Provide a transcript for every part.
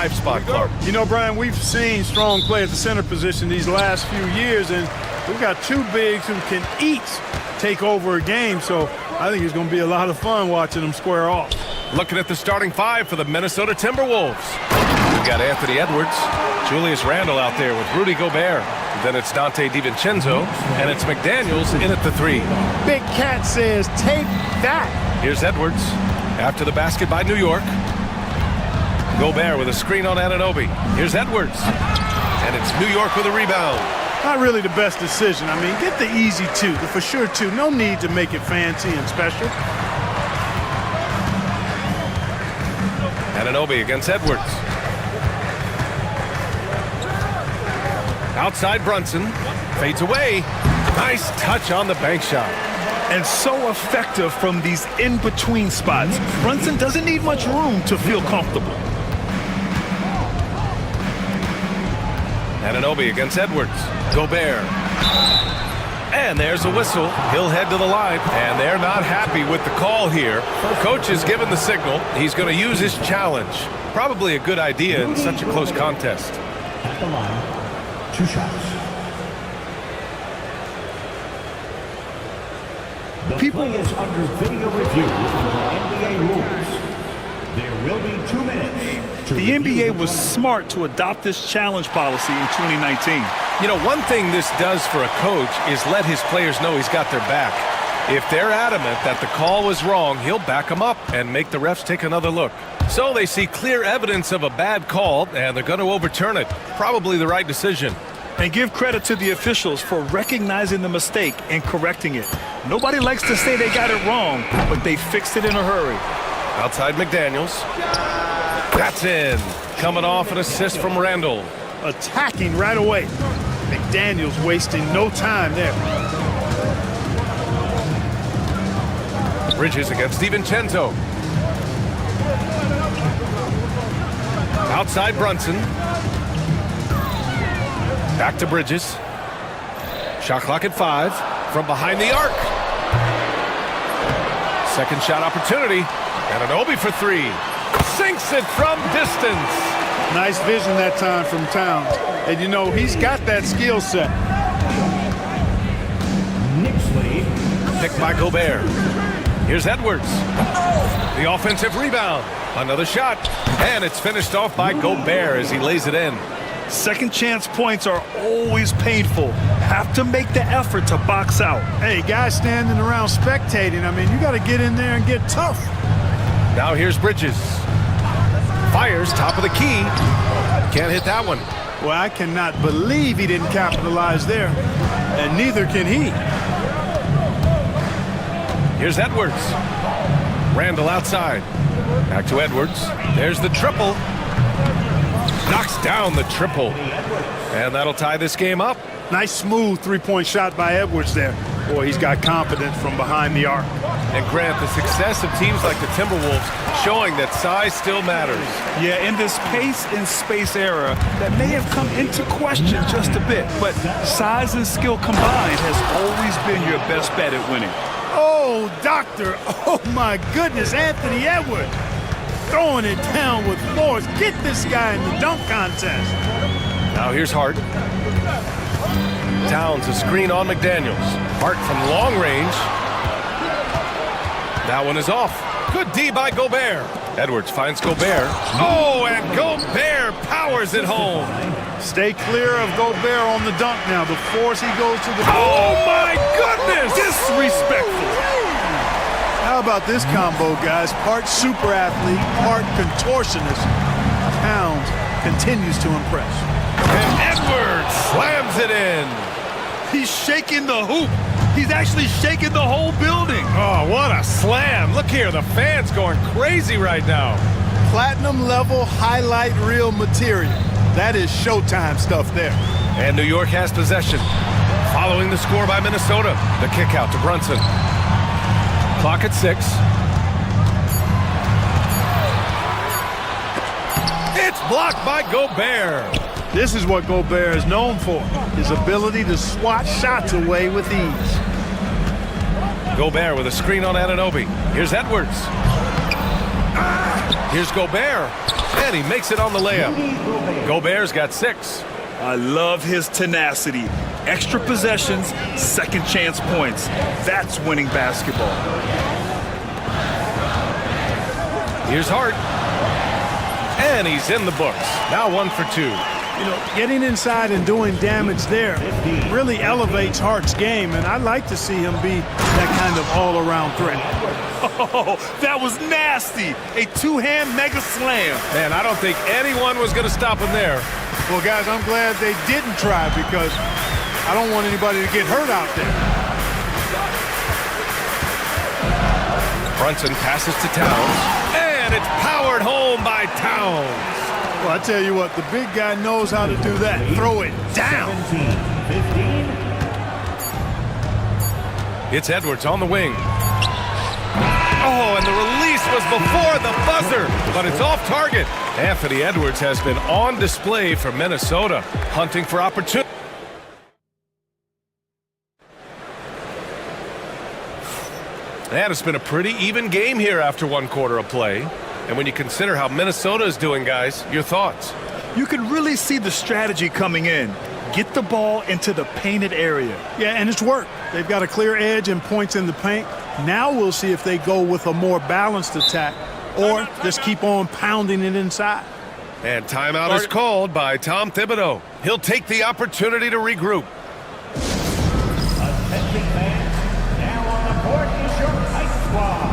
5 spot, Clark. You know, Brian, we've seen strong play at the center position these last few years, and we've got two bigs who can each take over a game, so I think it's going to be a lot of fun watching them square off. Looking at the starting 5 for the Minnesota Timberwolves. We've got Anthony Edwards, Julius Randle out there with Rudy Gobert. Then it's Dante DiVincenzo, and it's McDaniels in at the 3. Big Cat says, take that. Here's Edwards after the basket by New York. Gobert with a screen on Anunoby. Here's Edwards, and it's New York with a rebound. Not really the best decision. I mean, get the easy 2, the for sure 2. No need to make it fancy and special. Anunoby against Edwards. Outside Brunson. Fades away. Nice touch on the bank shot. And so effective from these in-between spots. Brunson doesn't need much room to feel comfortable. Anunoby against Edwards. Gobert. And there's a whistle. He'll head to the line. And they're not happy with the call here. Coach has given the signal. He's going to use his challenge. Probably a good idea in such a close contest. At the line, 2 shots. People is under video review for NBA rules. There will be 2 minutes. The NBA was smart to adopt this challenge policy in 2019. You know, one thing this does for a coach is let his players know he's got their back. If they're adamant that the call was wrong, he'll back them up and make the refs take another look. So they see clear evidence of a bad call, and they're going to overturn it. Probably the right decision. And give credit to the officials for recognizing the mistake and correcting it. Nobody likes to say they got it wrong, but they fixed it in a hurry. Outside McDaniels. That's in. Coming off an assist from Randle. Attacking right away. McDaniels wasting no time there. Bridges against DiVincenzo. Outside Brunson. Back to Bridges. Shot clock at 5. From behind the arc. Second shot opportunity. Anunoby for 3. Sinks it from distance. Nice vision that time from Towns. And you know, he's got that skill set. Picked by Gobert. Here's Edwards. The offensive rebound. Another shot. And it's finished off by Gobert as he lays it in. Second chance points are always painful. Have to make the effort to box out. Hey, guys standing around spectating, I mean, you got to get in there and get tough. Now here's Bridges. Fires, top of the key. Can't hit that one. Well, I cannot believe he didn't capitalize there. And neither can he. Here's Edwards. Randle outside. Back to Edwards. There's the triple. Knocks down the triple. And that'll tie this game up. Nice smooth three-point shot by Edwards there. Boy, he's got confidence from behind the arc. And Grant, the success of teams like the Timberwolves showing that size still matters. Yeah, in this pace and space era, that may have come into question just a bit, but size and skill combined has always been your best bet at winning. Oh, doctor. Oh, my goodness, Anthony Edwards. Throwing it down with force. Get this guy in the dunk contest. Now here's Hart. Towns a screen on McDaniels. Hart from long range. That one is off. Good D by Gobert. Edwards finds Gobert. Oh, and Gobert powers it home. Stay clear of Gobert on the dunk now. The force he goes to the... Oh, my goodness! Disrespectful. How about this combo, guys? Part super athlete, part contortionist. Towns continues to impress. And Edwards slams it in. He's shaking the hoop. He's actually shaking the whole building. Oh, what a slam. Look here, the fans going crazy right now. Platinum level highlight reel material. That is Showtime stuff there. And New York has possession. Following the score by Minnesota. The kick out to Brunson. Clock at 6. It's blocked by Gobert. This is what Gobert is known for. His ability to swat shots away with ease. Gobert with a screen on Anunoby. Here's Edwards. Here's Gobert, and he makes it on the layup. Gobert's got 6. I love his tenacity. Extra possessions, second chance points. That's winning basketball. Here's Hart. And he's in the books. Now 1 for 2. You know, getting inside and doing damage there really elevates Hart's game, and I'd like to see him be that kind of all-around threat. Oh, that was nasty. A two-hand mega slam. Man, I don't think anyone was going to stop him there. Well, guys, I'm glad they didn't try because I don't want anybody to get hurt out there. Brunson passes to Towns, and it's powered home by Towns. Well, I tell you what, the big guy knows how to do that. Throw it down. 15. It's Edwards on the wing. Oh, and the release was before the buzzer, but it's off target. Anthony Edwards has been on display for Minnesota, hunting for opportunity. And it's been a pretty even game here after 1 quarter of play. And when you consider how Minnesota is doing, guys, your thoughts? You can really see the strategy coming in. Get the ball into the painted area. Yeah, and it's worked. They've got a clear edge and points in the paint. Now we'll see if they go with a more balanced attack or just keep on pounding it inside. And timeout is called by Tom Thibodeau. He'll take the opportunity to regroup. Attention fans, now on the court is your ice squad.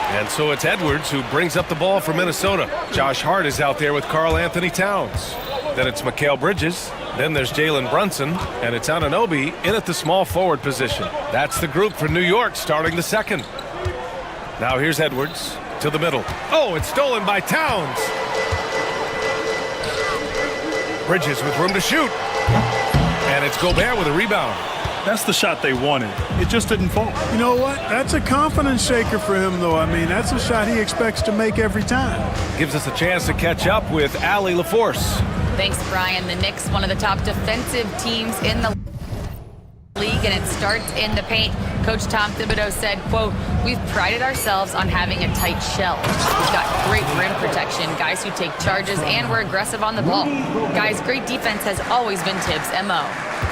And so it's Edwards who brings up the ball for Minnesota. Josh Hart is out there with Karl Anthony Towns. Then it's Mikal Bridges. Then there's Jalen Brunson. And it's Anunoby in at the small forward position. That's the group for New York starting the second. Now here's Edwards to the middle. Oh, it's stolen by Towns. Bridges with room to shoot. And it's Gobert with a rebound. That's the shot they wanted. It just didn't fall. You know what? That's a confidence shaker for him, though. I mean, that's a shot he expects to make every time. Gives us a chance to catch up with Allie LaForce. Thanks, Brian. The Knicks, one of the top defensive teams in the league, and it starts in the paint. Coach Tom Thibodeau said, quote, "We've prided ourselves on having a tight shell. We've got great rim protection, guys who take charges, and we're aggressive on the ball. Guys, great defense has always been Tibbs' MO."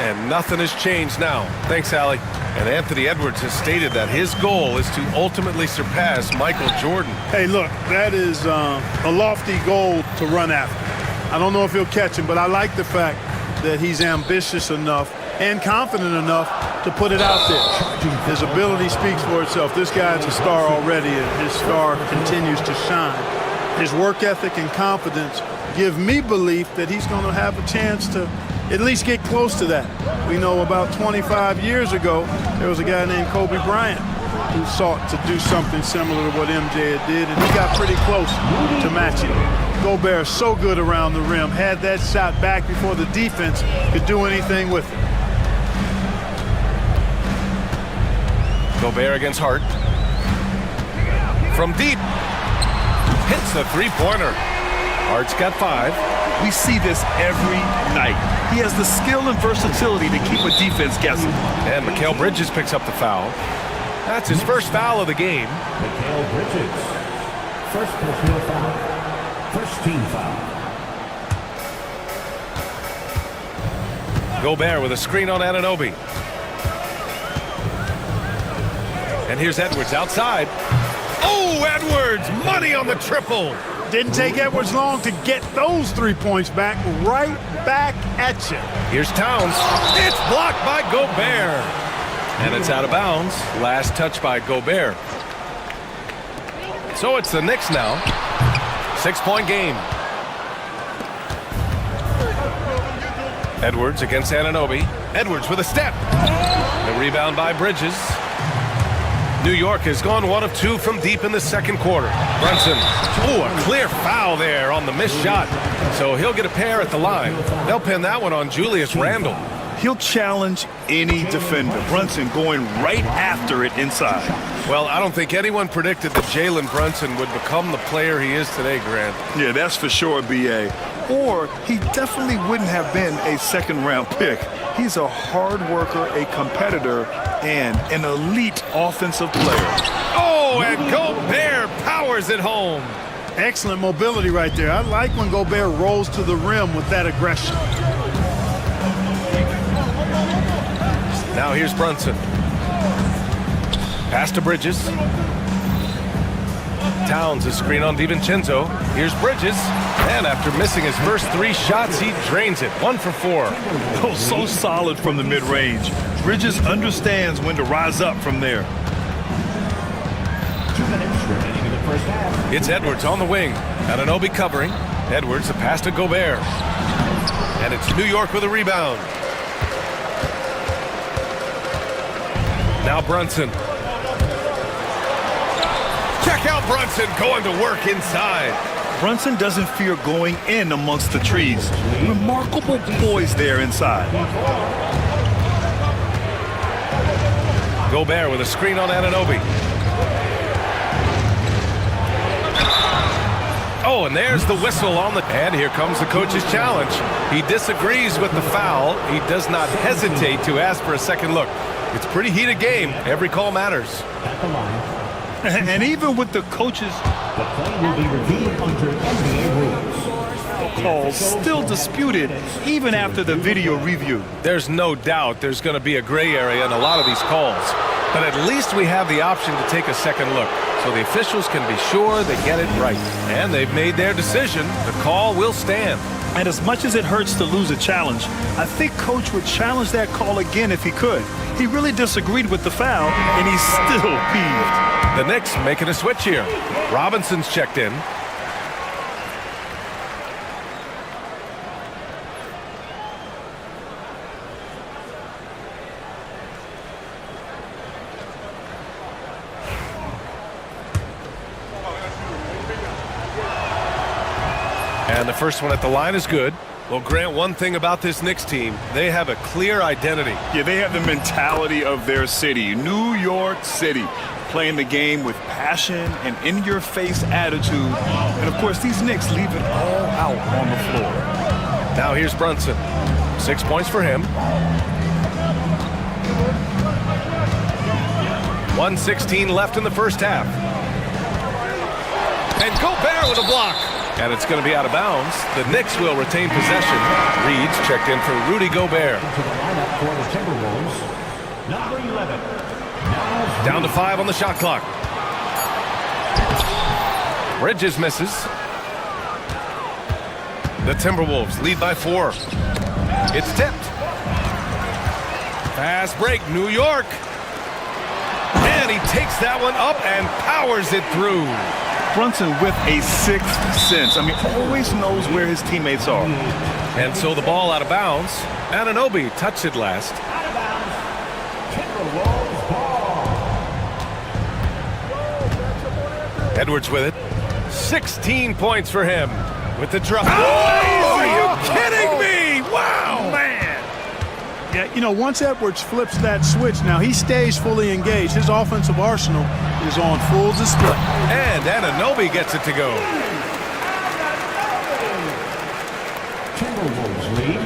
And nothing has changed now. Thanks, Allie. And Anthony Edwards has stated that his goal is to ultimately surpass Michael Jordan. Hey, look, that is a lofty goal to run after. I don't know if he'll catch him, but I like the fact that he's ambitious enough and confident enough to put it out there. His ability speaks for itself. This guy's a star already, and his star continues to shine. His work ethic and confidence give me belief that he's going to have a chance to at least get close to that. We know about 25 years ago, there was a guy named Kobe Bryant who sought to do something similar to what MJ did, and he got pretty close to matching it. Gobert so good around the rim, had that shot back before the defense could do anything with it. Gobert against Hart. From deep. Hits the three-pointer. Hart's got 5. We see this every night. He has the skill and versatility to keep a defense guessing. And Mikal Bridges picks up the foul. That's his first foul of the game. Mikal Bridges. First personal foul. First team foul. Gobert with a screen on Anunoby. And here's Edwards outside. Oh, Edwards! Money on the triple! Didn't take Edwards long to get those 3 points back, right back at you. Here's Towns. It's blocked by Gobert. And it's out of bounds. Last touch by Gobert. So it's the Knicks now. 6-point game. Edwards against Anunoby. Edwards with a step. The rebound by Bridges. New York has gone 1 of 2 from deep in the second quarter. Brunson. Oh, a clear foul there on the missed shot. So he'll get a pair at the line. They'll pin that one on Julius Randle. He'll challenge any defender. Brunson going right after it inside. Well, I don't think anyone predicted that Jalen Brunson would become the player he is today, Grant. Yeah, that's for sure, B.A. or he definitely wouldn't have been a second-round pick. He's a hard worker, a competitor, and an elite offensive player. Oh, and Gobert powers it home. Excellent mobility right there. I like when Gobert rolls to the rim with that aggression. Now here's Brunson. Pass to Bridges. Towns, a screen on DiVincenzo. Here's Bridges. And after missing his first 3 shots, he drains it. 1 for 4. Oh, so solid from the mid-range. Bridges understands when to rise up from there. 2 minutes remaining in the first half. It's Edwards on the wing. Anunoby covering. Edwards, a pass to Gobert. And it's New York with a rebound. Now Brunson. Check out Brunson going to work inside. Brunson doesn't fear going in amongst the trees. Remarkable poise there inside. Gobert with a screen on Anunoby. Oh, and there's the whistle on the... And here comes the coach's challenge. He disagrees with the foul. He does not hesitate to ask for a second look. It's a pretty heated game. Every call matters. At the line, And even with the coaches' the play will be reviewed under NBA rules. calls still disputed even after the video review. There's no doubt there's going to be a gray area in a lot of these calls. But at least we have the option to take a second look, so the officials can be sure they get it right. And they've made their decision. The call will stand. And as much as it hurts to lose a challenge, I think Coach would challenge that call again if he could. He really disagreed with the foul, and he's still peeved. The Knicks making a switch here. Robinson's checked in. And the first one at the line is good. Well, Grant, one thing about this Knicks team, they have a clear identity. Yeah, they have the mentality of their city, New York City, playing the game with passion and in-your-face attitude. And, of course, these Knicks leave it all out on the floor. Now here's Brunson. 6 points for him. 1:16 left in the first half. And Gobert with a block. And it's going to be out of bounds. The Knicks will retain possession. Reed's checked in for Rudy Gobert. To the lineup for the Timberwolves, number 11. Down to 5 on the shot clock. Bridges misses. The Timberwolves lead by 4. It's tipped. Fast break, New York. And he takes that one up and powers it through. Brunson with a sixth sense. I mean, always knows where his teammates are. And so the ball out of bounds. Anunoby touched it last. Out of bounds. Timberwolves ball. Edwards with it. 16 points for him with the drop. Oh, are you kidding me? Wow, man. Yeah, you know, once Edwards flips that switch, now he stays fully engaged. His offensive arsenal is on full display. And Anunoby gets it to go. Timberwolves lead.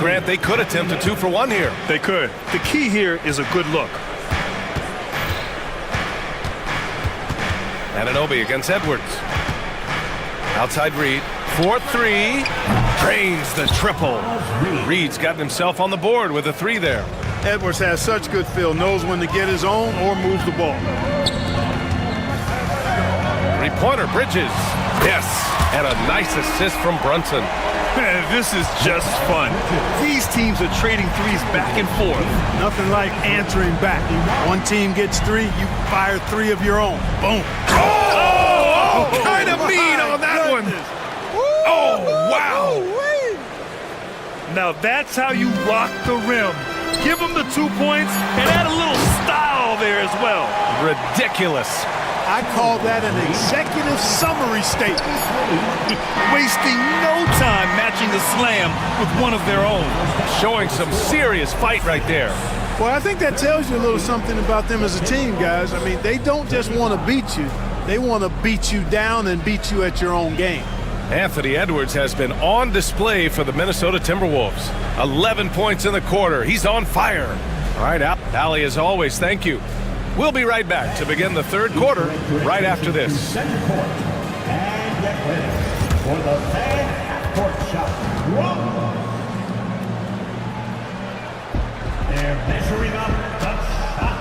Grant, they could attempt a 2 for 1 here. They could. The key here is a good look. Anunoby against Edwards. Outside Reed. 4-3. Drains the triple. Reed's gotten himself on the board with a 3 there. Edwards has such good feel, knows when to get his own or move the ball. Three-pointer, Bridges. Yes, and a nice assist from Brunson. Man, this is just fun. These teams are trading threes back and forth. Nothing like answering back. One team gets 3, you fire 3 of your own. Boom. Oh, kind of mean on that one. Oh, wow. Now that's how you rock the rim. Give them the 2 points and add a little style there as well. Ridiculous. I call that an executive summary statement. Wasting no time matching the slam with one of their own. Showing some serious fight right there. Well, I think that tells you a little something about them as a team, guys. I mean, they don't just want to beat you. They want to beat you down and beat you at your own game. Anthony Edwards has been on display for the Minnesota Timberwolves. 11 points in the quarter. He's on fire. All right, Allie, as always, thank you. We'll be right back to begin the third quarter right after this. Center court. And get ready for the fan half-court shot. Whoa! They're measuring up the shot.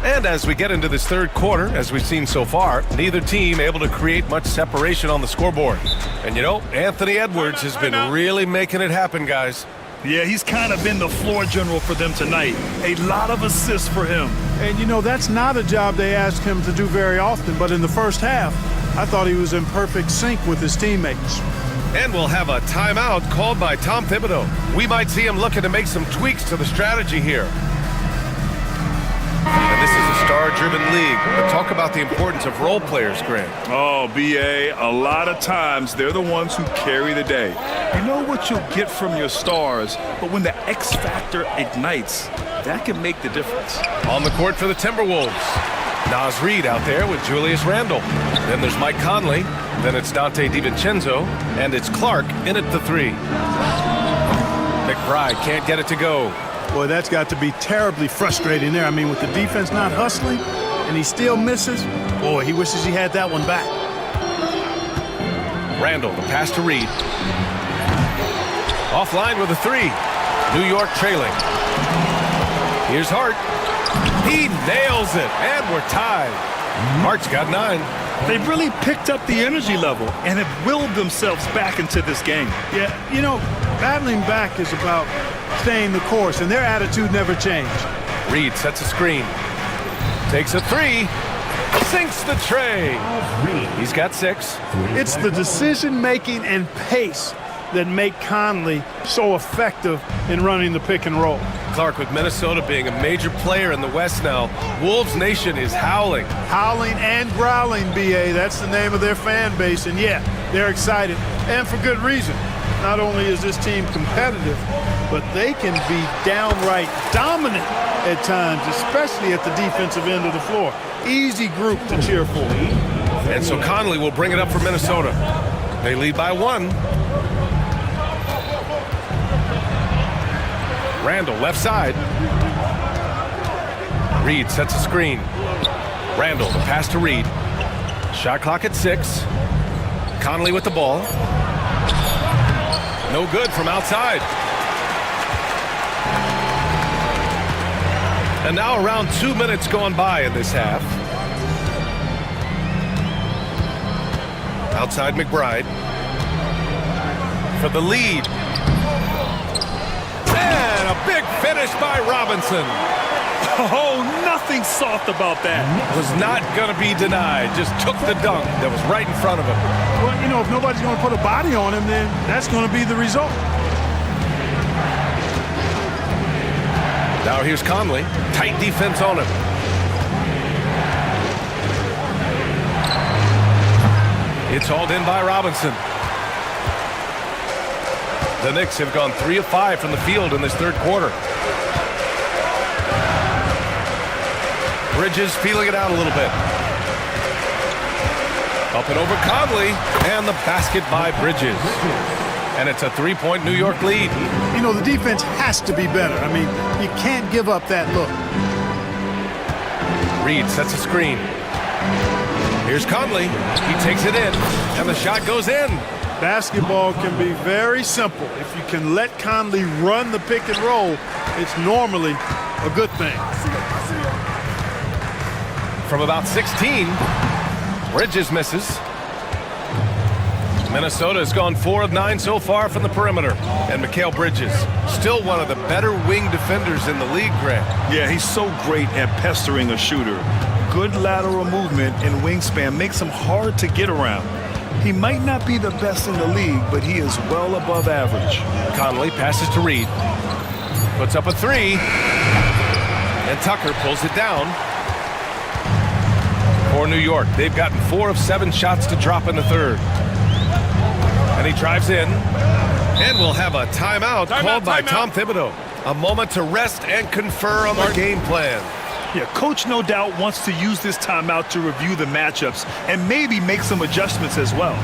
And as we get into this third quarter, as we've seen so far, neither team able to create much separation on the scoreboard. And you know, Anthony Edwards has been really making it happen, guys. Yeah, he's kind of been the floor general for them tonight. A lot of assists for him. And, you know, that's not a job they ask him to do very often, but in the first half, I thought he was in perfect sync with his teammates. And we'll have a timeout called by Tom Thibodeau. We might see him looking to make some tweaks to the strategy here. And this is a star-driven league, but talk about the importance of role players, Grant. Oh, B.A., a lot of times they're the ones who carry the day. You know what you'll get from your stars, but when the X factor ignites, that can make the difference. On the court for the Timberwolves. Naz Reid out there with Julius Randle. Then there's Mike Conley. Then it's Dante DiVincenzo. And it's Clark in at the three. McBride can't get it to go. Boy, that's got to be terribly frustrating there. I mean, with the defense not hustling and he still misses, boy, he wishes he had that one back. Randle, the pass to Reid. Offline with a three. New York trailing. Here's Hart. He nails it, and we're tied. Hart's got 9. They've really picked up the energy level and have willed themselves back into this game. Yeah, you know, battling back is about staying the course, and their attitude never changed. Reid sets a screen. Takes a three. Sinks the tray. He's got 6. It's the decision-making and pace that make Conley so effective in running the pick and roll. Clark, with Minnesota being a major player in the West now, Wolves Nation is howling. Howling and growling, B.A. That's the name of their fan base. And yeah, they're excited, and for good reason. Not only is this team competitive, but they can be downright dominant at times, especially at the defensive end of the floor. Easy group to cheer for. And so Conley will bring it up for Minnesota. They lead by 1. Randle, left side. Reid sets a screen. Randle, the pass to Reid. Shot clock at 6. Conley with the ball. No good from outside. And now around 2 minutes gone by in this half. Outside McBride. For the lead. And a big finish by Robinson. Oh, nothing soft about that. Was not going to be denied. Just took the dunk that was right in front of him. Well, you know, if nobody's going to put a body on him, then that's going to be the result. Now here's Conley. Tight defense on him. It's hauled in by Robinson. The Knicks have gone 3 of 5 from the field in this third quarter. Bridges feeling it out a little bit. Up and over Conley, and the basket by Bridges. And it's a 3-point New York lead. You know, the defense has to be better. I mean, you can't give up that look. Reid sets a screen. Here's Conley. He takes it in, and the shot goes in. Basketball can be very simple. If you can let Conley run the pick and roll, it's normally a good thing. From about 16, Bridges misses. Minnesota has gone 4 of 9 so far from the perimeter. And Mikal Bridges, still one of the better wing defenders in the league, Grant. Yeah, he's so great at pestering a shooter. Good lateral movement and wingspan makes him hard to get around. He might not be the best in the league, but he is well above average. Conley passes to Reid. Puts up a 3. And Tucker pulls it down. For New York, they've gotten 4 of 7 shots to drop in the third. And he drives in. And we'll have a timeout called by Tom Thibodeau. A moment to rest and confer on the game plan. Yeah, coach no doubt wants to use this timeout to review the matchups and maybe make some adjustments as well.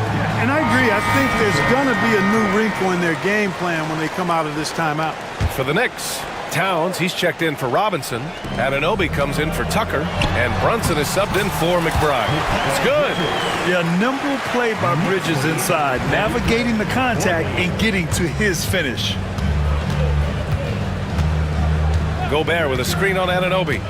And I agree. I think there's going to be a new wrinkle in their game plan when they come out of this timeout. For the Knicks, Towns, he's checked in for Robinson. Anunoby comes in for Tucker. And Brunson is subbed in for McBride. It's good. Yeah, nimble play by Bridges inside, navigating the contact and getting to his finish. Gobert with a screen on Anunoby.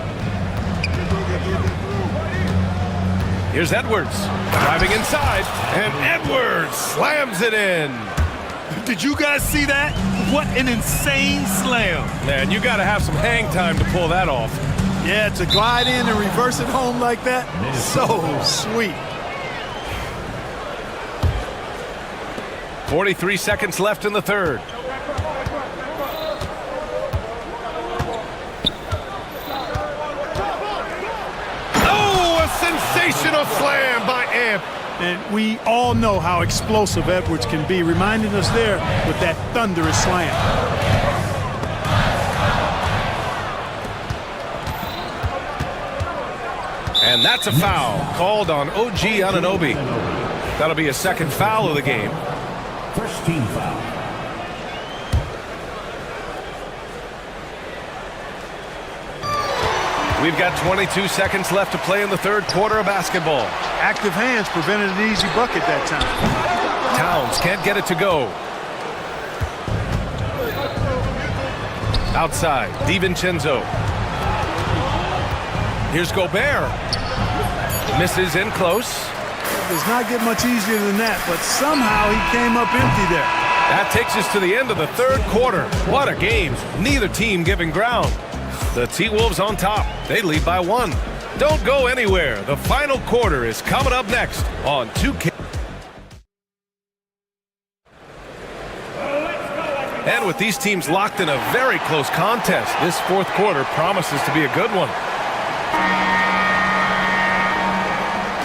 Here's Edwards, driving inside, and Edwards slams it in. Did you guys see that? What an insane slam. Man, you got to have some hang time to pull that off. Yeah, to glide in and reverse it home like that, so sweet. 43 seconds left in the third. Sensational slam by Amp. And we all know how explosive Edwards can be, reminding us there with that thunderous slam. And that's a foul called on OG Anunoby. That'll be a second foul of the game. First team foul. We've got 22 seconds left to play in the third quarter of basketball. Active hands prevented an easy bucket that time. Towns can't get it to go. Outside, DiVincenzo. Here's Gobert. Misses in close. It does not get much easier than that, but somehow he came up empty there. That takes us to the end of the third quarter. What a game. Neither team giving ground. The T-Wolves on top. They lead by 1. Don't go anywhere. The final quarter is coming up next on 2K. And with these teams locked in a very close contest, this fourth quarter promises to be a good one.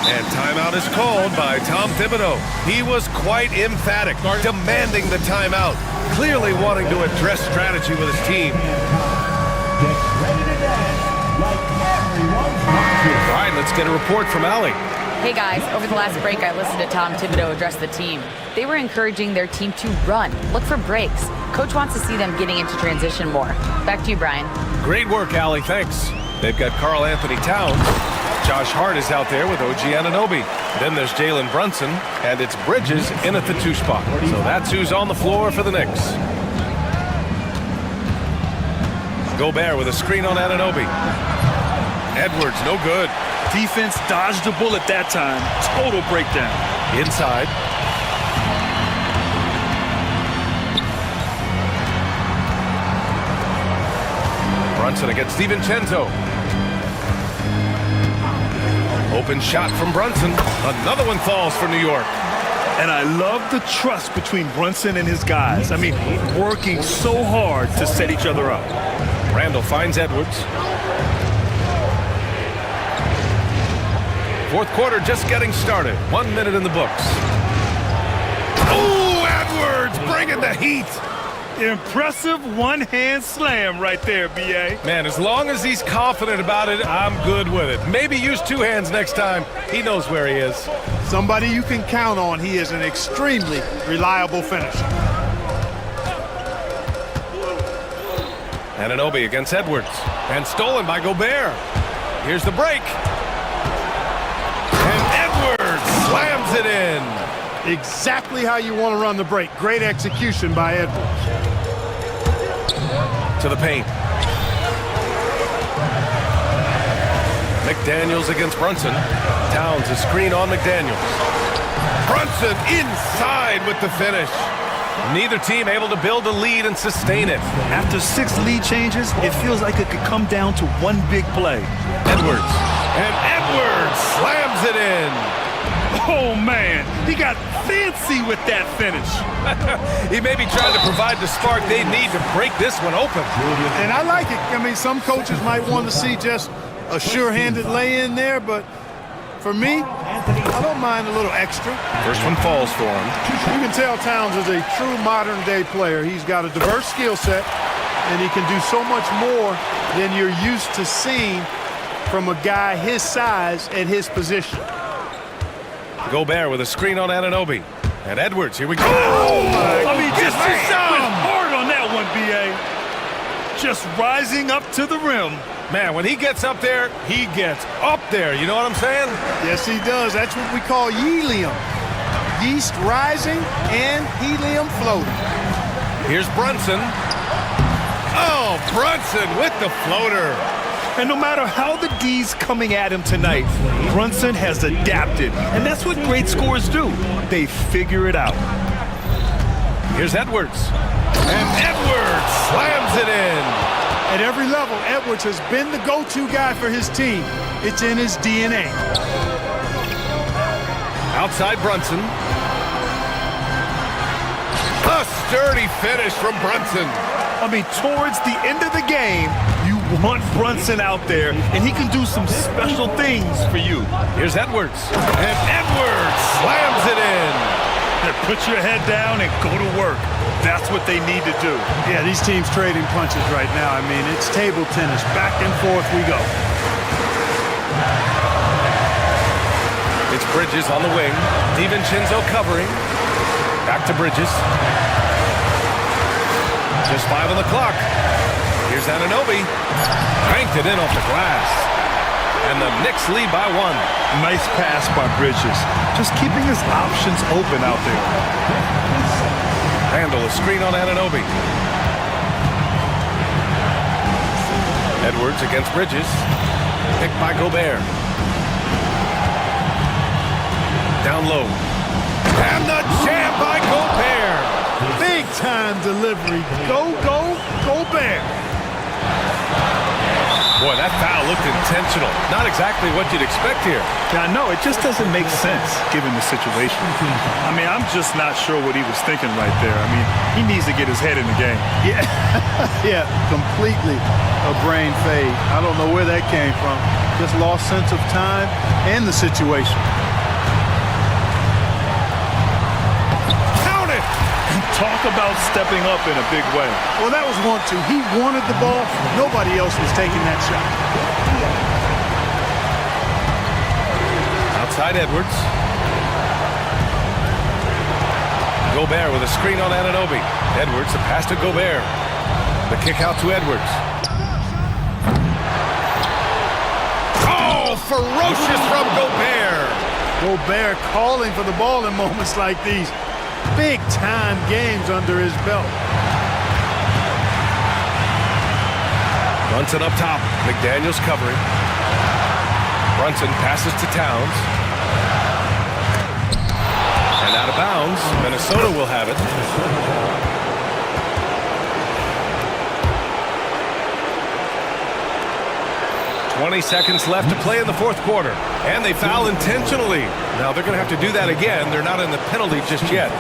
And timeout is called by Tom Thibodeau. He was quite emphatic, demanding the timeout, clearly wanting to address strategy with his team. All right, let's get a report from Allie. Hey guys, over the last break I listened to Tom Thibodeau address the team. They were encouraging their team to run, look for breaks. Coach wants to see them getting into transition more. Back to you, Brian. Great work, Allie, thanks. They've got Karl Anthony Towns. Josh Hart is out there with OG Anunoby. Then there's Jalen Brunson, and it's Bridges in at the 2 spot. So that's who's on the floor for the Knicks. Gobert with a screen on Anunoby. Edwards, no good. Defense dodged the bullet that time. Total breakdown. Inside. Brunson against DiVincenzo. Open shot from Brunson. Another one falls for New York. And I love the trust between Brunson and his guys. I mean, working so hard to set each other up. Randall finds Edwards. Fourth quarter just getting started. 1 minute in the books. Oh, Edwards bringing the heat. Impressive one-hand slam right there, B.A. Man, as long as he's confident about it, I'm good with it. Maybe use 2 hands next time. He knows where he is. Somebody you can count on. He is an extremely reliable finisher. Anunoby against Edwards. And stolen by Gobert. Here's the break. And Edwards slams it in. Exactly how you want to run the break. Great execution by Edwards. To the paint. McDaniels against Brunson. Towns a screen on McDaniels. Brunson inside with the finish. Neither team able to build a lead and sustain it. After 6 lead changes, it feels like it could come down to one big play. Edwards. And Edwards slams it in. Oh, man, he got fancy with that finish. He may be trying to provide the spark they need to break this one open. And I like it. I mean, some coaches might want to see just a sure-handed lay-in there, but for me, I don't mind a little extra. First one falls for him. You can tell Towns is a true modern-day player. He's got a diverse skill set, and he can do so much more than you're used to seeing from a guy his size at his position. Gobert with a screen on Anunoby. And Edwards, here we go. Oh, my. I mean, just went some. hard on that one, B.A. Just rising up to the rim. Man, when he gets up there, he gets up there. You know what I'm saying? Yes, he does. That's what we call helium. Yeast rising and helium floating. Here's Brunson. Oh, Brunson with the floater. And no matter how the D's coming at him tonight, Brunson has adapted. And that's what great scorers do. They figure it out. Here's Edwards. And Edwards slams it in. At every level, Edwards has been the go-to guy for his team. It's in his DNA. Outside Brunson. A sturdy finish from Brunson. I mean, towards the end of the game, you want Brunson out there, and he can do some special things for you. Here's Edwards. And Edwards slams it in. Put your head down and go to work. That's what they need to do. Yeah, these teams trading punches right now. I mean, it's table tennis. Back and forth we go. It's Bridges on the wing. DiVincenzo covering. Back to Bridges. Just 5 on the clock. Here's Anunoby. Cranked it in off the glass. And the Knicks lead by 1. Nice pass by Bridges. Just keeping his options open out there. Handle a screen on Anunoby. Edwards against Bridges. Picked by Gobert. Down low. And the jam by Gobert. Big time delivery. Go, go, Gobert. Boy, that foul looked intentional. Not exactly what you'd expect here. Yeah, I know. It just doesn't make sense given the situation. I mean, I'm just not sure what he was thinking right there. I mean, he needs to get his head in the game. Yeah, yeah, completely a brain fade. I don't know where that came from. Just lost sense of time and the situation. Count it! Talk about stepping up in a big way. Well, that was 1-2. He wanted the ball. Nobody else was taking that shot. Outside Edwards. Gobert with a screen on Anunoby. Edwards, the pass to Gobert. The kick out to Edwards. Oh, ferocious from Gobert. Gobert calling for the ball in moments like these. Big-time games under his belt. Brunson up top. McDaniels covering. Brunson passes to Towns. And out of bounds. Minnesota will have it. 20 seconds left to play in the fourth quarter. And they foul intentionally. Now they're going to have to do that again. They're not in the penalty just yet.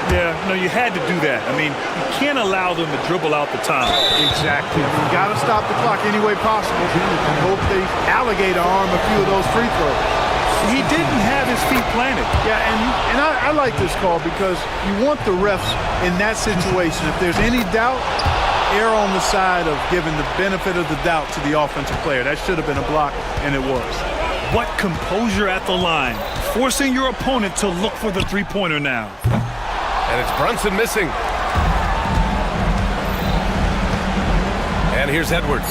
Yeah, no, you had to do that. I mean, you can't allow them to dribble out the time. Exactly. You got to stop the clock any way possible. And hope they alligator arm a few of those free throws. He didn't have his feet planted. Yeah, and I like this call because you want the refs in that situation. If there's any doubt, err on the side of giving the benefit of the doubt to the offensive player. That should have been a block, and it was. What composure at the line, forcing your opponent to look for the three-pointer now. And it's Brunson missing. And here's Edwards.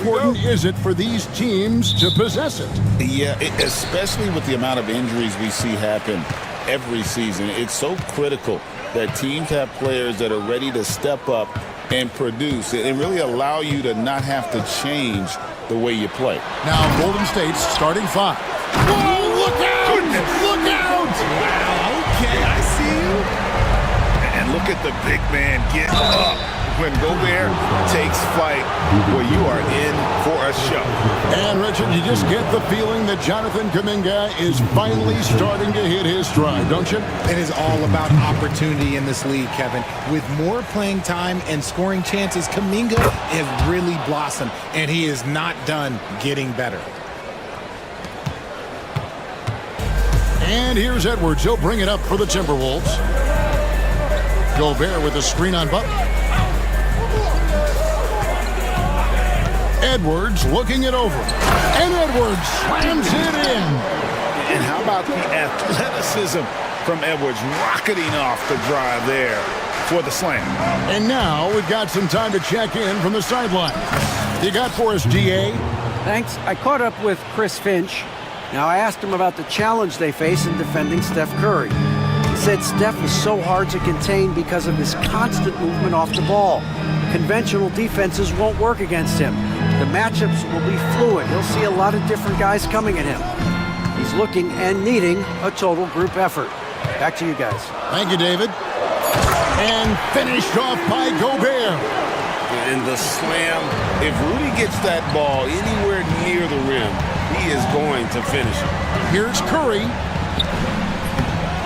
important is it for these teams to possess it? Yeah, especially with the amount of injuries we see happen every season. It's so critical that teams have players that are ready to step up and produce and really allow you to not have to change the way you play. Now Golden State's starting five. Whoa, look out! Goodness. Look out! Wow, okay, I see you. And look at the big man get up. When Gobert takes flight, well, you are in for a show. And Richard, you just get the feeling that Jonathan Kuminga is finally starting to hit his stride, don't you? It is all about opportunity in this league, Kevin. With more playing time and scoring chances, Kuminga has really blossomed, and he is not done getting better. And here's Edwards. He'll bring it up for the Timberwolves. Gobert with a screen on Butler. Edwards looking it over. And Edwards slams it in. And how about the athleticism from Edwards rocketing off the drive there for the slam. And now we've got some time to check in from the sideline. You got for us, DA? Thanks. I caught up with Chris Finch. Now, I asked him about the challenge they face in defending Steph Curry. He said Steph is so hard to contain because of his constant movement off the ball. Conventional defenses won't work against him. The matchups will be fluid. He'll see a lot of different guys coming at him. He's looking and needing a total group effort. Back to you guys. Thank you, David. And finished off by Gobert. And the slam, if Rudy gets that ball anywhere near the rim, he is going to finish it. Here's Curry.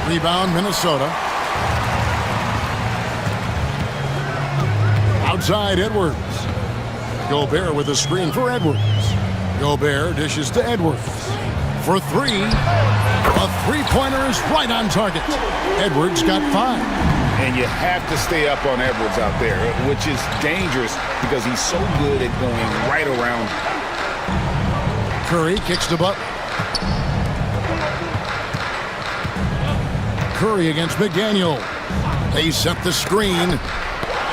Rebound, Minnesota. Outside, Edwards. Gobert with a screen for Edwards. Gobert dishes to Edwards. For three. A three-pointer is right on target. Edwards got 5. And you have to stay up on Edwards out there, which is dangerous because he's so good at going right around. Curry kicks to Butler. Curry against McDaniel. They set the screen.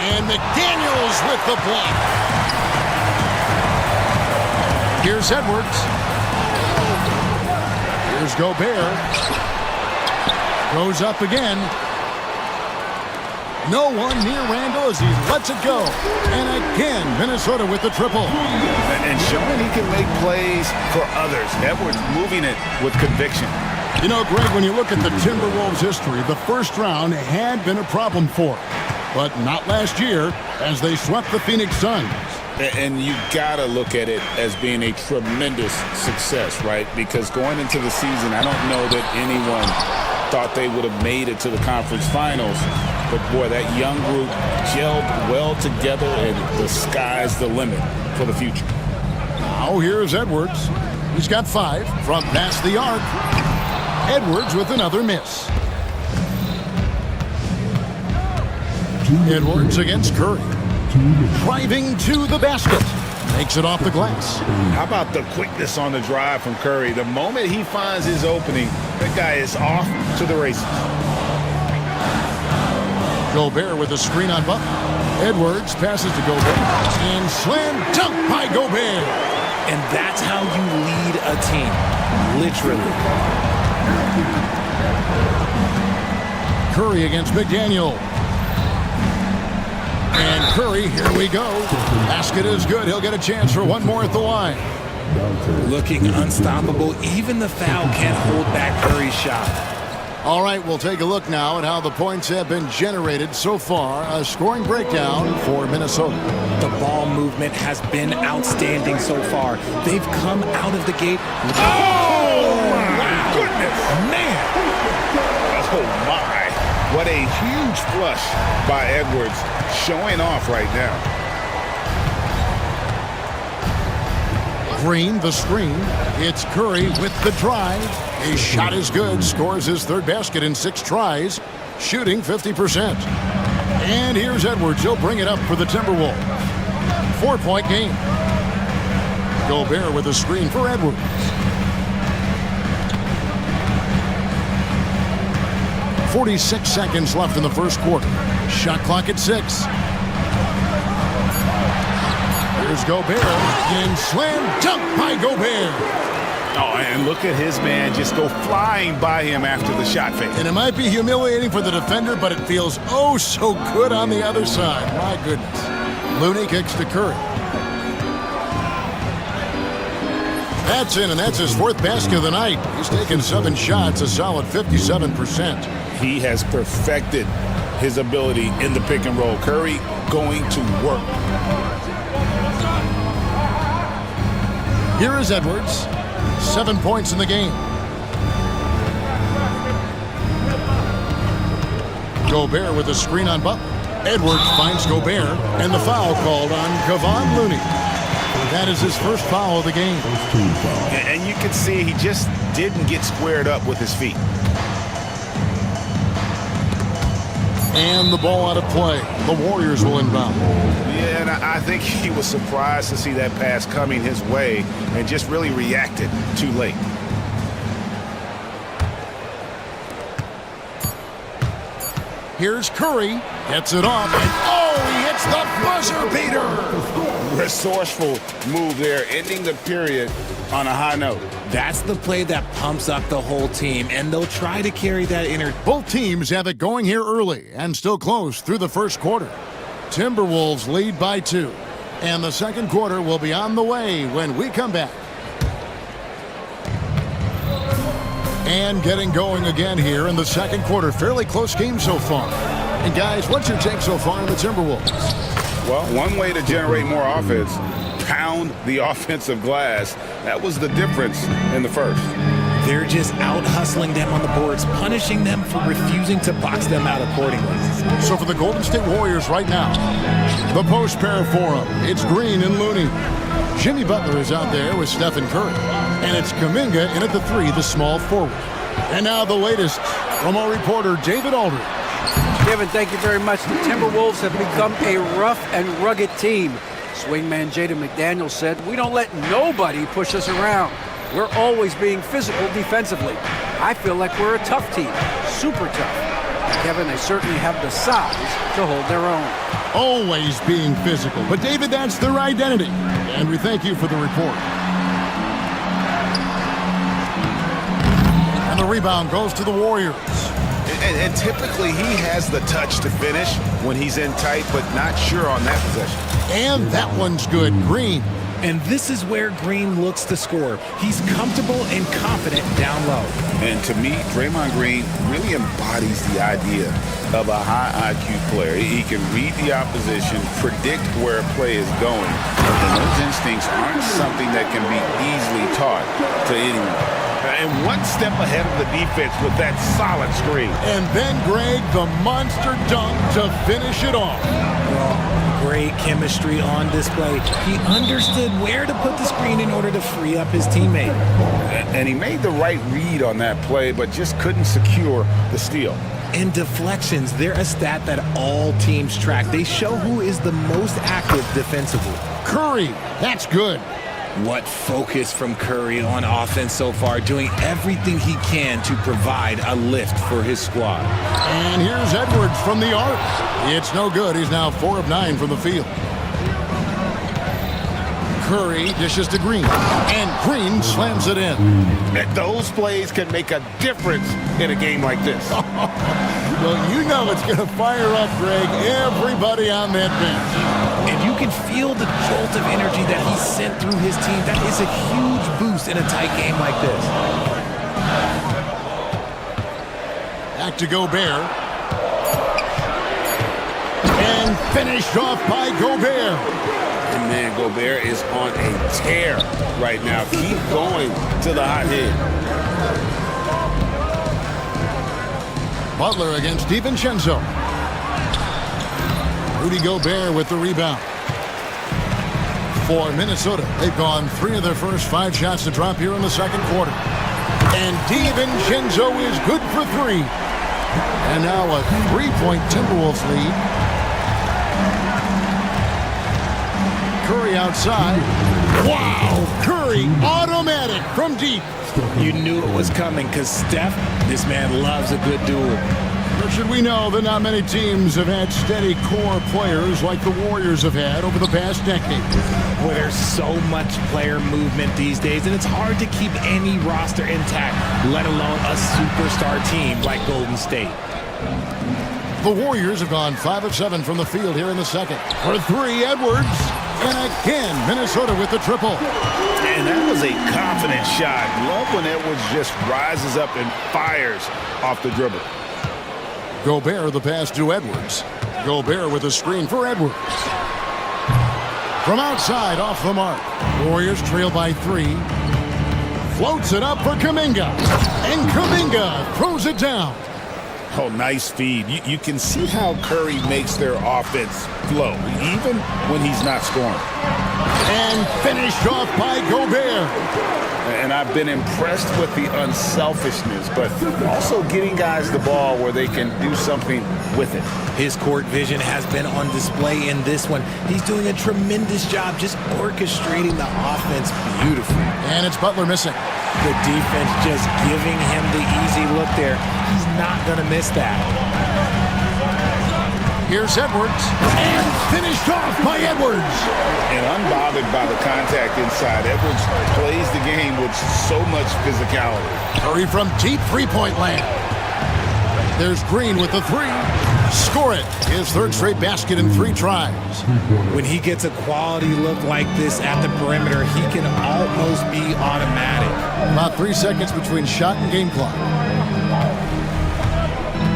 And McDaniels with the block. Here's Edwards. Here's Gobert. Goes up again. No one near Randall as he lets it go. And again, Minnesota with the triple. And showing he can make plays for others. Edwards moving it with conviction. You know, Greg, when you look at the Timberwolves' history, the first round had been a problem for them. But not last year as they swept the Phoenix Suns. And you gotta look at it as being a tremendous success, right? Because going into the season, I don't know that anyone thought they would have made it to the conference finals. But boy, that young group gelled well together, and the sky's the limit for the future. Now here's Edwards. He's got 5 from past the arc. Edwards with another miss. Edwards against Curry. Driving to the basket. Makes it off the glass. How about the quickness on the drive from Curry? The moment he finds his opening, that guy is off to the races. Gobert with a screen on Butler. Edwards passes to Gobert. And slam dunk by Gobert. And that's how you lead a team. Literally. Curry against McDaniel. And Curry, here we go. Basket is good. He'll get a chance for one more at the line. Looking unstoppable. Even the foul can't hold back Curry's shot. All right, we'll take a look now at how the points have been generated so far. A scoring breakdown for Minnesota. The ball movement has been outstanding so far. They've come out of the gate. Oh, my goodness. Man. Oh, my. What a huge flush by Edwards, showing off right now. Green, the screen. It's Curry with the drive. His shot is good. Scores his third basket in 6 tries. Shooting 50%. And here's Edwards. He'll bring it up for the Timberwolves. 4-point game. Gobert with a screen for Edwards. .46 seconds left in the first quarter. Shot clock at 6. Here's Gobert, and slam dunk by Gobert. Oh, and look at his man just go flying by him after the shot fake. And it might be humiliating for the defender, but it feels oh so good on the other side. My goodness. Looney kicks to Curry. That's in, and that's his fourth basket of the night. He's taken 7 shots, a solid 57%. He has perfected his ability in the pick and roll. Curry going to work. Here is Edwards. 7 points in the game. Gobert with a screen on Butler. Edwards finds Gobert, and the foul called on Kevon Looney. That is his first foul of the game. And you can see he just didn't get squared up with his feet. And the ball out of play. The Warriors will inbound. Yeah, and I think he was surprised to see that pass coming his way and just really reacted too late. Here's Curry. Gets it off. And oh, he hits the buzzer beater. Resourceful move there, ending the period on a high note. That's the play that pumps up the whole team, and they'll try to carry that energy. Both teams have it going here early and still close through the first quarter. Timberwolves lead by 2. And the second quarter will be on the way when we come back. And getting going again here in the second quarter. Fairly close game so far. And guys, what's your take so far on the Timberwolves? Well, one way to generate more offense, pound the offensive glass. That was the difference in the first. They're just out hustling them on the boards, punishing them for refusing to box them out accordingly. So for the Golden State Warriors right now, the post pair for them, it's Green and Looney. Jimmy Butler is out there with Stephen Curry. And it's Kuminga in at the 3, the small forward. And now the latest from our reporter, David Aldridge. Kevin, thank you very much. The Timberwolves have become a rough and rugged team. Swingman Jaden McDaniels said, "We don't let nobody push us around. We're always being physical defensively. I feel like we're a tough team, super tough." Kevin, they certainly have the size to hold their own. Always being physical. But David, that's their identity. And we thank you for the report. And the rebound goes to the Warriors. And typically he has the touch to finish when he's in tight, but not sure on that possession. And that one's good. Green. And this is where Green looks to score. He's comfortable and confident down low. And to me, Draymond Green really embodies the idea of a high IQ player. He can read the opposition, predict where a play is going, and those instincts aren't something that can be easily taught to anyone. And one step ahead of the defense with that solid screen. And then, Greg, the monster dunk to finish it off. Great chemistry on display. He understood where to put the screen in order to free up his teammate. And he made the right read on that play, but just couldn't secure the steal. And deflections, they're a stat that all teams track. They show who is the most active defensively. Curry, that's good. What focus from Curry on offense so far, doing everything he can to provide a lift for his squad. And here's Edwards from the arc. It's no good. He's now 4 of 9 from the field. Curry dishes to Green, and Green slams it in. And those plays can make a difference in a game like this. Well, you know it's going to fire up, Greg, everybody on that bench. And you can feel the jolt of energy that he sent through his team. That is a huge boost in a tight game like this. Back to Gobert. And finished off by Gobert. And man, Gobert is on a tear right now. Keep going to the hot hand. Butler against DiVincenzo. Rudy Gobert with the rebound. For Minnesota, they've gone 3 of their first 5 shots to drop here in the second quarter. And DiVincenzo is good for 3. And now a 3-point Timberwolves lead. Curry outside. Wow! Curry automatic from deep. You knew it was coming because Steph, this man loves a good duel. Or should we know that not many teams have had steady core players like the Warriors have had over the past decade? Well, there's so much player movement these days, and it's hard to keep any roster intact, let alone a superstar team like Golden State. The Warriors have gone 5 of 7 from the field here in the second. For three, Edwards. And again, Minnesota with the triple. And that was a confident shot. Love when Edwards just rises up and fires off the dribble. Gobert the pass to Edwards. Gobert with a screen for Edwards. From outside, off the mark. Warriors trail by 3. Floats it up for Kuminga. And Kuminga throws it down. Oh, nice feed. You can see how Curry makes their offense flow, even when he's not scoring. And finished off by Gobert. And I've been impressed with the unselfishness, but also getting guys the ball where they can do something with it. His court vision has been on display in this one. He's doing a tremendous job just orchestrating the offense beautifully. And it's Butler missing. The defense just giving him the easy look there. He's not going to miss that. Here's Edwards. And finished off by Edwards. And unbothered by the contact inside, Edwards plays the game with so much physicality. Curry from deep three-point land. There's Green with the 3. Score it. His third straight basket in 3 tries. When he gets a quality look like this at the perimeter, he can almost be automatic. About 3 seconds between shot and game clock.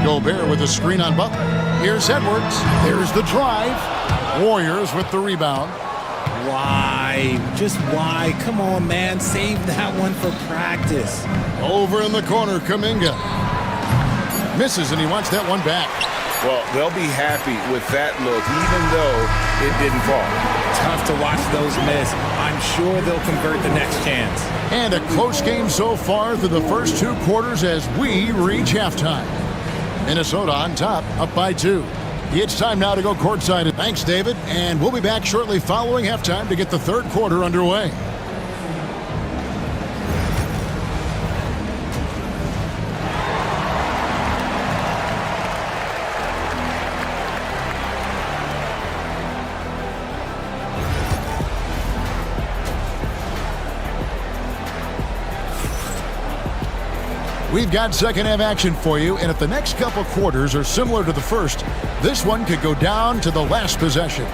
Gobert with a screen on Butler. Here's Edwards. There's the drive. Warriors with the rebound. Why? Just why? Come on, man. Save that one for practice. Over in the corner, Kuminga. Misses, and he wants that one back. Well, they'll be happy with that look, even though it didn't fall. Tough to watch those miss. I'm sure they'll convert the next chance. And a close game so far through the first 2 quarters as we reach halftime. Minnesota on top, up by 2. It's time now to go courtside. Thanks, David. And we'll be back shortly following halftime to get the third quarter underway. We've got second half action for you, and if the next couple quarters are similar to the first, this one could go down to the last possession.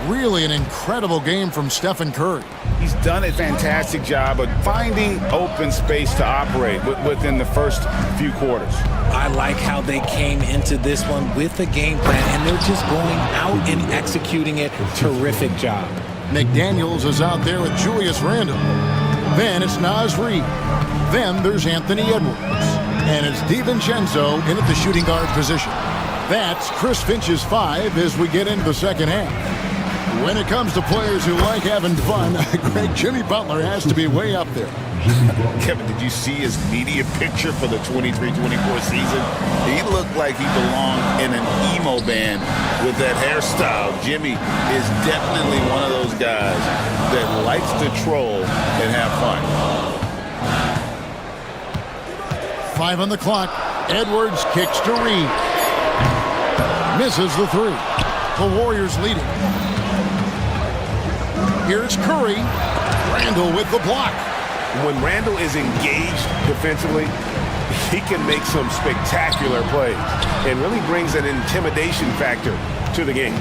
Really an incredible game from Stephen Curry. He's done a fantastic job of finding open space to operate within the first few quarters. I like how they came into this one with a game plan, and they're just going out and executing it. Terrific job. McDaniels is out there with Julius Randle. Then it's Naz Reid. Then there's Anthony Edwards. And it's DiVincenzo in at the shooting guard position. That's Chris Finch's 5 as we get into the second half. When it comes to players who like having fun, Greg, Jimmy Butler has to be way up there. Kevin, did you see his media picture for the 23-24 season? He looked like he belonged in an emo band with that hairstyle. Jimmy is definitely one of those guys that likes to troll and have fun. 5 on the clock. Edwards kicks to Reed. Misses the 3. The Warriors leading. Here's Curry. Randle with the block. When Randle is engaged defensively, he can make some spectacular plays and really brings an intimidation factor to the game.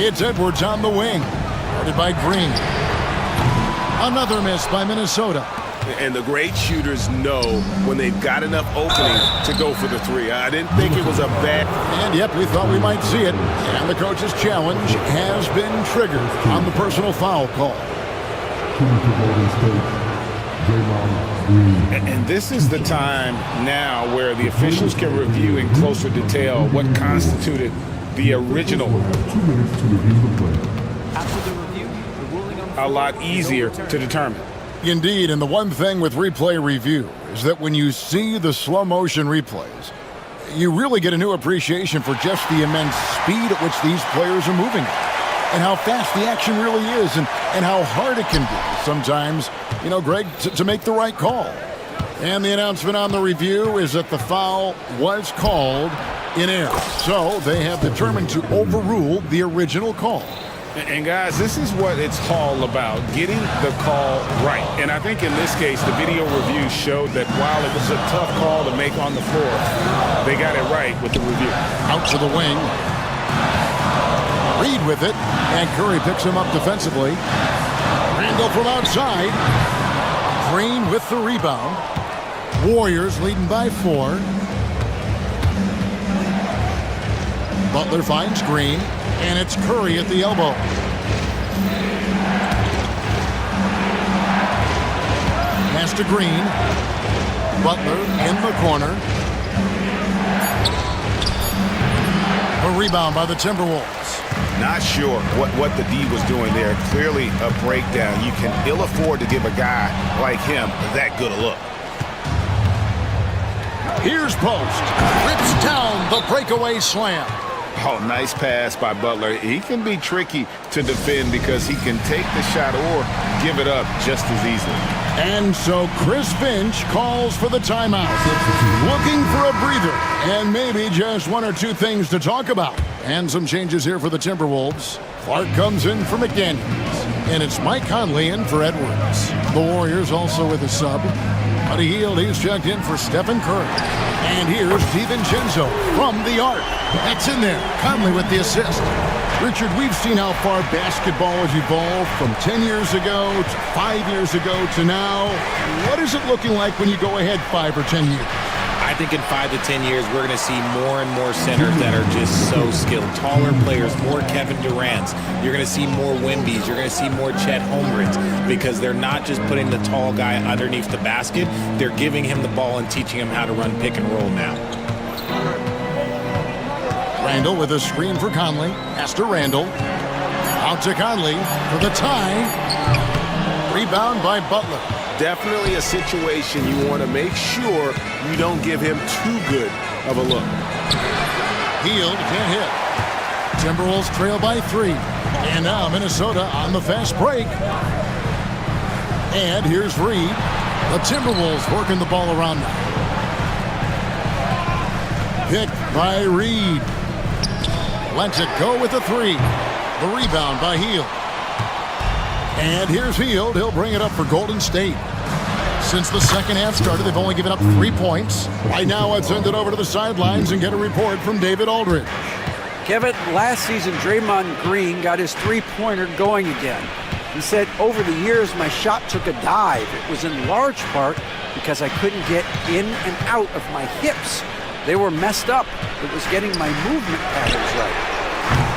It's Edwards on the wing. Guarded by Green. Another miss by Minnesota. And the great shooters know when they've got enough opening to go for the 3. I didn't think it was a bad... And yep, we thought we might see it. And the coach's challenge has been triggered on the personal foul call. And this is the time now where the officials can review in closer detail what constituted the original. After the review, the ruling on a lot easier to determine. Indeed, and the one thing with replay review is that when you see the slow motion replays, you really get a new appreciation for just the immense speed at which these players are moving and how fast the action really is and how hard it can be sometimes, you know, Greg, to make the right call. And the announcement on the review is that the foul was called in air. So they have determined to overrule the original call. And guys, this is what it's all about, getting the call right. And I think in this case, the video review showed that while it was a tough call to make on the floor, they got it right with the review. Out to the wing. Reed with it, and Curry picks him up defensively. Randall from outside. Green with the rebound. Warriors leading by 4. Butler finds Green, and it's Curry at the elbow. Pass to Green. Butler in the corner. A rebound by the Timberwolves. Not sure what the D was doing there. Clearly a breakdown. You can ill afford to give a guy like him that good a look. Here's Post. Rips down the breakaway slam. Oh, nice pass by Butler. He can be tricky to defend because he can take the shot or give it up just as easily. And so Chris Finch calls for the timeout. Looking for a breather and maybe just 1 or 2 things to talk about. And some changes here for the Timberwolves. Clark comes in for McDaniels. And it's Mike Conley in for Edwards. The Warriors also with a sub. Buddy Hield, he's checked in for Stephen Curry. And here's DiVincenzo from the arc. That's in there. Conley with the assist. Richard, we've seen how far basketball has evolved from 10 years ago to 5 years ago to now. What is it looking like when you go ahead 5 or 10 years? I think in 5 to 10 years, we're going to see more and more centers that are just so skilled. Taller players, more Kevin Durant's. You're going to see more Wemby's. You're going to see more Chet Holmgrens because they're not just putting the tall guy underneath the basket. They're giving him the ball and teaching him how to run pick and roll now. Randall with a screen for Conley. Pass to Randall. Out to Conley for the tie. Rebound by Butler. Definitely a situation you want to make sure you don't give him too good of a look. Hield can't hit. Timberwolves trail by 3. And now Minnesota on the fast break. And here's Reed. The Timberwolves working the ball around now. Picked by Reed. Lets it go with the 3. The rebound by Hield. And here's Hield. He'll bring it up for Golden State. Since the second half started, they've only given up 3 points. Right now, I'd send it over to the sidelines and get a report from David Aldridge. Kevin, last season, Draymond Green got his three-pointer going again. He said, over the years, my shot took a dive. It was in large part because I couldn't get in and out of my hips. They were messed up. It was getting my movement patterns right.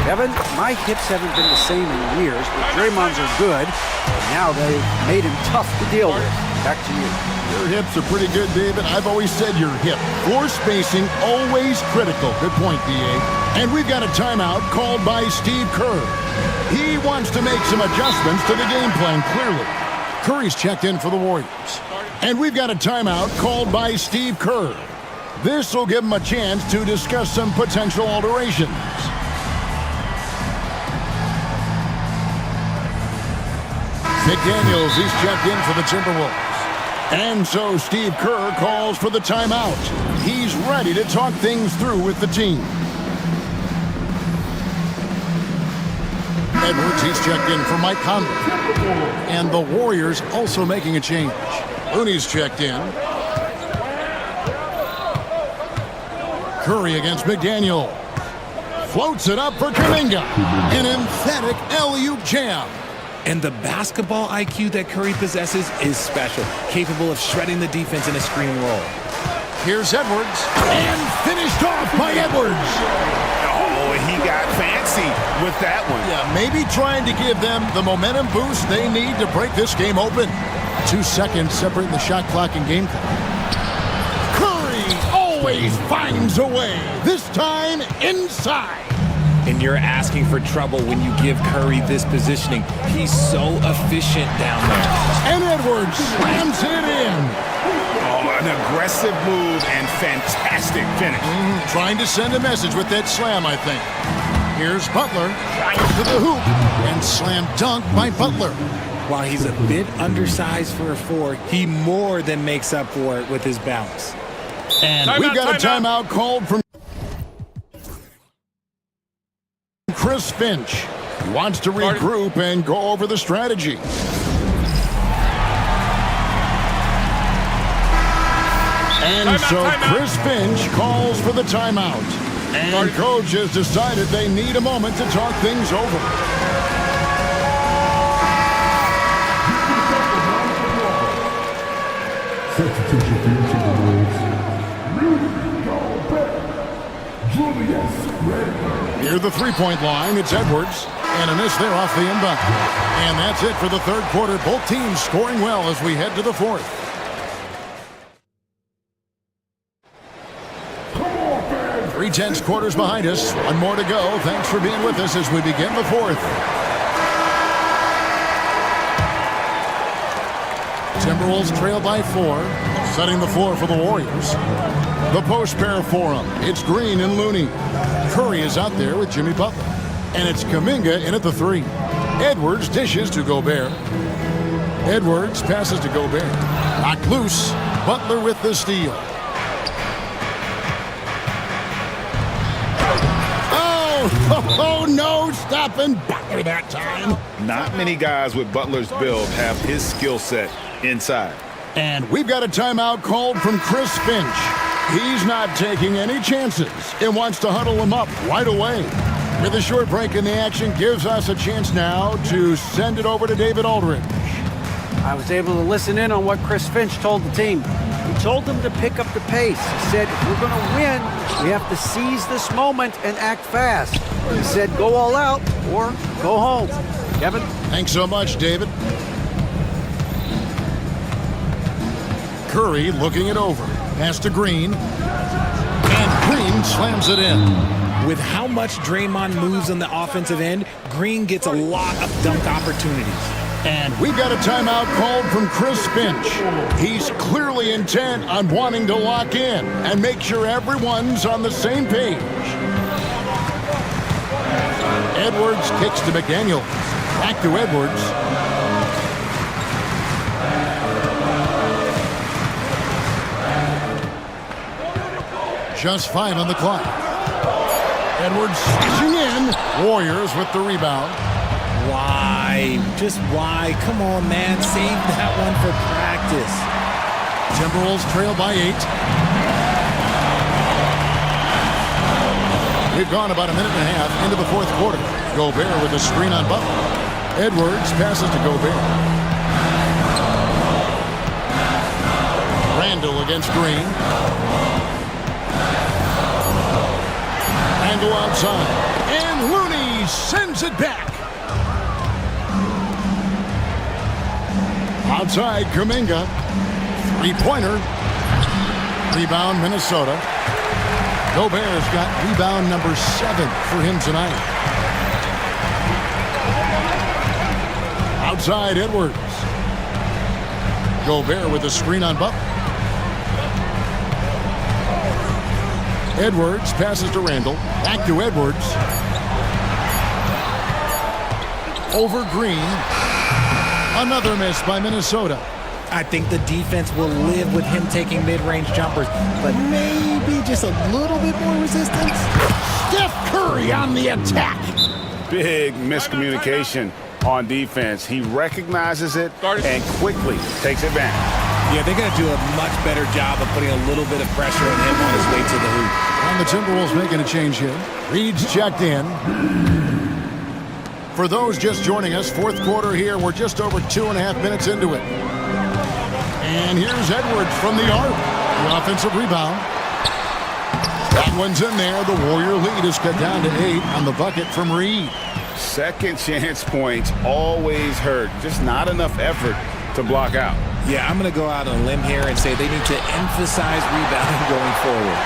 Kevin, my hips haven't been the same in years, but Draymond's are good, and now they've made him tough to deal with. Back to you. Your hips are pretty good, David. I've always said your hip. Floor spacing, always critical. Good point, D.A. And we've got a timeout called by Steve Kerr. He wants to make some adjustments to the game plan, clearly. Curry's checked in for the Warriors. And we've got a timeout called by Steve Kerr. This will give him a chance to discuss some potential alterations. McDaniels, he's checked in for the Timberwolves. And so Steve Kerr calls for the timeout. He's ready to talk things through with the team. Edwards, he's checked in for Mike Conley. And the Warriors also making a change. Looney's checked in. Curry against McDaniel. Floats it up for Kuminga. An emphatic alley-oop jam. And the basketball IQ that Curry possesses is special, capable of shredding the defense in a screen roll. Here's Edwards, and finished off by Edwards. Oh, and he got fancy with that one. Yeah, maybe trying to give them the momentum boost they need to break this game open. 2 seconds separating the shot clock and game clock. Curry always finds a way, this time inside. And you're asking for trouble when you give Curry this positioning. He's so efficient down there. And Edwards slams it in. Oh, an aggressive move and fantastic finish. Trying to send a message with that slam, I think. Here's Butler. Drives to the hoop. And slam dunk by Butler. while he's a bit undersized for a 4, he more than makes up for it with his bounce. And we've got a timeout called from Chris Finch. He wants to regroup and go over the strategy. And so Chris Finch calls for the timeout. And coach has decided they need a moment to talk things over. Substitution for each of the rules. Near the three-point line, it's Edwards. And a miss there off the inbound. And that's it for the third quarter. Both teams scoring well as we head to the fourth. 3/10 quarters behind us. One more to go. Thanks for being with us as we begin the fourth. Timberwolves trail by 4, setting the floor for the Warriors. The post pair for them. It's Green and Looney. Curry is out there with Jimmy Butler. And it's Kuminga in at the 3. Edwards dishes to Gobert. Edwards passes to Gobert. Knocked loose. Butler with the steal. Oh, no, stopping Butler that time. Not many guys with Butler's build have his skill set inside. And we've got a timeout called from Chris Finch. He's not taking any chances and wants to huddle him up right away. With a short break in the action, gives us a chance now to send it over to David Aldridge. I was able to listen in on what Chris Finch told the team. He told them to pick up the pace. He said, if we're going to win, we have to seize this moment and act fast. He said, go all out or go home. Kevin? Thanks so much, David. Curry looking it over. Pass to Green. And Green slams it in. With how much Draymond moves on the offensive end, Green gets a lot of dunk opportunities. And we've got a timeout called from Chris Finch. He's clearly intent on wanting to lock in and make sure everyone's on the same page. Edwards kicks to McDaniel. Back to Edwards. Just 5 on the clock. Edwards switching in. Warriors with the rebound. Why? Just why? Come on, man. Save that one for practice. Timberwolves trail by 8. We've gone about a minute and a half into the fourth quarter. Gobert with a screen on Butler. Edwards passes to Gobert. Randall against Green. Randall outside. And Looney sends it back. Outside, Kuminga. Three-pointer. Rebound, Minnesota. Gobert's got rebound number 7 for him tonight. Outside, Edwards. Gobert with a screen on Butler. Edwards passes to Randall. Back to Edwards. Over Green. Another miss by Minnesota. I think the defense will live with him taking mid-range jumpers, but maybe just a little bit more resistance. Steph Curry on the attack. Big miscommunication on defense. He recognizes it and quickly takes it back. Yeah, they're going to do a much better job of putting a little bit of pressure on him on his way to the hoop. And the Timberwolves making a change here. Reed's checked in. For those just joining us, fourth quarter here. We're just over 2.5 minutes into it. And here's Edwards from the arc. The offensive rebound. That one's in there. The Warrior lead is cut down to 8 on the bucket from Reed. Second chance points always hurt. Just not enough effort to block out. Yeah, I'm going to go out on a limb here and say they need to emphasize rebounding going forward.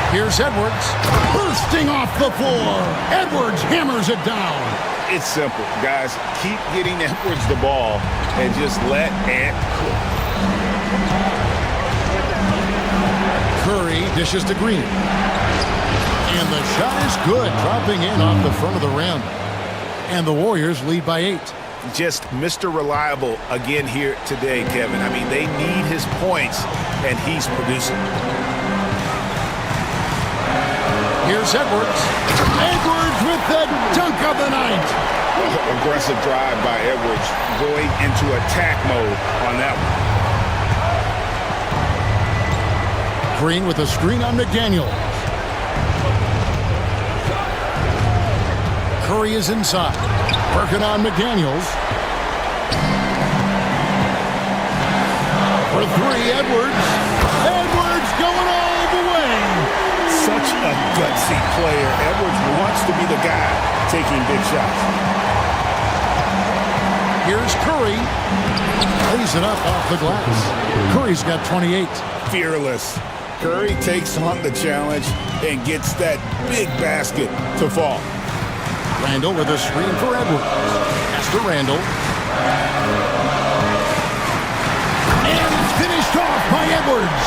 Here's Edwards, bursting off the floor. Edwards hammers it down. It's simple, guys. Keep getting Edwards the ball and just let Ant cook. Curry dishes to Green. And the shot is good, dropping in off the front of the rim. And the Warriors lead by 8. just Mr. Reliable again here today, Kevin. I mean, they need his points, and he's producing. Here's Edwards. Edwards with the dunk of the night. Aggressive drive by Edwards, going into attack mode on that one. Green with a screen on McDaniel. Curry is inside. Working on McDaniels. For three, Edwards. Edwards going all the way. Such a gutsy player. Edwards wants to be the guy taking big shots. Here's Curry. Lays it up off the glass. Curry's got 28. Fearless. Curry takes on the challenge and gets that big basket to fall. Randall with a screen for Edwards. Pass to Randall. And finished off by Edwards.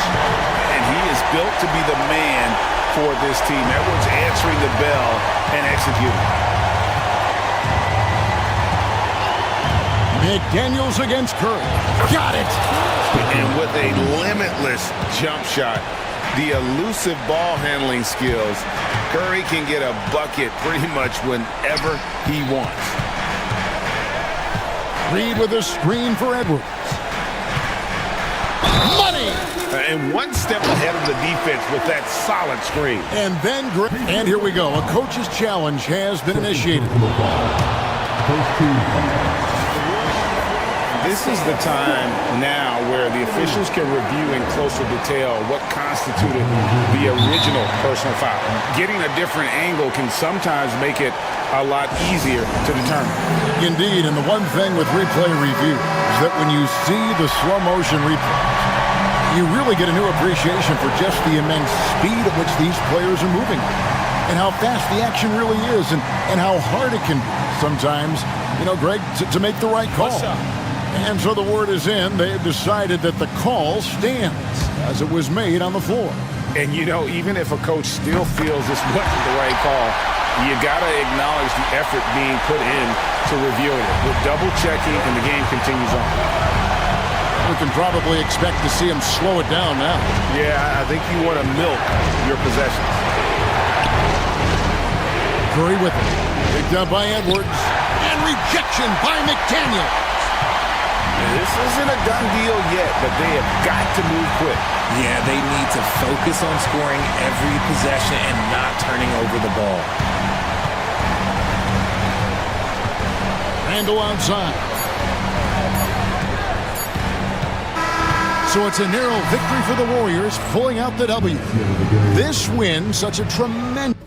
And he is built to be the man for this team. Edwards answering the bell and executing. McDaniels against Curry. Got it. And with a limitless jump shot, the elusive ball handling skills, Curry can get a bucket pretty much whenever he wants. Reed with a screen for Edwards. Money! And one step ahead of the defense with that solid screen. And here we go. A coach's challenge has been initiated. This is the time now where the officials can review in closer detail what constituted the original personal foul. Getting a different angle can sometimes make it a lot easier to determine. Indeed, and the one thing with replay review is that when you see the slow motion replay, you really get a new appreciation for just the immense speed at which these players are moving and how fast the action really is and how hard it can be sometimes, Greg, to make the right call. And so the word is in. They've decided that the call stands as it was made on the floor. And, even if a coach still feels this wasn't the right call, you got to acknowledge the effort being put in to reviewing it. With double checking, and the game continues on. We can probably expect to see him slow it down now. Yeah, I think you want to milk your possessions. Curry with it. Picked up by Edwards. And rejection by McDaniel. This isn't a done deal yet, but they have got to move quick. Yeah, they need to focus on scoring every possession and not turning over the ball. Randall outside. So it's a narrow victory for the Warriors, pulling out the W. This win, such a tremendous...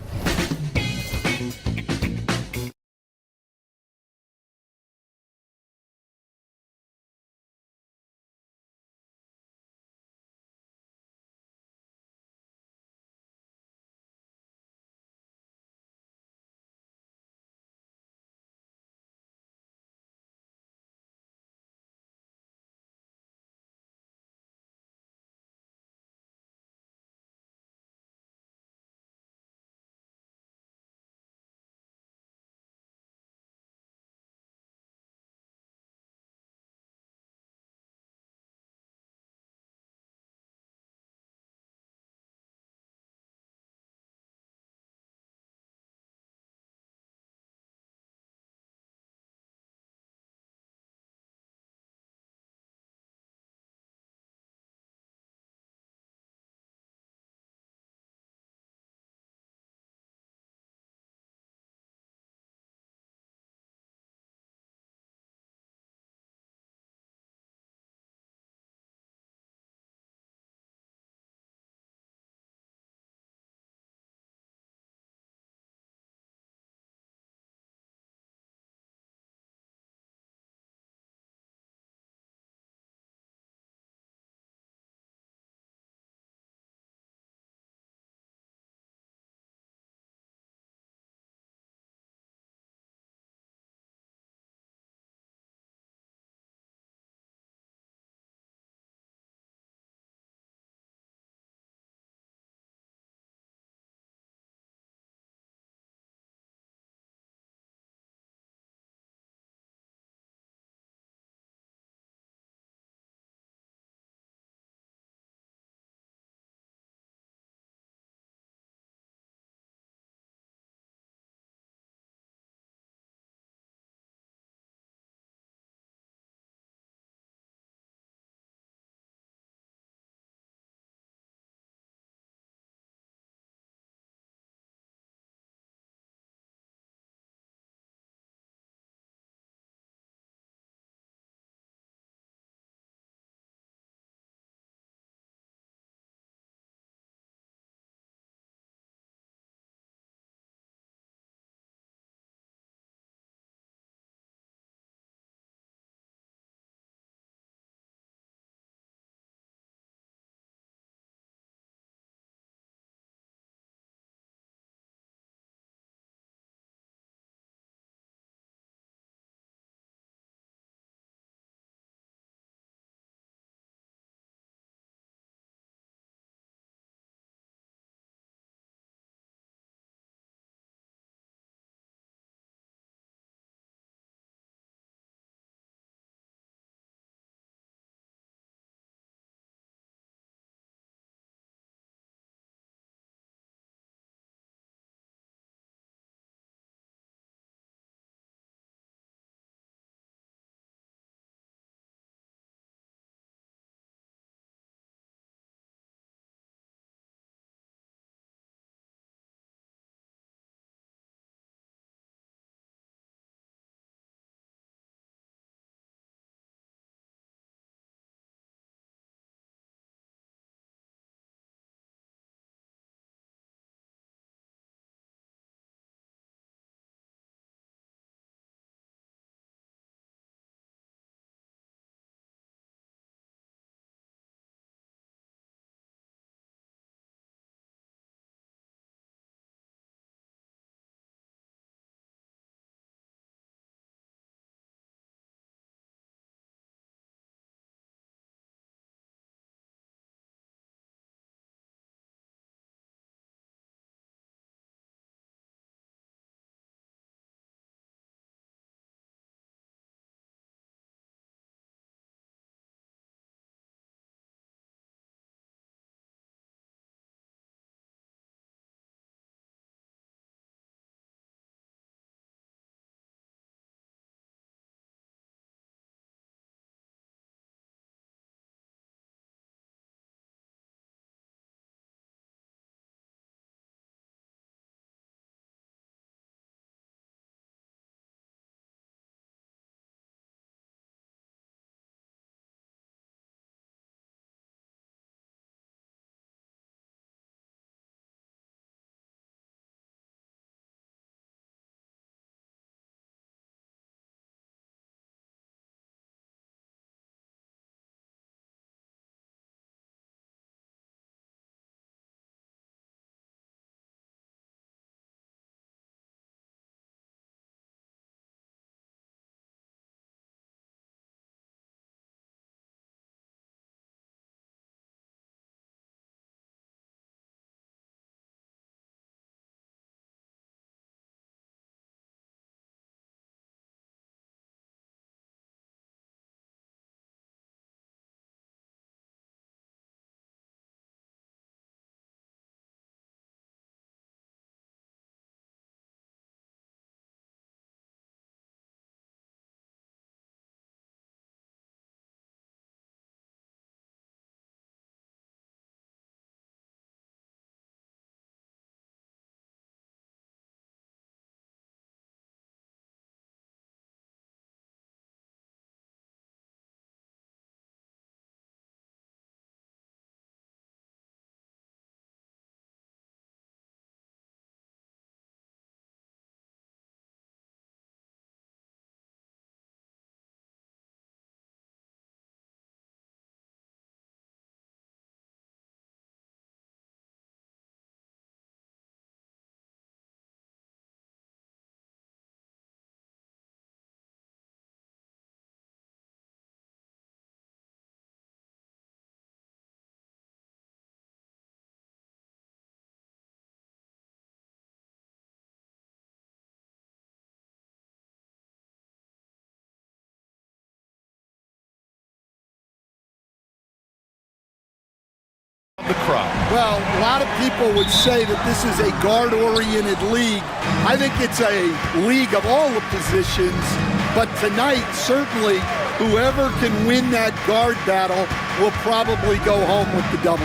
from? Well, a lot of people would say that this is a guard-oriented league. I think it's a league of all the positions, but tonight, certainly, whoever can win that guard battle will probably go home with the W.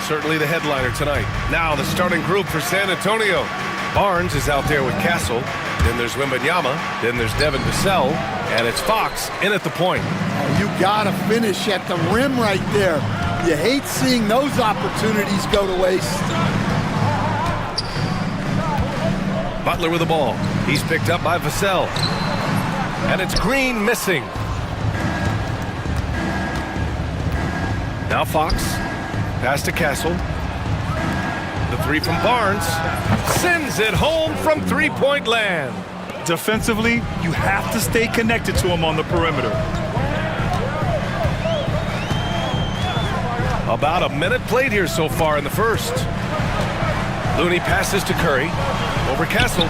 Certainly the headliner tonight. Now the starting group for San Antonio. Barnes is out there with Castle. Then there's Wembanyama. Then there's Devin Vassell. And it's Fox in at the point. Oh, you got to finish at the rim right there. You hate seeing those opportunities go to waste. Butler with the ball. He's picked up by Vassell. And it's Green missing. Now Fox. Pass to Castle. The three from Barnes. Sends it home from three-point land. Defensively, you have to stay connected to him on the perimeter. About a minute played here so far in the first. Looney passes to Curry. Over Castle.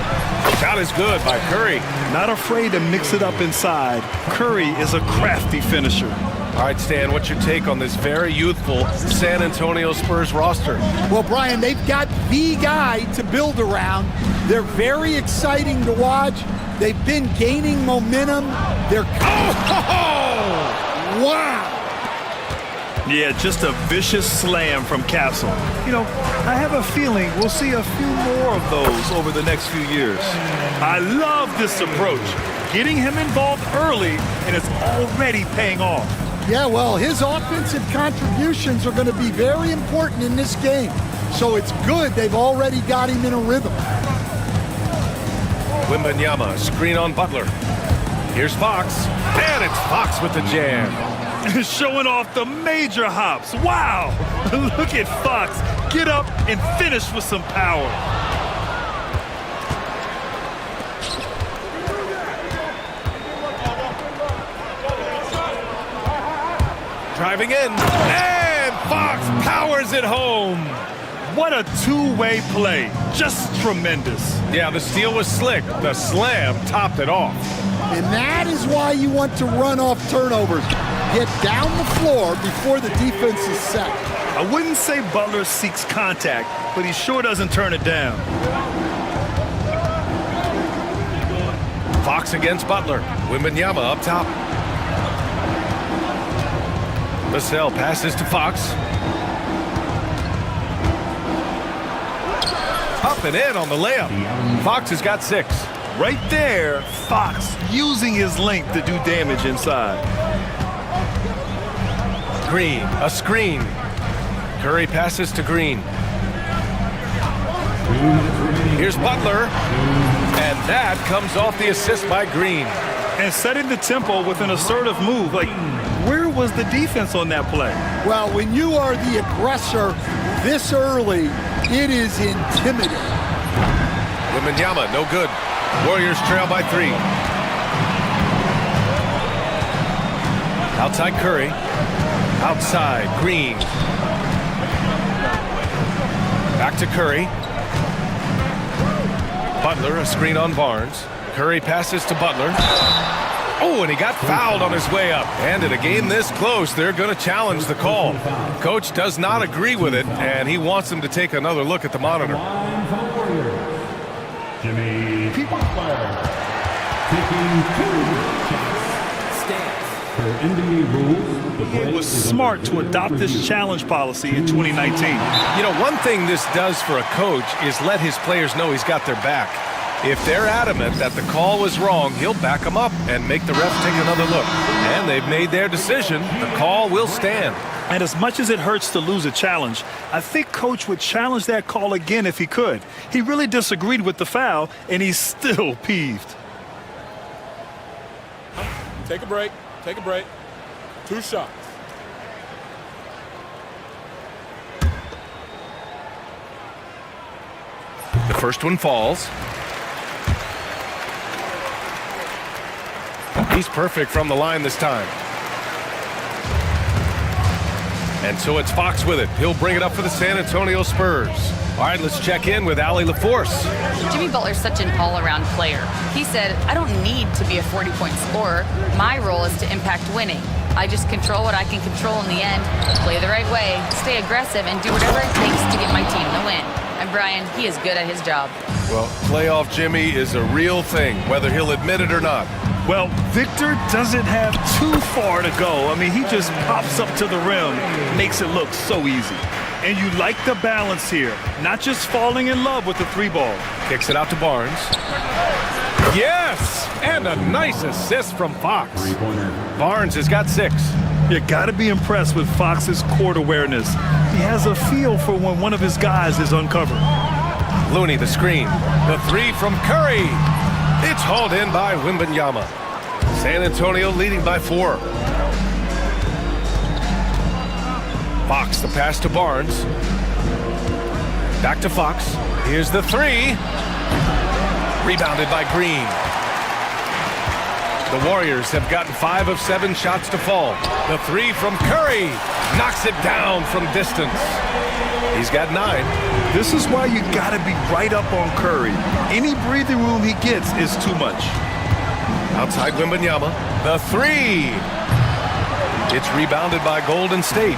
Shot is good by Curry. Not afraid to mix it up inside. Curry is a crafty finisher. All right, Stan, what's your take on this very youthful San Antonio Spurs roster? Well, Brian, they've got the guy to build around. They're very exciting to watch. They've been gaining momentum. They're... Oh! Wow! Yeah, just a vicious slam from Castle. You know, I have a feeling we'll see a few more of those over the next few years. I love this approach. Getting him involved early, and it's already paying off. Yeah, well, his offensive contributions are going to be very important in this game. So it's good they've already got him in a rhythm. Wembanyama, screen on Butler. Here's Fox, and it's Fox with the jam. Showing off the major hops. Wow! Look at Fox get up and finish with some power. Driving in, and Fox powers it home. What a two-way play. Just tremendous. Yeah, the steal was slick. The slam topped it off. And that is why you want to run off turnovers. Get down the floor before the defense is set. I wouldn't say Butler seeks contact, but he sure doesn't turn it down. Fox against Butler. Wembanyama up top. Vassell passes to Fox. Up and in on the layup. Fox has got 6. Right there, Fox using his length to do damage inside. Green, a screen. Curry passes to Green. Here's Butler. And that comes off the assist by Green. And setting the tempo with an assertive move. Like, where was the defense on that play? Well, when you are the aggressor this early, it is intimidating. Wembanyama, no good. Warriors trail by 3. Outside Curry. Outside Green. Back to Curry. Butler, a screen on Barnes. Curry passes to Butler. Oh, and he got fouled on his way up. And in a game this close, they're going to challenge the call. Coach does not agree with it, and he wants him to take another look at the monitor. Jimmy Butler taking 2 shots. Per NBA rules, It was smart to adopt this challenge policy in 2019. You know, one thing this does for a coach is let his players know he's got their back. If they're adamant that the call was wrong, he'll back them up and make the ref take another look. And they've made their decision. The call will stand. And as much as it hurts to lose a challenge, I think Coach would challenge that call again if he could. He really disagreed with the foul, and he's still peeved. Take a break. Take a break. 2 shots. The first one falls. He's perfect from the line this time. And so it's Fox with it. He'll bring it up for the San Antonio Spurs. All right, let's check in with Allie LaForce. Jimmy Butler's such an all-around player. He said, I don't need to be a 40-point scorer. My role is to impact winning. I just control what I can control in the end, play the right way, stay aggressive, and do whatever it takes to get my team the win. And Brian, he is good at his job. Well, playoff Jimmy is a real thing, whether he'll admit it or not. Well, Victor doesn't have too far to go. I mean, he just pops up to the rim, makes it look so easy. And you like the balance here, not just falling in love with the three ball. Kicks it out to Barnes. Yes! And a nice assist from Fox. Barnes has got 6. You gotta be impressed with Fox's court awareness. He has a feel for when one of his guys is uncovered. Looney, the screen. The 3 from Curry. It's hauled in by Wembanyama. San Antonio leading by 4. Fox, the pass to Barnes. Back to Fox. Here's the 3. Rebounded by Green. The Warriors have gotten 5 of 7 shots to fall. The 3 from Curry knocks it down from distance. He's got 9. This is why you gotta be right up on Curry. Any breathing room he gets is too much. Outside Wembanyama. The 3. It's rebounded by Golden State.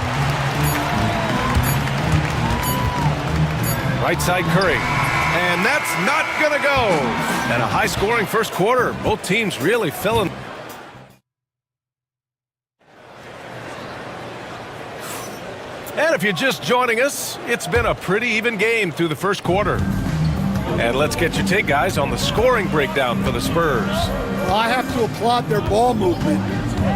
Right side Curry. And that's not gonna go. And a high-scoring first quarter. Both teams really filling. And if you're just joining us, it's been a pretty even game through the first quarter. And let's get your take, guys, on the scoring breakdown for the Spurs. Well, I have to applaud their ball movement.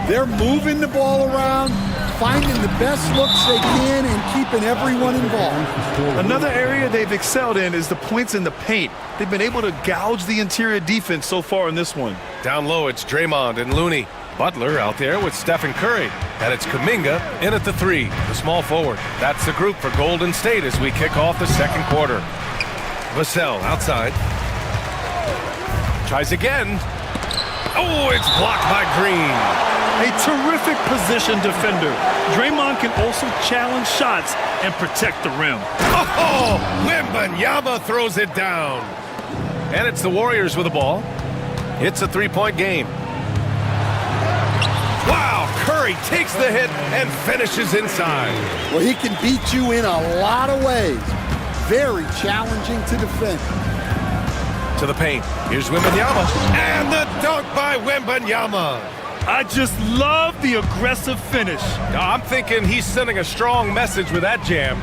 They're moving the ball around, finding the best looks they can, and keeping everyone involved. Another area they've excelled in is the points in the paint. They've been able to gouge the interior defense so far in this one. Down low, it's Draymond and Looney. Butler out there with Stephen Curry. And it's Kuminga in at the 3, the small forward. That's the group for Golden State as we kick off the second quarter. Vassell outside. Tries again. Oh, it's blocked by Green. A terrific position defender. Draymond can also challenge shots and protect the rim. Oh, Wembanyama throws it down. And it's the Warriors with the ball. It's a 3-point game. Wow, Curry takes the hit and finishes inside. Well, he can beat you in a lot of ways. Very challenging to defend. To the paint. Here's Wembanyama. And the dunk by Wembanyama. I just love the aggressive finish. I'm thinking he's sending a strong message with that jam.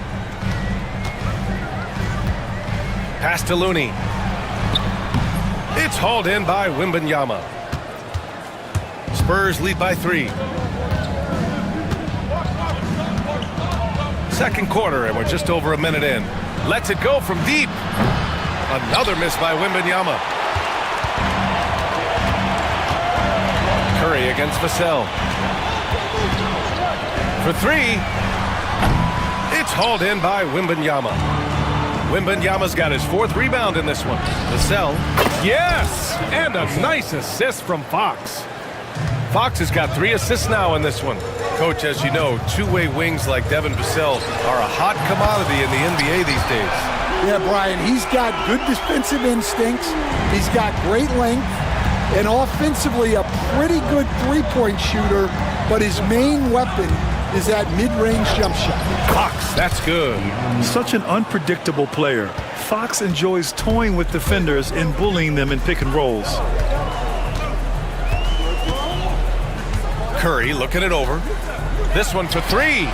Pass to Looney. It's hauled in by Wembanyama. Spurs lead by 3. Second quarter, and we're just over a minute in. Lets it go from deep. Another miss by Wembanyama. Curry against Vassell. For 3. It's hauled in by Wembanyama. Wembanyama's got his 4th rebound in this one. Vassell. Yes! And a nice assist from Fox. Fox has got 3 assists now in this one. Coach, as you know, two-way wings like Devin Vassell are a hot commodity in the NBA these days. Yeah, Brian, he's got good defensive instincts. He's got great length. And offensively, a pretty good three-point shooter. But his main weapon is that mid-range jump shot. Fox, that's good. Such an unpredictable player. Fox enjoys toying with defenders and bullying them in pick and rolls. Curry looking it over. This one for 3.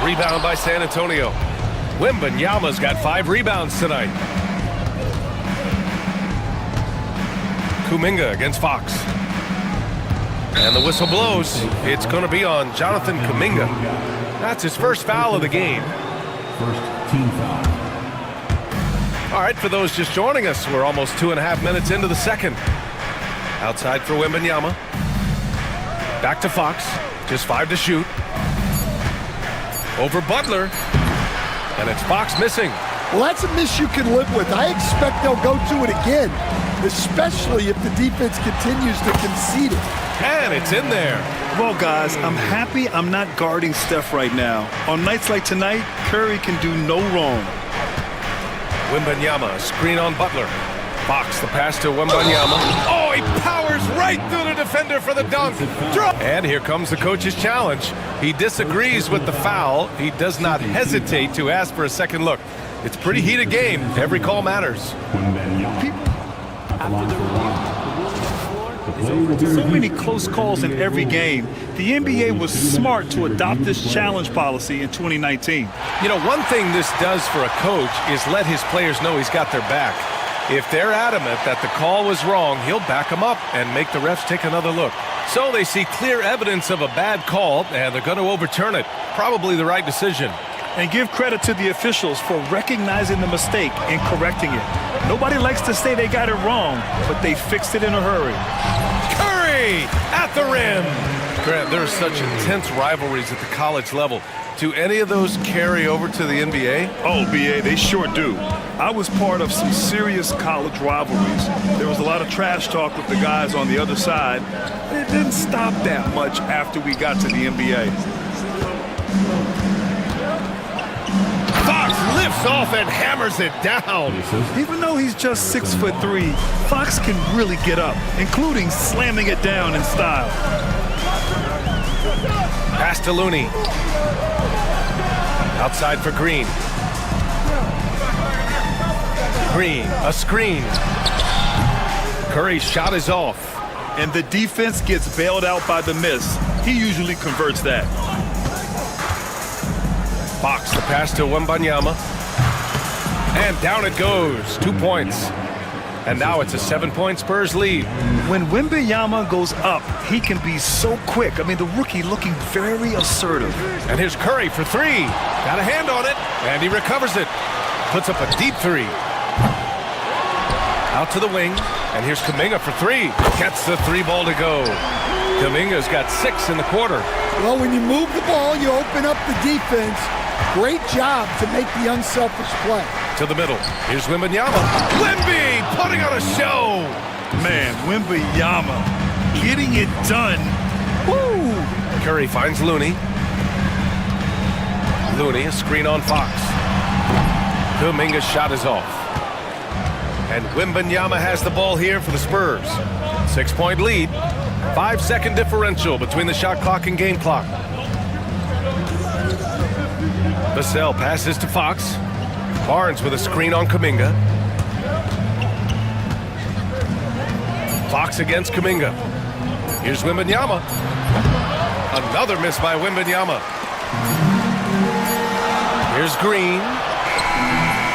Rebound by San Antonio. Wembanyama's got 5 rebounds tonight. Kuminga against Fox. And the whistle blows. It's going to be on Jonathan Kuminga. That's his first foul of the game. First team foul. All right, for those just joining us, we're almost 2.5 minutes into the second. Outside for Wembanyama. Back to Fox. Just 5 to shoot. Over Butler. And it's Fox missing. Well, that's a miss you can live with. I expect they'll go to it again, especially if the defense continues to concede it. And it's in there. Well, guys, I'm happy I'm not guarding Steph right now. On nights like tonight, Curry can do no wrong. Wembanyama, screen on Butler. Fox, the pass to Wembanyama. Oh, he powers right through the defender for the dunk. And here comes the coach's challenge. He disagrees with the foul. He does not hesitate to ask for a second look. It's a pretty heated game. Every call matters. So many close calls in every game. The NBA was smart to adopt this challenge policy in 2019. You know, one thing this does for a coach is let his players know he's got their back. If they're adamant that the call was wrong, he'll back them up and make the refs take another look. So they see clear evidence of a bad call, and they're going to overturn it. Probably the right decision. And give credit to the officials for recognizing the mistake and correcting it. Nobody likes to say they got it wrong, but they fixed it in a hurry. Curry at the rim. Grant, there are such intense rivalries at the college level. Do any of those carry over to the NBA? Oh, BA, they sure do. I was part of some serious college rivalries. There was a lot of trash talk with the guys on the other side. It didn't stop that much after we got to the NBA. Fox lifts off and hammers it down. Even though he's just 6'3", Fox can really get up, including slamming it down in style. Pass to Looney. Outside for Green. Green, a screen. Curry's shot is off. And the defense gets bailed out by the miss. He usually converts that. Fox, the pass to Wembanyama. And down it goes. 2 points. And now it's a 7-point Spurs lead. When Wembanyama goes up, he can be so quick. I mean, the rookie looking very assertive. And here's Curry for three. Got a hand on it. And he recovers it. Puts up a deep three. Out to the wing. And here's Kuminga for three. Gets the three ball to go. Kuminga's got 6 in the quarter. Well, when you move the ball, you open up the defense. Great job to make the unselfish play. To the middle. Here's Wembanyama. Wemby putting on a show. Man, Wembanyama getting it done. Woo! Curry finds Looney. Looney, a screen on Fox. Kuminga's shot is off. And Wembanyama has the ball here for the Spurs. 6-point lead. 5-second differential between the shot clock and game clock. Vassell passes to Fox. Barnes with a screen on Kuminga. Fox against Kuminga. Here's Wembanyama. Another miss by Wembanyama. Here's Green.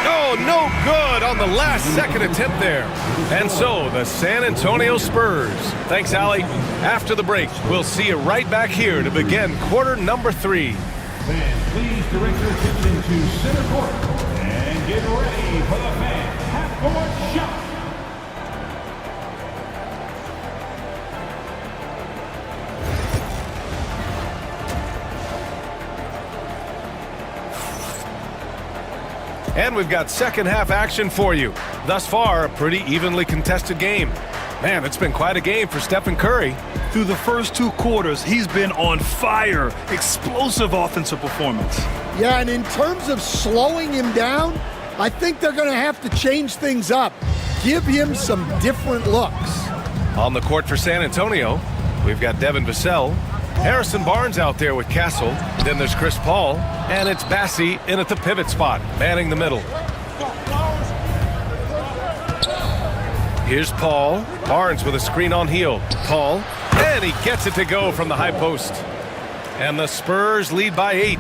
Oh, no good on the last second attempt there. And so the San Antonio Spurs. Thanks, Allie. After the break, we'll see you right back here to begin quarter number 3. Fans, please direct your attention to center court and get ready for the fan half-court shot. And we've got second half action for you. Thus far, a pretty evenly contested game. Man, it's been quite a game for Stephen Curry. Through the first 2 quarters, he's been on fire. Explosive offensive performance. Yeah, and in terms of slowing him down, I think they're going to have to change things up. Give him some different looks. On the court for San Antonio, we've got Devin Vassell. Harrison Barnes out there with Castle. Then there's Chris Paul. And it's Bassie in at the pivot spot, manning the middle. Here's Paul. Barnes with a screen on heel. Paul. And he gets it to go from the high post. And the Spurs lead by 8.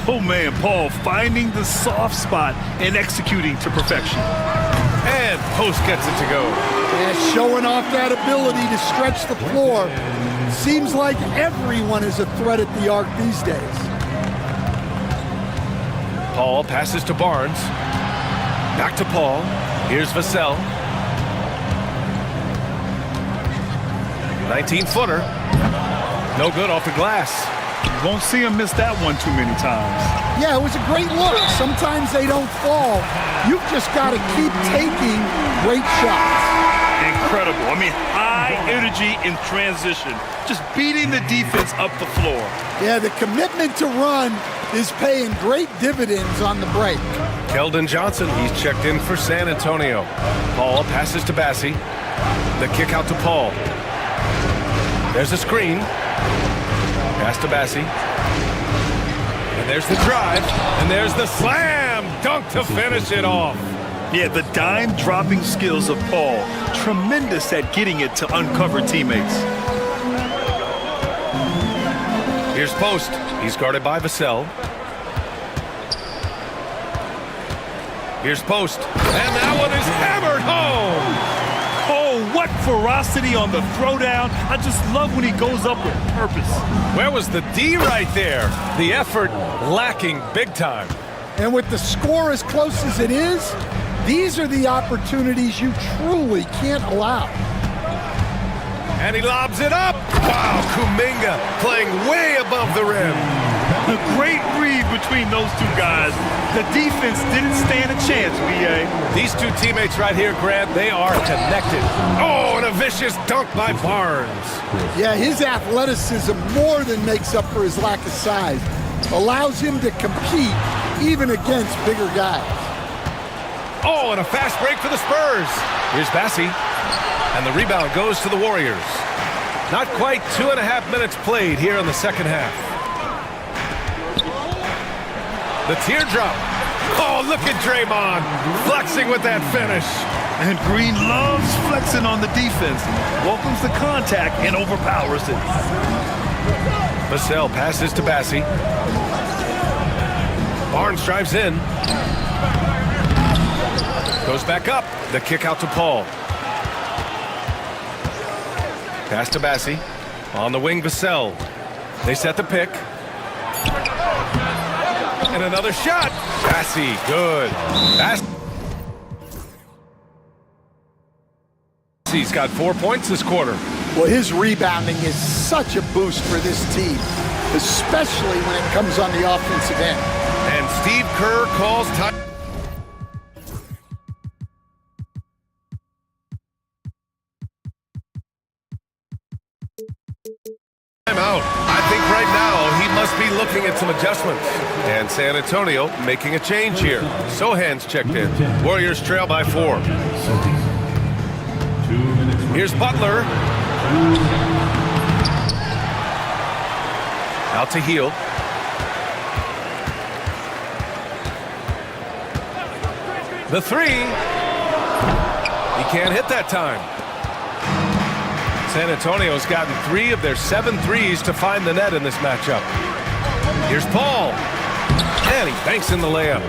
Oh, man, Paul finding the soft spot and executing to perfection. And Post gets it to go. Yeah, showing off that ability to stretch the floor. Seems like everyone is a threat at the arc these days. Paul passes to Barnes. Back to Paul. Here's Vassell. 19-footer. No good off the glass. You won't see him miss that one too many times. Yeah, it was a great look. Sometimes they don't fall. You've just got to keep taking great shots. Incredible. I mean, high energy in transition. Just beating the defense up the floor. Yeah, the commitment to run is paying great dividends on the break. Keldon Johnson, he's checked in for San Antonio. Paul passes to Bassi. The kick out to Paul. There's a screen. Pass to Bassi. And there's the drive. And there's the slam dunk to finish it off. Yeah, the dime-dropping skills of Paul. Tremendous at getting it to uncover teammates. Here's Post. He's guarded by Vassell. Here's Post. And that one is hammered home. Oh, what ferocity on the throwdown. I just love when he goes up with purpose. Where was the D right there? The effort lacking big time. And with the score as close as it is, these are the opportunities you truly can't allow. And he lobs it up. Wow, Kuminga playing way above the rim. A great read between those two guys. The defense didn't stand a chance, B.A. These two teammates right here, Grant, they are connected. Oh, and a vicious dunk by Barnes. Yeah, his athleticism more than makes up for his lack of size. Allows him to compete even against bigger guys. Oh, and a fast break for the Spurs. Here's Bassi. And the rebound goes to the Warriors. Not quite 2.5 minutes played here in the second half. The teardrop. Oh, look at Draymond flexing with that finish. And Green loves flexing on the defense. Welcomes the contact and overpowers it. Vassell passes to Bassi. Barnes drives in. Goes back up. The kick out to Paul. Pass to Bassi. On the wing, Vassell. They set the pick. And another shot. Bassi, good. Bassi's got 4 points this quarter. Well, his rebounding is such a boost for this team, especially when it comes on the offensive end. And Steve Kerr calls time. Out. I think right now he must be looking at some adjustments. And San Antonio making a change here. Sohan's checked in. Warriors trail by 4. Here's Butler. Out to Heel. The three. He can't hit that time. San Antonio's gotten 3 of their 7 threes to find the net in this matchup. Here's Paul. And he banks in the layup.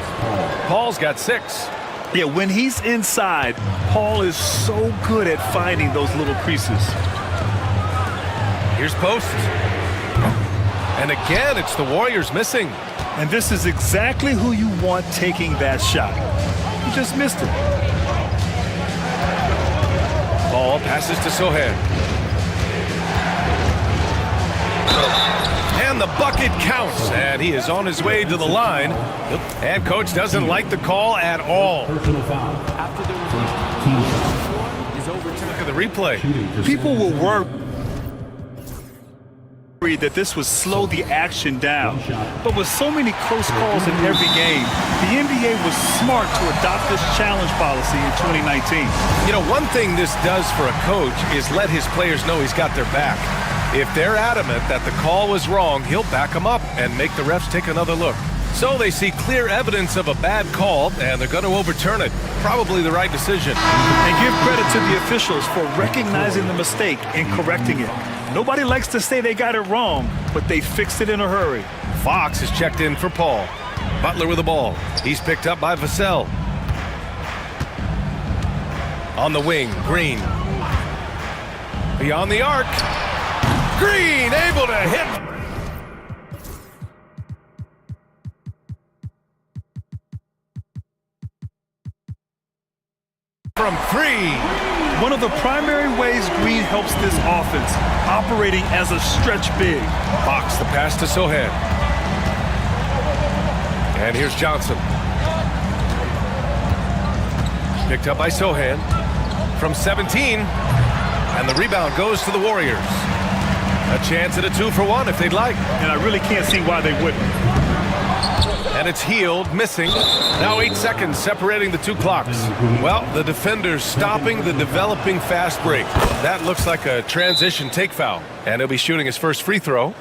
Paul's got 6. Yeah, when he's inside, Paul is so good at finding those little creases. Here's Post. And again, it's the Warriors missing. And this is exactly who you want taking that shot. You just missed it. Paul passes to Sohan. And the bucket counts, and he is on his way to the line. And coach doesn't like the call at all. Look at the replay. People will worry that this would slow the action down. But with so many close calls in every game, the NBA was smart to adopt this challenge policy in 2019. You know, one thing this does for a coach is let his players know he's got their back. If they're adamant that the call was wrong, he'll back them up and make the refs take another look. So they see clear evidence of a bad call, and they're going to overturn it. Probably the right decision. And give credit to the officials for recognizing the mistake and correcting it. Nobody likes to say they got it wrong, but they fixed it in a hurry. Fox is checked in for Paul. Butler with the ball. He's picked up by Vassell. On the wing, Green. Beyond the arc. Green able to hit. From 3. One of the primary ways Green helps this offense, operating as a stretch big. Fox the pass to Sohan. And here's Johnson. Picked up by Sohan. From 17. And the rebound goes to the Warriors. A chance at a 2-for-1 if they'd like. And I really can't see why they wouldn't. And it's Healed, missing. Now 8 seconds separating the two clocks. Well, the defender's stopping the developing fast break. That looks like a transition take foul. And he'll be shooting his first free throw.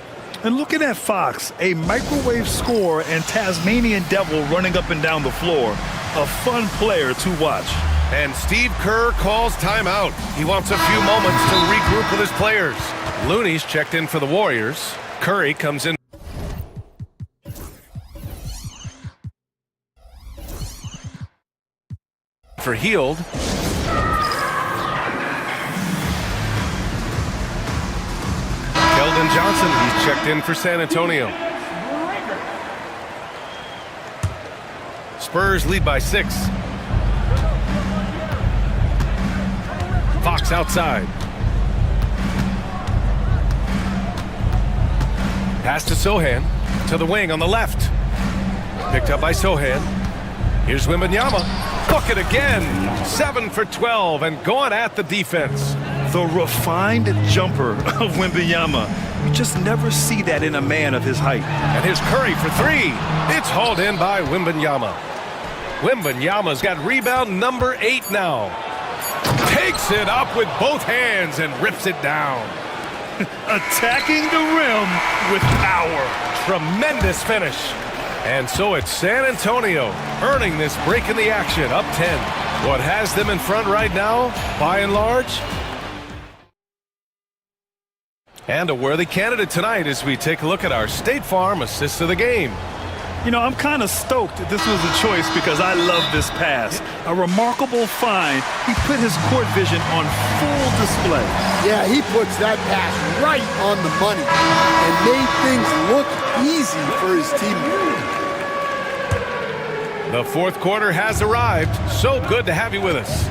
And looking at Fox, a microwave scorer and Tasmanian devil running up and down the floor. A fun player to watch. And Steve Kerr calls timeout. He wants a few moments to regroup with his players. Looney's checked in for the Warriors. Curry comes in for Healed. Keldon Johnson, he's checked in for San Antonio. Spurs lead by 6. Fox outside. Pass to Sohan, to the wing on the left. Picked up by Sohan. Here's Wembanyama. Bucket again. 7 for 12 and going at the defense. The refined jumper of Wembanyama. You just never see that in a man of his height. And here's Curry for 3. It's hauled in by Wembanyama. Wembanyama's got rebound number 8 now. Takes it up with both hands and rips it down. Attacking the rim with power. Tremendous finish. And so it's San Antonio earning this break in the action, up 10. What has them in front right now, by and large? And a worthy candidate tonight as we take a look at our State Farm assist of the game. You know, I'm kind of stoked that this was a choice because I love this pass. A remarkable find. He put his court vision on full display. Yeah, he puts that pass right on the money and made things look easy for his teammates. The fourth quarter has arrived. So good to have you with us.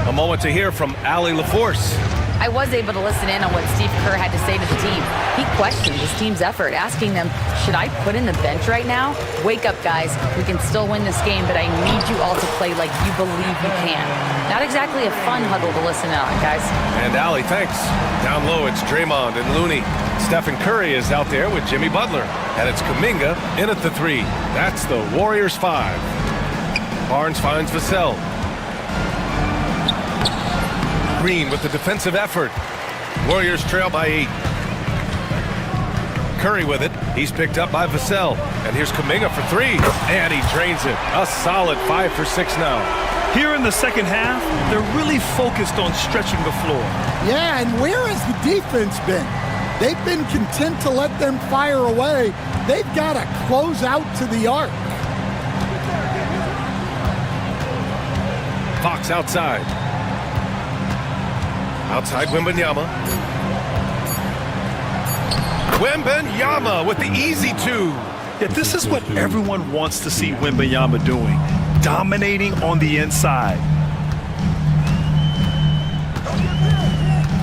A moment to hear from Allie LaForce. I was able to listen in on what Steve Kerr had to say to the team. He questioned his team's effort, asking them, should I put in the bench right now? Wake up, guys. We can still win this game, but I need you all to play like you believe you can. Not exactly a fun huddle to listen on, guys. And Allie, thanks. Down low, it's Draymond and Looney. Stephen Curry is out there with Jimmy Butler. And it's Kuminga in at the 3. That's the Warriors 5. Barnes finds Vassell. Green with the defensive effort. Warriors trail by 8. Curry with it. He's picked up by Vassell. And here's Kuminga for 3. And he drains it. A solid 5 for 6 now. Here in the second half, they're really focused on stretching the floor. Yeah, and where has the defense been? They've been content to let them fire away. They've got to close out to the arc. Fox outside. Outside Wembanyama. Wembanyama with the easy 2. Yeah, this is what everyone wants to see Wembanyama doing. Dominating on the inside.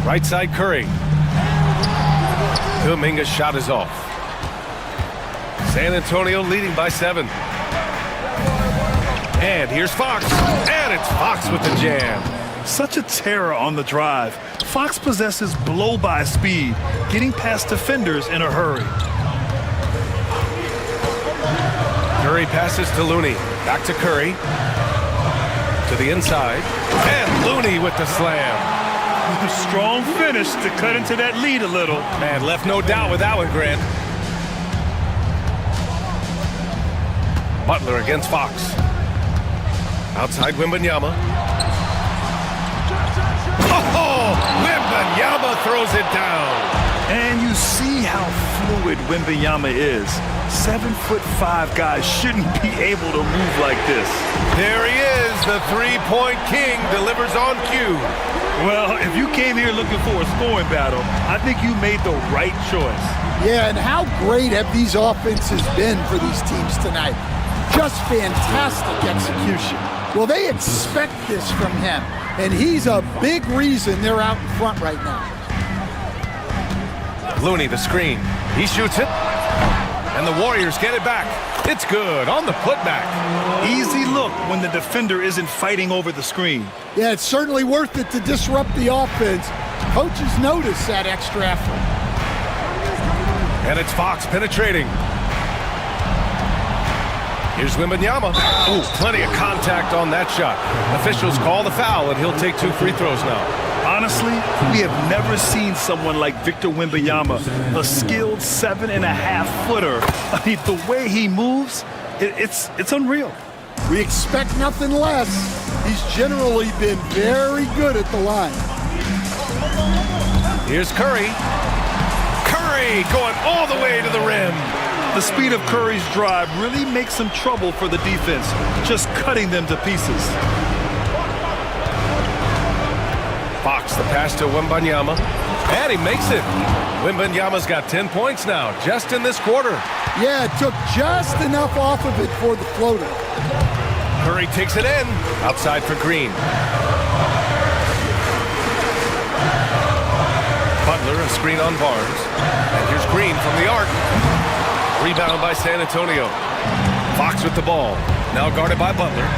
Right side Curry. Kuminga's shot is off. San Antonio leading by 7. And here's Fox. And it's Fox with the jam. Such a terror on the drive. Fox possesses blow-by speed, getting past defenders in a hurry. Curry passes to Looney. Back to Curry. To the inside. And Looney with the slam. Strong finish to cut into that lead a little. Man, left no doubt with that one, Grant. Butler against Fox. Outside Wembanyama. Oh, Wembanyama throws it down. And you see how fluid Wembanyama is. 7'5" guys shouldn't be able to move like this. There he is, the three-point king delivers on cue. Well, if you came here looking for a scoring battle, I think you made the right choice. Yeah, and how great have these offenses been for these teams tonight? Just fantastic execution. Well, they expect this from him, and he's a big reason they're out in front right now. Looney, the screen. He shoots it, and the Warriors get it back. It's good on the putback. Easy look when the defender isn't fighting over the screen. Yeah, it's certainly worth it to disrupt the offense. Coaches notice that extra effort. And it's Fox penetrating. Here's Wembanyama. Ooh, plenty of contact on that shot. Officials call the foul, and he'll take 2 free throws now. Honestly, we have never seen someone like Victor Wembanyama, a skilled 7.5-footer. I mean, the way he moves, it's unreal. We expect nothing less. He's generally been very good at the line. Here's Curry. Curry going all the way to the rim. The speed of Curry's drive really makes some trouble for the defense, just cutting them to pieces. Fox the pass to Wembanyama, and he makes it. Wembanyama's got 10 points now, just in this quarter. Yeah, it took just enough off of it for the floater. Curry takes it in, outside for Green. Butler, a screen on Barnes. And here's Green from the arc. Rebound by San Antonio. Fox with the ball, now guarded by Butler.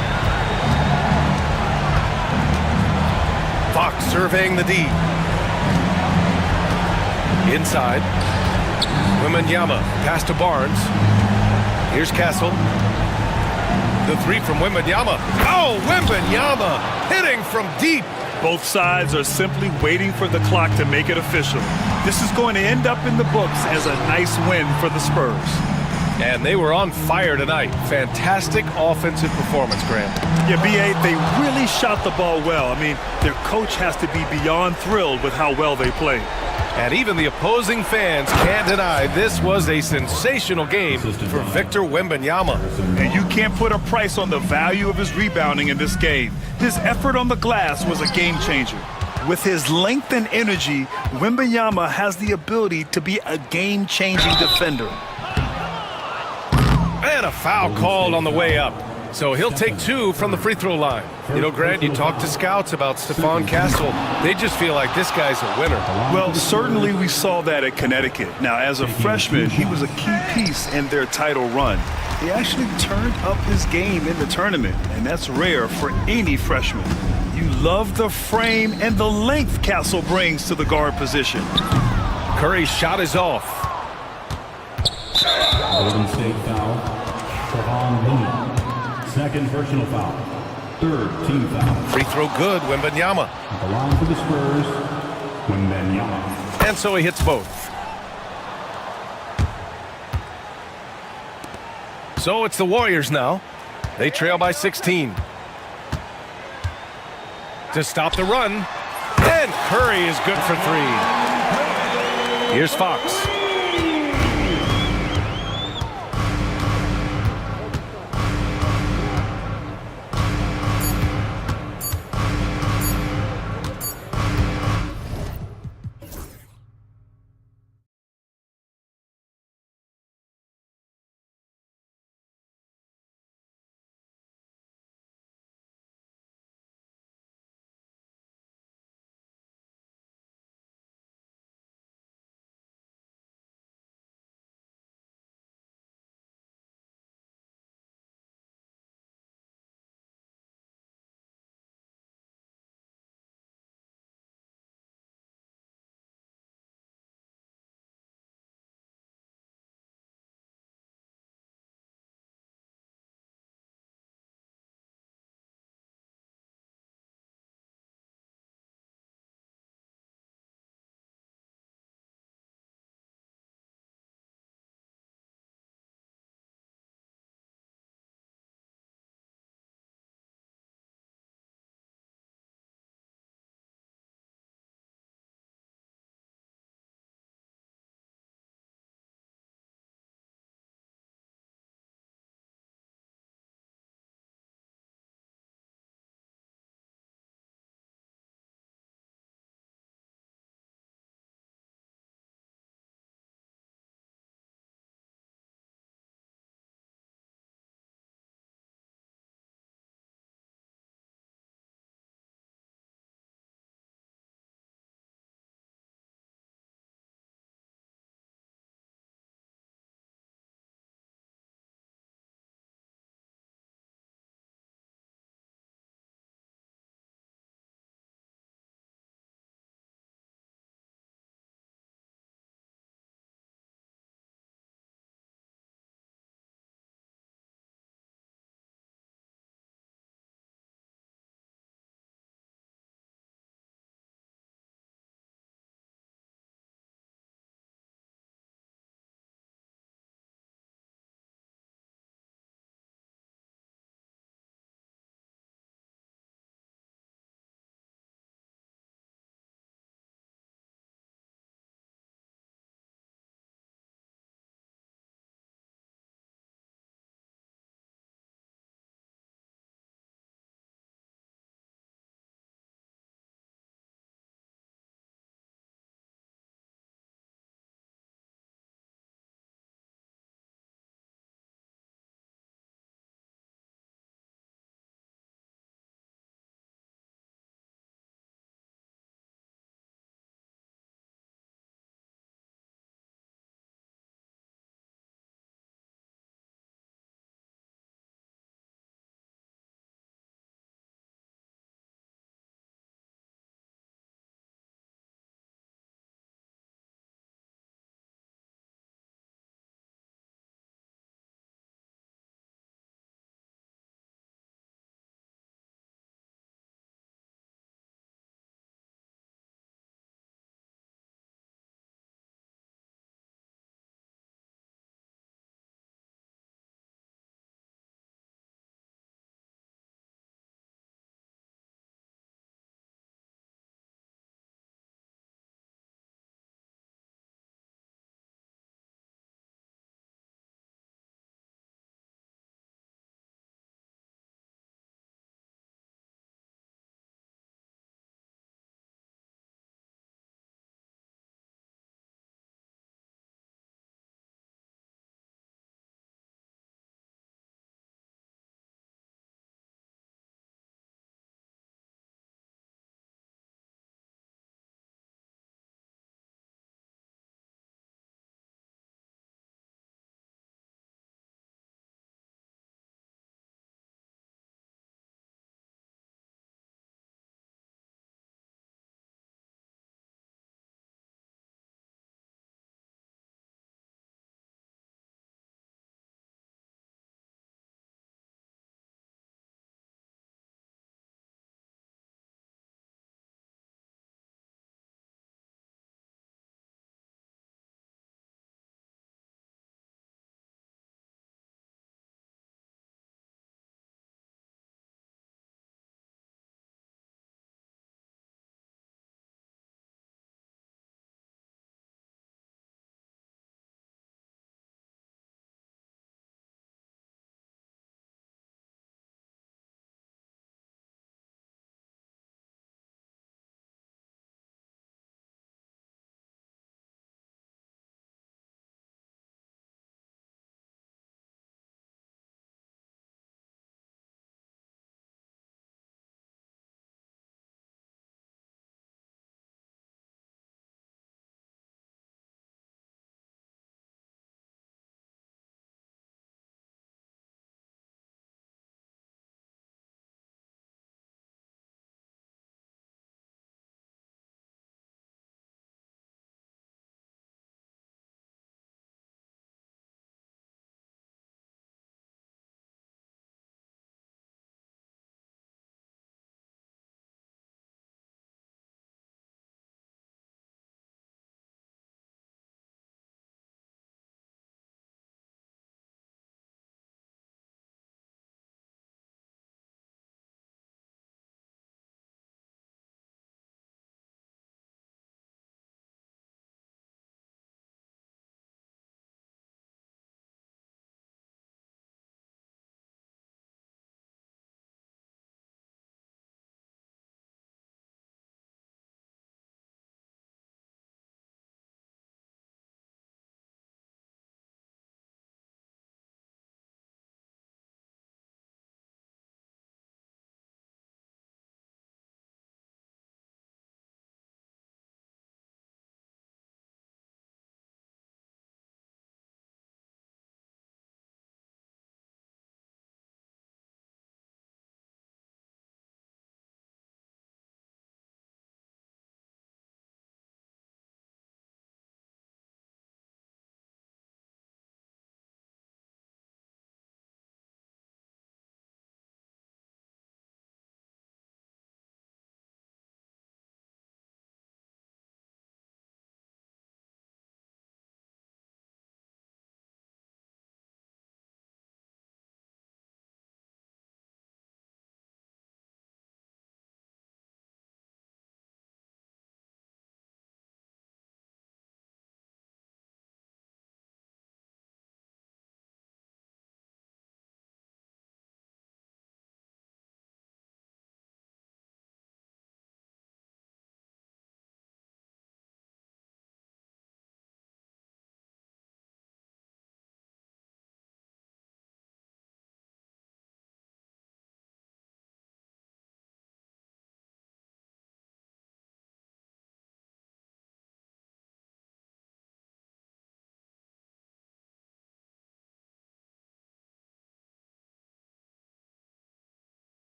Fox surveying the D. Inside. Wembanyama, pass to Barnes. Here's Castle. The 3 from Wembanyama. Oh, Wembanyama hitting from deep. Both sides are simply waiting for the clock to make it official. This is going to end up in the books as a nice win for the Spurs. And they were on fire tonight. Fantastic offensive performance, Graham. Yeah, B.A., they really shot the ball well. I mean, their coach has to be beyond thrilled with how well they played. And even the opposing fans can't deny this was a sensational game for Victor Wembanyama. And you can't put a price on the value of his rebounding in this game. His effort on the glass was a game changer. With his length and energy, Wembanyama has the ability to be a game-changing defender. And a foul called on the way up. So he'll take 2 from the free throw line. You know, Grant, you talk to scouts about Stephon Castle. They just feel like this guy's a winner. Well, certainly we saw that at Connecticut. Now, as a freshman, he was a key piece in their title run. He actually turned up his game in the tournament, and that's rare for any freshman. You love the frame and the length Castle brings to the guard position. Curry's shot is off. Golden State foul. Stephon Lee. Second personal foul. Third team foul. Free throw good, Wembanyama. At the line for the Spurs, Wembanyama. And so he hits both. So it's the Warriors now. They trail by 16. To stop the run. And Curry is good for 3. Here's Fox.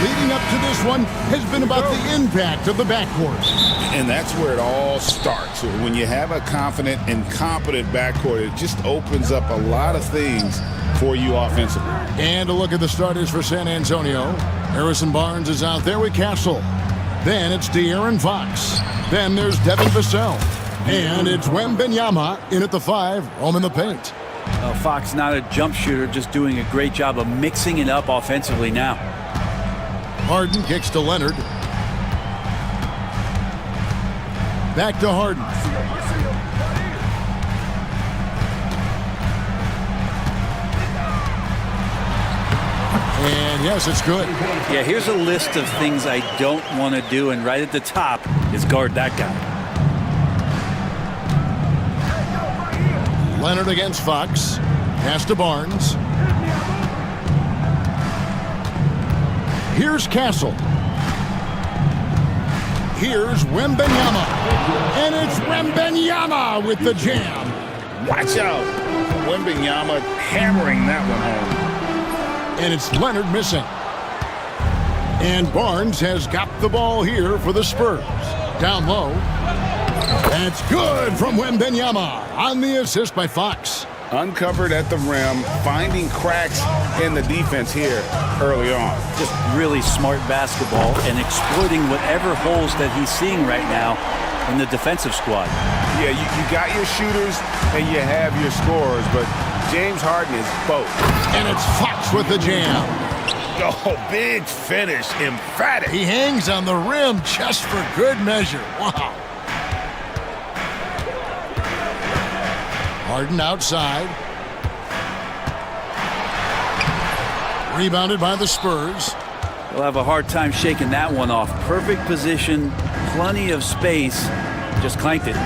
leading up to this one has been about the impact of the backcourt. And that's where it all starts. When you have a confident and competent backcourt, it just opens up a lot of things for you offensively. And a look at the starters for San Antonio. Harrison Barnes is out there with Castle. Then it's De'Aaron Fox. Then there's Devin Vassell. And it's Wembanyama in at the 5, roaming the paint. Well, Fox not a jump shooter, just doing a great job of mixing it up offensively now. Harden kicks to Leonard. Back to Harden. And yes, it's good. Yeah, here's a list of things I don't want to do, and right at the top is guard that guy. Leonard against Fox. Pass to Barnes. Here's Castle. Here's Wembanyama. And it's Wembanyama with the jam. Watch out. Wembanyama hammering that one home. And it's Leonard missing. And Barnes has got the ball here for the Spurs. Down low. That's good from Wembanyama on the assist by Fox. Uncovered at the rim, finding cracks in the defense here early on. Just really smart basketball and exploiting whatever holes that he's seeing right now in the defensive squad. Yeah, you got your shooters and you have your scorers, but James Harden is both. And it's Fox with the jam. Oh, big finish, emphatic. He hangs on the rim just for good measure. Wow. Harden outside. Rebounded by the Spurs. They'll have a hard time shaking that one off. Perfect position, plenty of space. Just clanked it.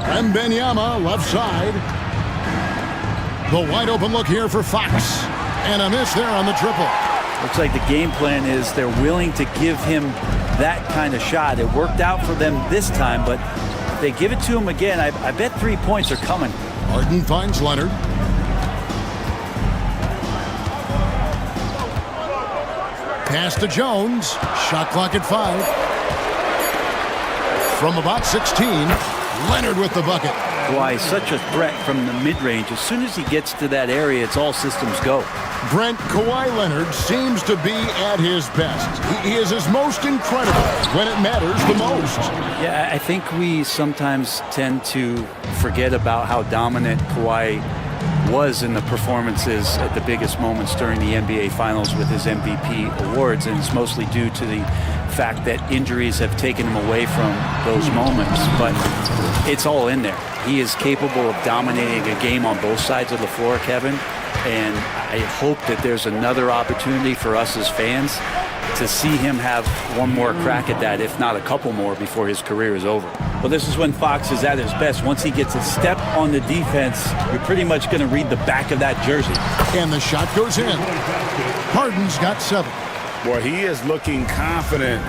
Wembanyama left side. The wide open look here for Fox. And a miss there on the triple. Looks like the game plan is they're willing to give him that kind of shot. It worked out for them this time, but if they give it to him again, I bet 3 points are coming. Harden finds Leonard. Pass to Jones. Shot clock at 5. From about 16, Leonard with the bucket. Kawhi, such a threat from the mid-range. As soon as he gets to that area, it's all systems go. Brent, Kawhi Leonard seems to be at his best. He is his most incredible when it matters the most. Yeah, I think we sometimes tend to forget about how dominant Kawhi was in the performances at the biggest moments during the NBA Finals with his MVP awards, and it's mostly due to the fact that injuries have taken him away from those moments, but it's all in there. He is capable of dominating a game on both sides of the floor, Kevin, and I hope that there's another opportunity for us as fans to see him have one more crack at that, if not a couple more, before his career is over. Well, this is when Fox is at his best. Once he gets a step on the defense, you're pretty much going to read the back of that jersey. And the shot goes in. Harden's got 7. Boy, he is looking confident.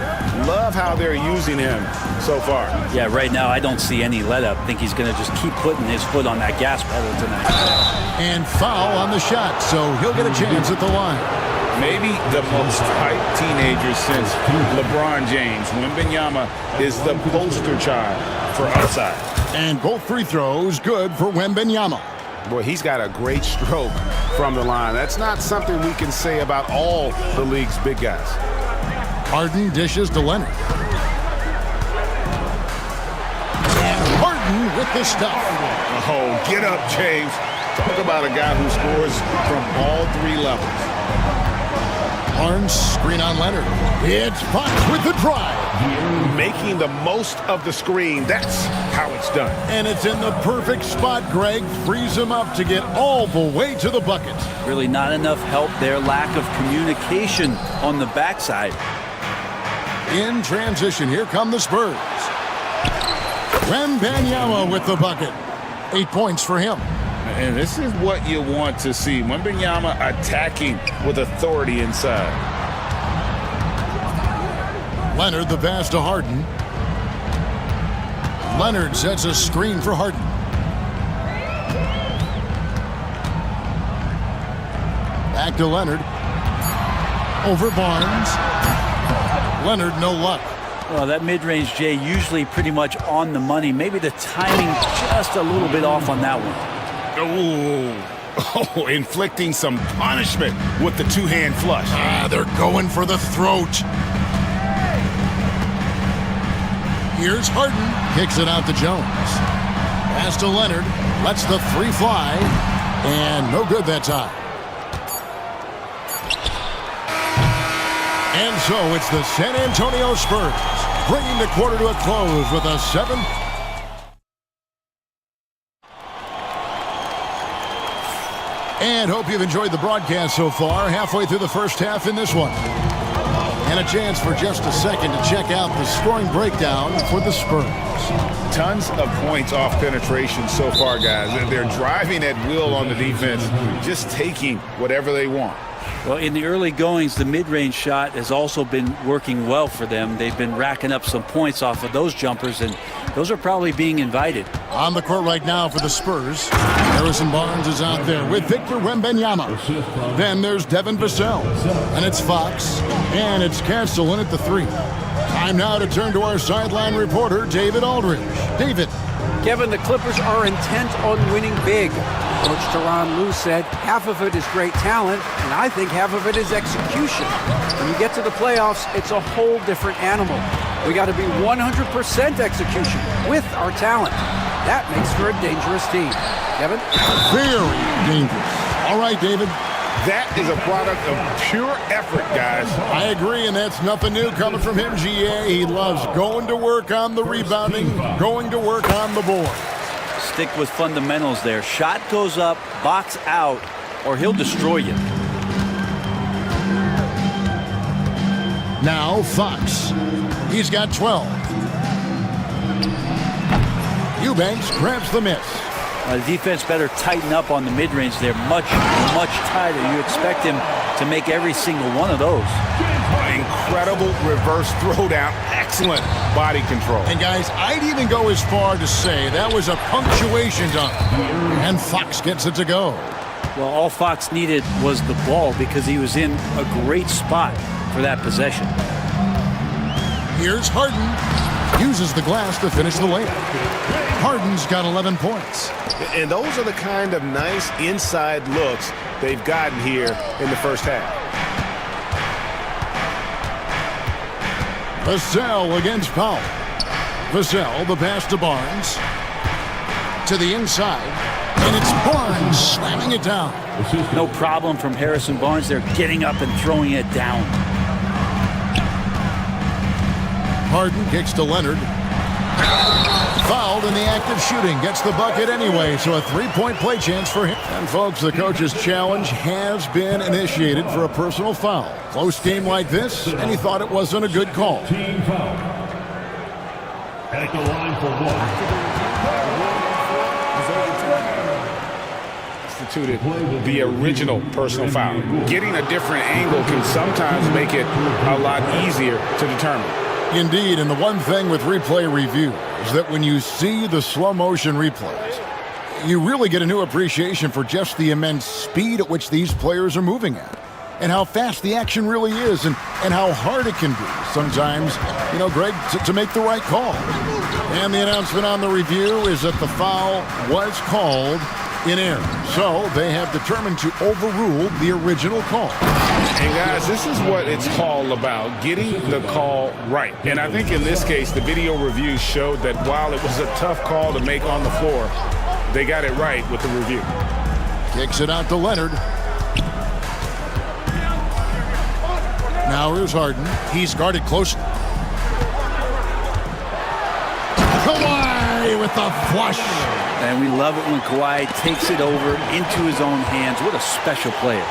Love how they're using him so far. Yeah, right now I don't see any let-up. I think he's going to just keep putting his foot on that gas pedal tonight. And foul on the shot, so he'll get a chance at the line. Maybe the most hyped teenager since LeBron James. Wembanyama is the poster child for upside. And both free throws good for Wembanyama. Boy, he's got a great stroke from the line. That's not something we can say about all the league's big guys. Harden dishes to Leonard. And Harden with the stuff. Oh, get up, James. Talk about a guy who scores from all 3 levels. Barnes, screen on Leonard. It's Fox with the drive. Making the most of the screen. That's how it's done. And it's in the perfect spot, Greg. Frees him up to get all the way to the bucket. Really not enough help there. Lack of communication on the backside. In transition, here come the Spurs. Wembanyama with the bucket. 8 points for him. And this is what you want to see. Wembanyama attacking with authority inside. Leonard the pass to Harden. Leonard sets a screen for Harden. Back to Leonard. Over Barnes. Leonard, no luck. Well, that mid-range, Jay, usually pretty much on the money. Maybe the timing just a little bit off on that one. Oh, inflicting some punishment with the two-hand flush. They're going for the throat. Here's Harden. Kicks it out to Jones. Pass to Leonard. Lets the three fly. And no good that time. And so it's the San Antonio Spurs bringing the quarter to a close with a 7. And hope you've enjoyed the broadcast so far. Halfway through the first half in this one. And a chance for just a second to check out the scoring breakdown for the Spurs. Tons of points off penetration so far, guys. They're driving at will on the defense, just taking whatever they want. Well, in the early goings, the mid-range shot has also been working well for them. They've been racking up some points off of those jumpers, and those are probably being invited. On the court right now for the Spurs, Harrison Barnes is out there with Victor Wembanyama. Then there's Devin Vassell, and it's Fox, and it's Castellan at the 3. Time now to turn to our sideline reporter, David Aldridge. David. Kevin, the Clippers are intent on winning big. Coach Tyronn Lue said half of it is great talent, and I think half of it is execution. When you get to the playoffs, it's a whole different animal. We got to be 100% execution with our talent. That makes for a dangerous team. Kevin? Very dangerous. All right, David. That is a product of pure effort, guys. I agree, and that's nothing new coming from him, GA. He loves going to work on the rebounding, going to work on the board. Stick with fundamentals there. Shot goes up, box out, or he'll destroy you. Now Fox. He's got 12. Eubanks grabs the miss. The defense better tighten up on the mid-range. They're much, much tighter. You expect him to make every single one of those. Incredible reverse throwdown. Excellent body control. And guys, I'd even go as far to say that was a punctuation dunk. And Fox gets it to go. Well, all Fox needed was the ball because he was in a great spot for that possession. Here's Harden. Uses the glass to finish the layup. Harden's got 11 points. And those are the kind of nice inside looks they've gotten here in the first half. Vassell against Powell. Vassell, the pass to Barnes. To the inside. And it's Barnes slamming it down. No problem from Harrison Barnes. They're getting up and throwing it down. Harden kicks to Leonard. Fouled in the act of shooting. Gets the bucket anyway, so a three-point play chance for him. And folks, the coach's challenge has been initiated for a personal foul. Close game like this, and he thought it wasn't a good call. Team foul. At the line for Instituted the original personal foul. Getting a different angle can sometimes make it a lot easier to determine. Indeed, and the one thing with replay review is that when you see the slow motion replays, you really get a new appreciation for just the immense speed at which these players are moving at, and how fast the action really is, and how hard it can be sometimes, you know, Greg, to make the right call. And the announcement on the review is that the foul was called in error. So they have determined to overrule the original call. And guys, this is what it's all about, getting the call right. And I think in this case, the video review showed that while it was a tough call to make on the floor, they got it right with the review. Kicks it out to Leonard. Now here's Harden. He's guarded close. Kawhi with the flush. And we love it when Kawhi takes it over into his own hands. What a special player.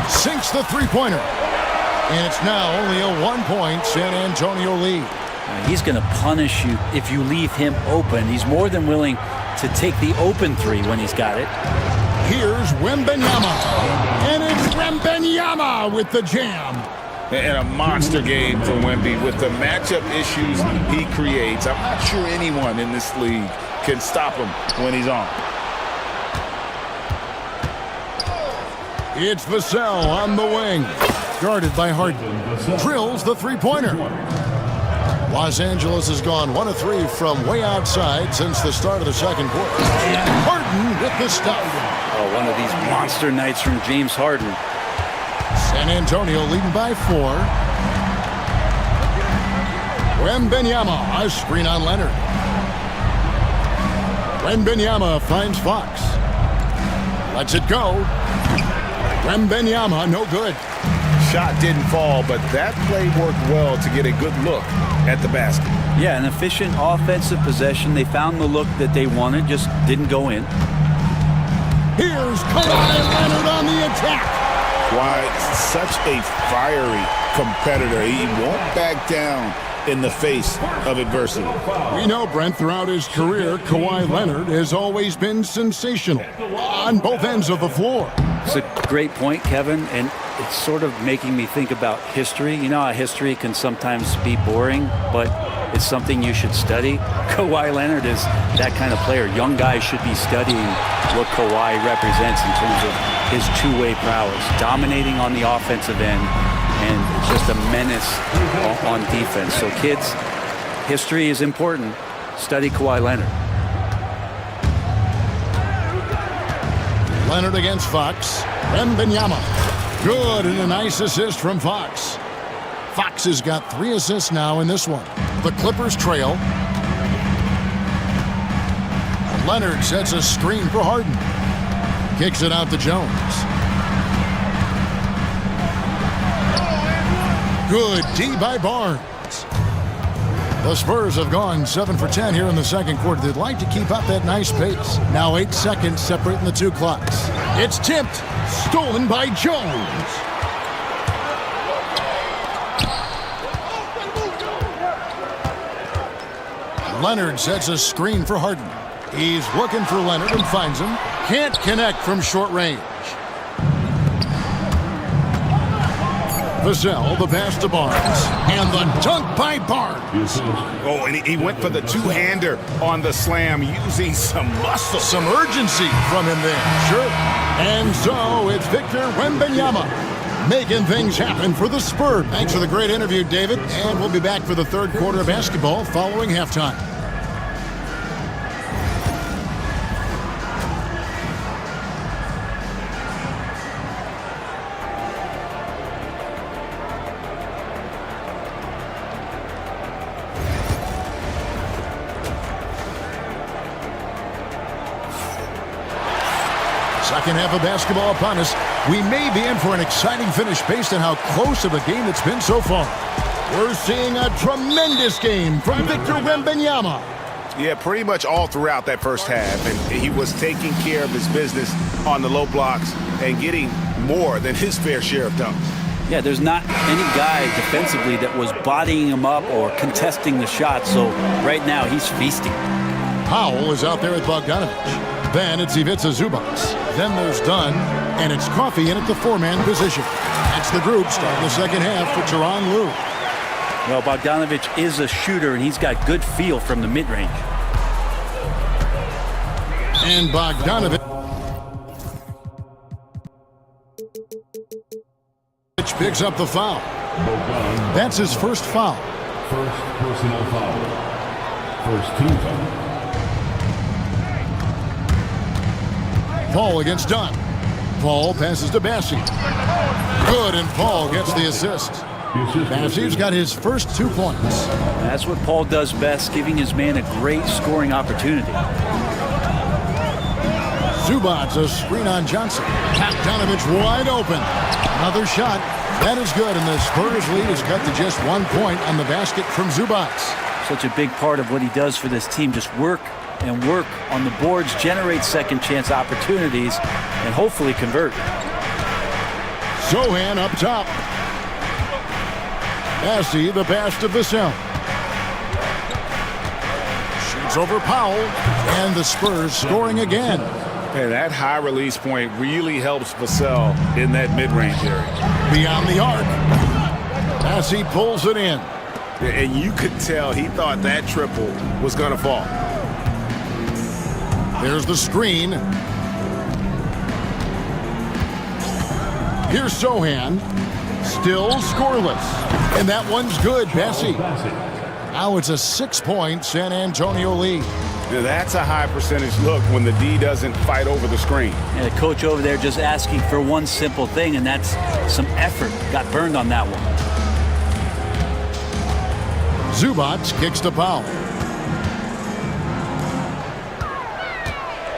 Sinks the three-pointer. And it's now only a 1-point San Antonio lead. He's going to punish you if you leave him open. He's more than willing to take the open three when he's got it. Here's Wembanyama. And it's Wembanyama with the jam. And a monster game for Wemby with the matchup issues he creates. I'm not sure anyone in this league can stop him when he's on. It's Vassell on the wing. Guarded by Harden. Drills the three-pointer. Los Angeles has gone 1 of 3 from way outside since the start of the second quarter. And Harden with the stuff. Oh, one of these monster nights from James Harden. San Antonio leading by 4. Wembanyama, a screen on Leonard. Wembanyama finds Fox. Lets it go. Wembanyama, no good. Shot didn't fall, but that play worked well to get a good look at the basket. Yeah, an efficient offensive possession. They found the look that they wanted, just didn't go in. Here's Kawhi Leonard on the attack. Why, such a fiery competitor. He won't back down in the face of adversity. We know, Brent, throughout his career, Kawhi Leonard has always been sensational on both ends of the floor. It's a great point, Kevin, and it's sort of making me think about history. You know how history can sometimes be boring, but it's something you should study. Kawhi Leonard is that kind of player. Young guys should be studying what Kawhi represents in terms of his two-way prowess, dominating on the offensive end, and just a menace on defense. So kids, history is important. Study Kawhi Leonard. Leonard against Fox. Wembanyama. Good, and a nice assist from Fox. Fox has got 3 assists now in this one. The Clippers trail. Leonard sets a screen for Harden. Kicks it out to Jones. Good D by Barnes. The Spurs have gone 7 for 10 here in the second quarter. They'd like to keep up that nice pace. Now 8 seconds separating the two clocks. It's tipped. Stolen by Jones. Leonard sets a screen for Harden. He's looking for Leonard and finds him. Can't connect from short range. Vassell, the pass to Barnes. And the dunk by Barnes. Oh, and he went for the two-hander on the slam, using some muscle. Some urgency from him there, sure. And so it's Victor Wembanyama making things happen for the Spurs. Thanks for the great interview, David. And we'll be back for the third quarter of basketball following halftime. Second half of basketball upon us. We may be in for an exciting finish based on how close of a game it's been so far. We're seeing a tremendous game from Victor Wembanyama. Yeah, pretty much all throughout that first half. And he was taking care of his business on the low blocks and getting more than his fair share of dunks. Yeah, there's not any guy defensively that was bodying him up or contesting the shot. So right now he's feasting. Powell is out there with Bogdanovich. Then it's Ivica Zubac. Then there's Dunn, and it's Coffey in at the 4-man position. That's the group starting the second half for Tyronn Lue. Well, Bogdanovich is a shooter, and he's got good feel from the mid-range. And Bogdanovich picks up the foul. That's his first foul. First personal foul. First team foul. Paul against Dunn. Paul passes to Bassey. Good, and Paul gets the assist. Bassey's got his first 2 points. That's what Paul does best, giving his man a great scoring opportunity. Zubac, a screen on Johnson. Bogdanovich wide open. Another shot. That is good, and the Spurs lead is cut to just 1 point on the basket from Zubac. Such a big part of what he does for this team, just work and work on the boards, generate second chance opportunities, and hopefully convert. Sohan up top. Bassey, the pass to Vassell. Shoots over Powell, and the Spurs scoring again. And that high release point really helps Vassell in that mid-range area. Beyond the arc. Bassey pulls it in. And you could tell he thought that triple was going to fall. There's the screen. Here's Sohan. Still scoreless. And that one's good, Bessie. Now it's a 6-point San Antonio lead. That's a high percentage look when the D doesn't fight over the screen. And the coach over there just asking for one simple thing, and that's some effort. Got burned on that one. Zubac kicks to Powell.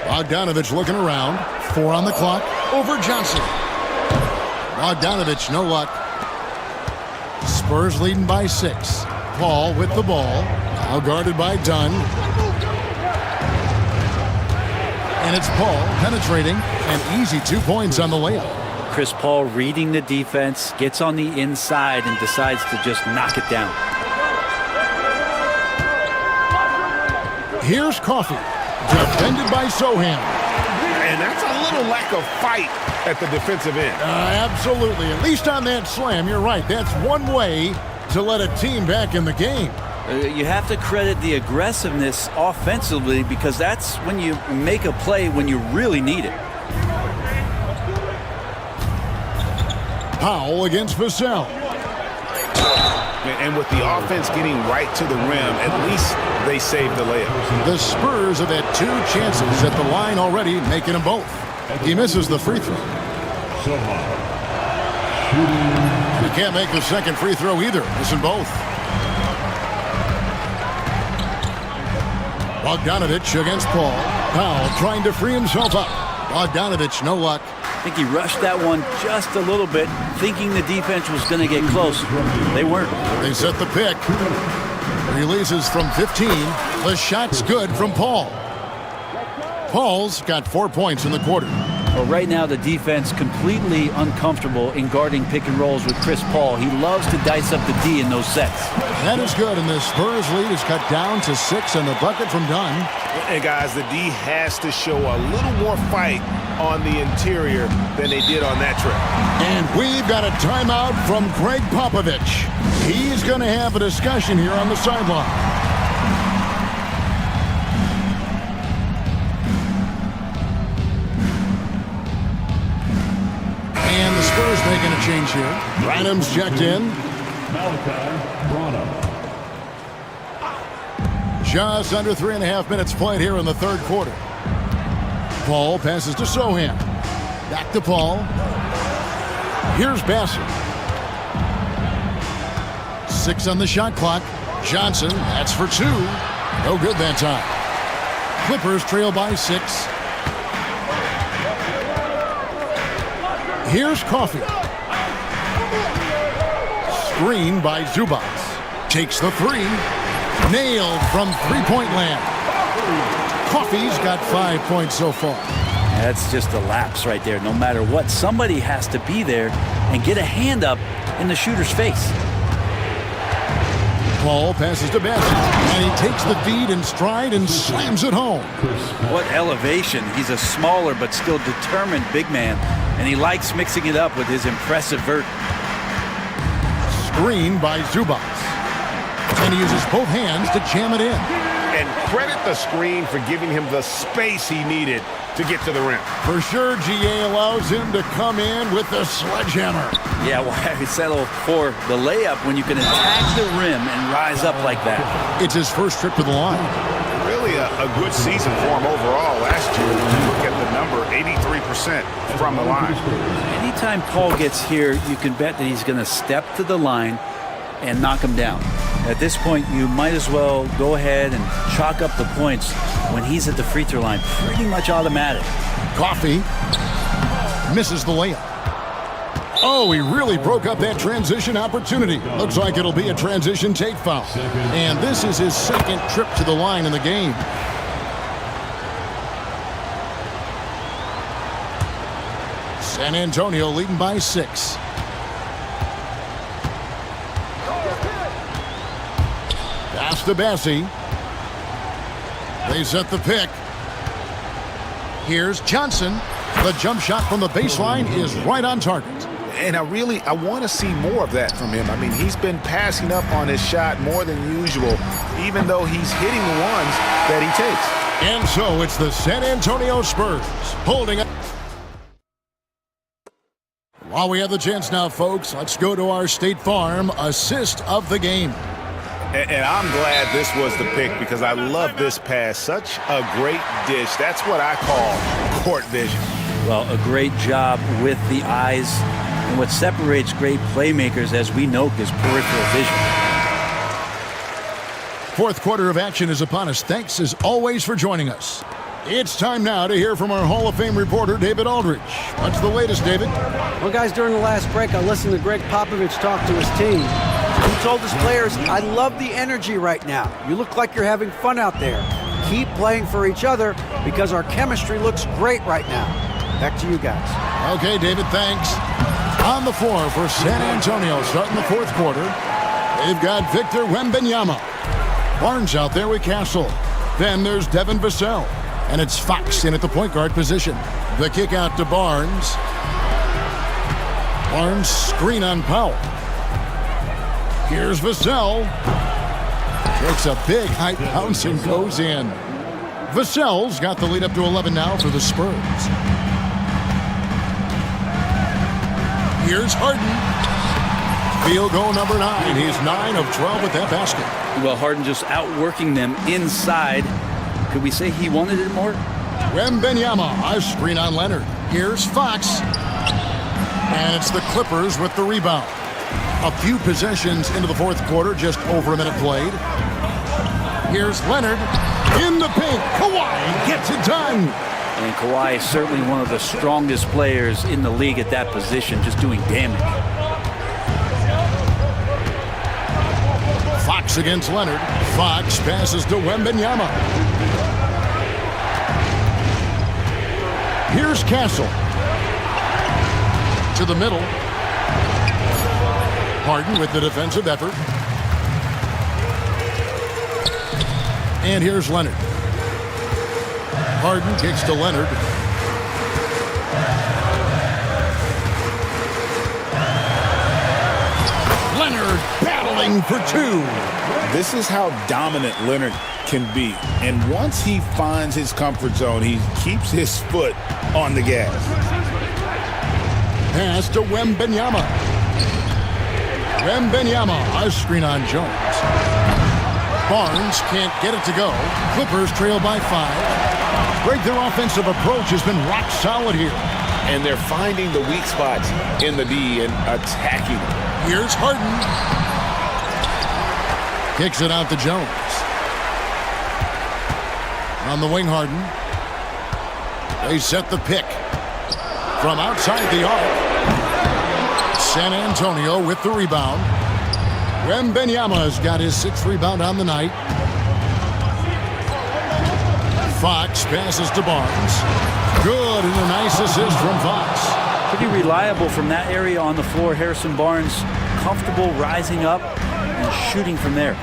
Bogdanovich looking around. 4 on the clock. Over Johnson. Bogdanovich, no luck. Spurs leading by 6. Paul with the ball. Now guarded by Dunn. And it's Paul penetrating. An easy 2 points on the layup. Chris Paul reading the defense, gets on the inside and decides to just knock it down. Here's Coffey. Defended by Sohan. And that's a little lack of fight at the defensive end. Absolutely. At least on that slam, you're right. That's one way to let a team back in the game. You have to credit the aggressiveness offensively because that's when you make a play when you really need it. Powell against Vassell. And with the offense getting right to the rim, at least they saved the layup. The Spurs have had 2 chances at the line already, making them both. He misses the free throw. He can't make the second free throw either, missing both. Bogdanovich against Paul. Powell trying to free himself up. Bogdanovich, no luck. I think he rushed that one just a little bit, thinking the defense was going to get close. They weren't. They set the pick. Releases from 15. The shot's good from Paul. Paul's got 4 points in the quarter. Well, right now the defense completely uncomfortable in guarding pick and rolls with Chris Paul. He loves to dice up the D in those sets. That is good, and the Spurs lead is cut down to 6 and the bucket from Dunn. And guys, the D has to show a little more fight on the interior than they did on that trip. And we've got a timeout from Greg Popovich. He's going to have a discussion here on the sideline. And the Spurs making a change here. Branham's checked in. Just under 3.5 minutes played here in the third quarter. Paul passes to Sohan. Back to Paul. Here's Bassett. 6 on the shot clock. Johnson, that's for 2. No good that time. Clippers trail by 6. Here's Coffey. Screen by Zubac. Takes the 3. Nailed from three-point land. Coffey's got 5 points so far. That's just a lapse right there. No matter what, somebody has to be there and get a hand up in the shooter's face. Paul passes to Bassett, and he takes the feed in stride and slams it home. What elevation. He's a smaller but still determined big man, and he likes mixing it up with his impressive vert. Screen by Zubac. And he uses both hands to jam it in. And credit the screen for giving him the space he needed to get to the rim. For sure, GA allows him to come in with the sledgehammer. Yeah, why settle for the layup when you can attack the rim and rise up like that? It's his first trip to the line. Really a good season for him overall last year. Look at the number, 83% from the line. Anytime Paul gets here, you can bet that he's going to step to the line and knock him down. At this point, you might as well go ahead and chalk up the points when he's at the free throw line. Pretty much automatic. Coffey misses the layup. Oh, he really broke up that transition opportunity. Looks like it'll be a transition take foul. And this is his second trip to the line in the game. San Antonio leading by 6. Pass to Bassie. They set the pick. Here's Johnson. The jump shot from the baseline is right on target. And I want to see more of that from him. I mean, he's been passing up on his shot more than usual, even though he's hitting the ones that he takes. And so it's the San Antonio Spurs holding up. While we have the chance now, folks, let's go to our State Farm assist of the game. And I'm glad this was the pick because I love this pass. Such a great dish. That's what I call court vision. Well, a great job with the eyes. And what separates great playmakers, as we know, is peripheral vision. Fourth quarter of action is upon us. Thanks, as always, for joining us. It's time now to hear from our Hall of Fame reporter, David Aldridge. What's the latest, David? Well, guys, during the last break, I listened to Greg Popovich talk to his team. He told his players, I love the energy right now. You look like you're having fun out there. Keep playing for each other because our chemistry looks great right now. Back to you guys. Okay, David, thanks. On the floor for San Antonio starting the fourth quarter, they've got Victor Wembanyama. Barnes out there with Castle. Then there's Devin Vassell. And it's Fox in at the point guard position. The kick out to Barnes. Barnes screen on Powell. Here's Vassell. Takes a big high bounce and goes in. Vassell's got the lead up to 11 now for the Spurs. Here's Harden. Field goal number 9. He's 9 of 12 with that basket. Well, Harden just outworking them inside. Could we say he wanted it more? Wembanyama, a screen on Leonard. Here's Fox. And it's the Clippers with the rebound. A few possessions into the fourth quarter, just over a minute played. Here's Leonard in the paint. Kawhi gets it done. And Kawhi is certainly one of the strongest players in the league at that position, just doing damage. Fox against Leonard. Fox passes to Wembanyama. Here's Castle. To the middle. Harden with the defensive effort. And here's Leonard. Harden kicks to Leonard. Leonard battling for 2. This is how dominant Leonard can be. And once he finds his comfort zone, he keeps his foot on the gas. Pass to Wembanyama. Wembanyama, a screen on Jones. Barnes can't get it to go. Clippers trail by 5. Greg, their offensive approach has been rock solid here. And they're finding the weak spots in the D and attacking. Here's Harden. Kicks it out to Jones. On the wing, Harden. They set the pick. From outside the arc. San Antonio with the rebound. Wembanyama's got his 6th rebound on the night. Fox passes to Barnes. Good, and a nice assist from Fox. Pretty reliable from that area on the floor. Harrison Barnes comfortable rising up and shooting from there.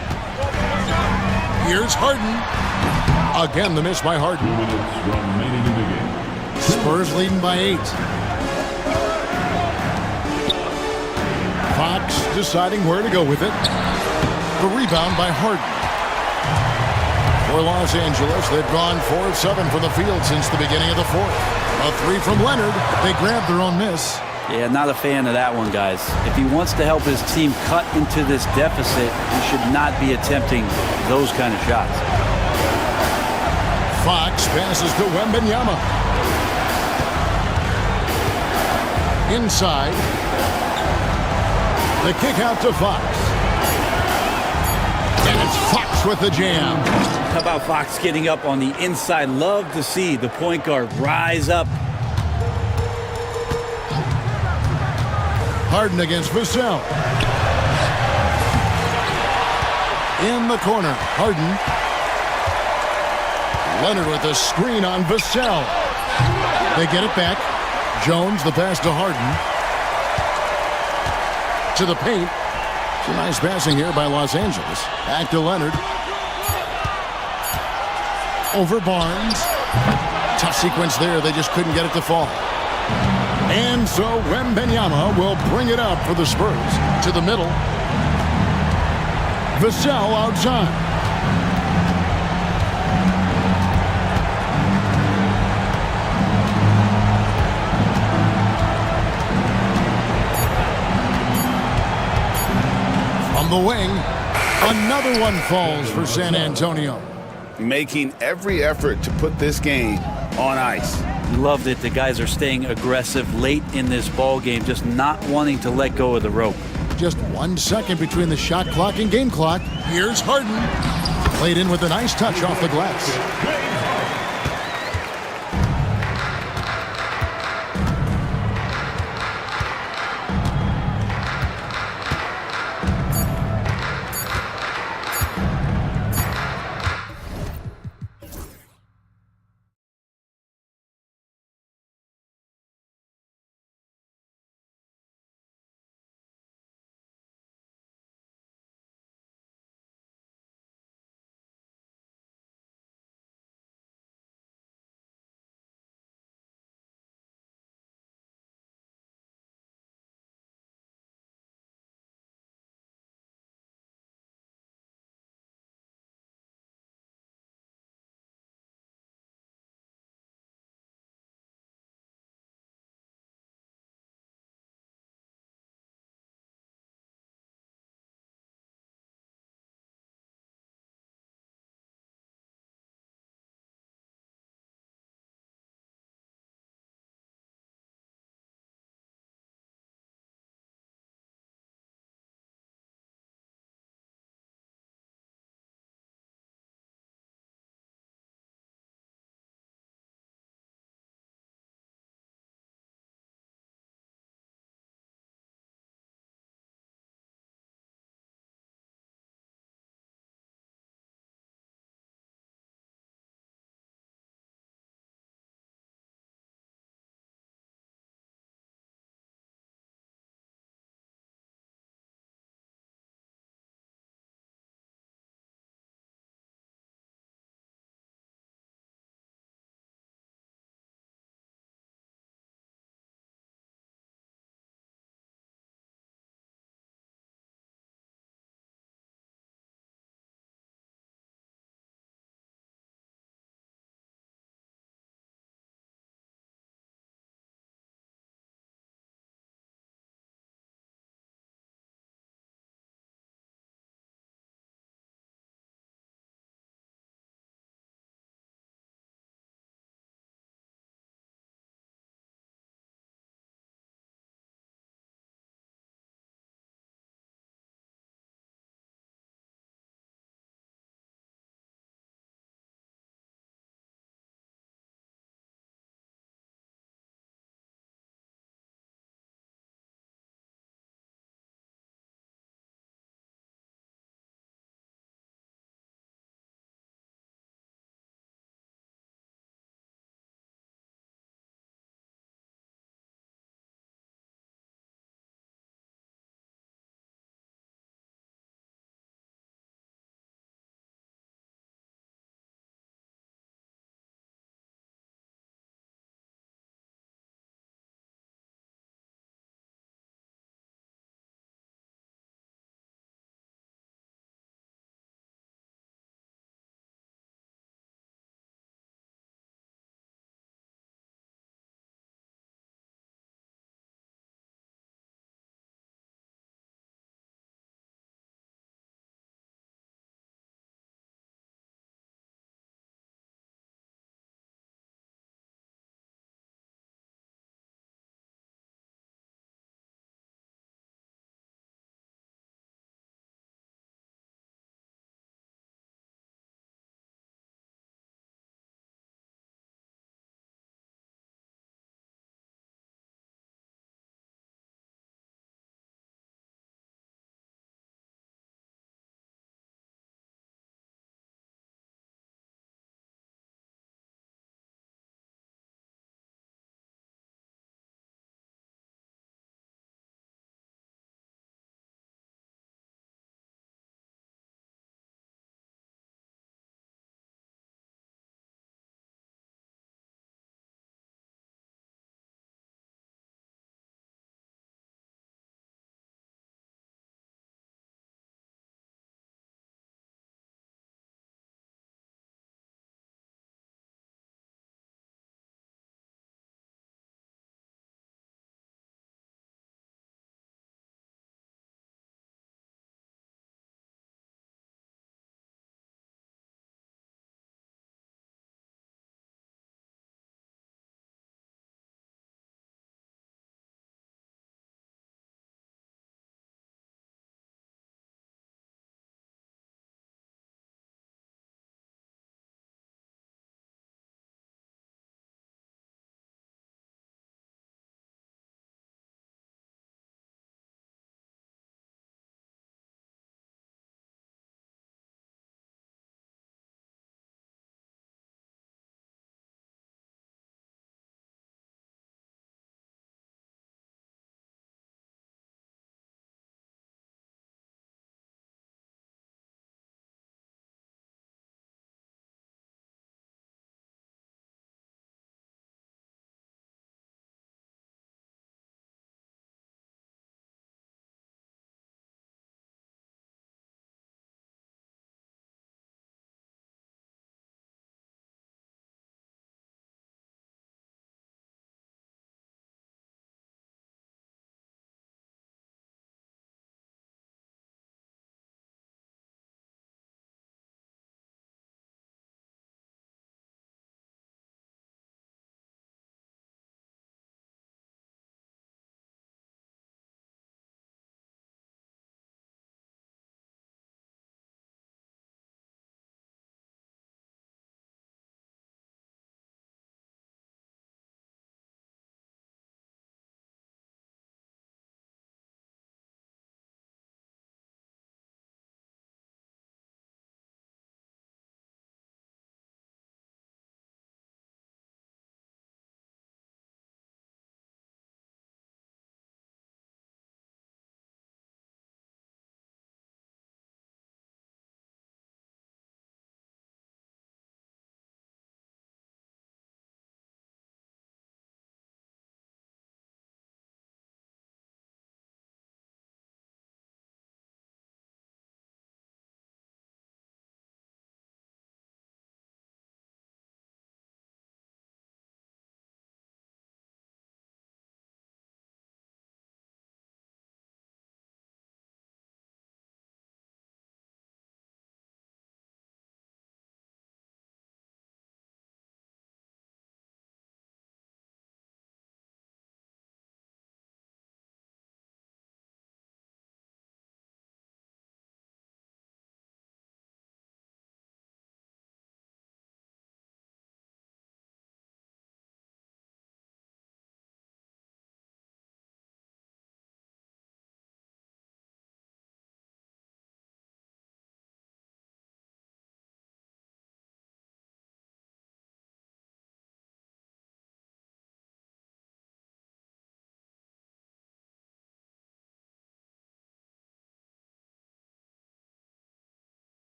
Here's Harden. Again, the miss by Harden. 2 minutes remaining in the game. Spurs leading by 8. Fox deciding where to go with it. The rebound by Harden. For Los Angeles, they've gone 4 of 7 from the field since the beginning of the fourth. A 3 from Leonard. They grabbed their own miss. Yeah, not a fan of that one, guys. If he wants to help his team cut into this deficit, he should not be attempting those kind of shots. Fox passes to Wembanyama. Inside. The kick out to Fox. And it's Fox with the jam. How about Fox getting up on the inside? Love to see the point guard rise up. Harden against Vassell. In the corner, Harden. Leonard with a screen on Vassell. They get it back. Jones, the pass to Harden. To the paint. It's a nice passing here by Los Angeles. Back to Leonard. Over Barnes. Tough sequence there. They just couldn't get it to fall. And so Wembanyama will bring it up for the Spurs. To the middle. Vassell outside. the wing. Another one falls for San Antonio. Making every effort to put this game on ice. Love that the guys are staying aggressive late in this ball game, just not wanting to let go of the rope. Just 1 second between the shot clock and game clock. Here's Harden. Played in with a nice touch off the glass.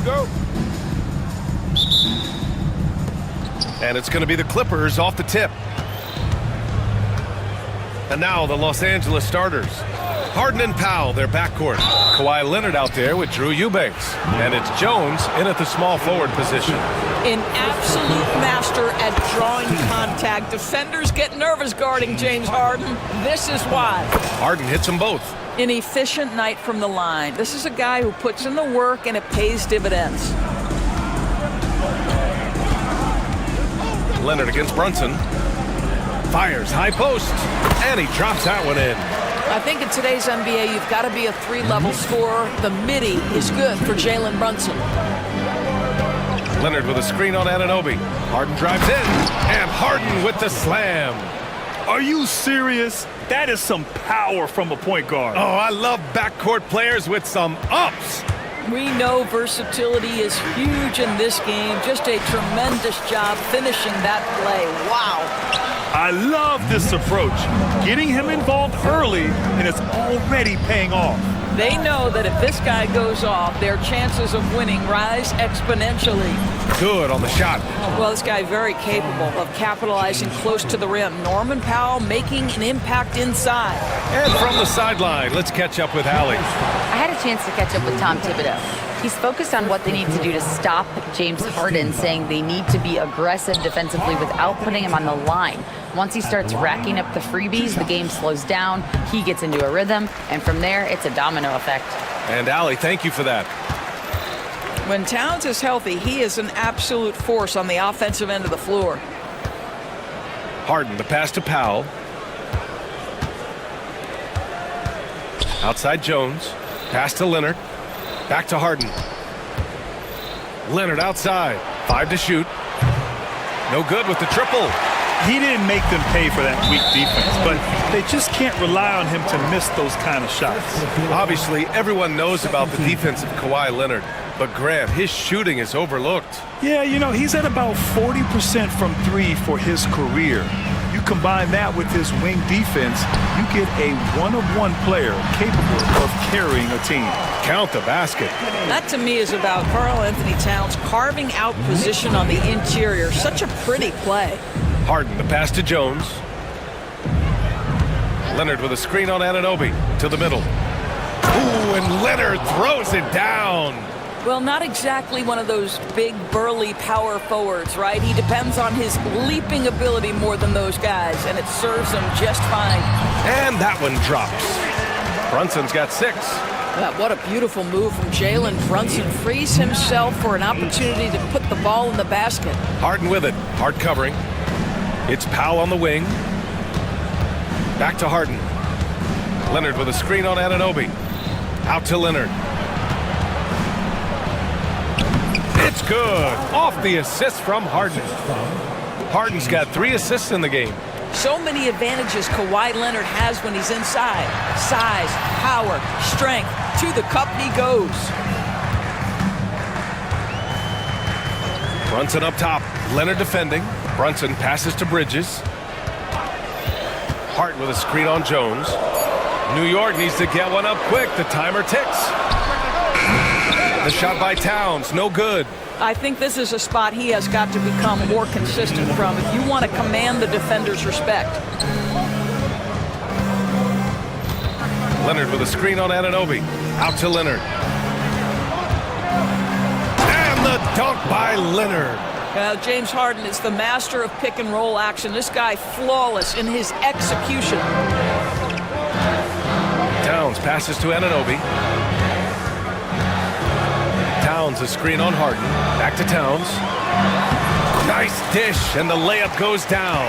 go. And it's going to be the Clippers off the tip. And now the Los Angeles starters. Harden and Powell, their backcourt. Kawhi Leonard out there with Drew Eubanks. And it's Jones in at the small forward position. An absolute master at drawing contact. Defenders get nervous guarding James Harden. This is why. Harden hits them both. An efficient night from the line. This is a guy who puts in the work and it pays dividends. Leonard against Brunson. Fires high post. And he drops that one in. I think in today's NBA, you've got to be a three-level scorer. The midi is good for Jalen Brunson. Leonard with a screen on Anunoby. Harden drives in. And Harden with the slam. Are you serious? That is some power from a point guard. Oh, I love backcourt players with some ups. We know versatility is huge in this game. Just a tremendous job finishing that play. Wow. I love this approach. Getting him involved early, and it's already paying off. They know that if this guy goes off, their chances of winning rise exponentially. Good on the shot. Well, this guy very capable of capitalizing close to the rim. Norman Powell making an impact inside. And from the sideline, let's catch up with Allie. I had a chance to catch up with Tom Thibodeau. He's focused on what they need to do to stop James Harden, saying they need to be aggressive defensively without putting him on the line. Once he starts racking up the freebies, the game slows down, he gets into a rhythm, and from there, it's a domino effect. And Allie, thank you for that. When Towns is healthy, he is an absolute force on the offensive end of the floor. Harden, the pass to Powell. Outside Jones. Pass to Leonard. Back to Harden. Leonard outside. 5 to shoot. No good with the triple. He didn't make them pay for that weak defense, but they just can't rely on him to miss those kind of shots. Obviously, everyone knows about the defense of Kawhi Leonard, but Grant, his shooting is overlooked. Yeah, you know, he's at about 40% from three for his career. You combine that with his wing defense, you get a one-of-one player capable of carrying a team. Count the basket. That to me is about Karl Anthony Towns carving out position on the interior. Such a pretty play. Harden, the pass to Jones. Leonard with a screen on Anunoby to the middle. Ooh, and Leonard throws it down. Well, not exactly one of those big, burly power forwards, right? He depends on his leaping ability more than those guys, and it serves him just fine. And that one drops. Brunson's got 6. Well, what a beautiful move from Jalen Brunson. Frees himself for an opportunity to put the ball in the basket. Harden with it. Hard covering. It's Powell on the wing. Back to Harden. Leonard with a screen on Anunoby. Out to Leonard. It's good. Off the assist from Harden. Harden's got 3 assists in the game. So many advantages Kawhi Leonard has when he's inside. Size, power, strength. To the cup he goes. Brunson up top. Leonard defending. Brunson passes to Bridges. Hart with a screen on Jones. New York needs to get one up quick. The timer ticks. The shot by Towns, no good. I think this is a spot he has got to become more consistent from if you want to command the defender's respect. Leonard with a screen on Anunoby. Out to Leonard. And the dunk by Leonard. James Harden is the master of pick and roll action. This guy flawless in his execution. Towns passes to Anunoby. Towns a screen on Harden. Back to Towns. Nice dish, and the layup goes down.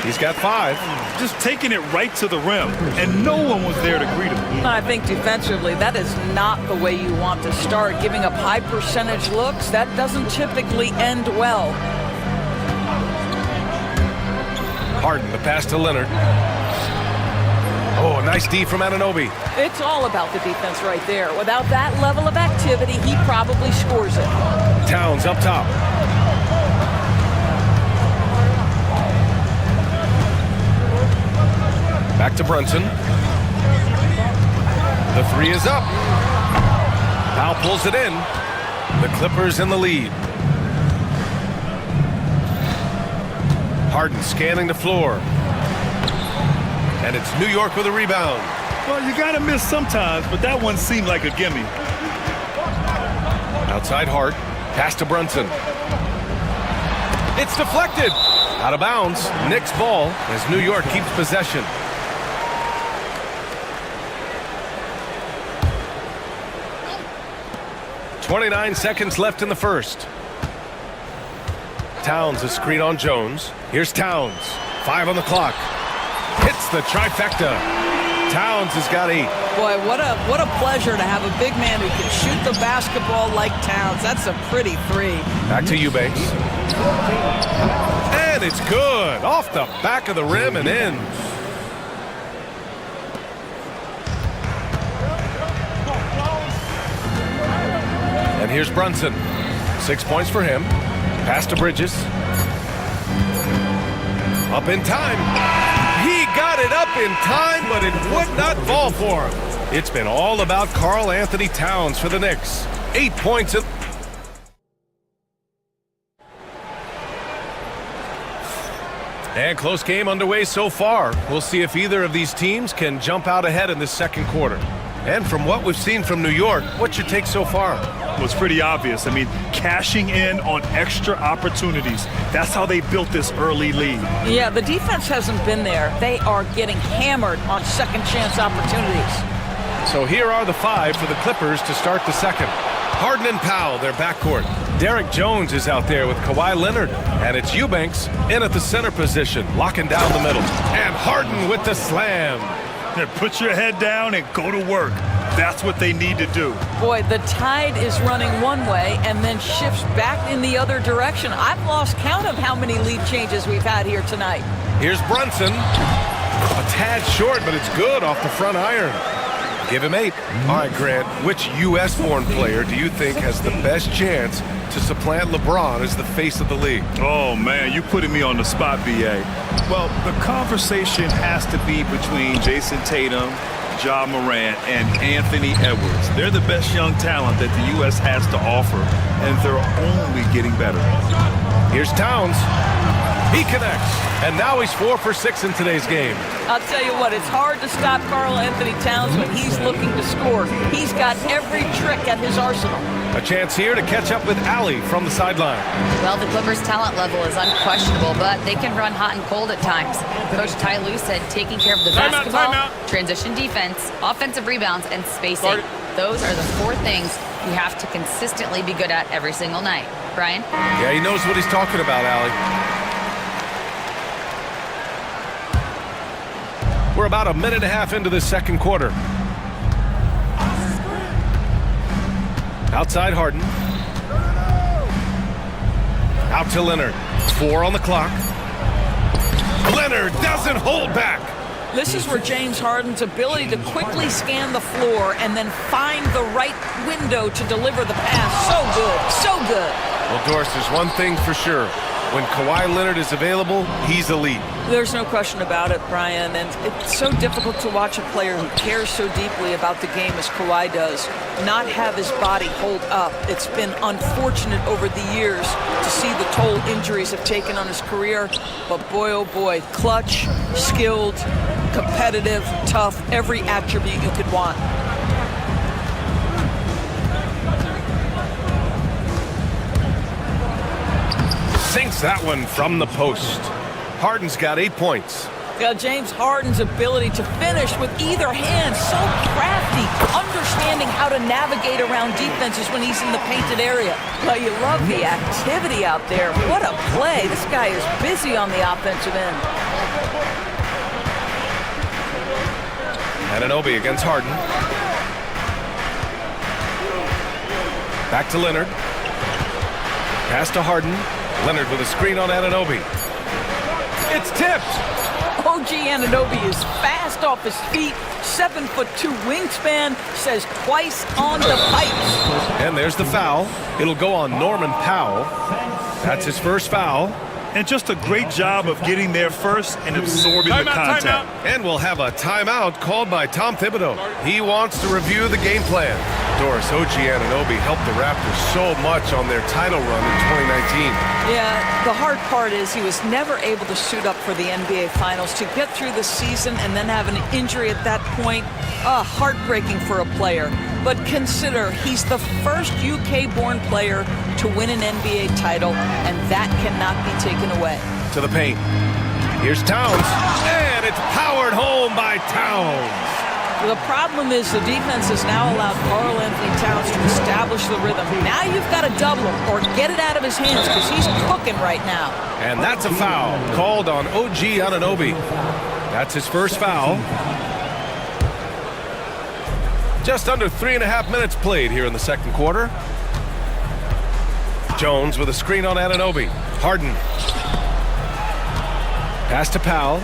He's got 5. Just taking it right to the rim, and no one was there to greet him. I think defensively, that is not the way you want to start. Giving up high percentage looks, that doesn't typically end well. Harden, the pass to Leonard. Oh, nice D from Anunoby. It's all about the defense right there. Without that level of activity, he probably scores it. Towns up top. Back to Brunson. The 3 is up. Powell pulls it in. The Clippers in the lead. Harden scanning the floor. And it's New York with a rebound. Well, you got to miss sometimes, but that one seemed like a gimme. Outside Hart. Pass to Brunson. It's deflected. Out of bounds. Knicks ball as New York keeps possession. .29 seconds left in the first. Towns a screen on Jones. Here's Towns. 5 on the clock. Hits the trifecta. Towns has got 8. Boy, what a pleasure to have a big man who can shoot the basketball like Towns. That's a pretty 3. Back to Eubanks. And it's good. Off the back of the rim and in. And here's Brunson. 6 points for him. Pass to Bridges. Up in time. He got it up in time, but it would not fall for him. It's been all about Karl Anthony Towns for the Knicks. 8 points. And close game underway so far. We'll see if either of these teams can jump out ahead in this second quarter. And from what we've seen from New York, what's your take so far? Well, it's pretty obvious. I mean, cashing in on extra opportunities. That's how they built this early lead. Yeah, the defense hasn't been there. They are getting hammered on second chance opportunities. So here are the 5 for the Clippers to start the second. Harden and Powell, their backcourt. Derek Jones is out there with Kawhi Leonard. And it's Eubanks in at the center position, locking down the middle. And Harden with the slam. Put your head down and go to work. That's what they need to do. Boy, the tide is running one way and then shifts back in the other direction. I've lost count of how many lead changes we've had here tonight. Here's Brunson. A tad short, but it's good off the front iron. Give him 8. All right, Grant, which U.S.-born player do you think has the best chance to supplant LeBron as the face of the league? Oh, man, you putting me on the spot, B.A. Well, the conversation has to be between Jason Tatum, Ja Morant, and Anthony Edwards. They're the best young talent that the U.S. has to offer, and they're only getting better. Here's Towns. He connects, and now he's 4 for 6 in today's game. I'll tell you what, it's hard to stop Karl Anthony Towns when he's looking to score. He's got every trick at his arsenal. A chance here to catch up with Allie from the sideline. Well, the Clippers' talent level is unquestionable, but they can run hot and cold at times. Coach Ty Lue said taking care of the basketball, transition defense, offensive rebounds, and spacing. Those are the 4 things you have to consistently be good at every single night. Brian? Yeah, he knows what he's talking about, Allie. We're about a minute and a half into the second quarter. Outside Harden. Out to Leonard. 4 on the clock. Leonard doesn't hold back. This is where James Harden's ability to quickly scan the floor and then find the right window to deliver the pass. So good, so good. Well, Doris, there's one thing for sure. When Kawhi Leonard is available, he's elite. There's no question about it, Brian, and it's so difficult to watch a player who cares so deeply about the game as Kawhi does not have his body hold up. It's been unfortunate over the years to see the toll injuries have taken on his career, but boy, oh boy, clutch, skilled, competitive, tough, every attribute you could want. Sinks that one from the post. Harden's got 8 points. Yeah, James Harden's ability to finish with either hand, so crafty, understanding how to navigate around defenses when he's in the painted area. Well, you love the activity out there. What a play. This guy is busy on the offensive end. Anunoby against Harden. Back to Leonard. Pass to Harden. Leonard with a screen on Anunoby. It's tipped. OG Anunoby is fast off his feet, 7'2" wingspan, says twice on the pipes. And there's the foul. It'll go on Norman Powell. That's his first foul. And just a great job of getting there first and absorbing the contact. And we'll have a timeout called by Tom Thibodeau. He wants to review the game plan. Doris, OG Anunoby helped the Raptors so much on their title run in 2019. Yeah, the hard part is he was never able to suit up for the NBA Finals. To get through the season and then have an injury at that point, heartbreaking for a player. But consider, he's the first UK-born player to win an NBA title, and that cannot be taken away. To the paint. Here's Towns, and it's powered home by Towns. The problem is the defense has now allowed Karl Anthony Towns to establish the rhythm. Now you've got to double him or get it out of his hands because he's cooking right now. And that's a foul called on OG Anunoby. That's his first foul. Just under 3.5 minutes played here in the second quarter. Jones with a screen on Anunoby. Harden. Pass to Powell.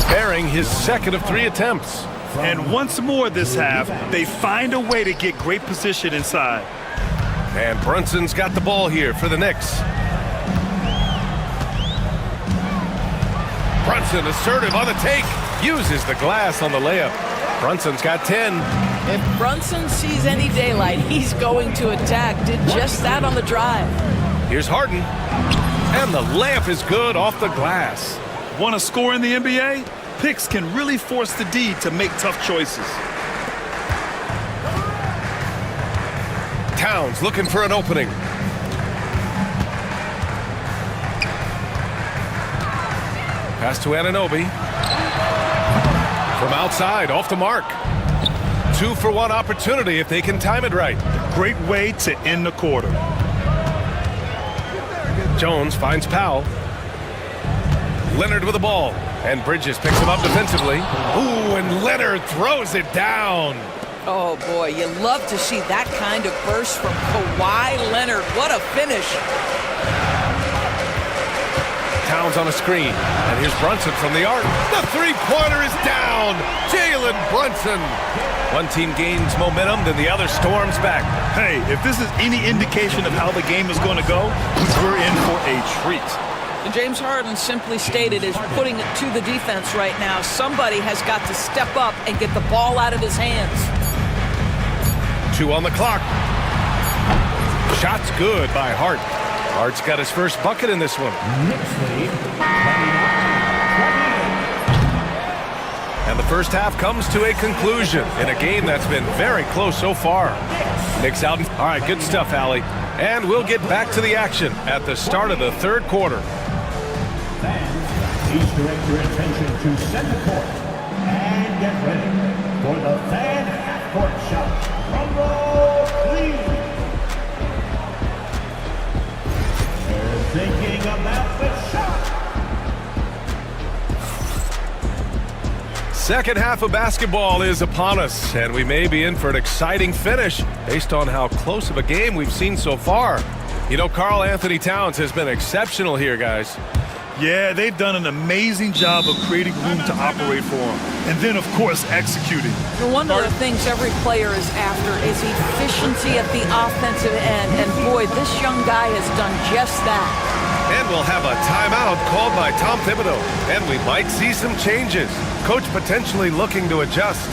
Bearing his second of 3 attempts. And once more this half, they find a way to get great position inside. And Brunson's got the ball here for the Knicks. Brunson assertive on the take. Uses the glass on the layup. Brunson's got 10. If Brunson sees any daylight, he's going to attack. Did just that on the drive. Here's Harden. And the layup is good off the glass. Want to score in the NBA? Picks can really force the D to make tough choices. Towns looking for an opening. Pass to Anunoby. From outside, off the mark. 2-for-1 opportunity if they can time it right. Great way to end the quarter. Jones finds Powell. Leonard with the ball. And Bridges picks him up defensively. Ooh, and Leonard throws it down. Oh, boy, you love to see that kind of burst from Kawhi Leonard. What a finish. Towns on a screen. And here's Brunson from the arc. The three-pointer is down. Jalen Brunson. One team gains momentum, then the other storms back. Hey, if this is any indication of how the game is going to go, we're in for a treat. And James Harden simply stated is putting it to the defense right now. Somebody has got to step up and get the ball out of his hands. 2 on the clock. Shot's good by Hart. Hart's got his first bucket in this one. And the first half comes to a conclusion in a game that's been very close so far. Knicks out. All right, good stuff, Allie. And we'll get back to the action at the start of the third quarter. Please direct your attention to center court and get ready for the fan half-court shot. Drum roll, please. They're thinking about the shot. Second half of basketball is upon us, and we may be in for an exciting finish based on how close of a game we've seen so far. You know, Karl Anthony Towns has been exceptional here, guys. Yeah, they've done an amazing job of creating room to operate for him. And then, of course, executing. One of the things every player is after is efficiency at the offensive end. And boy, this young guy has done just that. And we'll have a timeout called by Tom Thibodeau. And we might see some changes. Coach potentially looking to adjust.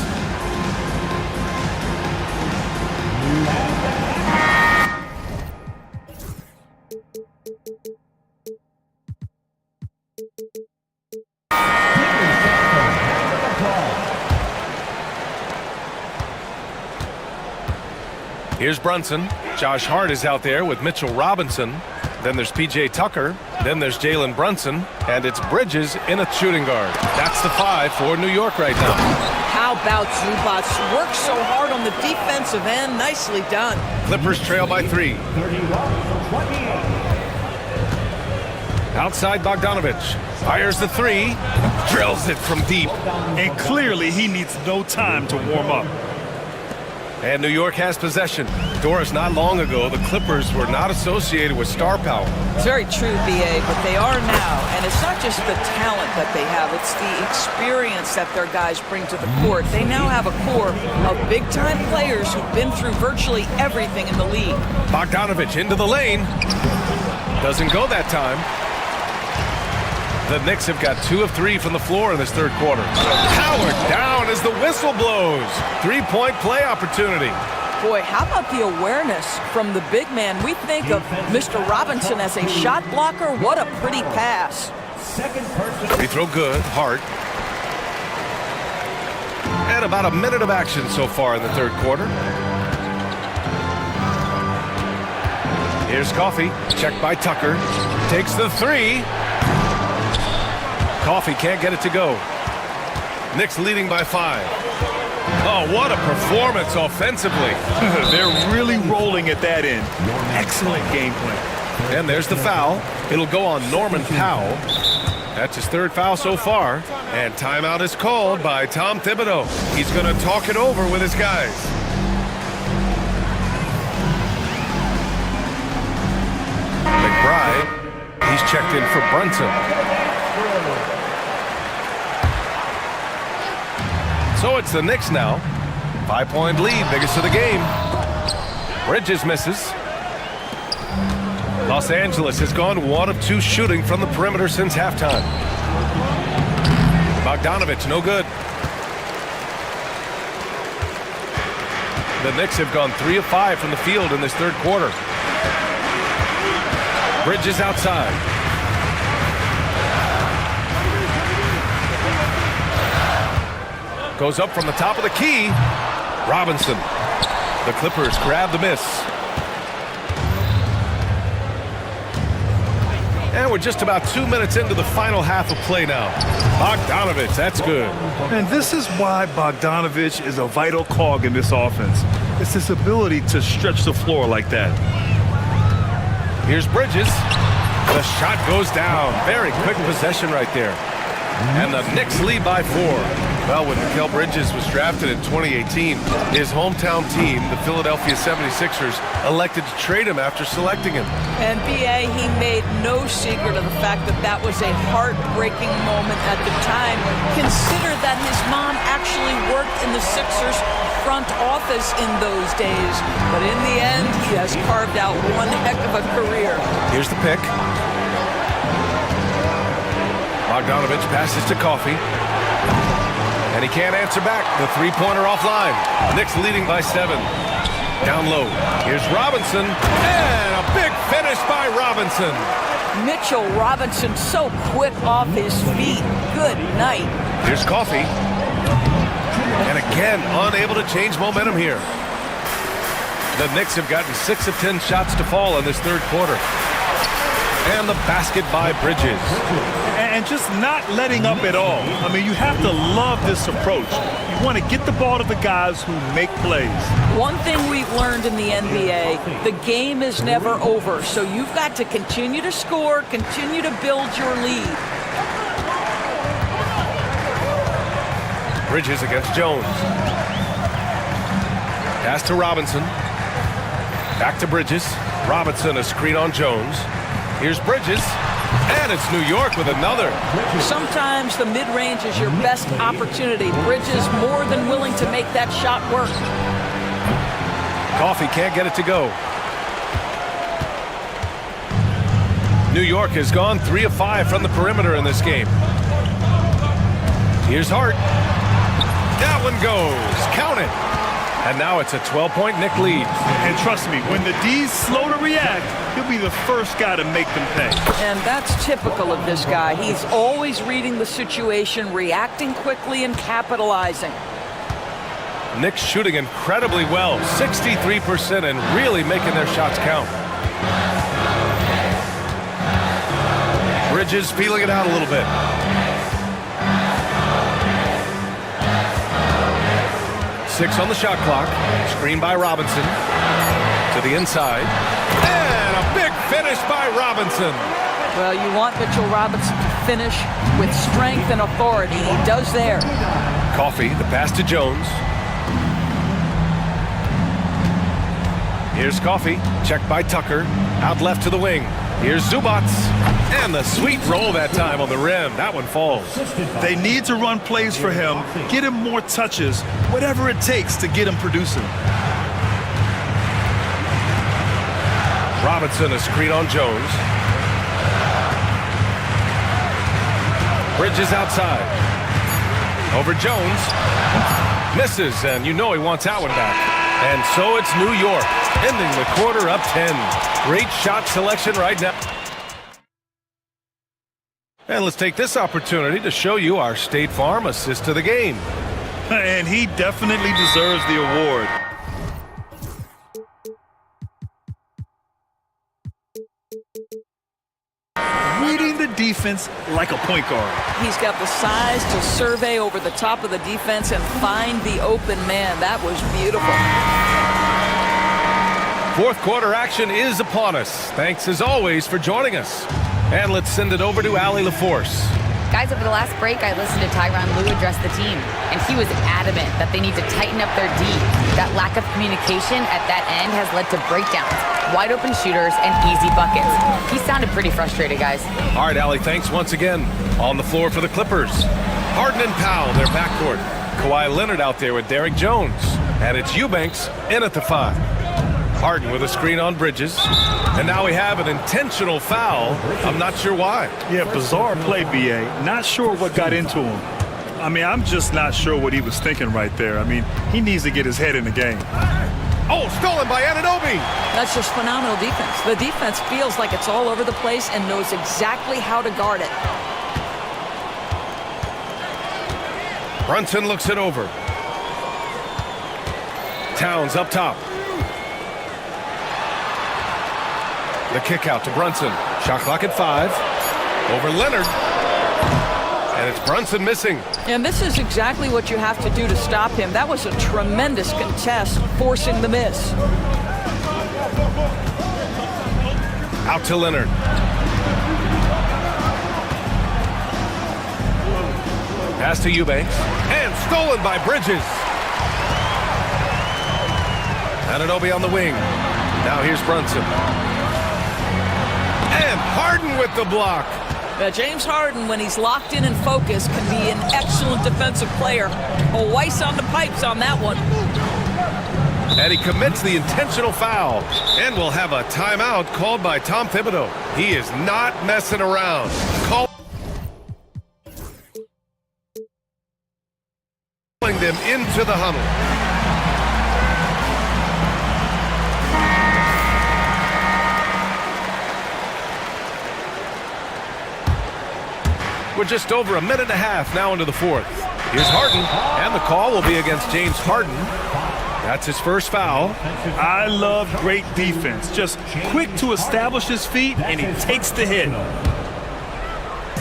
Here's Brunson. Josh Hart is out there with Mitchell Robinson. Then there's P.J. Tucker. Then there's Jalen Brunson. And it's Bridges in a shooting guard. That's the 5 for New York right now. How about Zubac? Worked so hard on the defensive end. Nicely done. Clippers trail by 3. Outside Bogdanovich. Fires the 3. Drills it from deep. And clearly he needs no time to warm up. And New York has possession. Doris, not long ago, the Clippers were not associated with star power. It's very true, B.A., but they are now. And it's not just the talent that they have. It's the experience that their guys bring to the court. They now have a core of big-time players who've been through virtually everything in the league. Bogdanovich into the lane. Doesn't go that time. The Knicks have got 2 of 3 from the floor in this third quarter. Howard down as the whistle blows. Three-point play opportunity. Boy, how about the awareness from the big man? We think of Mr. Robinson as a shot blocker. What a pretty pass. Free throw good, Hart. And about a minute of action so far in the third quarter. Here's Coffey, checked by Tucker. Takes the three. Coffey can't get it to go. Knicks leading by 5. Oh, what a performance offensively. They're really rolling at that end. Excellent game plan. And there's the foul. It'll go on Norman Powell. That's his third foul so far. And timeout is called by Tom Thibodeau. He's going to talk it over with his guys. McBride, he's checked in for Brunson. So it's the Knicks now. 5-point lead, biggest of the game. Bridges misses. Los Angeles has gone 1 of 2 shooting from the perimeter since halftime. Bogdanovich, no good. The Knicks have gone 3 of 5 from the field in this third quarter. Bridges outside. Goes up from the top of the key. Robinson. The Clippers grab the miss. And we're just about 2 minutes into the final half of play now. Bogdanovich, that's good. And this is why Bogdanovich is a vital cog in this offense. It's his ability to stretch the floor like that. Here's Bridges. The shot goes down. Very quick possession right there. And the Knicks lead by 4. Well, when Mikal Bridges was drafted in 2018, his hometown team, the Philadelphia 76ers, elected to trade him after selecting him. And B.A., he made no secret of the fact that that was a heartbreaking moment at the time. Consider that his mom actually worked in the Sixers front office in those days. But in the end, he has carved out one heck of a career. Here's the pick. Bogdanovich passes to Coffey. And he can't answer back. The three-pointer offline. Knicks leading by 7. Down low. Here's Robinson. And a big finish by Robinson. Mitchell Robinson so quick off his feet. Good night. Here's Coffey. And again, unable to change momentum here. The Knicks have gotten 6 of 10 shots to fall in this third quarter. And the basket by Bridges. And just not letting up at all. I mean, you have to love this approach. You want to get the ball to the guys who make plays. One thing we've learned in the NBA, the game is never over. So you've got to continue to score, continue to build your lead. Bridges against Jones. Pass to Robinson. Back to Bridges. Robinson, a screen on Jones. Here's Bridges. And it's New York with another. Sometimes the mid-range is your best opportunity. Bridges more than willing to make that shot work. Coffey can't get it to go. New York has gone 3 of 5 from the perimeter in this game. Here's Hart. That one goes. Count it. And now it's a 12-point Knick lead. And trust me, when the D's slow to react, he'll be the first guy to make them pay. And that's typical of this guy. He's always reading the situation, reacting quickly, and capitalizing. Knicks shooting incredibly well, 63%, and really making their shots count. Bridges feeling it out a little bit. Six on the shot clock. Screen by Robinson. To the inside. And a big finish by Robinson. Well, you want Mitchell Robinson to finish with strength and authority. He does there. Coffey, the pass to Jones. Here's Coffey. Checked by Tucker. Out left to the wing. Here's Zubats. And the sweet roll that time on the rim. That one falls. They need to run plays for him, get him more touches, whatever it takes to get him producing. Robinson, a screen on Jones. Bridges outside. Over Jones. Misses, and you know he wants that one back. And so it's New York, ending the quarter up 10. Great shot selection right now. And let's take this opportunity to show you our State Farm assist to the game. And he definitely deserves the award. Reading the defense like a point guard. He's got the size to survey over the top of the defense and find the open man. That was beautiful. Fourth quarter action is upon us. Thanks as always for joining us. And let's send it over to Allie LaForce. Guys, over the last break, I listened to Tyronn Lue address the team, and he was adamant that they need to tighten up their D. That lack of communication at that end has led to breakdowns, wide open shooters, and easy buckets. He sounded pretty frustrated, guys. All right, Allie, thanks once again. On the floor for the Clippers. Harden and Powell, their backcourt. Kawhi Leonard out there with Derrick Jones. And it's Eubanks in at the 5. Harden with a screen on Bridges. And now we have an intentional foul. I'm not sure why. Yeah, bizarre play, B.A. Not sure what got into him. I mean, I'm just not sure what he was thinking right there. I mean, he needs to get his head in the game. Oh, stolen by Anunoby. That's just phenomenal defense. The defense feels like it's all over the place and knows exactly how to guard it. Brunson looks it over. Towns up top. The kick out to Brunson. Shot clock at 5. Over Leonard. And it's Brunson missing. And this is exactly what you have to do to stop him. That was a tremendous contest, forcing the miss. Out to Leonard. Pass to Eubanks. And stolen by Bridges. Anunoby on the wing. Now here's Brunson. And Harden with the block. James Harden, when he's locked in and focused, can be an excellent defensive player. Oh, Weiss on the pipes on that one. And he commits the intentional foul. And we'll have a timeout called by Tom Thibodeau. He is not messing around. Calling them into the huddle. We're just over a minute and a half now into the fourth. Here's Harden, and the call will be against James Harden. That's his first foul. I love great defense. Just quick to establish his feet, and he takes the hit.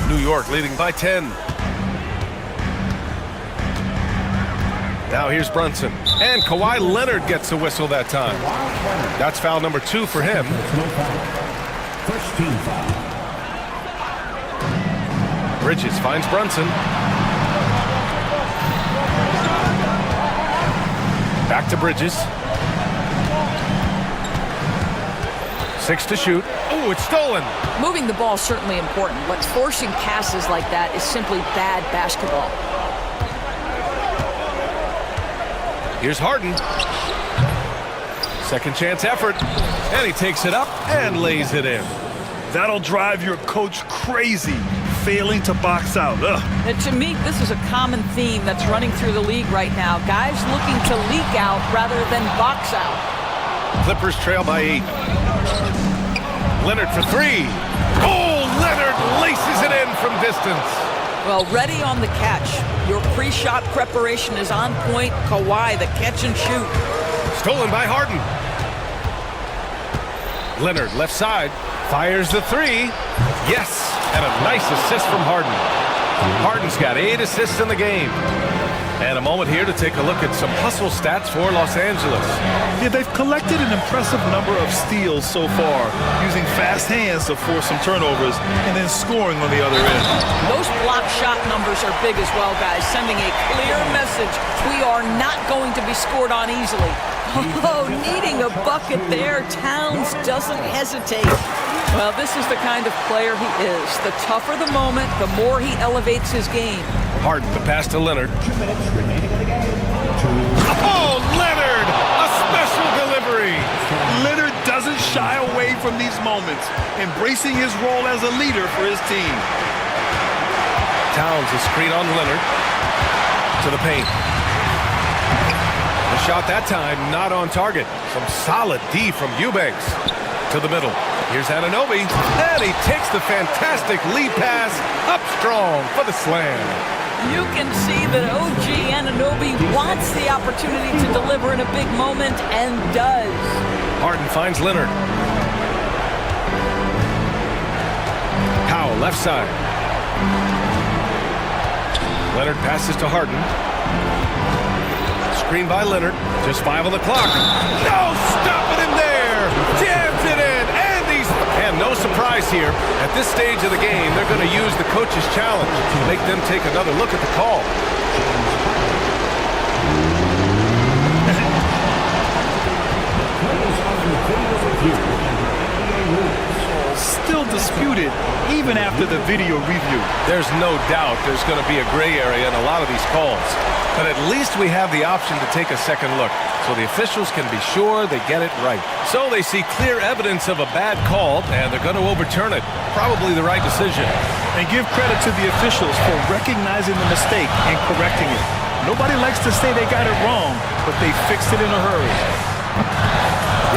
New York leading by 10. Now here's Brunson. And Kawhi Leonard gets a whistle that time. That's foul number 2 for him. First team foul. Bridges finds Brunson. Back to Bridges. 6 to shoot. Oh, it's stolen. Moving the ball is certainly important, but forcing passes like that is simply bad basketball. Here's Harden. Second chance effort. And he takes it up and lays it in. That'll drive your coach crazy. Failing to box out. And to me, this is a common theme that's running through the league right now. Guys looking to leak out rather than box out. Clippers trail by 8. Leonard for 3. Oh, Leonard laces it in from distance. Well, ready on the catch. Your pre-shot preparation is on point. Kawhi, the catch and shoot. Stolen by Harden. Leonard left side. Fires the 3. Yes. And a nice assist from Harden. Harden's got 8 assists in the game. And a moment here to take a look at some hustle stats for Los Angeles. Yeah, they've collected an impressive number of steals so far, using fast hands to force some turnovers and then scoring on the other end. Those block shot numbers are big as well, guys, sending a clear message. We are not going to be scored on easily. Oh, needing a bucket there. Towns doesn't hesitate. Well, this is the kind of player he is. The tougher the moment, the more he elevates his game. Harden, the pass to Leonard. 2 minutes remaining in the game. Oh, Leonard! A special delivery! Leonard doesn't shy away from these moments, embracing his role as a leader for his team. Towns, a screen on Leonard. To the paint. The shot that time not on target. Some solid D from Eubanks. To the middle. Here's Anunoby. And he takes the fantastic lead pass up strong for the slam. You can see that OG Anunoby wants the opportunity to deliver in a big moment and does. Harden finds Leonard. Powell left side. Leonard passes to Harden. Screen by Leonard. Just 5 on the clock. No stopping him there. Jams it in. And no surprise here. At this stage of the game, they're going to use the coach's challenge to make them take another look at the call. Still disputed even after the video review. There's no doubt there's going to be a gray area in a lot of these calls. But at least we have the option to take a second look, so the officials can be sure they get it right. So they see clear evidence of a bad call, and they're going to overturn it. Probably the right decision. And give credit to the officials for recognizing the mistake and correcting it. Nobody likes to say they got it wrong, but they fixed it in a hurry.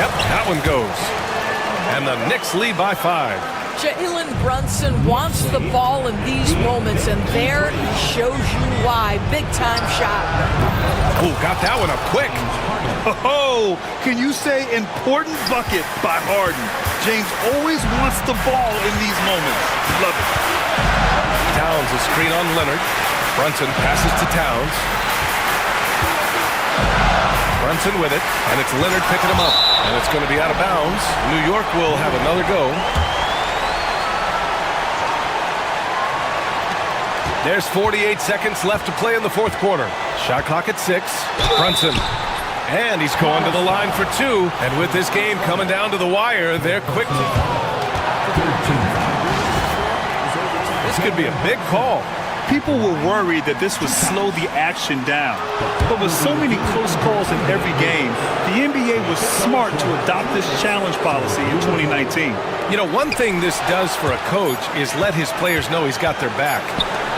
Yep, that one goes. And the Knicks lead by 5. Jalen Brunson wants the ball in these moments, and there he shows you why. Big-time shot. Oh, got that one up quick. Oh, can you say important bucket by Harden? James always wants the ball in these moments. Love it. Towns a screen on Leonard. Brunson passes to Towns. Brunson with it, and it's Leonard picking him up. And it's going to be out of bounds. New York will have another go. There's 48 seconds left to play in the fourth quarter. Shot clock at 6. Brunson. And he's going to the line for 2. And with this game coming down to the wire, they're quick to... This could be a big call. People were worried that this would slow the action down. But with so many close calls in every game, the NBA was smart to adopt this challenge policy in 2019. You know, one thing this does for a coach is let his players know he's got their back.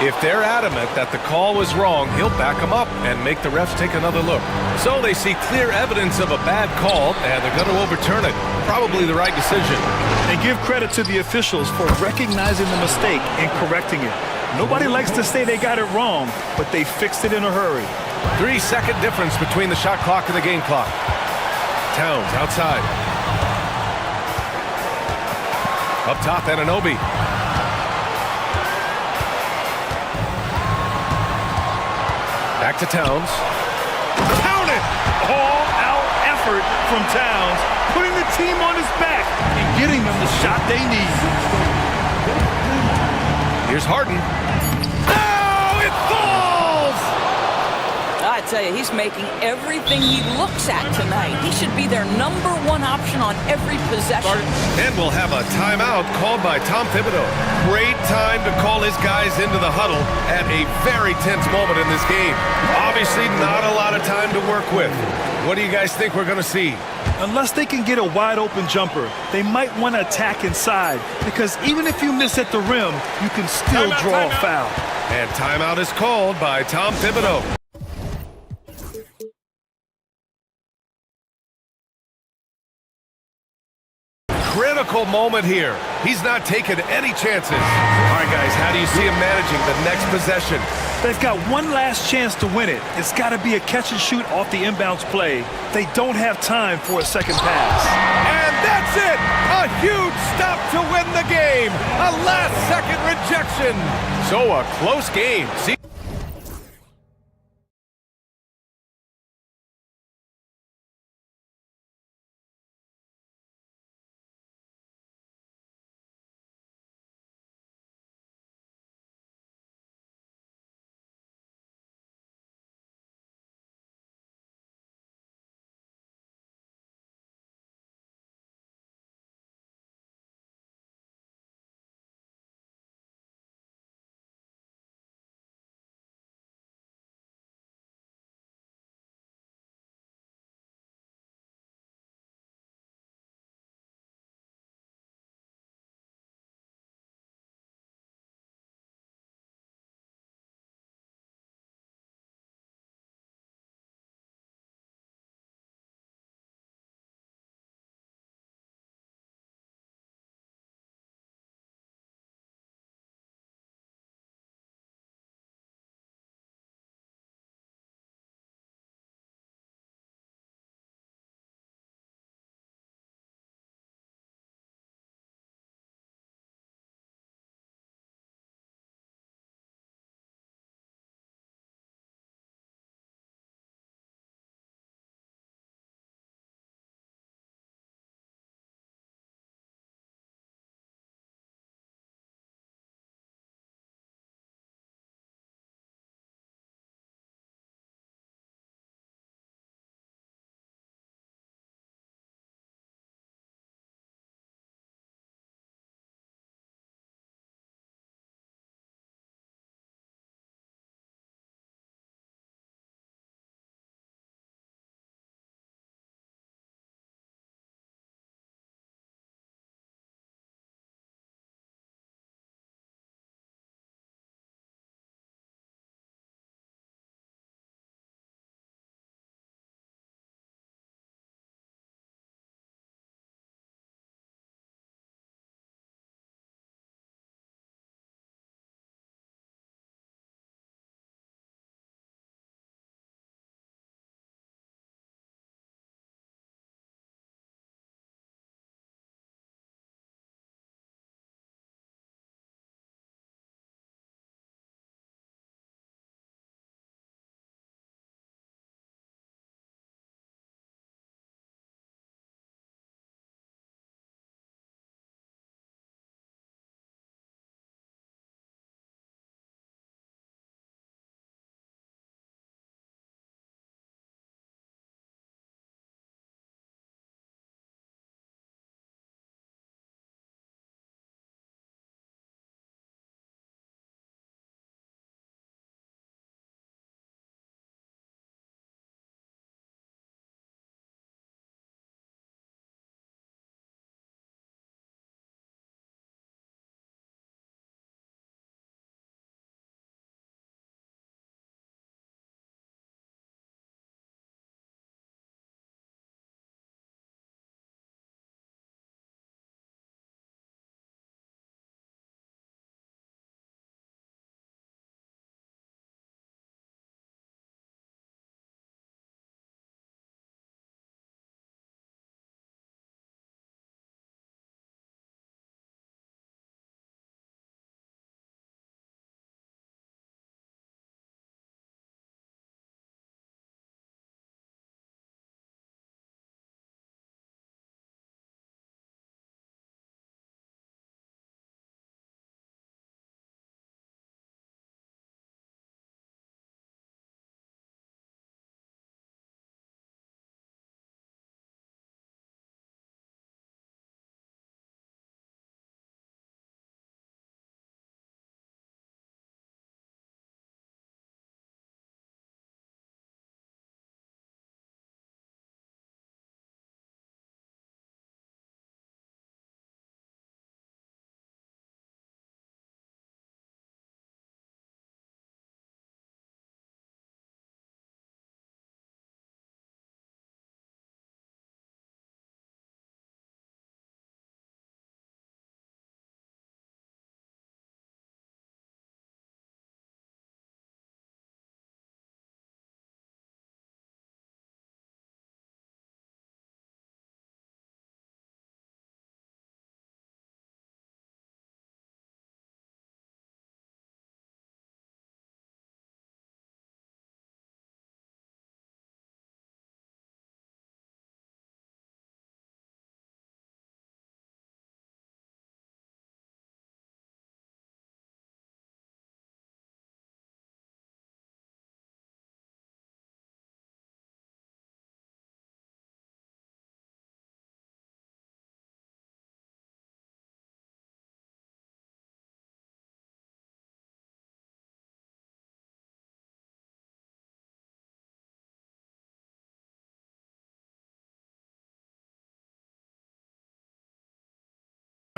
If they're adamant that the call was wrong, he'll back them up and make the refs take another look. So they see clear evidence of a bad call, and they're going to overturn it. Probably the right decision. And give credit to the officials for recognizing the mistake and correcting it. Nobody likes to say they got it wrong, but they fixed it in a hurry. 3-second difference between the shot clock and the game clock. Towns outside. Up top, Anunoby. Back to Towns. Count it! All-out effort from Towns, putting the team on his back and getting them the shot they need. Here's Harden. No! It falls! I tell you, he's making everything he looks at tonight. He should be their #1 option on every possession. And we'll have a timeout called by Tom Thibodeau. Great time to call his guys into the huddle at a very tense moment in this game. Obviously, not a lot of time to work with. What do you guys think we're going to see? Unless they can get a wide-open jumper, they might want to attack inside, because even if you miss at the rim, you can still draw a foul. And timeout is called by Tom Thibodeau. Critical moment here. He's not taking any chances. All right, guys, how do you see him managing the next possession? They've got one last chance to win it. It's got to be a catch and shoot off the inbounds play. They don't have time for a second pass. And that's it! A huge stop to win the game! A last-second rejection! So a close game. See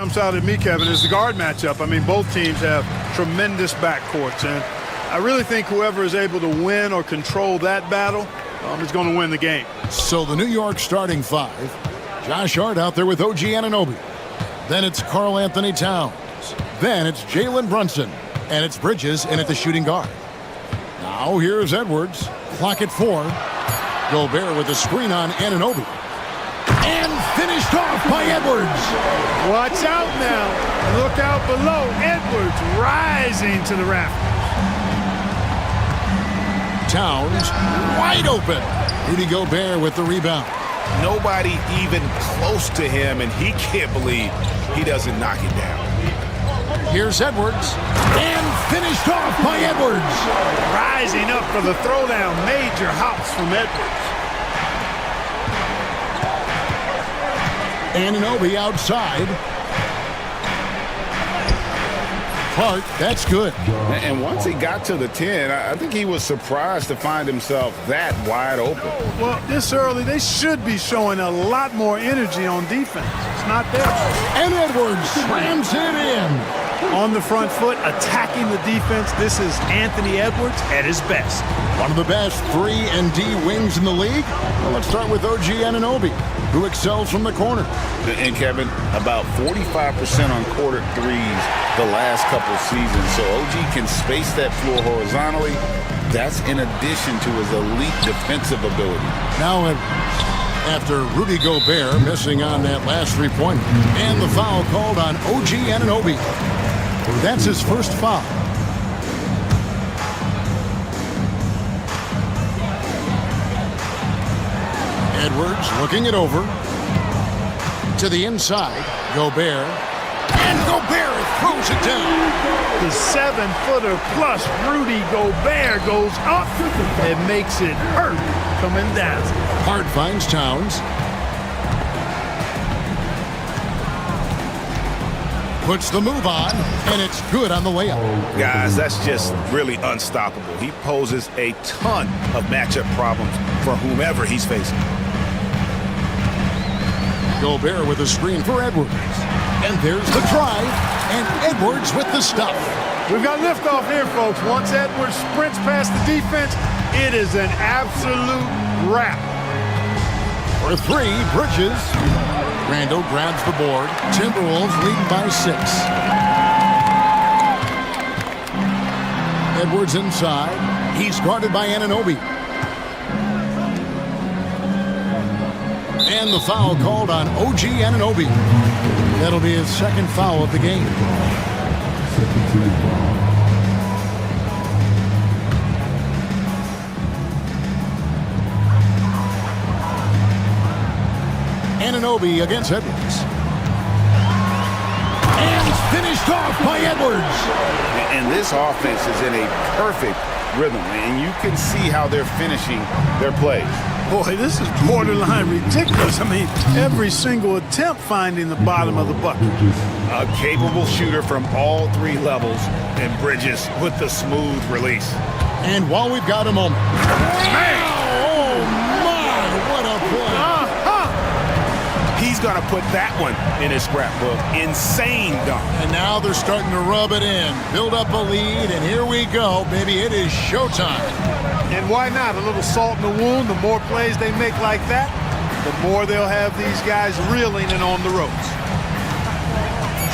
Jumps out at me, Kevin, is the guard matchup. I mean, both teams have tremendous backcourts, and I really think whoever is able to win or control that battle is going to win the game. So the New York starting five. Josh Hart out there with OG Anunoby. Then it's Karl Anthony Towns. Then it's Jalen Brunson. And it's Bridges in at the shooting guard. Now here's Edwards. Clock at 4. Gobert with the screen on Anunoby. And finished off by Edwards. Watch out now. Look out below. Edwards rising to the rafters. Towns wide open. Rudy Gobert with the rebound. Nobody even close to him, and he can't believe he doesn't knock it down. Here's Edwards. And finished off by Edwards. Rising up for the throwdown. Major hops from Edwards. Anunoby outside. Hart, that's good. And once he got to the 10, I think he was surprised to find himself that wide open. Well, this early, they should be showing a lot more energy on defense. It's not there. And Edwards slams it in. On the front foot, attacking the defense. This is Anthony Edwards at his best. One of the best 3-and-D wings in the league. Well, let's start with OG Anunoby, who excels from the corner. And Kevin, about 45% on quarter threes the last couple seasons. So OG can space that floor horizontally. That's in addition to his elite defensive ability. Now Edwards, after Rudy Gobert missing on that last three-pointer. And the foul called on OG Anunoby. That's his first foul. Edwards looking it over. To the inside, Gobert. And Gobert throws it down. The 7-footer plus Rudy Gobert goes up. It makes it hurt coming down. Hart finds Towns. Puts the move on, and it's good on the layup. Guys, that's just really unstoppable. He poses a ton of matchup problems for whomever he's facing. Gobert with a screen for Edwards. And there's the drive, and Edwards with the stuff. We've got liftoff here, folks. Once Edwards sprints past the defense, it is an absolute wrap. For 3, Bridges. Randall grabs the board. Timberwolves leading by 6. Edwards inside. He's guarded by Anunoby. And the foul called on OG Anunoby. That'll be his second foul of the game. Anunoby against Edwards. And finished off by Edwards. And this offense is in a perfect rhythm, and you can see how they're finishing their plays. Boy, this is borderline ridiculous. I mean, every single attempt finding the bottom of the bucket. A capable shooter from all 3 levels, and Bridges with the smooth release. And while we've got a moment. Man! Oh, my, what a play. He's going to put that one in his scrapbook. Insane dunk. And now they're starting to rub it in. Build up a lead, and here we go, baby. It is showtime. And why not? A little salt in the wound. The more plays they make like that, the more they'll have these guys reeling and on the ropes.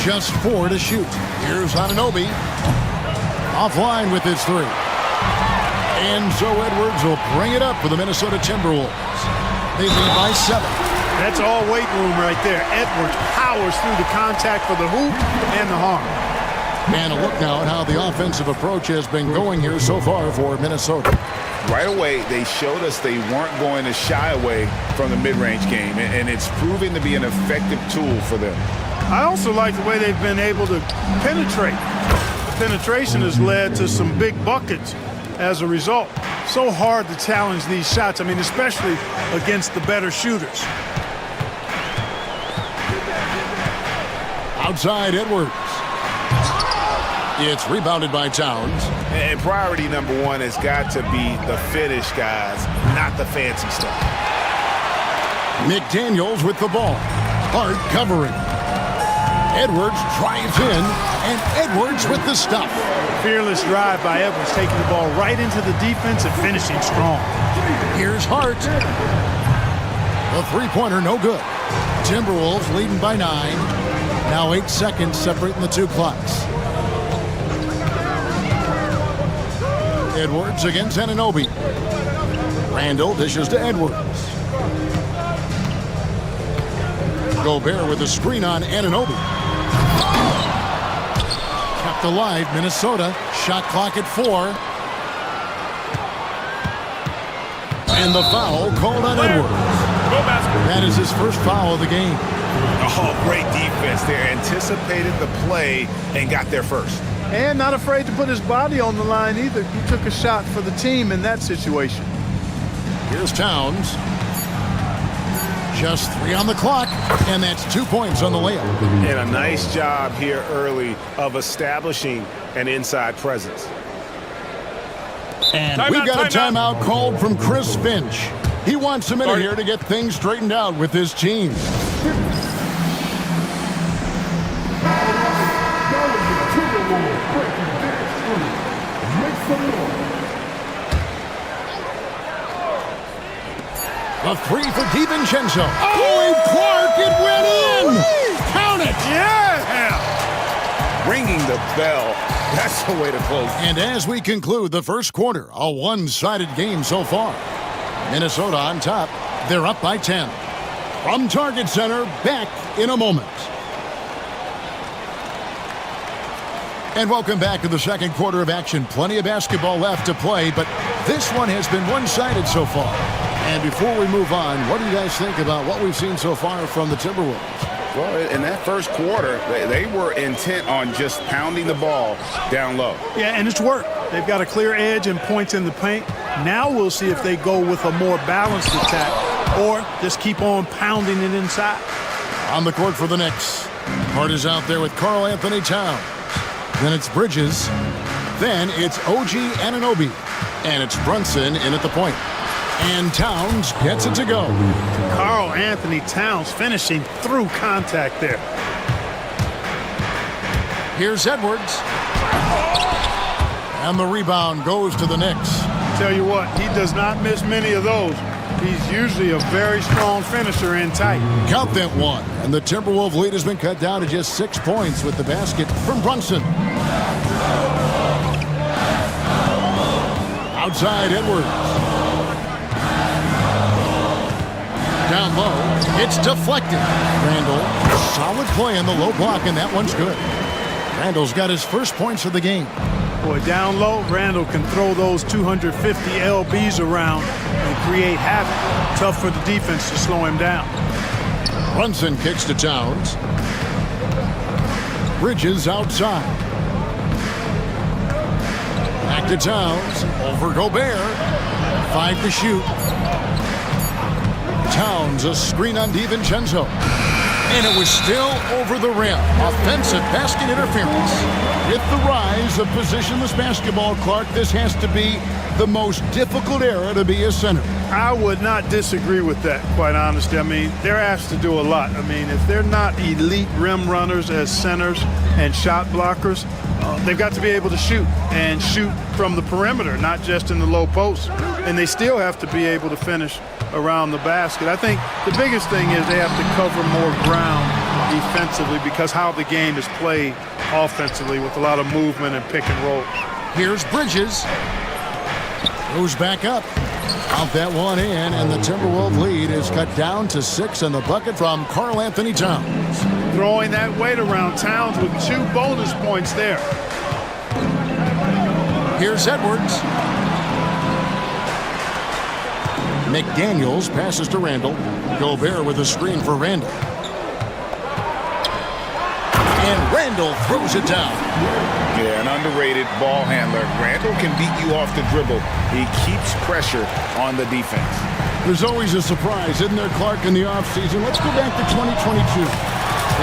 Just 4 to shoot. Here's Anunoby. Offline with his 3. And so Edwards will bring it up for the Minnesota Timberwolves. They lead by 7. That's all weight room right there. Edwards powers through the contact for the hoop and the harm. And a look now at how the offensive approach has been going here so far for Minnesota. Right away, they showed us they weren't going to shy away from the mid-range game, and it's proving to be an effective tool for them. I also like the way they've been able to penetrate. The penetration has led to some big buckets as a result. So hard to challenge these shots, I mean, especially against the better shooters. Outside Edwards. It's rebounded by Towns. And priority number 1 has got to be the finish, guys, not the fancy stuff. McDaniels with the ball. Hart covering. Edwards drives in, and Edwards with the stop. Fearless drive by Edwards, taking the ball right into the defense and finishing strong. Here's Hart. The three-pointer, no good. Timberwolves leading by 9. Now 8 seconds separating the two clocks. Edwards against Anunoby. Randall dishes to Edwards. Gobert with a screen on Anunoby. Kept alive, Minnesota. Shot clock at 4. And the foul called on Edwards. That is his first foul of the game. Oh, great defense there. Anticipated the play and got there first. And not afraid to put his body on the line either. He took a shot for the team in that situation. Here's Towns. Just 3 on the clock, and that's 2 points on the layup. And a nice job here early of establishing an inside presence. And we've got a timeout called from Chris Finch. He wants a minute here to get things straightened out with his team. A 3 for DiVincenzo. Oh, and Clark, it went in! Count it! Yeah! Ringing the bell. That's the way to close. And as we conclude the first quarter, a one-sided game so far. Minnesota on top. They're up by 10. From Target Center, back in a moment. And welcome back to the second quarter of action. Plenty of basketball left to play, but this one has been one-sided so far. And before we move on, what do you guys think about what we've seen so far from the Timberwolves? Well, in that first quarter, they were intent on just pounding the ball down low. Yeah, and it's worked. They've got a clear edge and points in the paint. Now we'll see if they go with a more balanced attack or just keep on pounding it inside. On the court for the Knicks. Hart is out there with Karl Anthony Towns. Then it's Bridges. Then it's OG Anunoby. And it's Brunson in at the point. And Towns gets it to go. Karl Anthony Towns finishing through contact there. Here's Edwards. And the rebound goes to the Knicks. Tell you what, he does not miss many of those. He's usually a very strong finisher in tight. Count that one. And the Timberwolves lead has been cut down to just 6 points with the basket from Brunson. Outside Edwards. Down low, it's deflected. Randall, solid play on the low block, and that one's good. Randall's got his first points of the game. Boy, down low, Randall can throw those 250 LBs around and create havoc. Tough for the defense to slow him down. Brunson kicks to Towns. Bridges outside. Back to Towns, over Gobert. 5 to shoot. Towns, a screen on DiVincenzo. And it was still over the rim. Offensive basket interference. With the rise of positionless basketball, Clark, this has to be the most difficult era to be a center. I would not disagree with that, quite honestly. I mean, they're asked to do a lot. I mean, if they're not elite rim runners as centers and shot blockers, they've got to be able to shoot and shoot from the perimeter, not just in the low post. And they still have to be able to finish around the basket. I think the biggest thing is they have to cover more ground defensively because how the game is played offensively with a lot of movement and pick and roll. Here's Bridges. Goes back up. Count that one in, and the Timberwolves lead is cut down to 6 in the bucket from Karl Anthony Towns. Throwing that weight around. Towns with 2 bonus points there. Here's Edwards. McDaniels passes to Randall. Gobert with a screen for Randall. And Randall throws it down. Yeah, an underrated ball handler. Randall can beat you off the dribble. He keeps pressure on the defense. There's always a surprise, isn't there, Clark, in the offseason? Let's go back to 2022.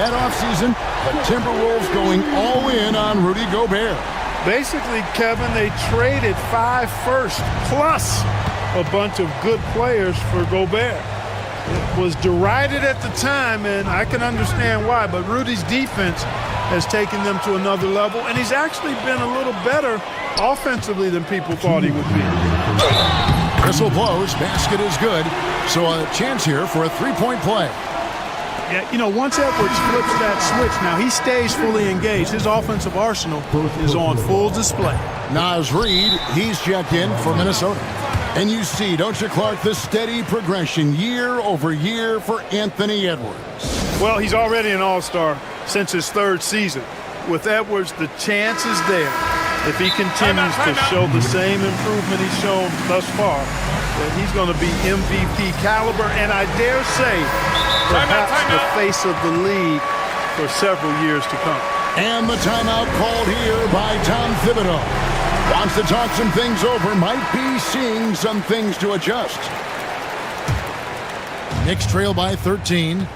That offseason, the Timberwolves going all in on Rudy Gobert. Basically, Kevin, they traded 5 firsts plus a bunch of good players for Gobert. was derided at the time, and I can understand why, but Rudy's defense has taken them to another level, and he's actually been a little better offensively than people thought he would be. Whistle blows, basket is good, so a chance here for a three-point play. Yeah, you know, once Edwards flips that switch, now he stays fully engaged. His offensive arsenal is on full display. Naz Reid, he's checked in for Minnesota. And you see, don't you, Clark, the steady progression year over year for Anthony Edwards. Well, he's already an all-star since his third season. With Edwards, the chance is there. If he continues to show the same improvement he's shown thus far, that he's going to be MVP caliber, and I dare say, perhaps the face of the league for several years to come. And the timeout called here by Tom Thibodeau. Wants to talk some things over, might be seeing some things to adjust. Knicks trail by 13.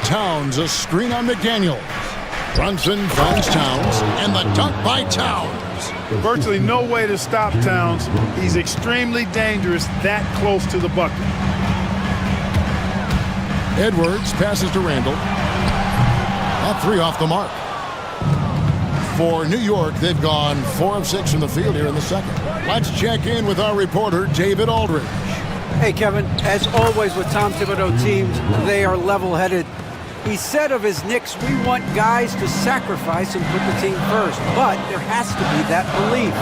Towns, a screen on McDaniels. Brunson finds Towns, and the dunk by Towns. Virtually no way to stop Towns. He's extremely dangerous that close to the bucket. Edwards passes to Randall. That three off the mark. For New York, they've gone 4 of 6 from the field here in the second. Let's check in with our reporter, David Aldridge. Hey, Kevin, as always with Tom Thibodeau teams, they are level-headed. He said of his Knicks, we want guys to sacrifice and put the team first. But there has to be that belief.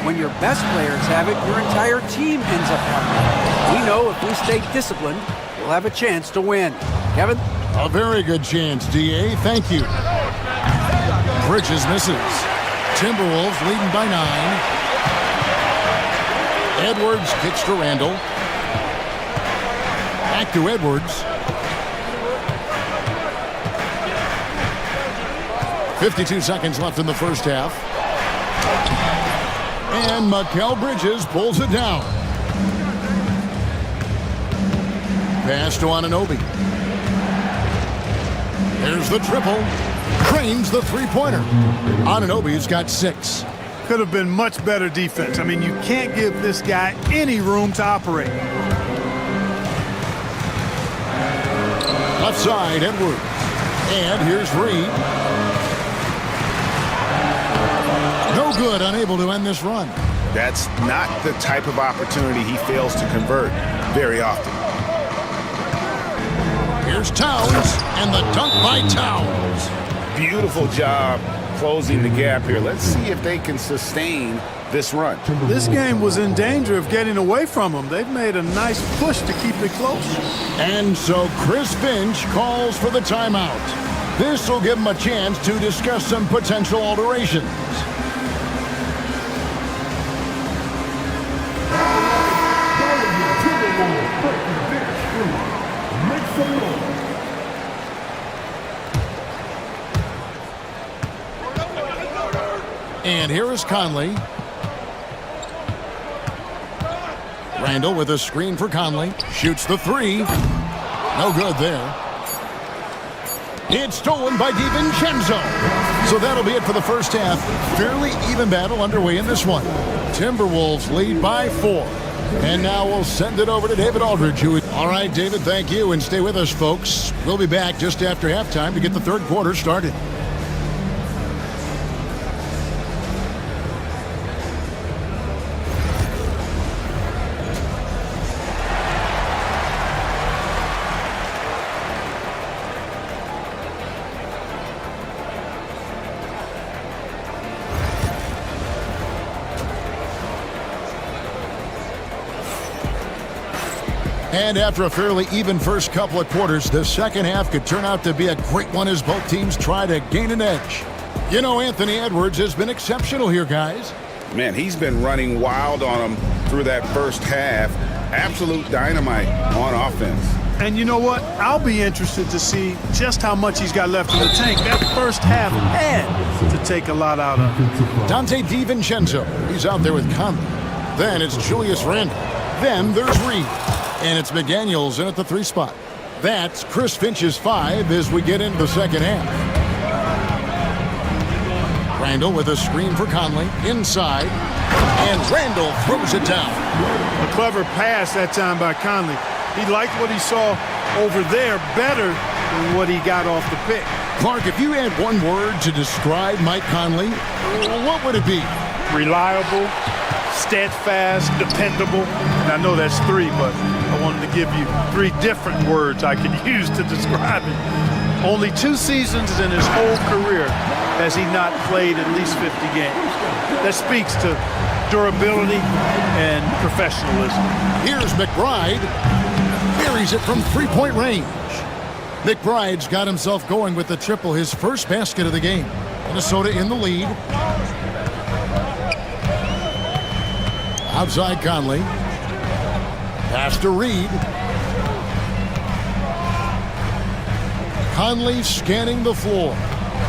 When your best players have it, your entire team ends up having it. We know if we stay disciplined, we'll have a chance to win. Kevin? A very good chance, D.A. Thank you. Bridges misses. Timberwolves leading by 9. Edwards kicks to Randall. Back to Edwards. 52 seconds left in the first half. And Mikal Bridges pulls it down. Pass to Anunoby. There's the triple. Cranes the three-pointer. Anunoby's got 6. Could have been much better defense. I mean, you can't give this guy any room to operate. Left side, Edwards. And here's Reid. No good, unable to end this run. That's not the type of opportunity he fails to convert very often. Here's Towns, and the dunk by Towns. Beautiful job closing the gap here. Let's see if they can sustain this run. This game was in danger of getting away from them. They've made a nice push to keep it close. And so Chris Finch calls for the timeout. This will give him a chance to discuss some potential alterations. And here is Conley. Randall with a screen for Conley. Shoots the three. No good there. It's stolen by DiVincenzo. So that'll be it for the first half. Fairly even battle underway in this one. Timberwolves lead by 4. And now we'll send it over to David Aldridge. All right, David, thank you. And stay with us, folks. We'll be back just after halftime to get the third quarter started. And after a fairly even first couple of quarters, the second half could turn out to be a great one as both teams try to gain an edge. You know, Anthony Edwards has been exceptional here, guys. Man, he's been running wild on them through that first half. Absolute dynamite on offense. And you know what? I'll be interested to see just how much he's got left in the tank. That first half had to take a lot out of him. Dante DiVincenzo, he's out there with Conley. Then it's Julius Randle. Then there's Reid. And it's McDaniels in at the 3 spot. That's Chris Finch's 5 as we get into the second half. Randle with a screen for Conley. Inside. And Randall throws it down. A clever pass that time by Conley. He liked what he saw over there better than what he got off the pick. Clark, if you had one word to describe Mike Conley, what would it be? Reliable, steadfast, dependable. And I know that's three, but I wanted to give you three different words I could use to describe it. Only 2 seasons in his whole career has he not played at least 50 games. That speaks to durability and professionalism. Here's McBride. Buries it from three-point range. McBride's got himself going with the triple, his first basket of the game. Minnesota in the lead. Outside Conley. Pass to Reed. Conley scanning the floor.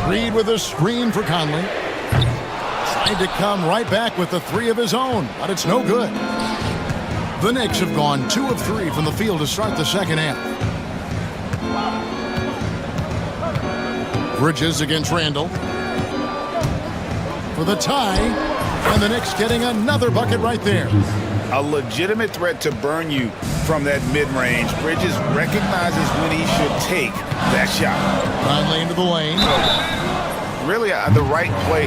Reed with a screen for Conley. Tried to come right back with the three of his own, but it's no good. The Knicks have gone 2 of 3 from the field to start the second half. Bridges against Randall. For the tie, and the Knicks getting another bucket right there. A legitimate threat to burn you from that mid-range. Bridges recognizes when he should take that shot. Conley into the lane. Really the right play.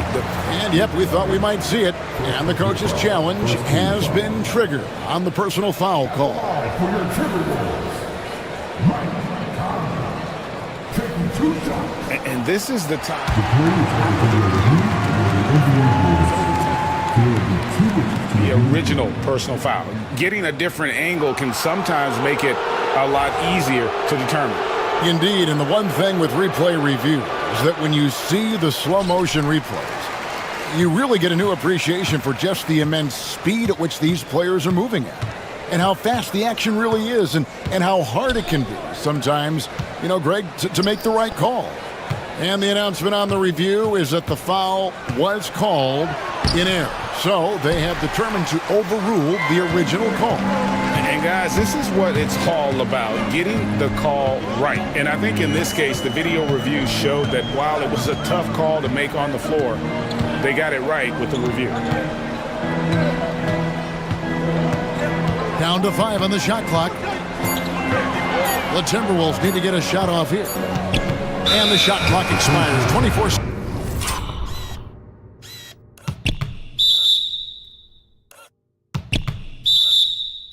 And yep, we thought we might see it. And the coach's challenge has been triggered on the personal foul call. For your trigger balls, Mike Conley, taking 2 shots. And this is the time. The original personal foul. Getting a different angle can sometimes make it a lot easier to determine. Indeed, and the one thing with replay review is that when you see the slow motion replays, you really get a new appreciation for just the immense speed at which these players are moving at, and how fast the action really is, and how hard it can be sometimes, Greg, to make the right call. And the announcement on the review is that the foul was called in error. So they have determined to overrule the original call. And guys, this is what it's all about, getting the call right. And I think in this case, the video review showed that while it was a tough call to make on the floor, they got it right with the review. Down to 5 on the shot clock. The Timberwolves need to get a shot off here. And the shot clock expires. 24 seconds.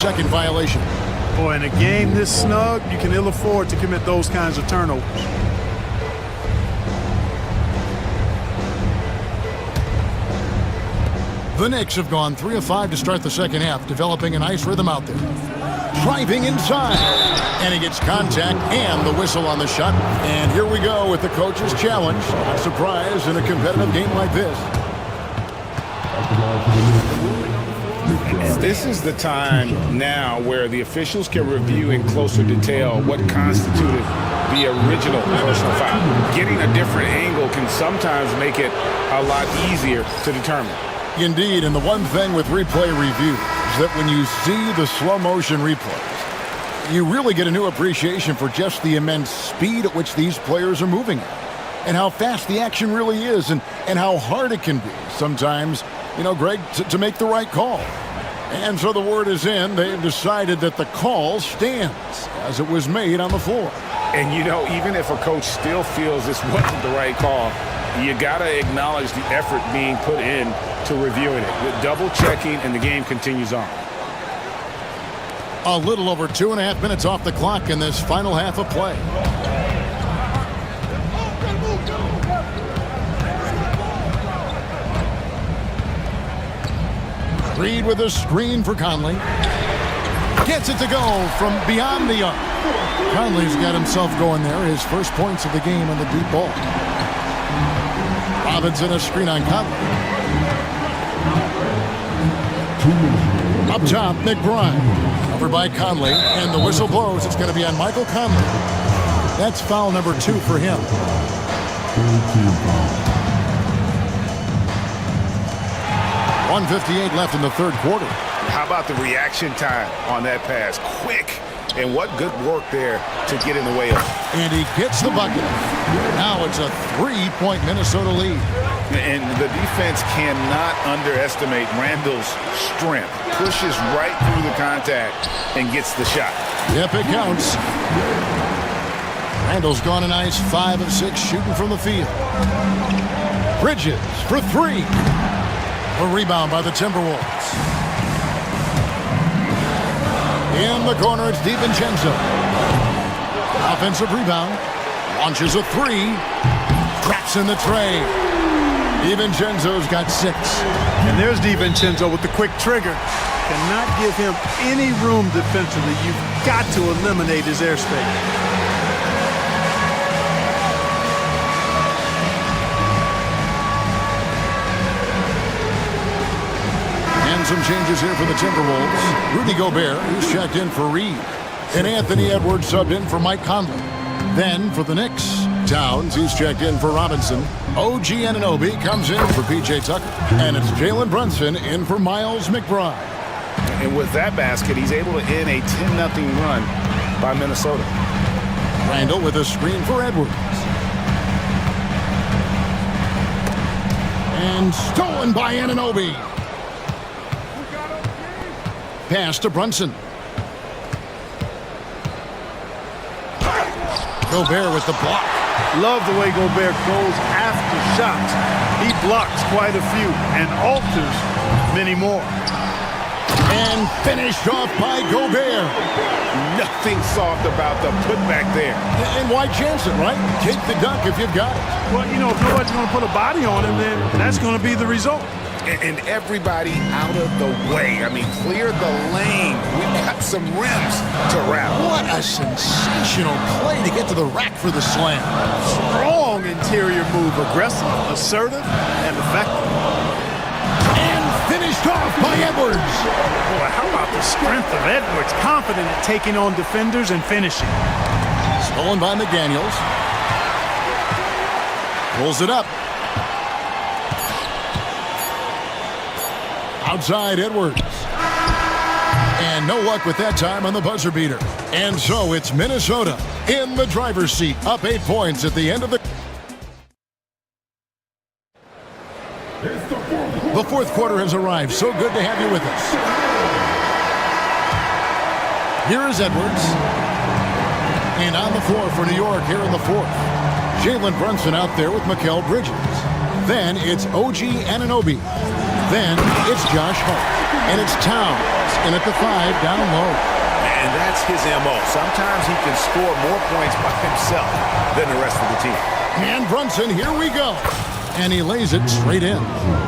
Second violation. Boy, in a game this snug, you can ill afford to commit those kinds of turnovers. The Knicks have gone 3 of 5 to start the second half, developing a nice rhythm out there. Driving inside. And he gets contact and the whistle on the shot. And here we go with the coach's challenge. Not surprised in a competitive game like this. This is the time now where the officials can review in closer detail what constituted the original personal foul. Getting a different angle can sometimes make it a lot easier to determine. Indeed, and the one thing with replay review is that when you see the slow motion replays, you really get a new appreciation for just the immense speed at which these players are moving at, and how fast the action really is, and how hard it can be sometimes, Greg, to make the right call. And so the word is in. They've decided that the call stands as it was made on the floor. And even if a coach still feels this wasn't the right call, you got to acknowledge the effort being put in to reviewing it. With double checking, and the game continues on. A little over 2.5 minutes off the clock in this final half of play. Reed with a screen for Conley. Gets it to go from beyond the arc. Conley's got himself going there. His first points of the game on the deep ball. Robinson a screen on Conley. Up top, McBride. Covered by Conley. And the whistle blows. It's going to be on Michael Conley. That's foul number 2 for him. 1:58 left in the third quarter. How about the reaction time on that pass? Quick. And what good work there to get in the way of. And he gets the bucket. Now it's a 3-point Minnesota lead. And the defense cannot underestimate Randall's strength. Pushes right through the contact and gets the shot. Yep, it counts. Randall's gone a nice 5 of 6 shooting from the field. Bridges for 3. A rebound by the Timberwolves. In the corner, it's DiVincenzo. Offensive rebound. Launches a 3. Traps in the tray. DiVincenzo's got 6. And there's DiVincenzo with the quick trigger. Cannot give him any room defensively. You've got to eliminate his airspace. And some changes here for the Timberwolves. Rudy Gobert, who's checked in for Reed. And Anthony Edwards subbed in for Mike Conley. Then for the Knicks, Towns, he's checked in for Robinson. OG Anunoby comes in for P.J. Tucker. And it's Jalen Brunson in for Miles McBride. And with that basket, he's able to end a 10-0 run by Minnesota. Randall with a screen for Edwards. And stolen by Anunoby. Pass to Brunson. Gobert with the block. Love the way Gobert goes after shots. He blocks quite a few and alters many more. And finished off by Gobert. Nothing soft about the putback there. And why chance it, right? Take the dunk if you've got it. Well, you know, if nobody's going to put a body on him, then that's going to be the result. And everybody out of the way. I mean, clear the lane. We've got some rims to wrap. What a sensational play to get to the rack for the slam. Strong interior move. Aggressive, assertive, and effective. And finished off by Edwards. Boy, how about the strength of Edwards? Confident at taking on defenders and finishing. Stolen by McDaniels. Pulls it up. Outside Edwards. And no luck with that time on the buzzer beater. And so it's Minnesota in the driver's seat, up 8 points at the end of the... The fourth quarter has arrived. So good to have you with us. Here is Edwards. And on the floor for New York here in the fourth. Jalen Brunson out there with Mikal Bridges. Then it's OG Anunoby. Then it's Josh Hart. And it's Towns in at the 5 down low. And that's his MO. Sometimes he can score more points by himself than the rest of the team. And Brunson, here we go. And he lays it straight in.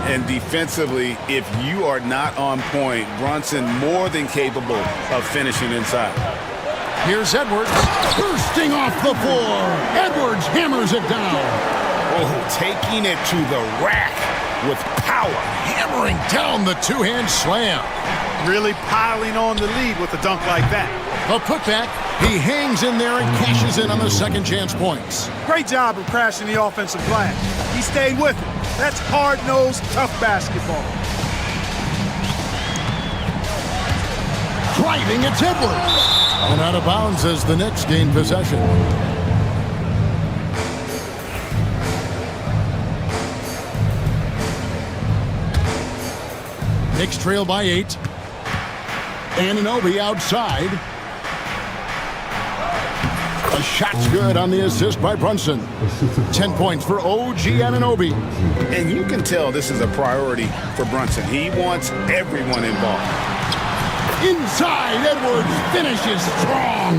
And defensively, if you are not on point, Brunson more than capable of finishing inside. Here's Edwards, bursting off the floor. Edwards hammers it down. Oh, taking it to the rack with power. Hammering down the two-hand slam. Really piling on the lead with a dunk like that. A putback. He hangs in there and cashes in on the second chance points. Great job of crashing the offensive glass. He stayed with it. That's hard-nosed, tough basketball. Driving it's Edwards. And out of bounds as the Knicks gain possession. Knicks trail by 8. Anunoby outside. A shot's good on the assist by Brunson. 10 points for OG Anunoby. And you can tell this is a priority for Brunson. He wants everyone involved. Inside, Edwards finishes strong.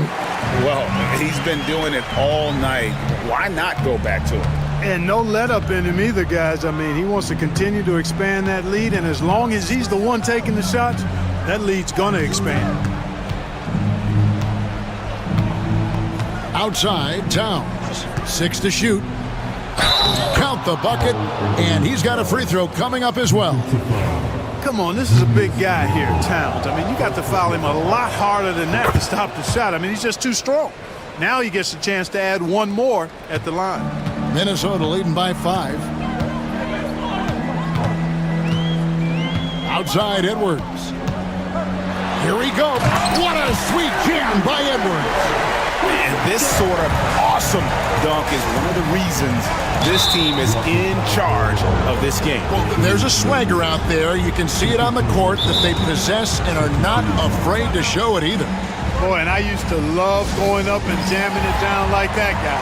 Well, he's been doing it all night. Why not go back to it? And no let up in him either, guys. I mean, he wants to continue to expand that lead, and as long as he's the one taking the shots, that lead's going to expand. Outside, Towns. 6 to shoot. Count the bucket, and he's got a free throw coming up as well. Come on, this is a big guy here, Towns. I mean, you got to foul him a lot harder than that to stop the shot. I mean, he's just too strong. Now he gets a chance to add one more at the line. Minnesota leading by 5. Outside Edwards. Here we go. What a sweet jam by Edwards. And this sort of awesome dunk is one of the reasons this team is in charge of this game. Well, there's a swagger out there. You can see it on the court that they possess and are not afraid to show it either. Boy, and I used to love going up and jamming it down like that guy.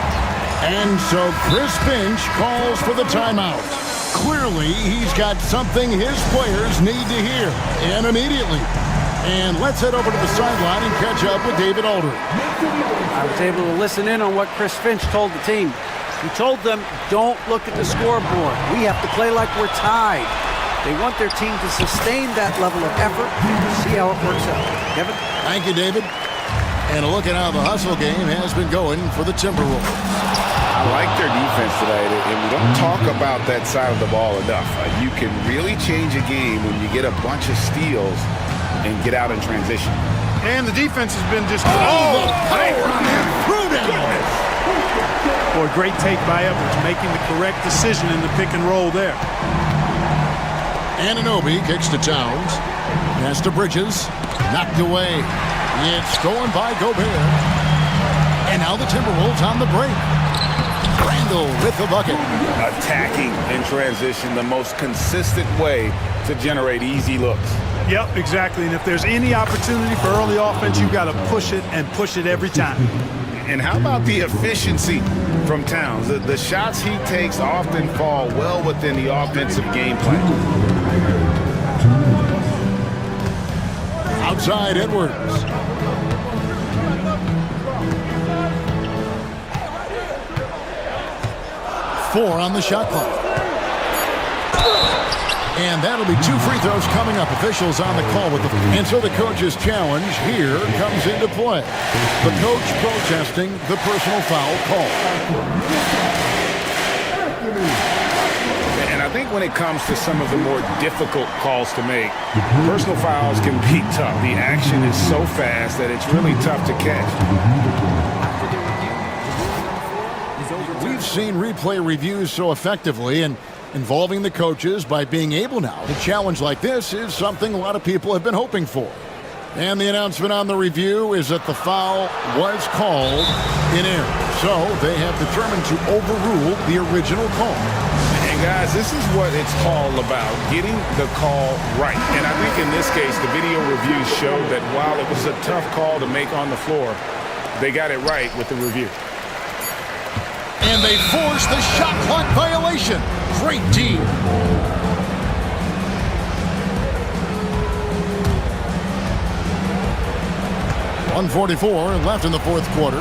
And so Chris Finch calls for the timeout. Clearly, he's got something his players need to hear, and immediately. And let's head over to the sideline and catch up with David Aldridge. I was able to listen in on what Chris Finch told the team. He told them, don't look at the scoreboard. We have to play like we're tied. They want their team to sustain that level of effort and see how it works out. Kevin? Thank you, David. And a look at how the hustle game has been going for the Timberwolves. I like their defense tonight, and we don't talk about that side of the ball enough. You can really change a game when you get a bunch of steals and get out in transition. And the defense has been just... Oh, power on him. Through down. Boy, great take by Edwards, making the correct decision in the pick and roll there. Anunoby kicks to Towns. Pass to Bridges. Knocked away. It's stolen by Gobert. And now the Timberwolves on the break. Randall with the bucket. Attacking in transition, the most consistent way to generate easy looks. Yep, exactly. And if there's any opportunity for early offense, you've got to push it and push it every time. And how about the efficiency from Towns? The shots he takes often fall well within the offensive game plan. Outside Edwards. Four on the shot clock. And that'll be 2 free throws coming up. Officials on the call with the... And so the coach's challenge here comes into play. The coach protesting the personal foul call. And I think when it comes to some of the more difficult calls to make, personal fouls can be tough. The action is so fast that it's really tough to catch. We've seen replay reviews so effectively, and involving the coaches by being able now to challenge like this is something a lot of people have been hoping for. And the announcement on the review is that the foul was called in error. So they have determined to overrule the original call. And guys, this is what it's all about, getting the call right. And I think in this case, the video reviews showed that while it was a tough call to make on the floor, they got it right with the review. And they force the shot clock violation. Great team. .144 left in the fourth quarter.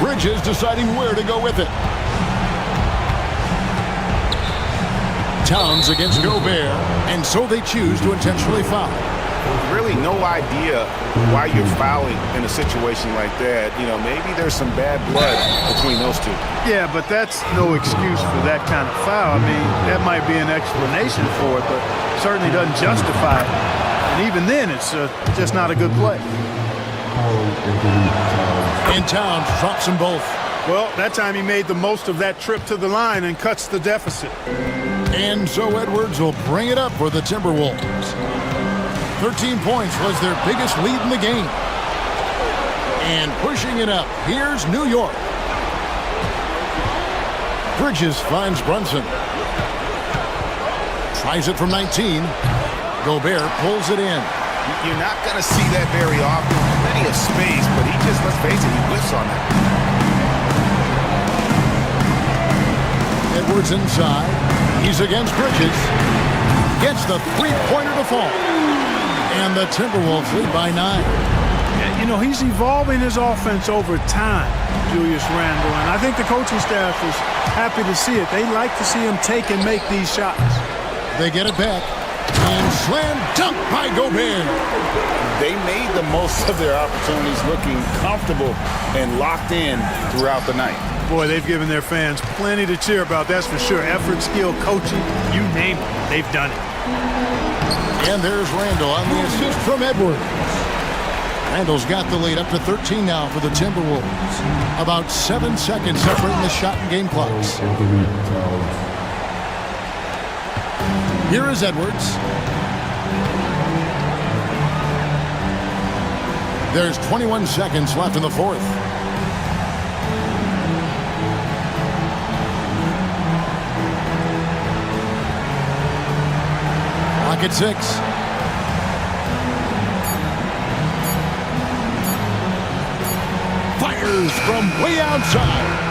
Bridges deciding where to go with it. Towns against Gobert, and so they choose to intentionally foul. Really no idea why you're fouling in a situation like that. You know, maybe there's some bad blood between those two. Yeah, but that's no excuse for that kind of foul. I mean, that might be an explanation for it, but certainly doesn't justify it. And even then, it's just not a good play. And Towns drops them both. Well, that time he made the most of that trip to the line and cuts the deficit. And so Edwards will bring it up for the Timberwolves. 13 points was their biggest lead in the game. And pushing it up, here's New York. Bridges finds Brunson. Tries it from 19. Gobert pulls it in. You're not going to see that very often. Plenty of space, but he just, let's face it, he whiffs on that. Edwards inside. He's against Bridges. Gets the three-pointer to fall. And the Timberwolves lead by 9. Yeah, you know, he's evolving his offense over time, Julius Randle, and I think the coaching staff is happy to see it. They like to see him take and make these shots. They get it back. And slam dunk by Gobert. They made the most of their opportunities, looking comfortable and locked in throughout the night. Boy, they've given their fans plenty to cheer about, that's for sure. Effort, skill, coaching, you name it, they've done it. And there's Randle on the assist from Edwards. Randle's got the lead up to 13 now for the Timberwolves. About 7 seconds separating the shot and game clocks. Here is Edwards. There's 21 seconds left in the fourth. Clock at 6. Fires from way outside.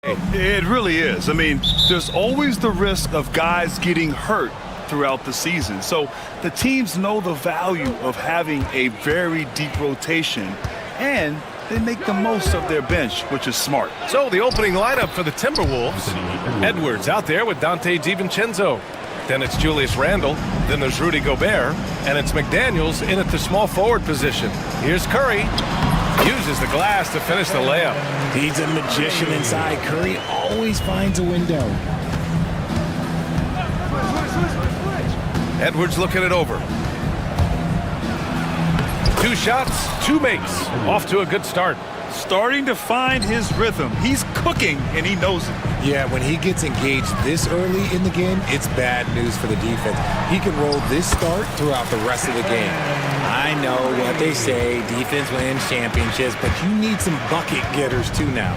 It really is. I mean, there's always the risk of guys getting hurt throughout the season. So the teams know the value of having a very deep rotation, and they make the most of their bench, which is smart. So the opening lineup for the Timberwolves. Edwards out there with Dante DiVincenzo. Then it's Julius Randle. Then there's Rudy Gobert. And it's McDaniels in at the small forward position. Here's Curry. Uses the glass to finish the layup. He's a magician inside. Curry always finds a window. Edwards looking it over. 2 shots, 2 makes. Off to a good start. Starting to find his rhythm. He's cooking, and he knows it. Yeah, when he gets engaged this early in the game, it's bad news for the defense. He can roll this start throughout the rest of the game. I know what they say, defense wins championships, but you need some bucket getters too now.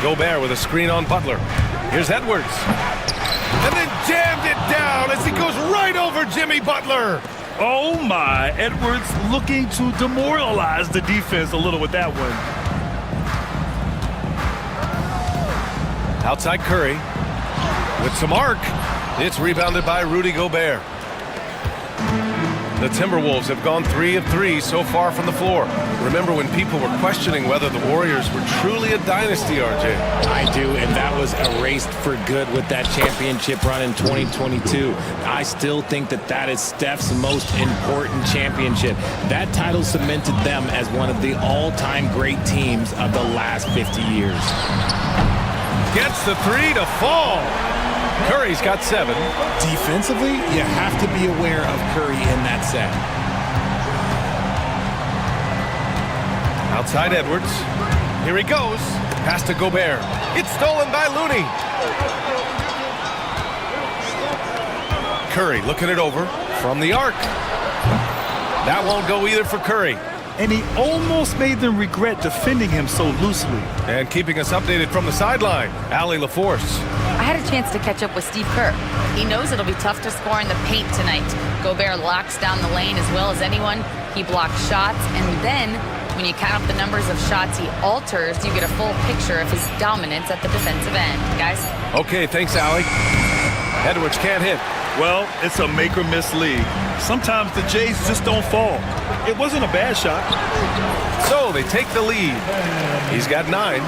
Gobert with a screen on Butler. Here's Edwards. And then jammed it down as he goes right over Jimmy Butler. Oh my, Edwards looking to demoralize the defense a little with that one. Outside Curry with some arc. It's rebounded by Rudy Gobert. The Timberwolves have gone 3 of 3 so far from the floor. Remember when people were questioning whether the Warriors were truly a dynasty, RJ? I do, and that was erased for good with that championship run in 2022. I still think that that is Steph's most important championship. That title cemented them as one of the all-time great teams of the last 50 years. Gets the 3 to fall. Curry's got 7. Defensively, you have to be aware of Curry in that set. Outside Edwards. Here he goes. Pass to Gobert. It's stolen by Looney. Curry looking it over from the arc. That won't go either for Curry. And he almost made them regret defending him so loosely. And keeping us updated from the sideline, Allie LaForce. I had a chance to catch up with Steve Kerr. He knows it'll be tough to score in the paint tonight. Gobert locks down the lane as well as anyone. He blocks shots, and then when you count up the numbers of shots he alters, you get a full picture of his dominance at the defensive end. Guys? Okay, thanks, Allie. Edwards can't hit. Well, it's a make-or-miss league. Sometimes the Jays just don't fall. It wasn't a bad shot. So they take the lead. He's got 9.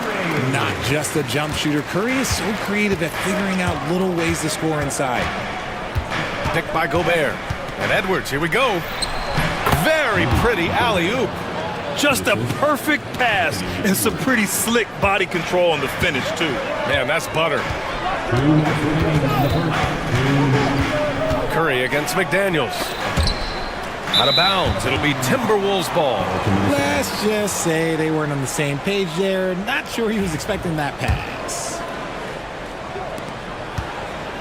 Not just a jump shooter. Curry is so creative at figuring out little ways to score inside. Picked by Gobert. And Edwards, here we go. Very pretty alley-oop. Just a perfect pass and some pretty slick body control on the finish, too. Man, that's butter. Curry against McDaniels. Out of bounds. It'll be Timberwolves ball. Let's just say they weren't on the same page there. Not sure he was expecting that pass.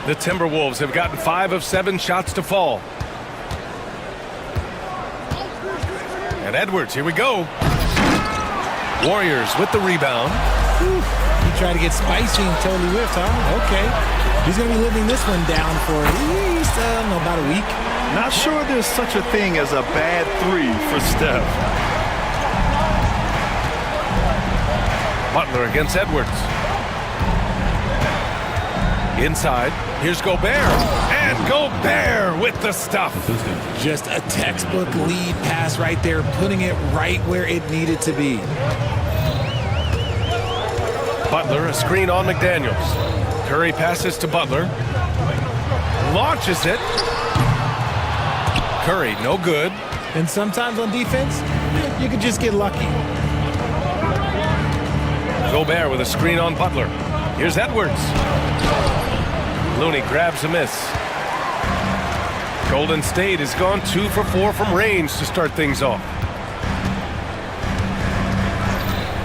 The Timberwolves have gotten 5 of 7 shots to fall. And Edwards, here we go. Warriors with the rebound. He tried to get spicy and totally whiffed, huh? Okay. He's going to be living this one down for at least, about a week. Not sure there's such a thing as a bad 3 for Steph. Butler against Edwards. Inside, here's Gobert. And Gobert with the stuff. Just a textbook lead pass right there, putting it right where it needed to be. Butler, a screen on McDaniels. Curry passes to Butler. Launches it. Curry, no good. And sometimes on defense, you can just get lucky. Gobert with a screen on Butler. Here's Edwards. Looney grabs a miss. Golden State has gone 2 for 4 from range to start things off.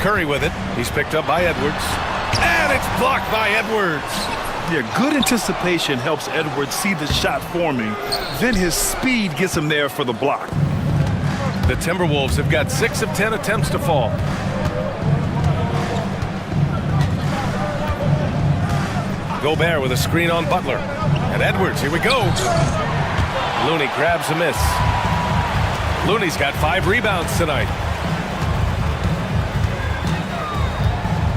Curry with it. He's picked up by Edwards. And it's blocked by Edwards. Yeah, good anticipation helps Edwards see the shot forming. Then his speed gets him there for the block. The Timberwolves have got 6 of 10 attempts to fall. Gobert with a screen on Butler. And Edwards, here we go. Looney grabs a miss. Looney's got 5 rebounds tonight.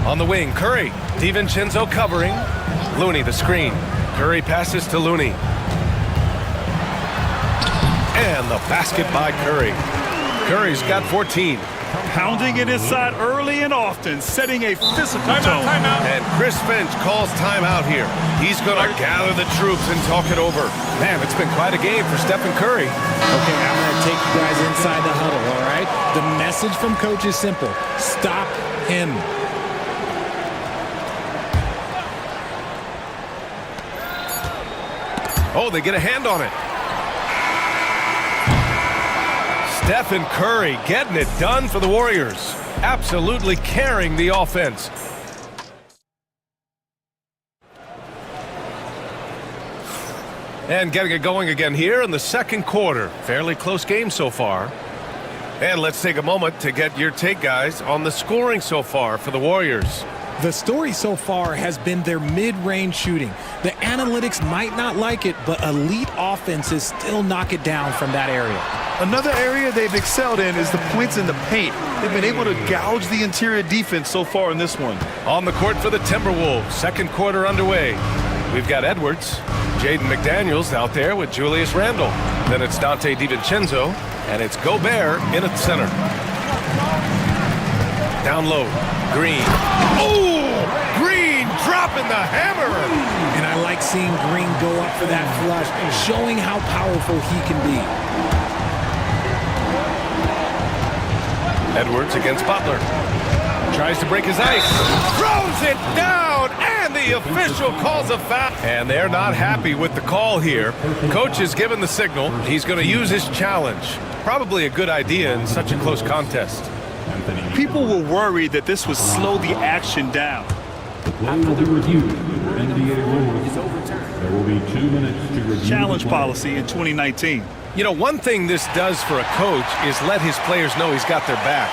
On the wing, Curry. DiVincenzo covering. Looney the screen. Curry passes to Looney. And the basket by Curry. Curry's got 14. Pounding it inside early and often, setting a physical tone. And Chris Finch calls timeout here. He's going to gather the troops and talk it over. Man, it's been quite a game for Stephen Curry. Okay, I'm going to take you guys inside the huddle, all right? The message from coach is simple. Stop him. Oh, they get a hand on it. Stephen Curry getting it done for the Warriors. Absolutely carrying the offense. And getting it going again here in the second quarter. Fairly close game so far. And let's take a moment to get your take, guys, on the scoring so far for the Warriors. The story so far has been their mid-range shooting. The analytics might not like it, but elite offenses still knock it down from that area. Another area they've excelled in is the points in the paint. They've been able to gouge the interior defense so far in this one. On the court for the Timberwolves, second quarter underway. We've got Edwards, Jaden McDaniels out there with Julius Randle. Then it's Dante DiVincenzo, and it's Gobert in at center. Down low, Green. Oh! Green dropping the hammer! And I like seeing Green go up for that flush, showing how powerful he can be. Edwards against Butler. Tries to break his ice. Throws it down, and the official calls a foul. And they're not happy with the call here. Coach has given the signal. He's going to use his challenge. Probably a good idea in such a close contest. People were worried that this would slow the action down. After the review, NBA rules, there will be 2 minutes to review. Challenge policy in 2019. You know, one thing this does for a coach is let his players know he's got their back.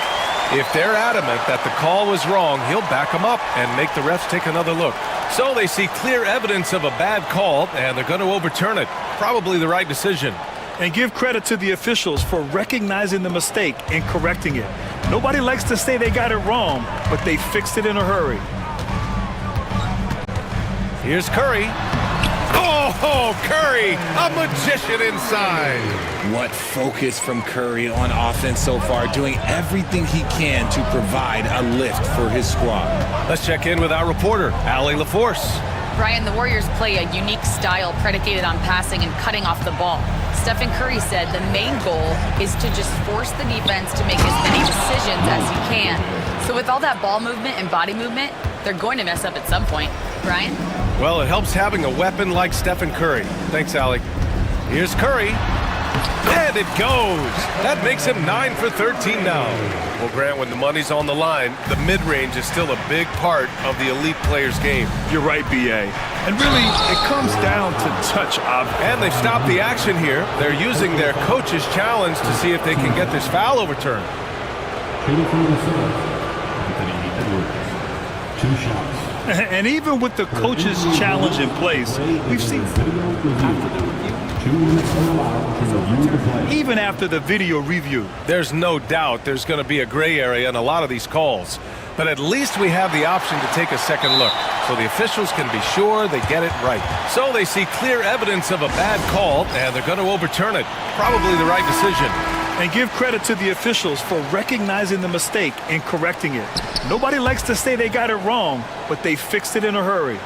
If they're adamant that the call was wrong, he'll back them up and make the refs take another look. So they see clear evidence of a bad call, and they're going to overturn it. Probably the right decision. And give credit to the officials for recognizing the mistake and correcting it. Nobody likes to say they got it wrong, but they fixed it in a hurry. Here's Curry. Oh, Curry, a magician inside. What focus from Curry on offense so far, doing everything he can to provide a lift for his squad. Let's check in with our reporter, Allie LaForce. Brian, the Warriors play a unique style predicated on passing and cutting off the ball. Stephen Curry said the main goal is to just force the defense to make as many decisions as he can. So with all that ball movement and body movement, they're going to mess up at some point. Brian? Well, it helps having a weapon like Stephen Curry. Thanks, Allie. Here's Curry. And it goes. That makes him 9 for 13 now. Well, Grant, when the money's on the line, the mid-range is still a big part of the elite player's game. You're right, B.A. And really, it comes down to touch object. And they've stopped the action here. They're using their coach's challenge to see if they can get this foul overturned. Shooting from the center, Anthony Edwards. 2 shots. And even with the coach's challenge in place, we've seen even after the video review. There's no doubt there's going to be a gray area in a lot of these calls. But at least we have the option to take a second look, so the officials can be sure they get it right. So they see clear evidence of a bad call, and they're going to overturn it. Probably the right decision. And give credit to the officials for recognizing the mistake and correcting it. Nobody likes to say they got it wrong, but they fixed it in a hurry.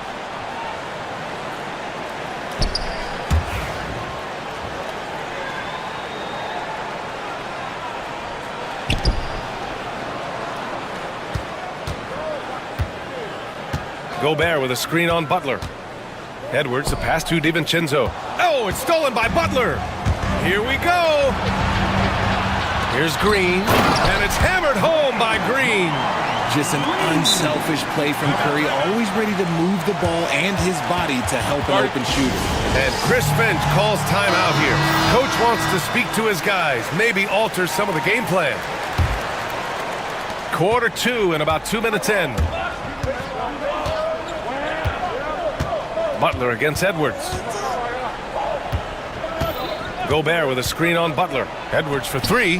Gobert with a screen on Butler. Edwards, the pass to DiVincenzo. Oh, it's stolen by Butler. Here we go. Here's Green, and it's hammered home by Green. Just an unselfish play from Curry, always ready to move the ball and his body to help an open shooter. And Chris Finch calls timeout here. Coach wants to speak to his guys, maybe alter some of the game plan. Quarter 2 and about 2 minutes in. Butler against Edwards. Gobert with a screen on Butler. Edwards for 3.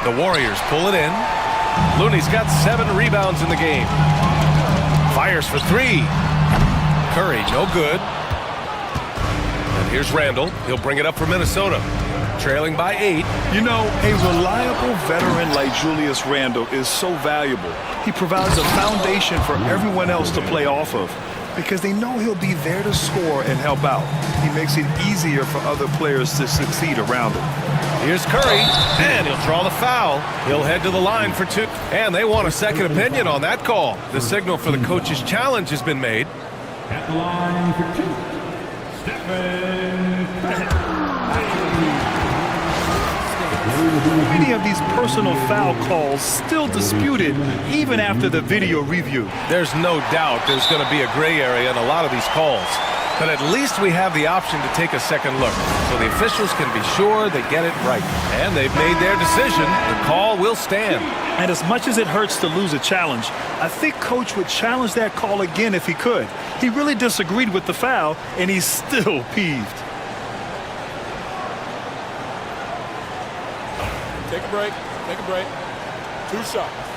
The Warriors pull it in. Looney's got 7 rebounds in the game. Fires for three. Curry, no good. And here's Randall. He'll bring it up for Minnesota. Trailing by 8. You know, a reliable veteran like Julius Randle is so valuable. He provides a foundation for everyone else to play off of because they know he'll be there to score and help out. He makes it easier for other players to succeed around him. Here's Curry, and he'll draw the foul. He'll head to the line for 2. And they want a second opinion on that call. The signal for the coach's challenge has been made. At the line for 2, Stephen Curry. Many of these personal foul calls still disputed even after the video review. There's no doubt there's going to be a gray area in a lot of these calls. But at least we have the option to take a second look, so the officials can be sure they get it right. And they've made their decision. The call will stand. And as much as it hurts to lose a challenge, I think Coach would challenge that call again if he could. He really disagreed with the foul, and he's still peeved. Take a break. Take a break. 2 shots.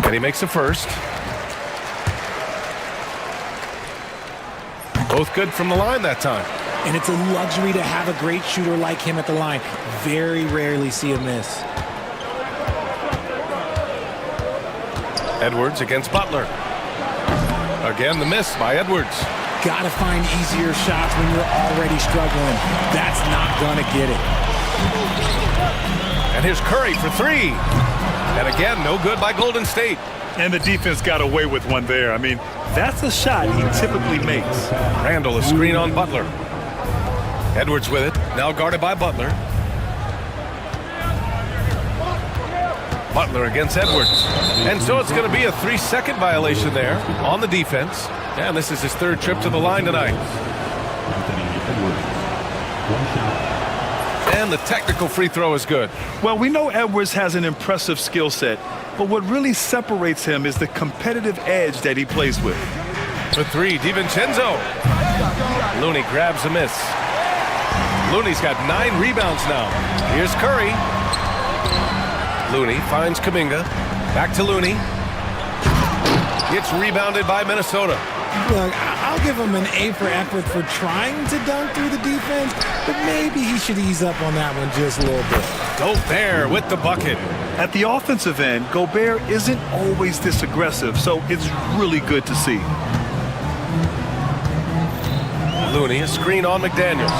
And he makes a first. Both good from the line that time. And it's a luxury to have a great shooter like him at the line. Very rarely see a miss. Edwards against Butler. Again, the miss by Edwards. Gotta find easier shots when you're already struggling. That's not gonna get it. And here's Curry for 3. And again, no good by Golden State. And the defense got away with one there. I mean, that's a shot he typically makes. Randall, a screen on Butler. Edwards with it, now guarded by Butler. Butler against Edwards. And so it's going to be a 3-second violation there on the defense. And this is his 3rd trip to the line tonight. And the technical free throw is good. Well, we know Edwards has an impressive skill set, but what really separates him is the competitive edge that he plays with. For 3, DiVincenzo. Looney grabs a miss. Looney's got 9 rebounds now. Here's Curry. Looney finds Kuminga. Back to Looney. Gets rebounded by Minnesota. Look, I'll give him an A for effort for trying to dunk through the defense, but maybe he should ease up on that one just a little bit. Gobert with the bucket. At the offensive end, Gobert isn't always this aggressive, so it's really good to see. Looney, a screen on McDaniels.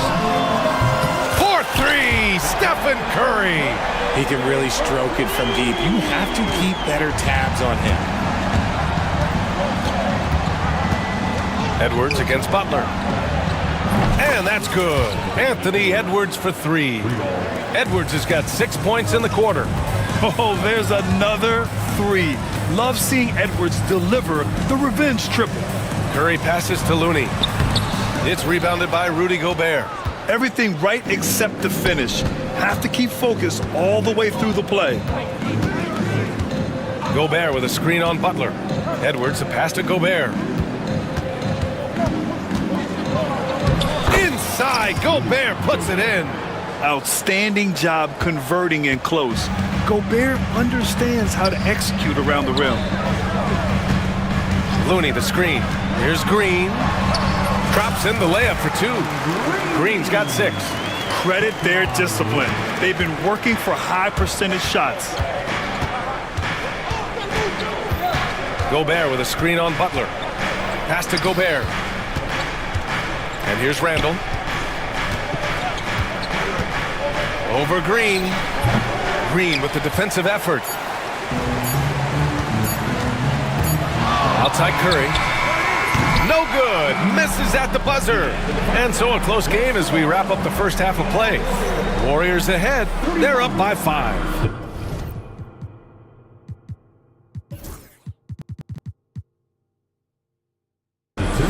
For 3, Stephen Curry. He can really stroke it from deep. You have to keep better tabs on him. Edwards against Butler. And that's good. Anthony Edwards for 3. Edwards has got 6 points in the quarter. Oh, there's another 3. Love seeing Edwards deliver the revenge triple. Curry passes to Looney. It's rebounded by Rudy Gobert. Everything right except the finish. Have to keep focused all the way through the play. Gobert with a screen on Butler. Edwards, a pass to Gobert. Inside, Gobert puts it in. Outstanding job converting in close. Gobert understands how to execute around the rim. Looney, the screen. Here's Green. Drops in the layup for 2. Green's got 6. Credit their discipline. They've been working for high percentage shots. Gobert with a screen on Butler. Pass to Gobert. And here's Randall. Over Green. Green with the defensive effort. Outside Curry. No good. Misses at the buzzer. And so a close game as we wrap up the first half of play. Warriors ahead. They're up by 5.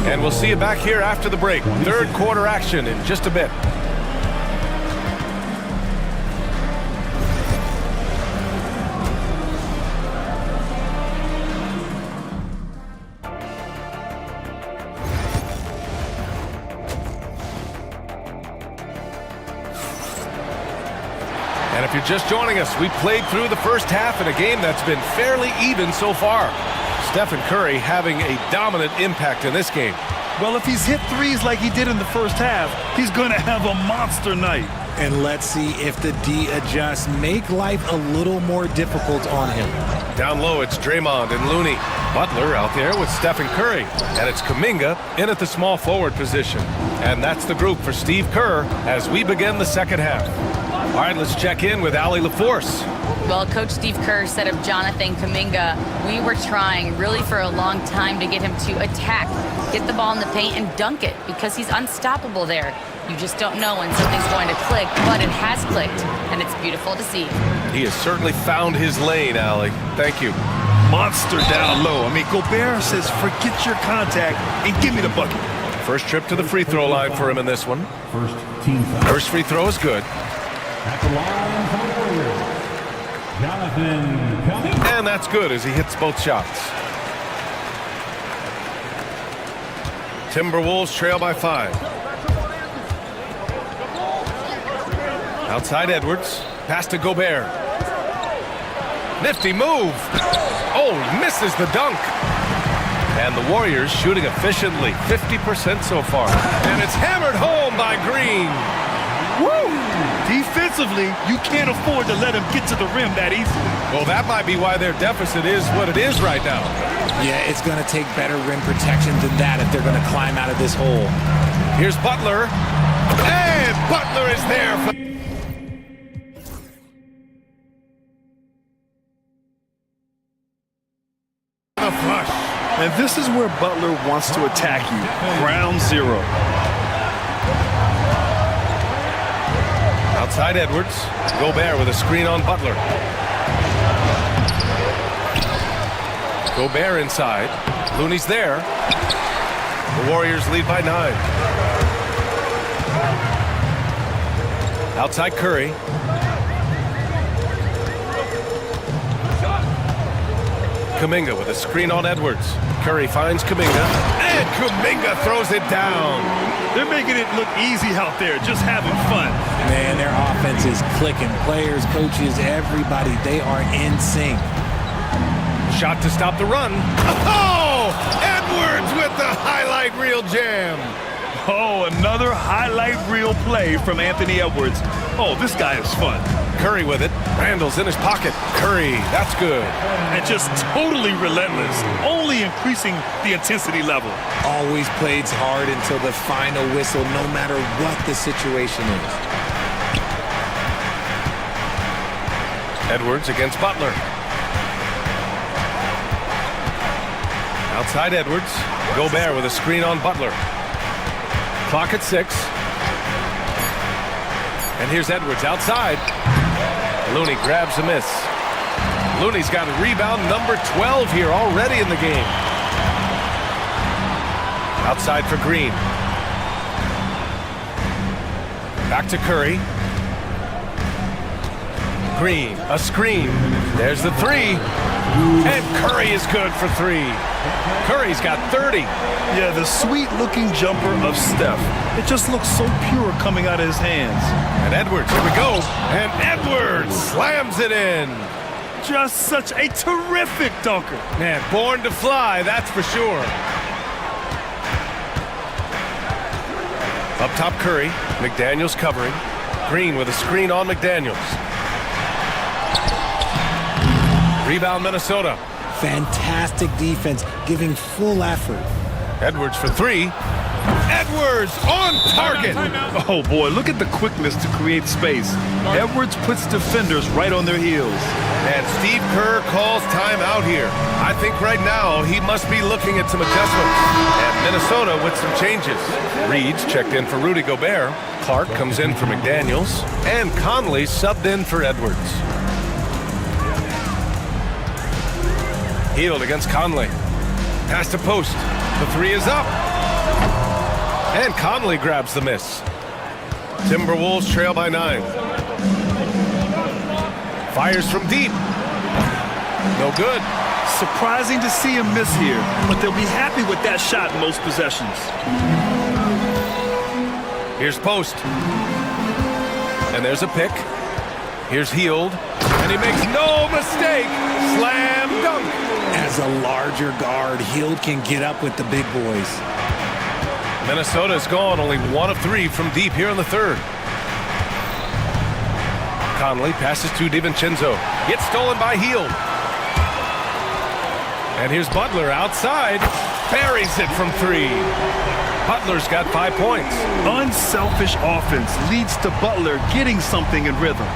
And we'll see you back here after the break. 3rd quarter action in just a bit. And if you're just joining us, we played through the first half in a game that's been fairly even so far. Stephen Curry having a dominant impact in this game. Well, if he's hit threes like he did in the first half, he's going to have a monster night. And let's see if the D adjusts, make life a little more difficult on him. Down low, it's Draymond and Looney. Butler out there with Stephen Curry. And it's Kuminga in at the small forward position. And that's the group for Steve Kerr as we begin the second half. All right, let's check in with Allie LaForce. Well, Coach Steve Kerr said of Jonathan Kuminga, we were trying really for a long time to get him to attack, get the ball in the paint and dunk it because he's unstoppable there. You just don't know when something's going to click, but it has clicked, and it's beautiful to see. He has certainly found his lane, Allie. Thank you. Monster down low. I mean, Gobert says, forget your contact and give me the bucket. First trip to the free throw line for him in this one. First free throw is good. At the line for the Warriors, Jonathan Kuminga. And that's good as he hits both shots. Timberwolves trail by 5. Outside Edwards, pass to Gobert. Nifty move. Oh, he misses the dunk. And the Warriors shooting efficiently, 50% so far. And it's hammered home by Green. Woo! Defensively, you can't afford to let him get to the rim that easily. Well, that might be why their deficit is what it is right now. Yeah, it's going to take better rim protection than that if they're going to climb out of this hole. Here's Butler. And Butler is there for a flush. And this is where Butler wants to attack you. Ground zero. Outside Edwards. Gobert with a screen on Butler. Gobert inside. Looney's there. The Warriors lead by 9. Outside Curry. Kuminga with a screen on Edwards. Curry finds Kuminga. And Kuminga throws it down. They're making it look easy out there, just having fun. Man, their offense is clicking. Players, coaches, everybody, they are in sync. Shot to stop the run. Oh! Edwards with the highlight reel jam. Oh, another highlight reel play from Anthony Edwards. Oh, this guy is fun. Curry with it. Randall's in his pocket. Curry, that's good. And just totally relentless, only increasing the intensity level. Always plays hard until the final whistle, no matter what the situation is. Edwards against Butler. Outside Edwards. Gobert with a screen on Butler. Clock at 6. And here's Edwards outside. Looney grabs a miss. Looney's got a rebound number 12 here already in the game. Outside for Green. Back to Curry. Green, a screen. There's the 3. And Curry is good for 3. Curry's got 30. Yeah, the sweet-looking jumper of Steph. It just looks so pure coming out of his hands. And Edwards, here we go. And Edwards slams it in. Just such a terrific dunker. Man, born to fly, that's for sure. Up top, Curry. McDaniels covering. Green with a screen on McDaniels. Rebound, Minnesota. Fantastic defense, giving full effort. Edwards for 3. Edwards on target. Oh, boy, look at the quickness to create space. Edwards puts defenders right on their heels. And Steve Kerr calls timeout here. I think right now he must be looking at some adjustments. And Minnesota with some changes. Reed's checked in for Rudy Gobert. Clark comes in for McDaniels. And Conley subbed in for Edwards. Healed against Conley. Pass to post. The 3 is up. And Conley grabs the miss. Timberwolves trail by 9. Fires from deep. No good. Surprising to see him miss here, but they'll be happy with that shot in most possessions. Here's post. And there's a pick. Here's Hield, and he makes no mistake. Slam dunk. As a larger guard, Hield can get up with the big boys. Minnesota's gone only 1 of 3 from deep here in the third. Conley passes to DiVincenzo. Gets stolen by Hield. And here's Butler outside. Buries it from 3. Butler's got 5 points. Unselfish offense leads to Butler getting something in rhythm.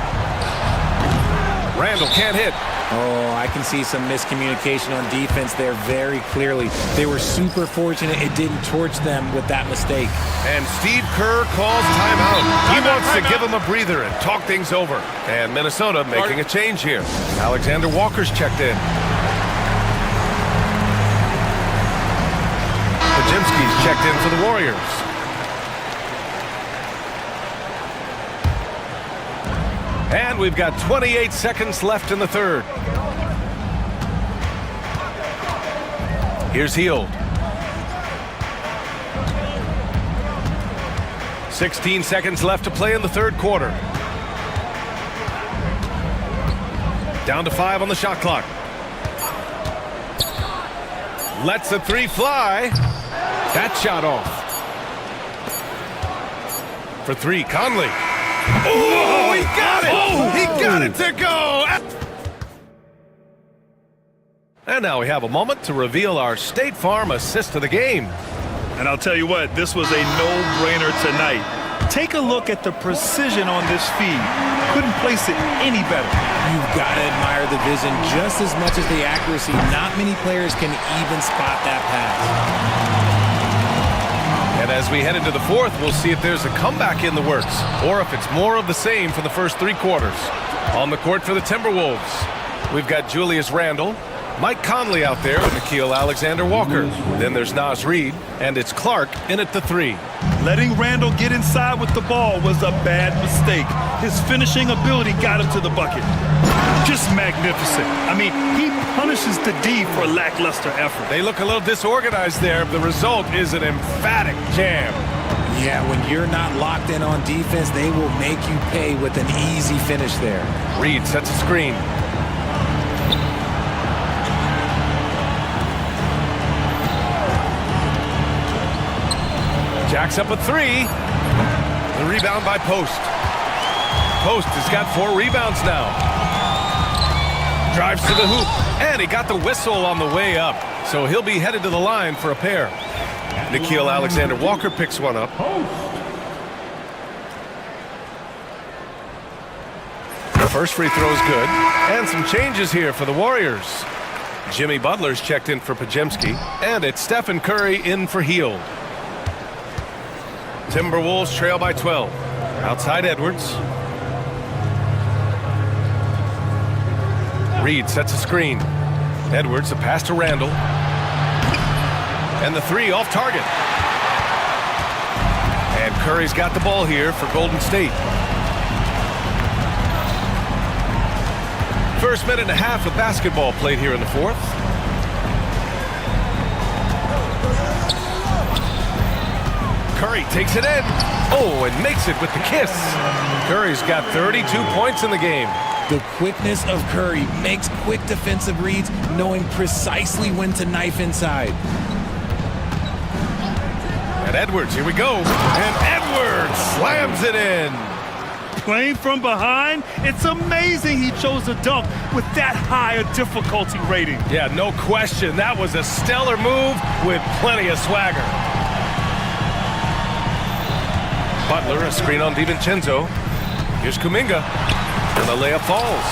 Randall can't hit. Oh, I can see some miscommunication on defense there very clearly. They were super fortunate it didn't torch them with that mistake. And Steve Kerr calls timeout. He wants to give them a breather and talk things over. And Minnesota making a change here. Alexander Walker's checked in. Pajemski's checked in for the Warriors. And we've got 28 seconds left in the third. Here's Hield. 16 seconds left to play in the third quarter. Down to 5 on the shot clock. Lets the 3 fly. That shot off. For 3, Conley. Oh, he got it! Oh, he got it to go! And now we have a moment to reveal our State Farm assist of the game. And I'll tell you what, this was a no-brainer tonight. Take a look at the precision on this feed. Couldn't place it any better. You've got to admire the vision just as much as the accuracy. Not many players can even spot that pass. And as we head into the fourth, we'll see if there's a comeback in the works, or if it's more of the same for the first 3 quarters. On the court for the Timberwolves, we've got Julius Randle, Mike Conley out there with Nickeil Alexander-Walker. Then there's Naz Reid, and it's Clark in at the 3. Letting Randle get inside with the ball was a bad mistake. His finishing ability got him to the bucket. Just magnificent. I mean, he punishes the D for lackluster effort. They look a little disorganized there. The result is an emphatic jam. Yeah, when you're not locked in on defense, they will make you pay with an easy finish there. Reid sets a screen. Jacks up a 3. The rebound by Post. Post has got 4 rebounds now. Drives to the hoop, and he got the whistle on the way up. So he'll be headed to the line for a pair. Nickeil Alexander-Walker picks one up. The first free throw is good. And some changes here for the Warriors. Jimmy Butler's checked in for Pajemski, and it's Stephen Curry in for Hield. Timberwolves trail by 12. Outside Edwards. Reid sets a screen. Edwards, a pass to Randle. And the 3 off target. And Curry's got the ball here for Golden State. First minute and a half of basketball played here in the fourth. Curry takes it in. Oh, and makes it with the kiss. Curry's got 32 points in the game. The quickness of Curry makes quick defensive reads, knowing precisely when to knife inside. And Edwards, here we go. And Edwards slams it in. Playing from behind, it's amazing he chose a dunk with that high a difficulty rating. Yeah, no question. That was a stellar move with plenty of swagger. Butler, a screen on DiVincenzo. Here's Kuminga. And the layup falls.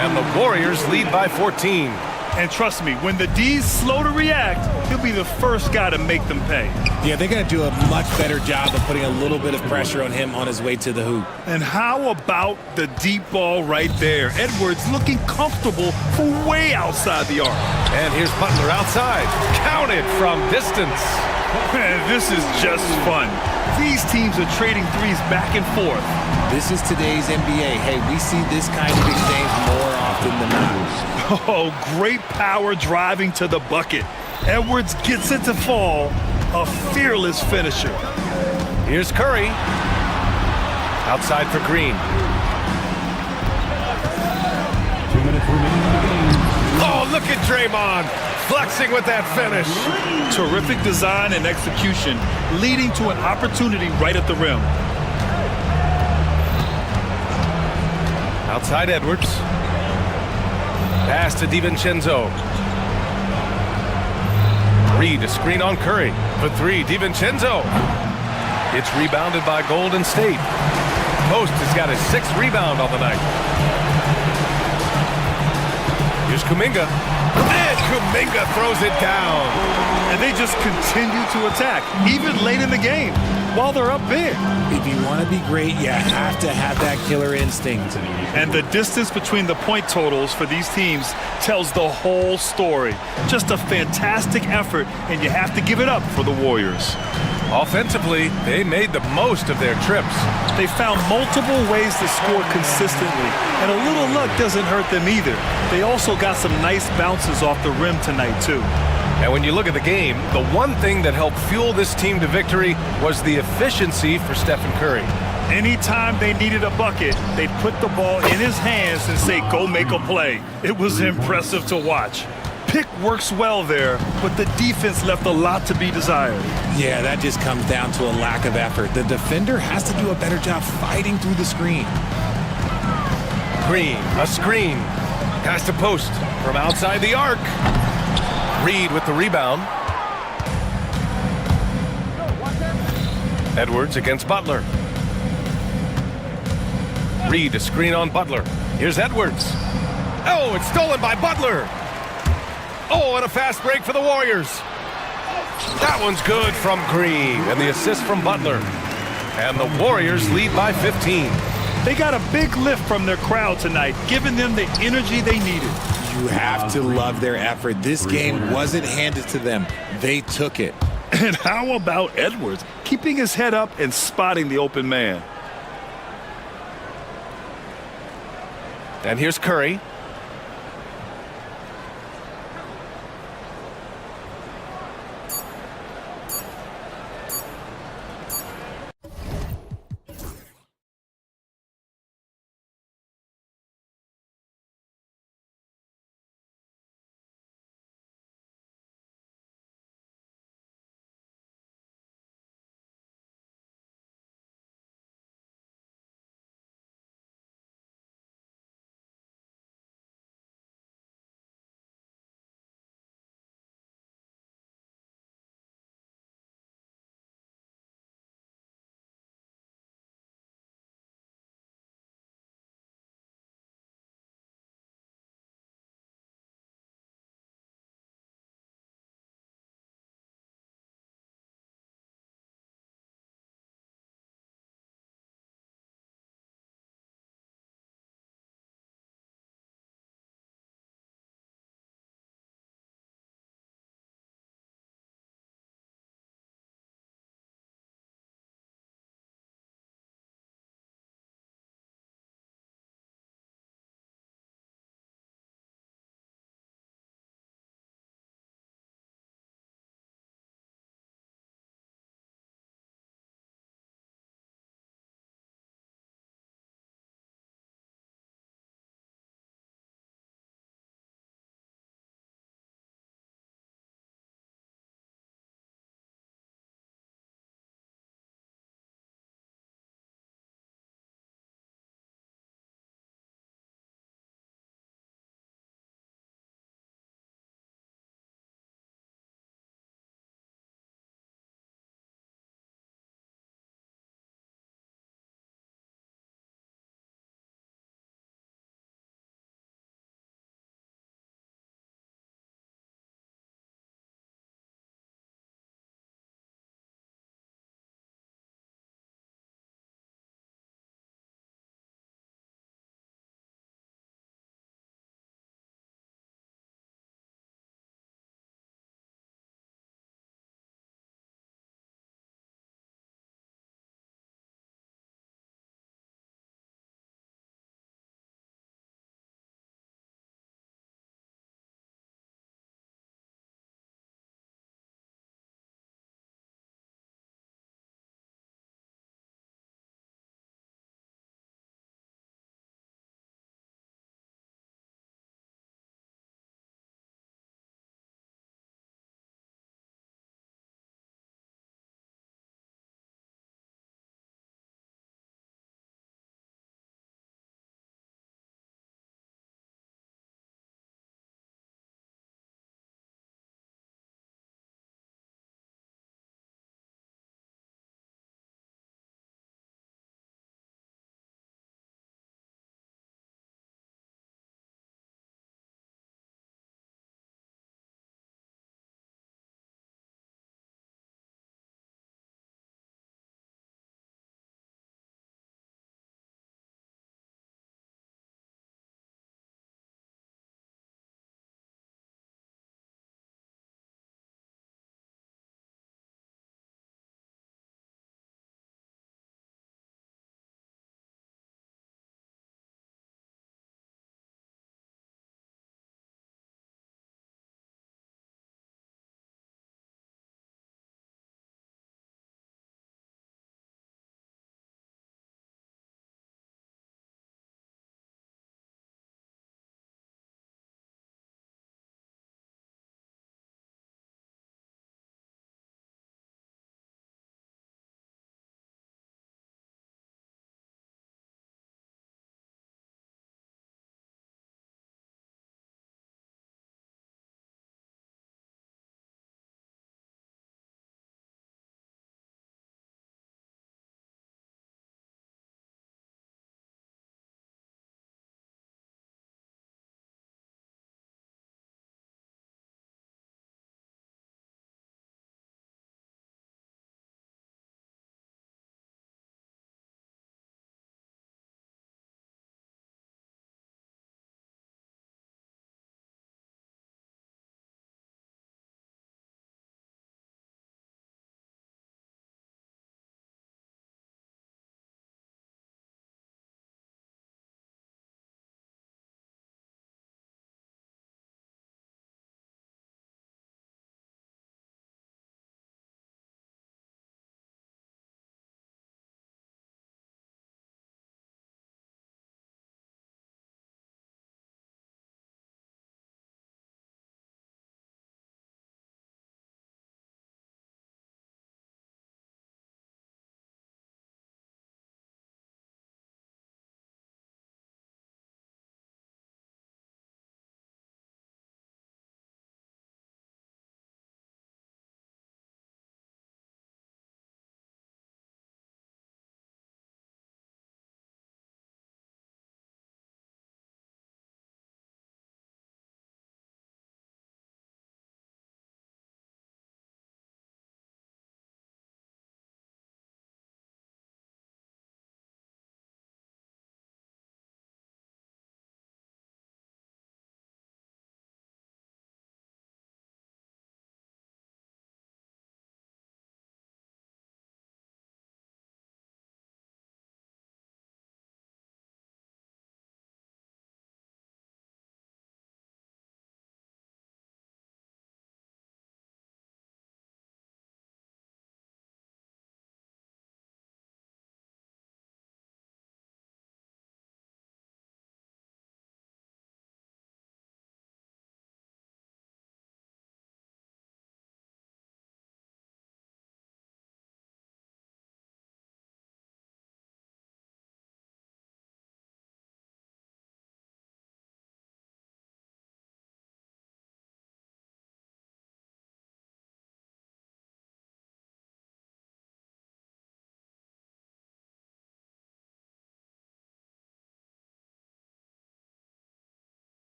And the Warriors lead by 14. And trust me, when the D's slow to react, he'll be the first guy to make them pay. Yeah, they're going to do a much better job of putting a little bit of pressure on him on his way to the hoop. And how about the deep ball right there? Edwards looking comfortable from way outside the arc. And here's Butler outside. Counted from distance. Man, this is just fun. These teams are trading threes back and forth. This is today's NBA. Hey, we see this kind of exchange more often than not. Oh, great power driving to the bucket. Edwards gets it to fall. A fearless finisher. Here's Curry. Outside for Green. Draymond flexing with that finish. Terrific design and execution, leading to an opportunity right at the rim. Outside Edwards. Pass to DiVincenzo. Reed, a screen on Curry. For three, DiVincenzo. It's rebounded by Golden State. Post has got his 6th rebound on the night. Here's Kuminga. And Kuminga throws it down. And they just continue to attack, even late in the game, while they're up big. If you want to be great, you have to have that killer instinct. And the distance between the point totals for these teams tells the whole story. Just a fantastic effort, and you have to give it up for the Warriors. Offensively, they made the most of their trips. They found multiple ways to score consistently, and a little luck doesn't hurt them either. They also got some nice bounces off the rim tonight, too. And when you look at the game, the one thing that helped fuel this team to victory was the efficiency for Stephen Curry. Anytime they needed a bucket, they'd put the ball in his hands and say, go make a play. It was impressive to watch. Pick works well there, but the defense left a lot to be desired. Yeah, that just comes down to a lack of effort. The defender has to do a better job fighting through the screen. Green, a screen. Pass to Post from outside the arc. Reed with the rebound. Edwards against Butler. Reed, a screen on Butler. Here's Edwards. Oh, it's stolen by Butler. Oh, and a fast break for the Warriors. That one's good from Green, and the assist from Butler. And the Warriors lead by 15. They got a big lift from their crowd tonight, giving them the energy they needed. You have to love their effort. This game wasn't handed to them. They took it. And how about Edwards, keeping his head up and spotting the open man? And here's Curry.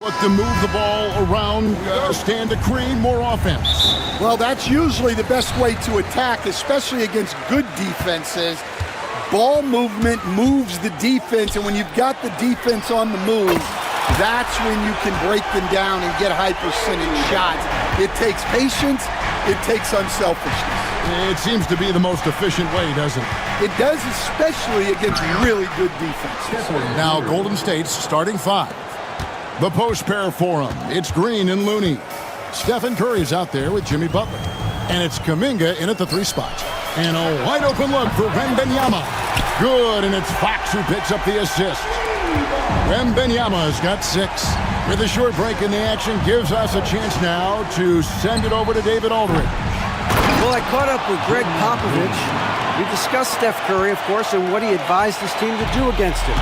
Look to move the ball around, stand to create more offense. Well, that's usually the best way to attack, especially against good defenses. Ball movement moves the defense, and when you've got the defense on the move, that's when you can break them down and get high percentage shots. It takes patience, it takes unselfishness. It seems to be the most efficient way, doesn't it? It does, especially against really good defenses. Now Golden State's starting five. The post pair for him. It's Green and Looney. Stephen Curry's out there with Jimmy Butler. And it's Kuminga in at the 3 spot. And a wide open look for Wembanyama. Good, and it's Fox who picks up the assist. Wembanyama's got 6. With a short break in the action, gives us a chance now to send it over to David Aldridge. Well, I caught up with Greg Popovich. We discussed Steph Curry, of course, and what he advised his team to do against him.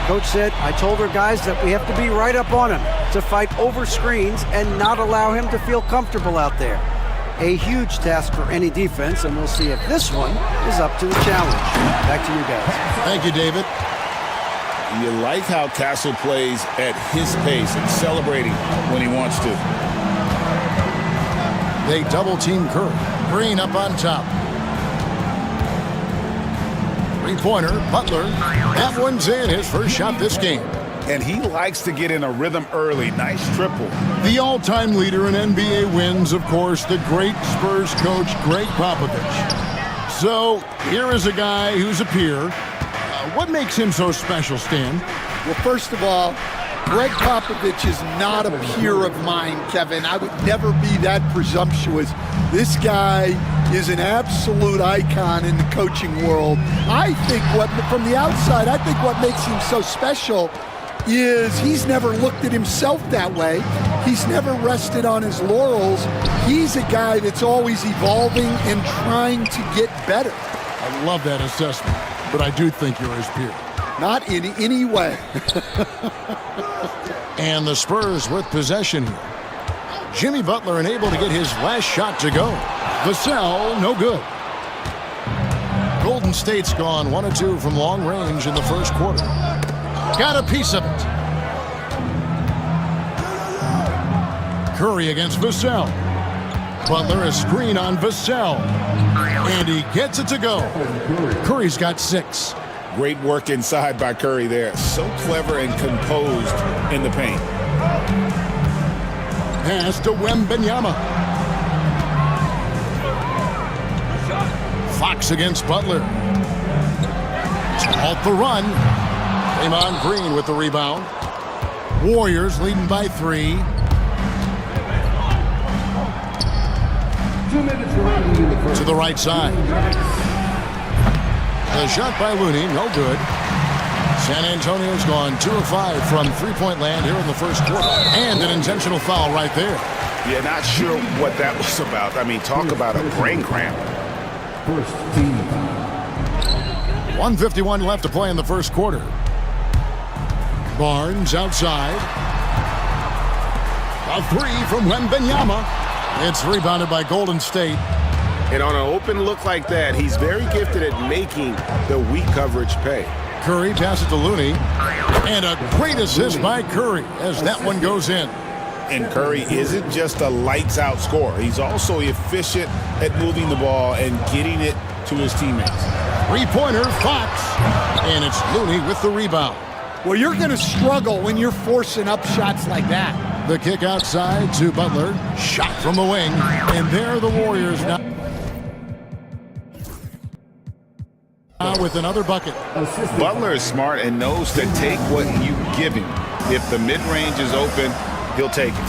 Coach said, I told our guys that we have to be right up on him, to fight over screens and not allow him to feel comfortable out there. A huge task for any defense, and we'll see if this one is up to the challenge. Back to you guys. Thank you, David. You like how Castle plays at his pace and celebrating when he wants to. They double-team Curry. Green up on top. 3-pointer, Butler. That one's in, his first shot this game. And he likes to get in a rhythm early. Nice triple. The all-time leader in NBA wins, of course, the great Spurs coach, Greg Popovich. So here is a guy who's a peer. What makes him so special, Stan? Well, first of all, Greg Popovich is not a peer of mine, Kevin. I would never be that presumptuous. This guy is an absolute icon in the coaching world. I think from the outside, I think what makes him so special is he's never looked at himself that way. He's never rested on his laurels. He's a guy that's always evolving and trying to get better. I love that assessment, but I do think you're his peer. Not in any way. And the Spurs with possession here. Jimmy Butler unable to get his last shot to go. Vassell, no good. Golden State's gone 1 of 2 from long range in the first quarter. Got a piece of it. Curry against Vassell. Butler a screen on Vassell. And he gets it to go. Curry's got 6. Great work inside by Curry there. So clever and composed in the paint. Pass to Wembanyama. Fox against Butler. Off the run. Draymond Green with the rebound. Warriors leading by 3. 2 minutes remaining in the first. To the right side. The shot by Looney, no good. San Antonio's gone 2 of 5 from 3-point land here in the first quarter. And an intentional foul right there. Yeah, not sure what that was about. I mean, talk about a brain cramp. First team foul. 1:51 left to play in the first quarter. Barnes outside. A 3 from Wembanyama. It's rebounded by Golden State. And on an open look like that, he's very gifted at making the weak coverage pay. Curry passes to Looney. And a great assist by Curry as that one goes in. And Curry isn't just a lights-out scorer. He's also efficient at moving the ball and getting it to his teammates. 3-pointer, Fox. And it's Looney with the rebound. Well, you're going to struggle when you're forcing up shots like that. The kick outside to Butler. Shot from the wing. And there are the Warriors now with another bucket. Butler is smart and knows to take what you give him. If the mid-range is open, he'll take it.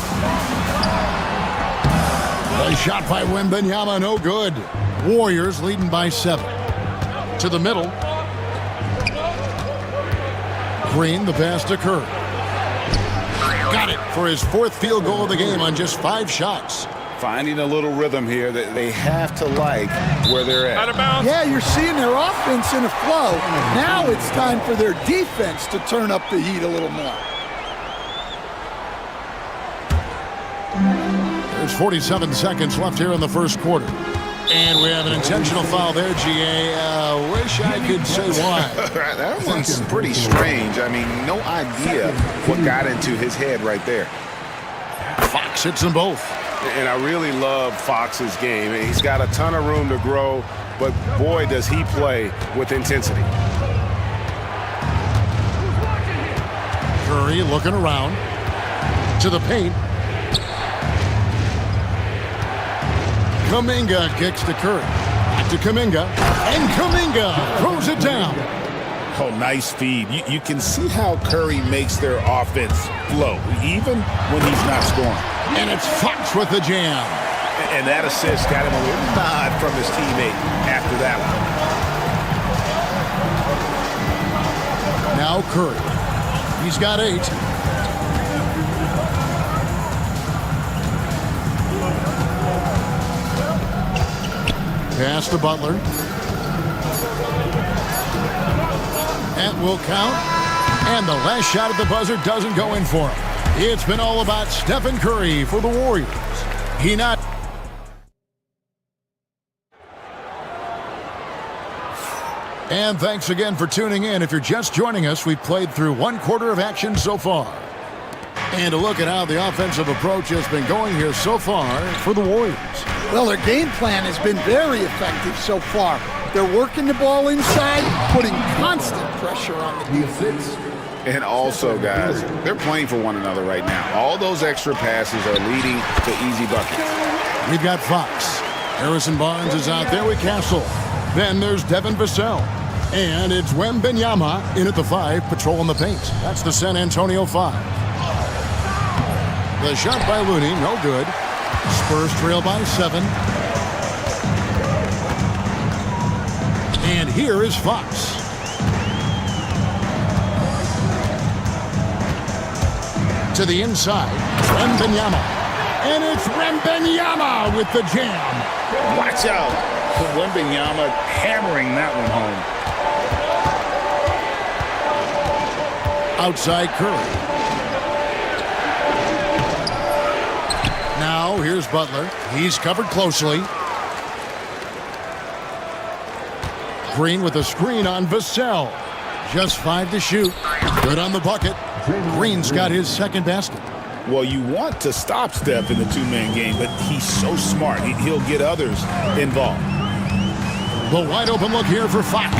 The shot by Wembanyama, no good. Warriors leading by 7. To the middle. Green, the pass to Curry. Got it for his 4th field goal of the game on just 5 shots. Finding a little rhythm here that they have to like where they're at. Out of bounds. Yeah, you're seeing their offense in a flow. Now it's time for their defense to turn up the heat a little more. There's 47 seconds left here in the first quarter. And we have an intentional foul there, GA. Wish I could say why. That one's pretty strange. I mean, no idea what got into his head right there. Fox hits them both. And I really love Fox's game. He's got a ton of room to grow, but boy, does he play with intensity. Curry looking around to the paint. Kuminga kicks to Curry. Back to Kuminga. And Kuminga throws it down. Oh, nice feed. You can see how Curry makes their offense flow, even when he's not scoring. And it's Fox with the jam. And that assist got him a little nod from his teammate after that one. Now Curry. He's got 8. Pass to Butler. That will count. And the last shot at the buzzer doesn't go in for him. It's been all about Stephen Curry for the Warriors. He not... And thanks again for tuning in. If you're just joining us, we've played through 1 quarter of action so far. And a look at how the offensive approach has been going here so far for the Warriors. Well, their game plan has been very effective so far. They're working the ball inside, putting constant pressure on the defense. And also, guys, they're playing for one another right now. All those extra passes are leading to easy buckets. We've got Fox. Harrison Barnes is out there with Castle. Then there's Devin Vassell. And it's Wembanyama in at the 5, patrolling the paint. That's the San Antonio 5. The shot by Looney, no good. Spurs trail by 7. And here is Fox. To the inside, Wembanyama. And it's Wembanyama with the jam. Watch out. Wembanyama hammering that one home. Outside Curry. Now here's Butler. He's covered closely. Green with a screen on Vassell. Just 5 to shoot. Good on the bucket. Green's got his second basket. Well, you want to stop Steph in the 2-man game, but he's so smart. He'll get others involved. The wide open look here for Fox.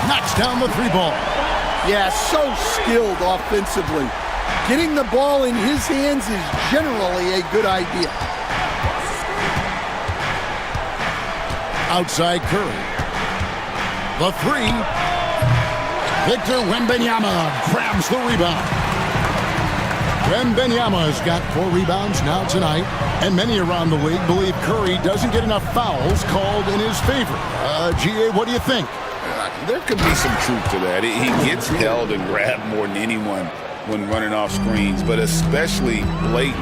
Knocks down the 3-ball. Yeah, so skilled offensively. Getting the ball in his hands is generally a good idea. Outside Curry. The 3. Victor Wembanyama grabs the rebound. Wembanyama's got 4 rebounds now tonight, and many around the league believe Curry doesn't get enough fouls called in his favor. GA, what do you think? There could be some truth to that. He gets held and grabbed more than anyone when running off screens, but especially blatant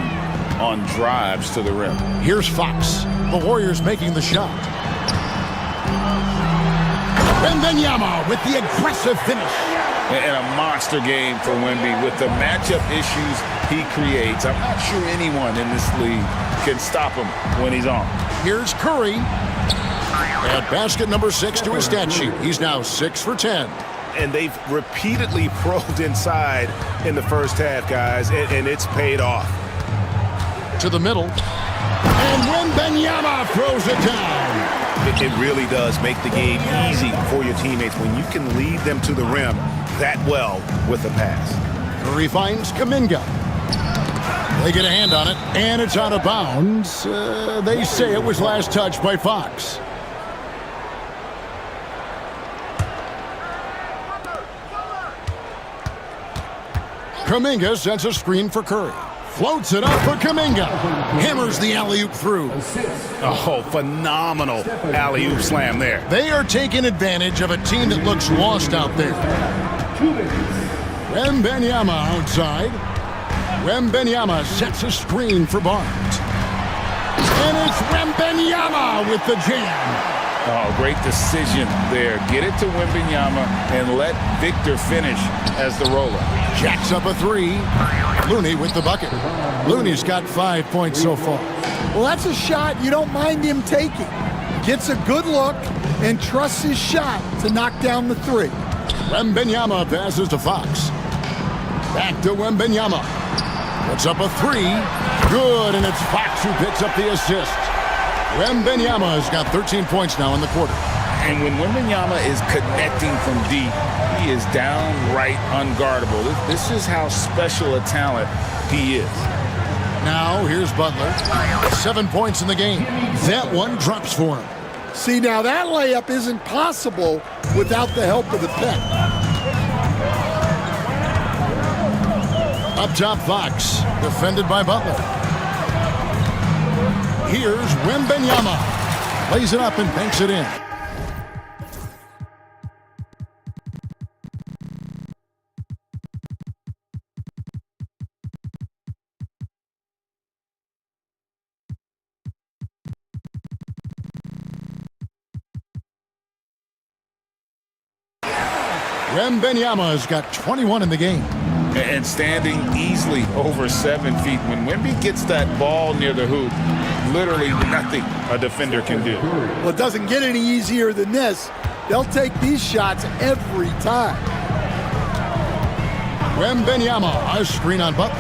on drives to the rim. Here's Fox. The Warriors making the shot. Wembanyama with the aggressive finish. And a monster game for Wemby with the matchup issues he creates. I'm not sure anyone in this league can stop him when he's on. Here's Curry. At basket number 6 to his stat sheet. He's now 6 for 10. And they've repeatedly probed inside in the first half, guys, and it's paid off. To the middle. And Wembanyama throws it down. It really does make the game easy for your teammates when you can lead them to the rim that well with a pass. Curry finds Kuminga. They get a hand on it, and it's out of bounds. They say it was last touched by Fox. Kuminga sets a screen for Curry. Floats it up for Kuminga. Hammers the alley-oop through. Oh, phenomenal alley-oop slam there. They are taking advantage of a team that looks lost out there. Wembanyama outside. Wembanyama sets a screen for Barnes. And it's Wembanyama with the jam. Oh, great decision there. Get it to Wembanyama and let Victor finish as the roller. Jacks up a 3. Looney with the bucket. Looney's got 5 points so far. Well, that's a shot you don't mind him taking. gets a good look, and trusts his shot to knock down the three. Wembanyama passes to Fox. Back to Wembanyama. Puts up a three. Good, and it's Fox who picks up the assist. Wembanyama has got 13 points now in the quarter. And when Wembanyama is connecting from deep, he is downright unguardable. This is how special a talent he is. Now, here's Butler. 7 points in the game. That one drops for him. See, now that layup isn't possible without the help of the pick. Up top, Fox, defended by Butler. Here's Wembanyama. Lays it up and banks it in. Wembanyama has got 21 in the game. And standing easily over 7 feet. When Wemby gets that ball near the hoop, literally nothing a defender can do. Well, it doesn't get any easier than this. They'll take these shots every time. Wembanyama, a screen on Butler.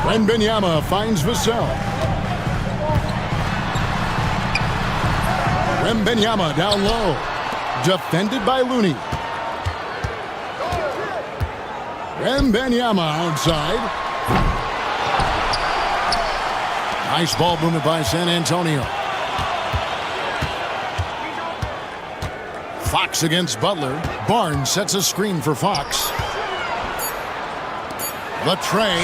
Wembanyama finds Vassell. Wembanyama down low. Defended by Looney. Wembanyama outside. Nice ball movement by San Antonio. Fox against Butler. Barnes sets a screen for Fox. The tray.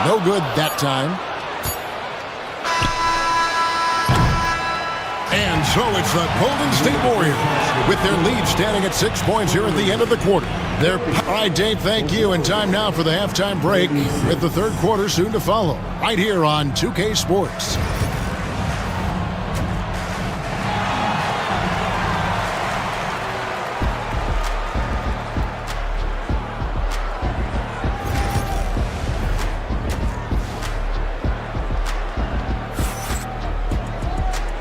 No good that time. And so it's the Golden State Warriors with their lead standing at 6 points here at the end of the quarter. All right, Dave, thank you. And time now for the halftime break with the third quarter soon to follow. Right here on 2K Sports.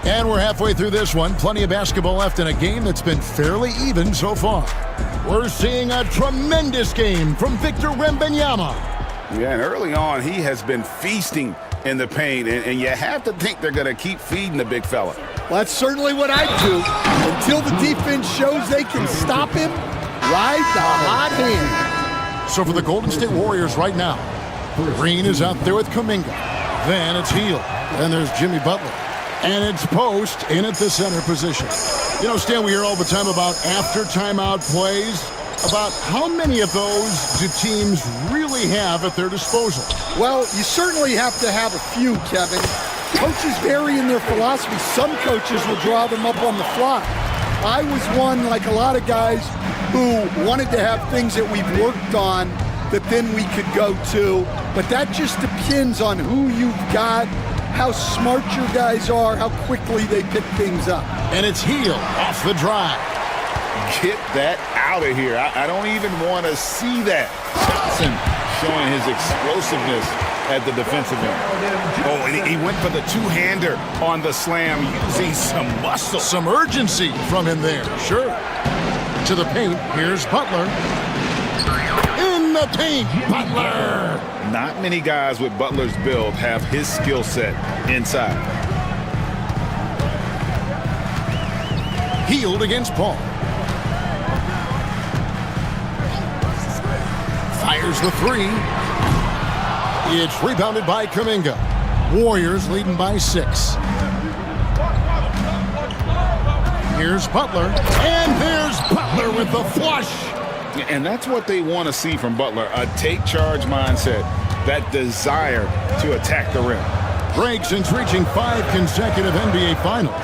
And we're halfway through this one. Plenty of basketball left in a game that's been fairly even so far. We're seeing a tremendous game from Victor Wembanyama. Yeah, and early on, he has been feasting in the paint, and you have to think they're going to keep feeding the big fella. Well, that's certainly what I do. Until the defense shows they can stop him, ride the hot hand. So for the Golden State Warriors right now, Green is out there with Kuminga. Then it's Hield. Then there's Jimmy Butler. And it's Post in at the center position. You know, Stan, we hear all the time about after timeout plays, about how many of those do teams really have at their disposal? Well, you certainly have to have a few, Kevin. Coaches vary in their philosophy. Some coaches will draw them up on the fly. I was one, like a lot of guys, who wanted to have things that we've worked on that then we could go to. But that just depends on who you've got, how smart your guys are, how quickly they pick things up. And it's Hield off the drive. Get that out of here. I don't even want to see that. Johnson showing his explosiveness at the defensive end. Oh, and he went for the two-hander on the slam, using some muscle. Some urgency from him there, sure. To the paint, here's Butler. In the paint, Butler! Not many guys with Butler's build have his skill set inside. Hield against Paul. Fires the three. It's rebounded by Kuminga. Warriors leading by 6. Here's Butler. And there's Butler with the flush. And that's what they want to see from Butler, a take-charge mindset, that desire to attack the rim. Break since reaching 5 consecutive NBA Finals.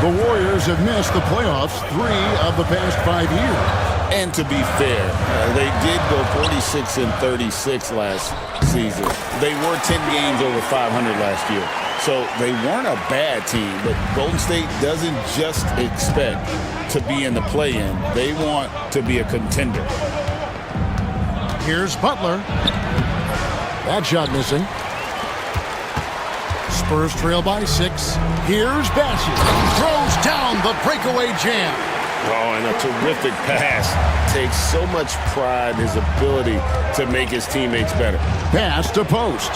The Warriors have missed the playoffs 3 of the past 5 years. And to be fair, they did go 46-36 last season. They were 10 games over 500 last year. So they weren't a bad team, but Golden State doesn't just expect to be in the play-in. They want to be a contender. Here's Butler. That shot missing. Spurs trail by 6. Here's Bassett. Throws down the breakaway jam. Oh, and a terrific pass. Takes so much pride in his ability to make his teammates better. Pass to post.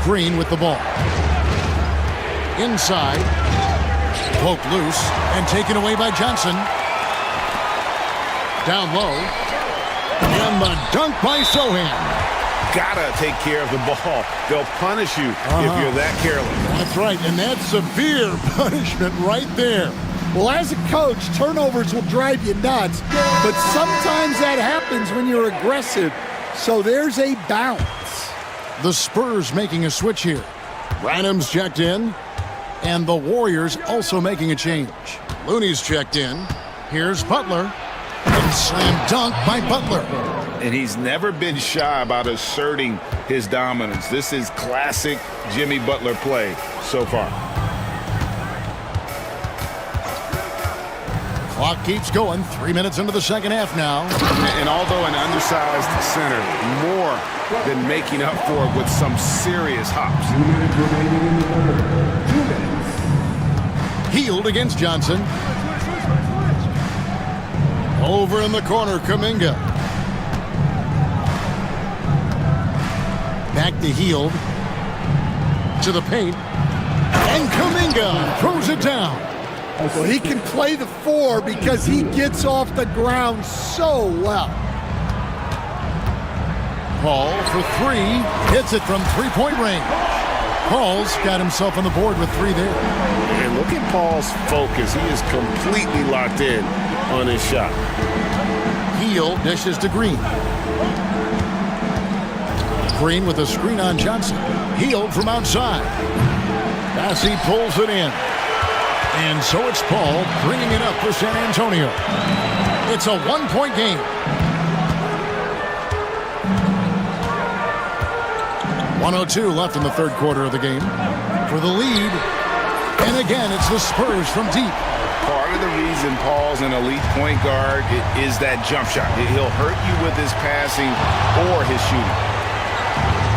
Green with the ball. Inside. Poked loose and taken away by Johnson. Down low. And the dunk by Sohan. Gotta take care of the ball. They'll punish you if you're that careless. That's right, and that's severe punishment right there. Well, as a coach, turnovers will drive you nuts, but sometimes that happens when you're aggressive. So there's a bounce. The Spurs making a switch here. Branham's checked in, and the Warriors also making a change. Looney's checked in. Here's Butler. And slam dunk by Butler. And he's never been shy about asserting his dominance. This is classic Jimmy Butler play so far. Clock keeps going. 3 minutes into the second half now. And although an undersized center, more than making up for it with some serious hops. 2 minutes remaining in the third. 2 minutes. Healed against Johnson. Over in the corner, Kuminga. Back to Healed. To the paint. And Kuminga throws it down. Well, he can play the 4 because he gets off the ground so well. Paul for 3. Hits it from three-point range. Paul's got himself on the board with 3 there. And look at Paul's focus. He is completely locked in on his shot. Heal dishes to Green. Green with a screen on Johnson. Healed from outside. Bassey pulls it in. And so it's Paul bringing it up for San Antonio. It's a 1-point game. 1:02 left in the third quarter of the game. For the lead. And again, it's the Spurs from deep. Part of the reason Paul's an elite point guard is that jump shot. He'll hurt you with his passing or his shooting.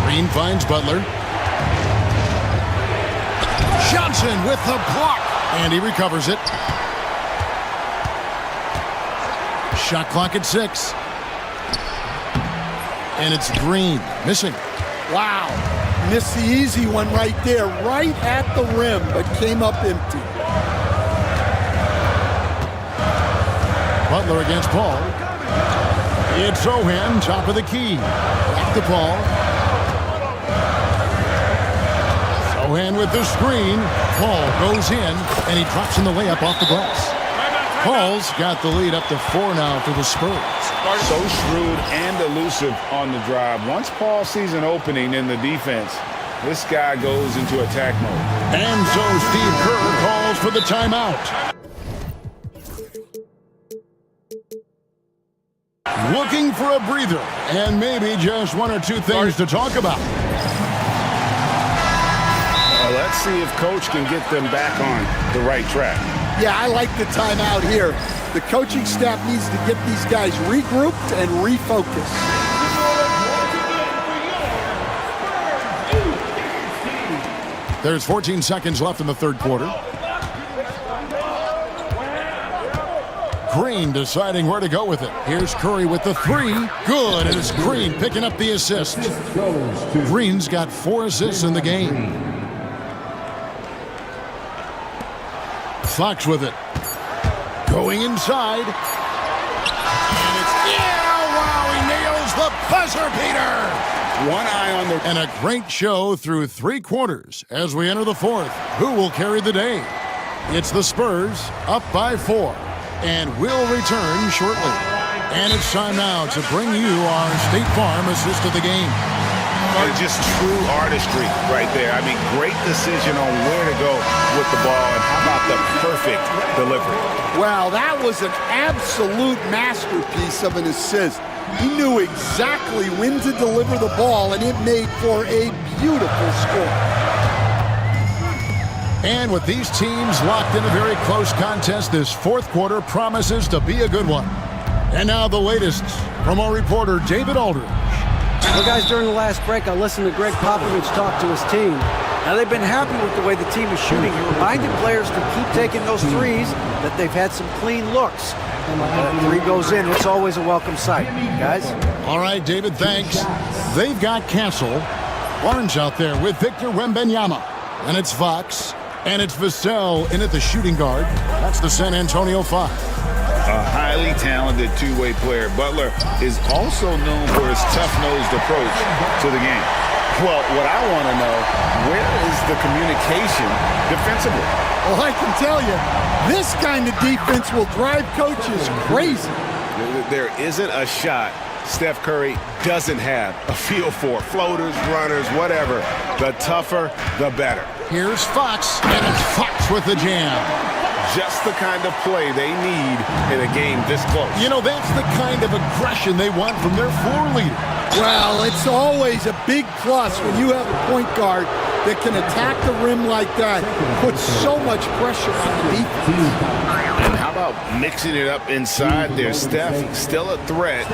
Green finds Butler. Johnson with the block. And he recovers it. Shot clock at 6. And it's Green missing. Wow. Missed the easy one right there, right at the rim, but came up empty. Butler against Paul. It's Sohan, top of the key. Back to Paul. Sohan with the screen. Paul goes in, and he drops in the layup off the glass. Paul's got the lead up to 4 now for the Spurs. So shrewd and elusive on the drive. Once Paul sees an opening in the defense, this guy goes into attack mode. And so Steve Kerr calls for the timeout. Looking for a breather, and maybe just 1 or 2 things to talk about. Well, let's see if Coach can get them back on the right track. Yeah, I like the timeout here. The coaching staff needs to get these guys regrouped and refocused. There's 14 seconds left in the third quarter. Green deciding where to go with it. Here's Curry with the 3. Good, and it's Green picking up the assist. Green's got 4 assists in the game. Fox with it. Going inside. And it's, wow, he nails the buzzer beater. One eye on the... And a great show through 3 quarters as we enter the fourth. Who will carry the day? It's the Spurs up by 4. And we'll return shortly. And it's time now to bring you our State Farm assist of the game. Just true artistry right there. I mean, great decision on where to go with the ball, and how about the perfect delivery? Wow, that was an absolute masterpiece of an assist. He knew exactly when to deliver the ball, and it made for a beautiful score. And with these teams locked in a very close contest, this fourth quarter promises to be a good one. And now the latest from our reporter, David Aldridge. Well, guys, during the last break, I listened to Greg Popovich talk to his team. Now, they've been happy with the way the team is shooting. He reminded players to keep taking those threes, that they've had some clean looks. And when a three goes in, it's always a welcome sight. Guys? All right, David, thanks. They've got Castle. Barnes out there with Victor Wembanyama. And it's Fox. And it's Vassell in at the shooting guard. That's the San Antonio 5. A highly talented two-way player. Butler is also known for his tough-nosed approach to the game. Well, what I want to know, where is the communication defensively? Well, I can tell you, this kind of defense will drive coaches crazy. There isn't a shot Steph Curry doesn't have a feel for. Floaters, runners, whatever. The tougher, the better. Here's Fox, and it's Fox with the jam. Just the kind of play they need in a game this close. You know, that's the kind of aggression they want from their floor leader. Well, it's always a big plus when you have a point guard that can attack the rim like that, put so much pressure on the defense. And how about mixing it up inside there? Steph, still a threat.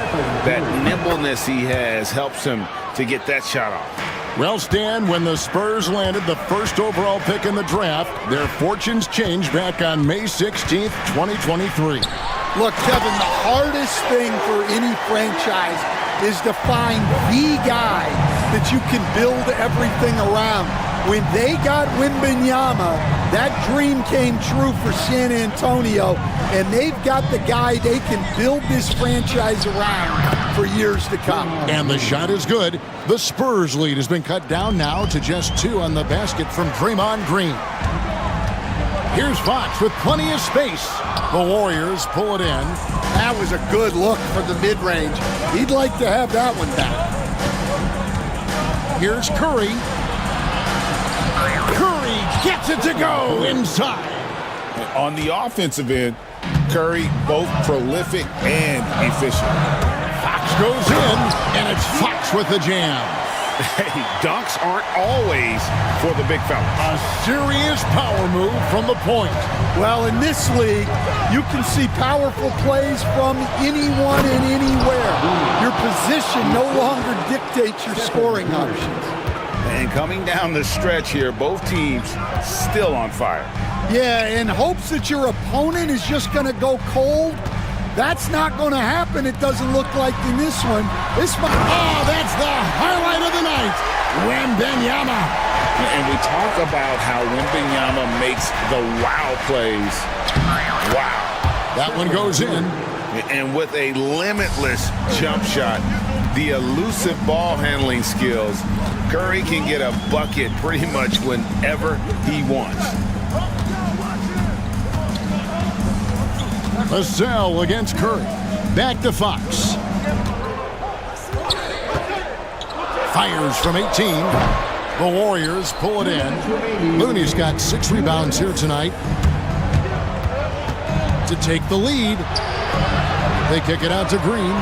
That nimbleness he has helps him to get that shot off. Well, Stan, when the Spurs landed the first overall pick in the draft, their fortunes changed back on May 16th, 2023. Look, Kevin, the hardest thing for any franchise is to find the guy that you can build everything around. When they got Wembanyama, that dream came true for San Antonio, and they've got the guy they can build this franchise around for years to come. And the shot is good. The Spurs lead has been cut down now to just 2 on the basket from Draymond Green. Here's Fox with plenty of space. The Warriors pull it in. That was a good look for the mid-range. He'd like to have that one back. Here's Curry. Curry gets it to go inside. On the offensive end, Curry both prolific and efficient. Fox goes in, and it's Fox with the jam. Hey, dunks aren't always for the big fella. A serious power move from the point. Well, in this league, you can see powerful plays from anyone and anywhere. Your position no longer dictates your scoring options. And coming down the stretch here, both teams still on fire. Yeah, in hopes that your opponent is just going to go cold. That's not going to happen, it doesn't look like in this one. Oh, that's the highlight of the night. Wembanyama. And we talk about how Wembanyama makes the wow plays. Wow. That one goes in. And with a limitless jump shot, the elusive ball handling skills, Curry can get a bucket pretty much whenever he wants. Vassell against Curry. Back to Fox. Fires from 18. The Warriors pull it in. Looney's got 6 rebounds here tonight to take the lead. They kick it out to Green.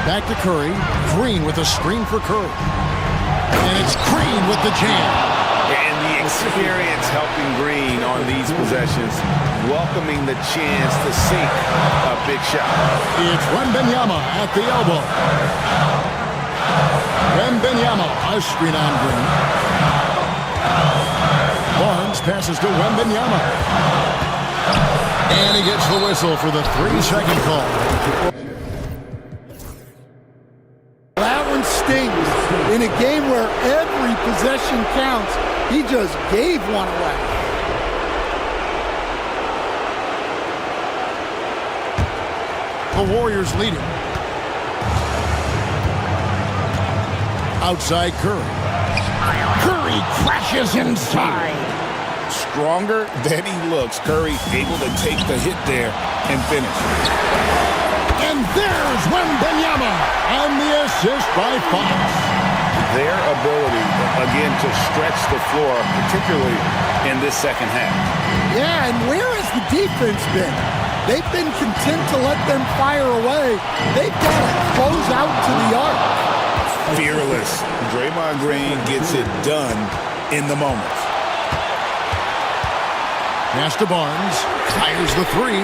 Back to Curry. Green with a screen for Curry. And it's Green with the jam. And the experience helping Green on these possessions, welcoming the chance to sink a big shot. It's Wembanyama at the elbow. Wembanyama, a screen on Green. Barnes passes to Wembanyama. And he gets the whistle for the 3-second call. That one stings. In a game where every possession counts, he just gave one away. The Warriors leading. Outside Curry. Curry crashes inside. Stronger than he looks, Curry able to take the hit there and finish. And there's Wembanyama on the assist by Fox. Their ability, again, to stretch the floor, particularly in this second half. Yeah, and where has the defense been? They've been content to let them fire away. They've got to close out to the arc. Fearless. Draymond Green gets it done in the moment. Pass to Barnes. Fires the 3.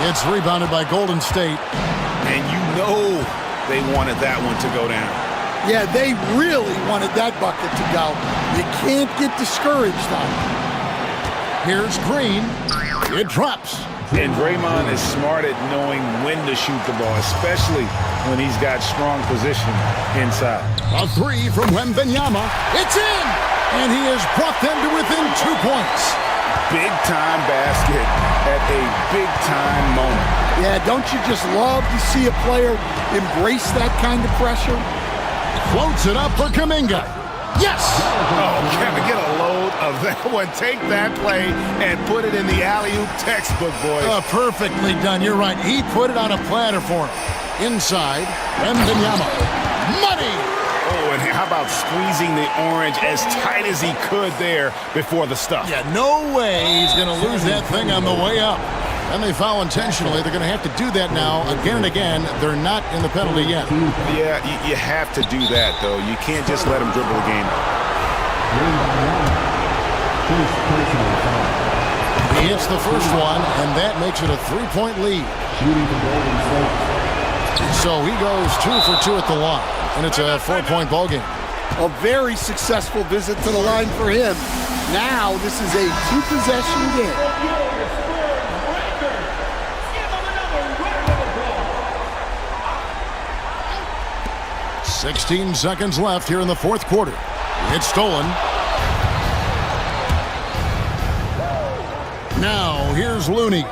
It's rebounded by Golden State. And you know they wanted that one to go down. Yeah, they really wanted that bucket to go. You can't get discouraged on it. Here's Green. It drops. And Draymond is smart at knowing when to shoot the ball, especially when he's got strong position inside. A three from Wembanyama. It's in! And he has brought them to within 2 points. Big-time basket at a big-time moment. Yeah, don't you just love to see a player embrace that kind of pressure? Floats it up for Kuminga. Yes! Oh, Kevin, get a load of that one. Take that play and put it in the alley-oop textbook, boys. Perfectly done. You're right. He put it on a platter for him. Inside, Wembanyama. Money! Oh, and how about squeezing the orange as tight as he could there before the stuff? Yeah, no way he's going to lose that thing on the way up. And they foul intentionally. They're going to have to do that now again and again. They're not in the penalty yet. Yeah, you have to do that, though. You can't just let them dribble the game. He hits the first one, and that makes it a 3-point lead. So he goes 2 for 2 at the line, and it's a 4-point ball game. A very successful visit to the line for him. Now this is a 2-possession game. 16 seconds left here in the fourth quarter. It's stolen. Now here's Looney.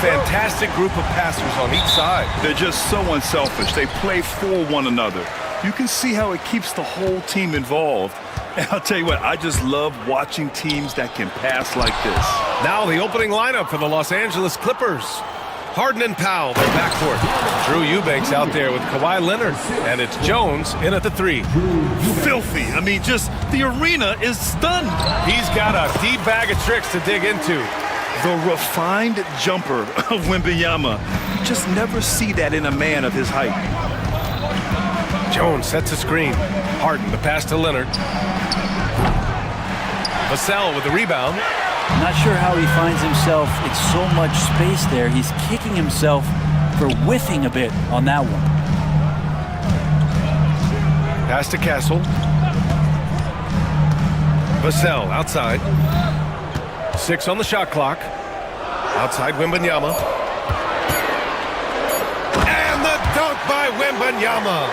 fantastic group of passers on each side. They're just so unselfish. They play for one another. You can see how it keeps the whole team involved. And I'll tell you what, I just love watching teams that can pass like this. Now the opening lineup for the Los Angeles Clippers. Harden and Powell, their backcourt. Drew Eubanks out there with Kawhi Leonard. And it's Jones in at the 3. Filthy. I mean, just the arena is stunned. He's got a deep bag of tricks to dig into. The refined jumper of Wembanyama. You just never see that in a man of his height. Jones sets a screen. Harden, the pass to Leonard. Vassell with the rebound. Not sure how he finds himself in so much space there. He's kicking himself for whiffing a bit on that one. Pass to Castle. Vassell outside. 6 on the shot clock. Outside Wembanyama. And the dunk by Wembanyama.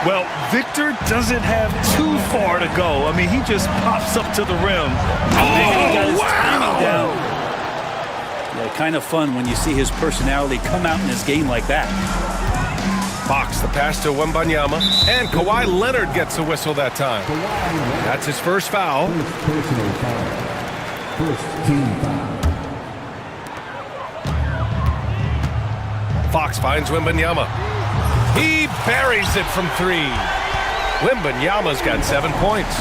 Well, Victor doesn't have too far to go. I mean, he just pops up to the rim. Oh, wow! Down. Yeah, kind of fun when you see his personality come out in his game like that. Fox, the pass to Wembanyama. And Kawhi Leonard gets a whistle that time. That's his first foul. Personal foul. First team foul. Fox finds Wembanyama. He buries it from 3. Wembanyama's got 7 points.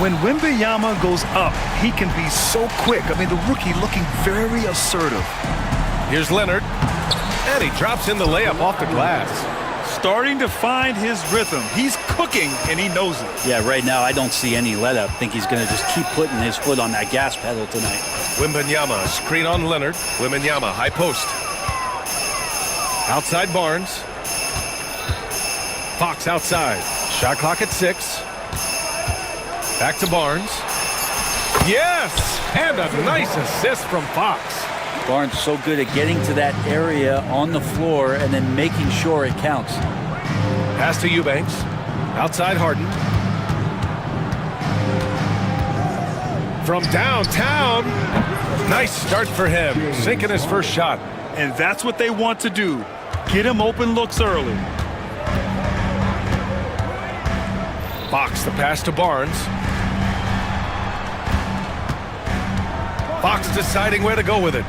When Wembanyama goes up, he can be so quick. I mean, the rookie looking very assertive. Here's Leonard. And he drops in the layup off the glass. Starting to find his rhythm. He's cooking, and he knows it. Yeah, right now I don't see any let-up. I think he's going to just keep putting his foot on that gas pedal tonight. Wembanyama, screen on Leonard. Wembanyama, high post. Outside Barnes. Fox outside. Shot clock at 6. Back to Barnes. Yes! And a nice assist from Fox. Barnes so good at getting to that area on the floor and then making sure it counts. Pass to Eubanks. Outside Harden. From downtown. Nice start for him. Sinking his first shot. And that's what they want to do. Get him open looks early. Fox, the pass to Barnes. Fox deciding where to go with it.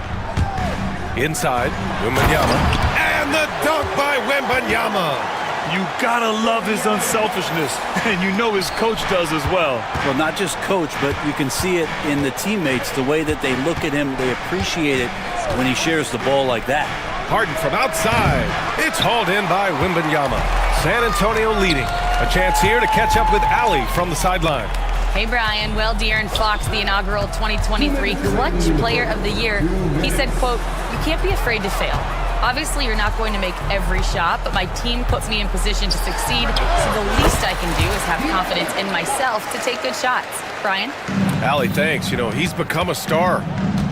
Inside, Wembanyama. And the dunk by Wembanyama. You gotta love his unselfishness, and you know his coach does as well. Well, not just coach, but you can see it in the teammates, the way that they look at him. They appreciate it when he shares the ball like that. Harden from outside. It's hauled in by Wembanyama. San Antonio leading. A chance here to catch up with Allie from the sideline. Hey, Brian. Well, De'Aaron Fox, the inaugural 2023 Clutch Player of the Year, he said, quote, "You can't be afraid to fail. Obviously, you're not going to make every shot, but my team puts me in position to succeed, so the least I can do is have confidence in myself to take good shots." Brian? Allie, thanks. You know, he's become a star.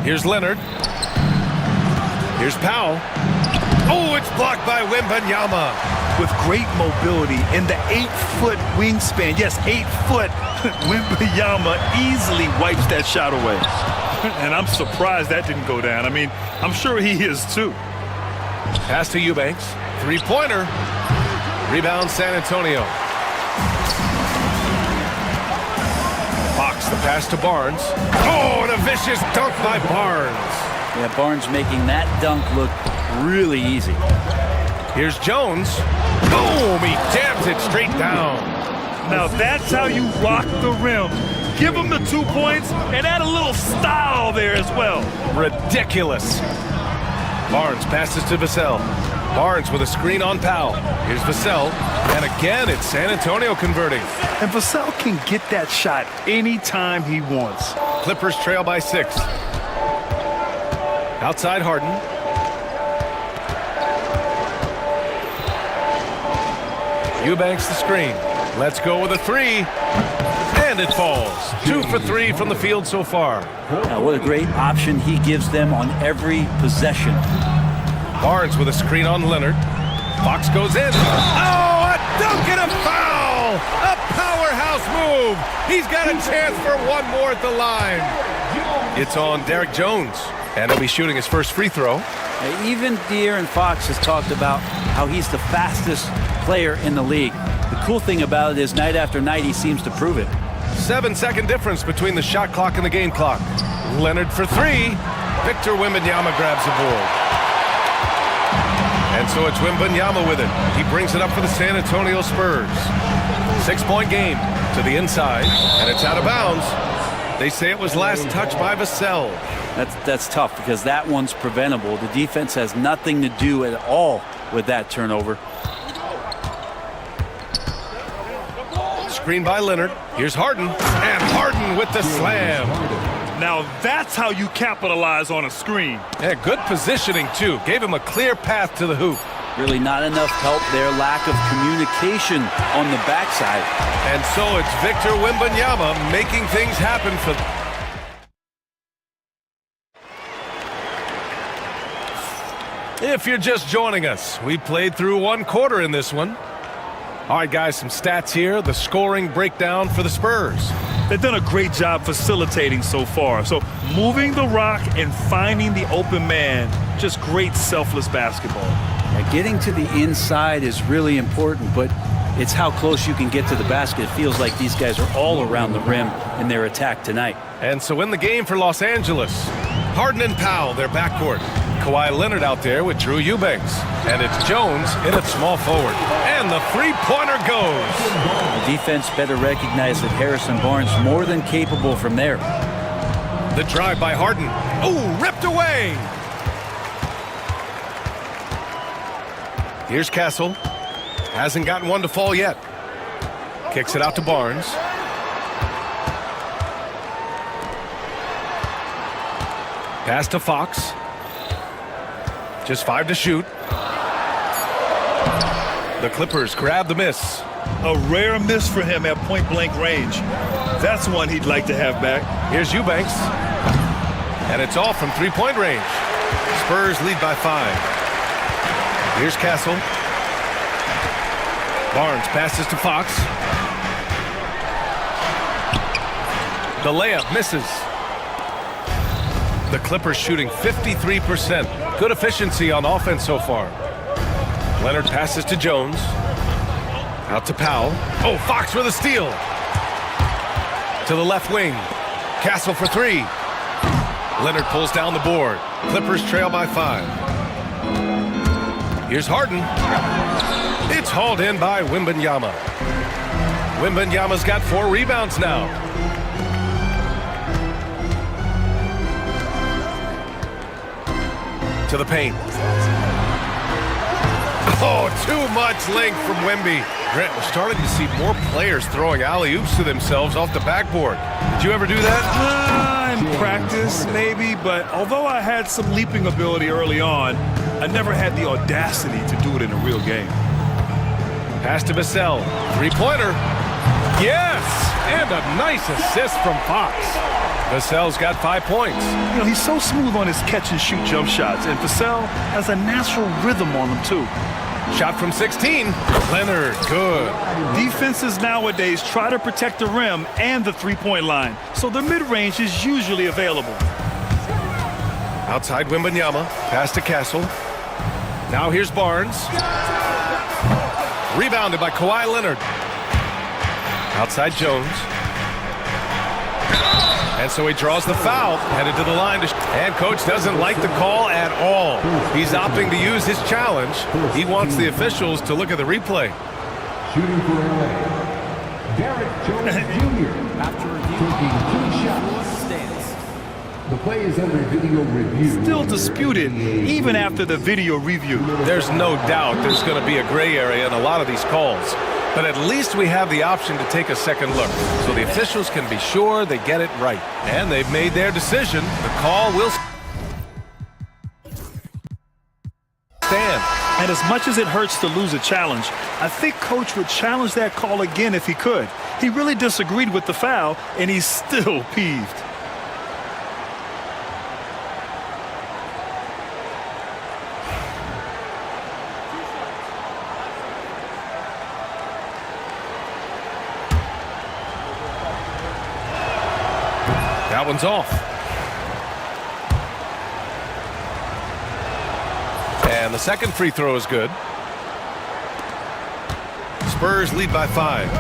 Here's Leonard. Here's Powell. Oh, it's blocked by Wembanyama. With great mobility and the 8-foot wingspan. Yes, 8 foot. Wembanyama easily wipes that shot away. And I'm surprised that didn't go down. I mean, I'm sure he is too. Pass to Eubanks. 3-pointer. Rebound San Antonio. Fox, the pass to Barnes. Oh, and a vicious dunk by Barnes. Yeah, Barnes making that dunk look really easy. Here's Jones. Boom! He jams it straight down. Now that's how you rock the rim. Give him the 2 points and add a little style there as well. Ridiculous. Barnes passes to Vassell. Barnes with a screen on Powell. Here's Vassell. And again, it's San Antonio converting. And Vassell can get that shot anytime he wants. Clippers trail by 6. Outside Harden. Eubanks the screen. Let's go with a 3. And it falls. 2 for 3 from the field so far. Now, what a great option he gives them on every possession. Barnes with a screen on Leonard. Fox goes in. Oh, a dunk and a foul! A powerhouse move. He's got a chance for one more at the line. It's on Derek Jones. And he'll be shooting his first free throw. Even De'Aaron Fox has talked about how he's the fastest player in the league. The cool thing about it is night after night he seems to prove it. 7-second difference between the shot clock and the game clock. Leonard for three. Victor Wembanyama grabs the board. And so it's Wembanyama with it. He brings it up for the San Antonio Spurs. 6-point game to the inside, and it's out of bounds. They say it was last touched by Vassell. That's tough because that one's preventable. The defense has nothing to do at all with that turnover. Screen by Leonard. Here's Harden. And Harden with the slam. Now that's how you capitalize on a screen. Yeah, good positioning, too. Gave him a clear path to the hoop. Really not enough help there. Lack of communication on the backside. And so it's Victor Wembanyama making things happen for... If you're just joining us, we played through one quarter in this one. All right, guys, some stats here. The scoring breakdown for the Spurs. They've done a great job facilitating so far. So moving the rock and finding the open man, just great selfless basketball. Yeah, getting to the inside is really important, but it's how close you can get to the basket. It feels like these guys are all around the rim in their attack tonight. And so in the game for Los Angeles, Harden and Powell, their backcourt. Kawhi Leonard out there with Drew Eubanks. And it's Jones in at small forward. And the three-pointer goes. The defense better recognize that Harrison Barnes more than capable from there. The drive by Harden. Oh, ripped away. Here's Castle. Hasn't gotten one to fall yet. Kicks it out to Barnes. Pass to Fox. Just 5 to shoot. The Clippers grab the miss. A rare miss for him at point-blank range. That's one he'd like to have back. Here's Eubanks. And it's all from three-point range. Spurs lead by 5. Here's Castle. Barnes passes to Fox. The layup misses. The Clippers shooting 53%. Good efficiency on offense so far. Leonard passes to Jones. Out to Powell. Oh, Fox with a steal. To the left wing. Castle for three. Leonard pulls down the board. Clippers trail by 5. Here's Harden. It's hauled in by Wembanyama. Wembanyama's got 4 rebounds now. To the paint. Oh, too much length from Wemby. Grant, we're starting to see more players throwing alley-oops to themselves off the backboard. Did you ever do that? In practice, maybe, but although I had some leaping ability early on, I never had the audacity to do it in a real game. Pass to Vassell. Three-pointer. Yes! And a nice assist from Fox. Vassell's got 5 points. You know, he's so smooth on his catch-and-shoot jump shots, and Vassell has a natural rhythm on him, too. Shot from 16. Leonard, good. Defenses nowadays try to protect the rim and the three-point line, so the mid-range is usually available. Outside Wembanyama. Pass to Castle. Now here's Barnes. Rebounded by Kawhi Leonard. Outside Jones. And so he draws the foul, headed to the line. And coach doesn't like the call at all. He's opting to use his challenge. He wants the officials to look at the replay. Shooting for LA, Derek Jones Jr. After taking 2 shots, stands. The play is under video review. Still disputed, even after the video review. There's no doubt there's going to be a gray area in a lot of these calls. But at least we have the option to take a second look, so the officials can be sure they get it right. And they've made their decision. The call will stand. And as much as it hurts to lose a challenge, I think Coach would challenge that call again if he could. He really disagreed with the foul, and he's still peeved. That one's off. And the second free throw is good. Spurs lead by 5.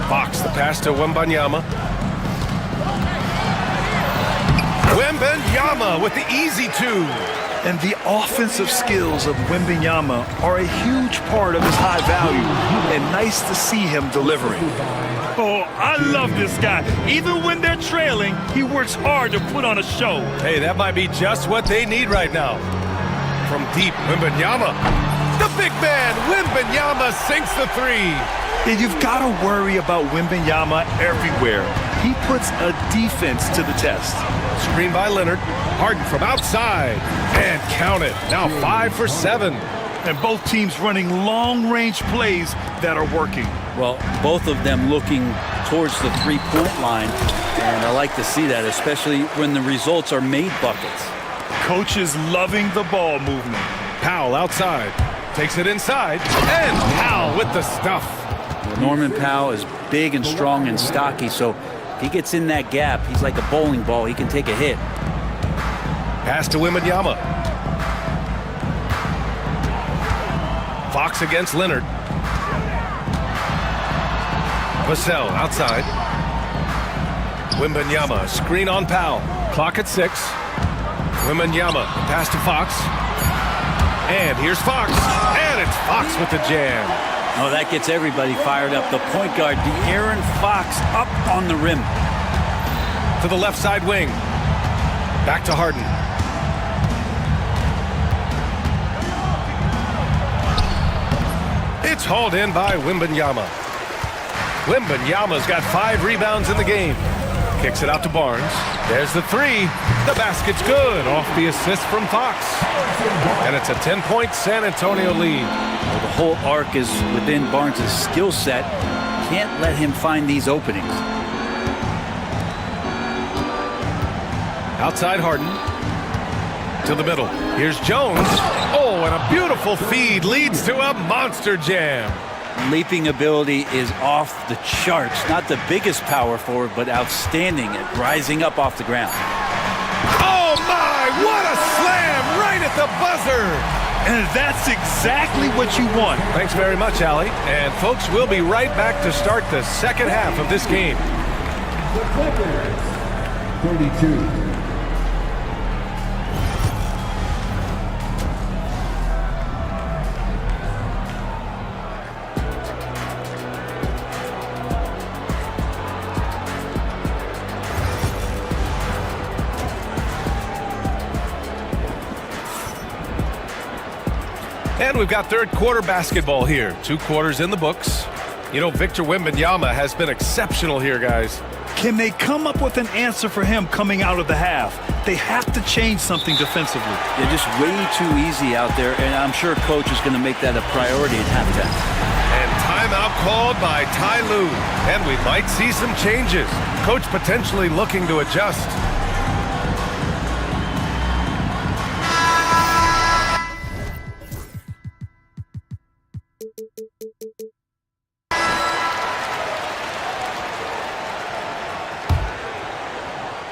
Fox, the pass to Wembanyama. Wembanyama with the easy 2. And the offensive skills of Wembanyama are a huge part of his high value, and nice to see him delivering. Oh, I love this guy. Even when they're trailing, he works hard to put on a show. Hey, that might be just what they need right now. From deep, Wembanyama. The big man, Wembanyama, sinks the 3. And you've got to worry about Wembanyama everywhere. He puts a defense to the test. Screen by Leonard. Harden from outside. And count it. Now 5 for 7. And both teams running long-range plays that are working. Well, both of them looking towards the three-point line. And I like to see that, especially when the results are made buckets. Coach is loving the ball movement. Powell outside. Takes it inside. And Powell with the stuff. Norman Powell is big and strong and stocky, so if he gets in that gap, he's like a bowling ball. He can take a hit. Pass to Wembanyama. Fox against Leonard. Vassell outside. Wembanyama, screen on Powell. Clock at 6. Wembanyama, pass to Fox. And here's Fox. And it's Fox with the jam. Oh, that gets everybody fired up. The point guard, De'Aaron Fox, up on the rim. To the left side wing. Back to Harden. It's hauled in by Wembanyama. Wembanyama's got 5 rebounds in the game. Kicks it out to Barnes. There's the 3. The basket's good off the assist from Fox. And it's a 10-point San Antonio lead. Well, the whole arc is within Barnes' skill set. Can't let him find these openings. Outside Harden. To the middle. Here's Jones. Oh, and a beautiful feed leads to a monster jam. Leaping ability is off the charts. Not the biggest power forward, but outstanding at rising up off the ground. Oh my, what a slam right at the buzzer. And that's exactly what you want. Thanks very much, Allie. And folks, we'll be right back to start the second half of this game. The Clippers, 32. And we've got third quarter basketball here. 2 quarters in the books. You know, Victor Wembanyama has been exceptional here, guys. Can they come up with an answer for him coming out of the half? They have to change something defensively. They're just way too easy out there, and I'm sure coach is going to make that a priority at halftime. And timeout called by Ty Lue. And we might see some changes. Coach potentially looking to adjust.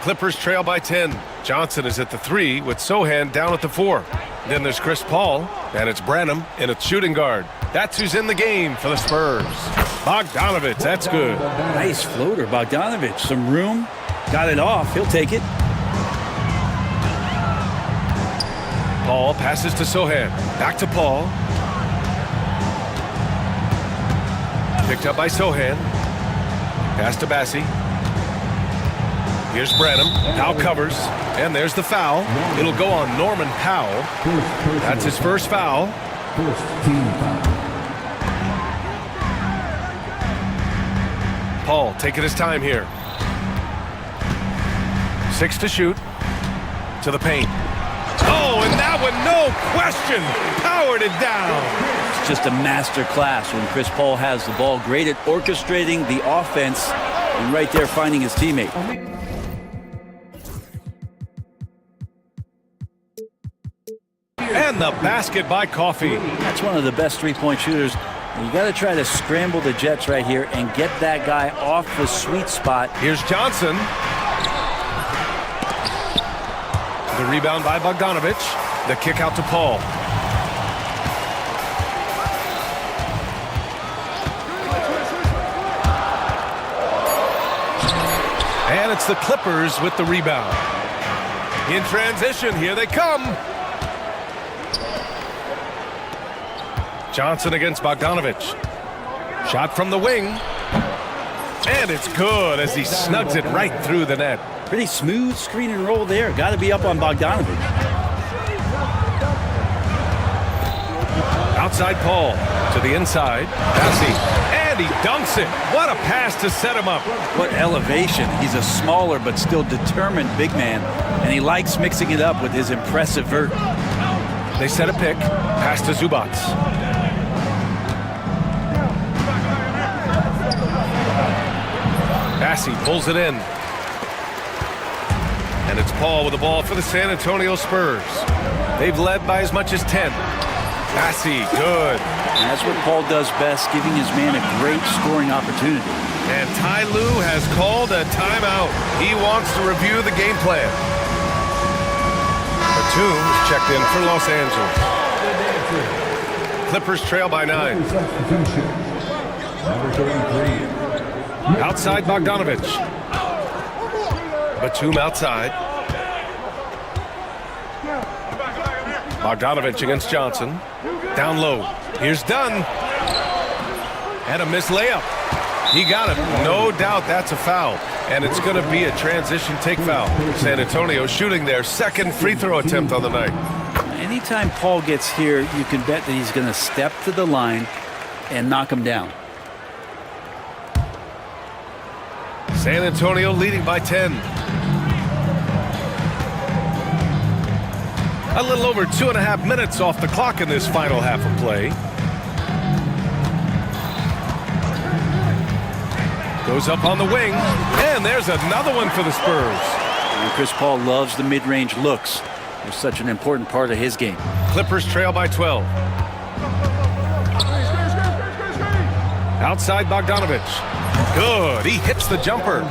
Clippers trail by 10. Johnson is at the 3 with Sohan down at the 4. Then there's Chris Paul, and it's Branham in a shooting guard. That's who's in the game for the Spurs. Bogdanovich, that's good. Nice floater, Bogdanovich. Some room, got it off. He'll take it. Paul passes to Sohan. Back to Paul. Picked up by Sohan. Pass to Bassi. Here's Branham. Now covers. And there's the foul. It'll go on Norman Powell. That's his first foul. First team foul. Paul taking his time here. 6 to shoot. To the paint. Oh, and that one, no question, powered it down. It's just a master class when Chris Paul has the ball. Great at orchestrating the offense and right there finding his teammate. And the basket by Coffey. That's one of the best three-point shooters. You got to try to scramble the Jets right here and get that guy off the sweet spot. Here's Johnson. The rebound by Bogdanovich. The kick out to Paul. And it's the Clippers with the rebound. In transition, here they come. Johnson against Bogdanovic. Shot from the wing. And it's good as he snugs it right through the net. Pretty smooth screen and roll there. Got to be up on Bogdanovic. Outside Paul to the inside. Passing. And he dunks it. What a pass to set him up. What elevation. He's a smaller but still determined big man, and he likes mixing it up with his impressive vert. They set a pick. Pass to Zubats. Bassi pulls it in. And it's Paul with the ball for the San Antonio Spurs. They've led by as much as 10. Bassi, good. That's what Paul does best, giving his man a great scoring opportunity. And Ty Lue has called a timeout. He wants to review the game plan. Batum is checked in for Los Angeles. Clippers trail by 9. Number 33. Outside Bogdanovic. Batum outside. Bogdanovic against Johnson. Down low. Here's Dunn. And a missed layup. He got it. No doubt that's a foul. And it's going to be a transition take foul. San Antonio shooting their second free throw attempt on the night. Anytime Paul gets here, you can bet that he's going to step to the line and knock him down. San Antonio leading by 10. A little over 2.5 minutes off the clock in this final half of play. Goes up on the wing, and there's another one for the Spurs. And Chris Paul loves the mid-range looks. They're such an important part of his game. Clippers trail by 12. Outside Bogdanovic. Good. He hits the jumper.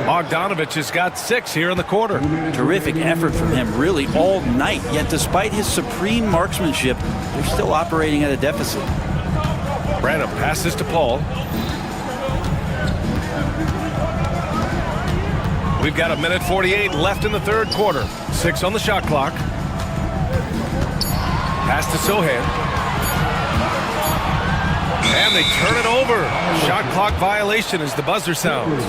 Bogdanovic has got 6 here in the quarter. Terrific effort from him really all night. Yet despite his supreme marksmanship, they're still operating at a deficit. Branham passes to Paul. We've got 1:48 left in the third quarter. 6 on the shot clock. Pass to Sohan. And they turn it over. Shot clock violation as the buzzer sounds.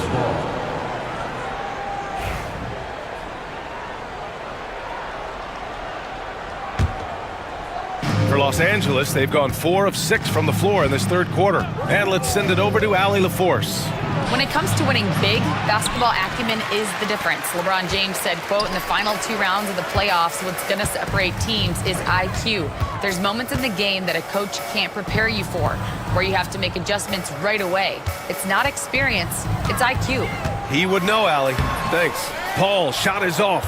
For Los Angeles, they've gone 4 of 6 from the floor in this third quarter. And let's send it over to Allie LaForce. When it comes to winning big, basketball acumen is the difference. LeBron James said, quote, in the final 2 rounds of the playoffs, what's going to separate teams is IQ. There's moments in the game that a coach can't prepare you for, where you have to make adjustments right away. It's not experience, it's IQ. He would know, Allie. Thanks. Paul, shot is off.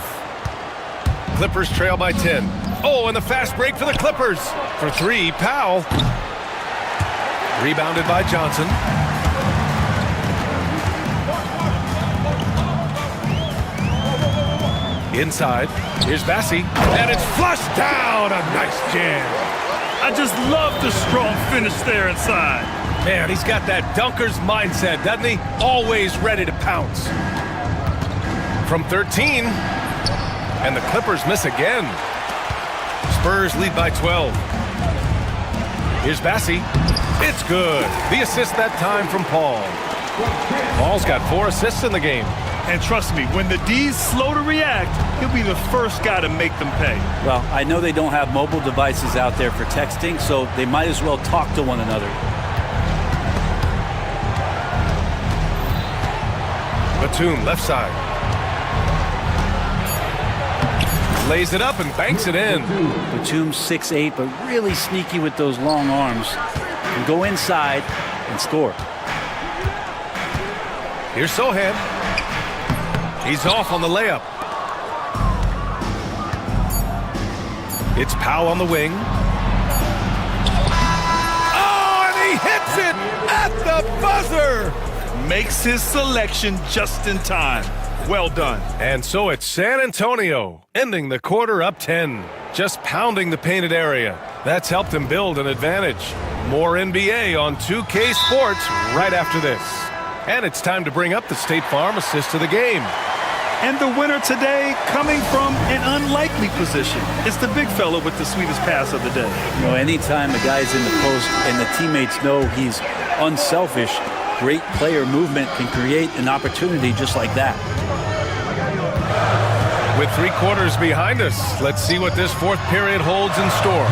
Clippers trail by 10. Oh, and the fast break for the Clippers. For 3, Powell. Rebounded by Johnson. Inside, here's Bassi, and it's flushed down. A nice jam. I just love the strong finish there inside. Man, he's got that dunker's mindset, doesn't he? Always ready to pounce. From 13, and the Clippers miss again. Spurs lead by 12. Here's Bassi. It's good. The assist that time from Paul. Paul's got 4 assists in the game. And trust me, when the D's slow to react, he'll be the first guy to make them pay. Well, I know they don't have mobile devices out there for texting, so they might as well talk to one another. Batum, left side. Lays it up and banks it in. Batum's 6'8", but really sneaky with those long arms. Can go inside and score. Here's Sohan. He's off on the layup. It's Powell on the wing. Oh, and he hits it at the buzzer. Makes his selection just in time. Well done. And so it's San Antonio, ending the quarter up 10. Just pounding the painted area. That's helped them build an advantage. More NBA on 2K Sports right after this. And it's time to bring up the State Farm assist of the game. And the winner today coming from an unlikely position. It's the big fella with the sweetest pass of the day. You know, anytime a guy's in the post and the teammates know he's unselfish, great player movement can create an opportunity just like that. With 3 quarters behind us, let's see what this fourth period holds in store.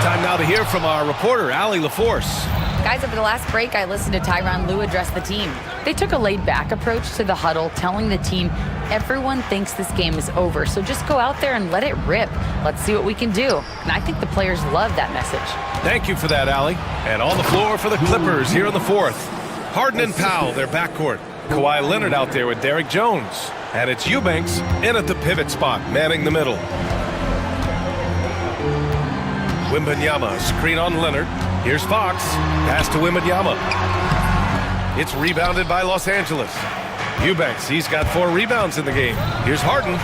Time now to hear from our reporter, Allie LaForce. Guys, over the last break, I listened to Tyronn Lue address the team. They took a laid-back approach to the huddle, telling the team, everyone thinks this game is over, so just go out there and let it rip. Let's see what we can do. And I think the players love that message. Thank you for that, Allie. And on the floor for the Clippers here in the fourth. Harden and Powell, their backcourt. Kawhi Leonard out there with Derrick Jones. And it's Eubanks in at the pivot spot, manning the middle. Wembanyama, screen on Leonard. Here's Fox, pass to Wembanyama. It's rebounded by Los Angeles. Eubanks, he's got 4 rebounds in the game. Here's Harden.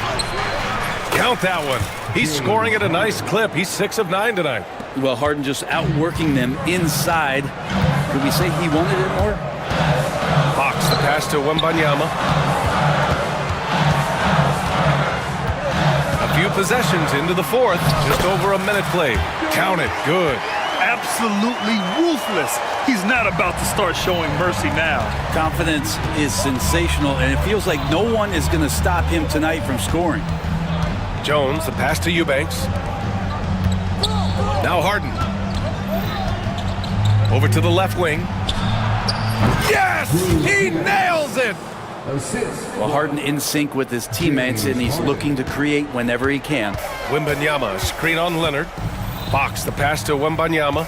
Count that one. He's scoring at a nice clip. He's 6 of 9 tonight. Well, Harden just outworking them inside. Could we say he wanted it more? Fox, the pass to Wembanyama. A few possessions into the fourth. Just over a minute played. Count it. Good. Absolutely ruthless. He's not about to start showing mercy now. Confidence is sensational, and it feels like no one is going to stop him tonight from scoring. Jones, the pass to Eubanks. Now Harden. Over to the left wing. Yes! He nails it! Well, Harden in sync with his teammates, and he's looking to create whenever he can. Wembanyama, screen on Leonard. Fox, the pass to Wembanyama.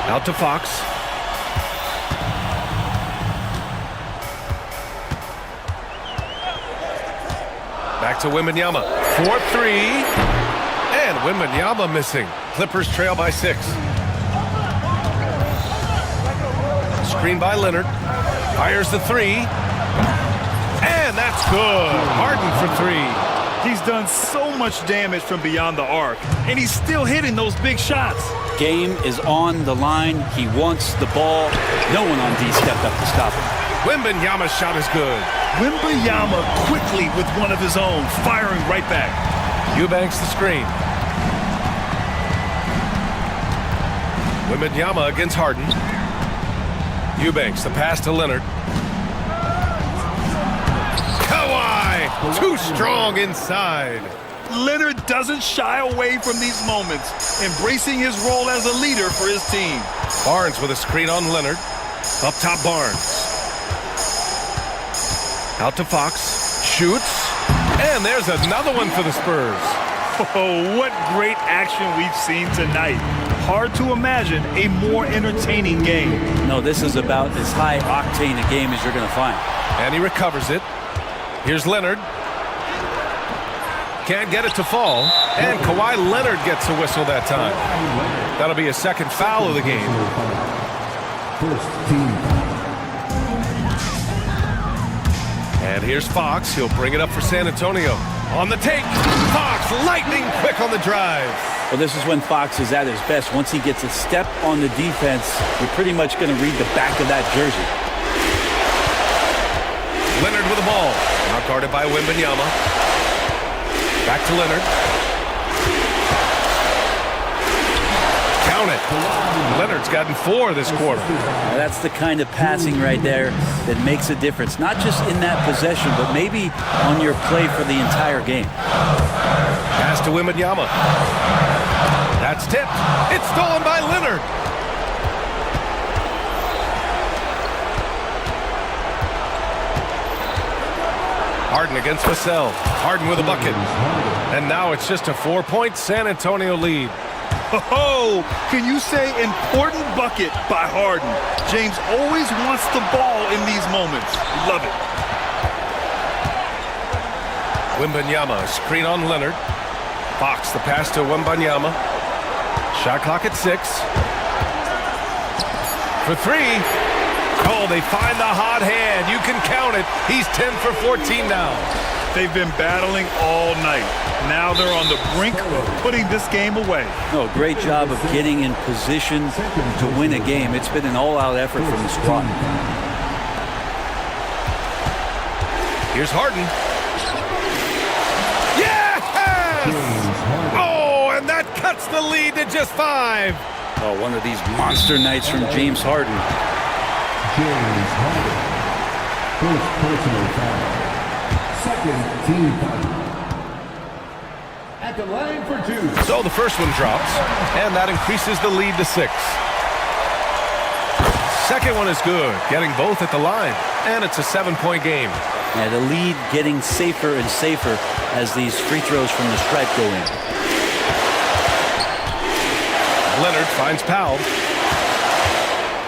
Out to Fox. Back to Wembanyama. 4-3. And Wembanyama missing. Clippers trail by 6. Screen by Leonard. Fires the 3. And that's good. Harden for 3. He's done so much damage from beyond the arc, and he's still hitting those big shots. Game is on the line. He wants the ball. No one on D stepped up to stop him. Wembanyama's shot is good. Wembanyama quickly with one of his own, firing right back. Eubanks the screen. Wembanyama against Harden. Eubanks, the pass to Leonard. Kawhi, too strong inside. Leonard doesn't shy away from these moments, embracing his role as a leader for his team. Barnes with a screen on Leonard. Up top, Barnes. Out to Fox. Shoots. And there's another one for the Spurs. Oh, what great action we've seen tonight. Hard to imagine a more entertaining game. No, this is about as high octane a game as you're going to find. And he recovers it. Here's Leonard. Can't get it to fall. And Kawhi Leonard gets a whistle that time. That'll be a second foul of the game. First team. And here's Fox. He'll bring it up for San Antonio. On the take. Fox lightning quick on the drive. Well, this is when Fox is at his best. Once he gets a step on the defense, you're pretty much going to read the back of that jersey. Leonard with the ball. Now guarded by Wembanyama. Back to Leonard. Count it. Leonard's gotten 4 this quarter. Now, that's the kind of passing right there that makes a difference. Not just in that possession, but maybe on your play for the entire game. Pass to Wembanyama. That's tipped. It's stolen by Leonard. Harden against Vassell. Harden with a bucket. And now it's just a 4-point San Antonio lead. Oh, can you say important bucket by Harden? James always wants the ball in these moments. Love it. Wembanyama, screen on Leonard. Fox, the pass to Wembanyama. Shot clock at 6. For 3. Oh, they find the hot hand. You can count it. He's 10 for 14 now. They've been battling all night. Now they're on the brink of putting this game away. Oh, great job of getting in position to win a game. It's been an all-out effort from the squad. Here's Harden. Yes! Oh, and that cuts the lead to just 5. Oh, one of these monster nights from James Harden. James Harden. First personal foul. Second team foul. At the line for 2. So the first one drops, and that increases the lead to 6. Second one is good, getting both at the line, and it's a 7-point game. And the lead getting safer and safer as these free throws from the stripe go in. Leonard finds Powell.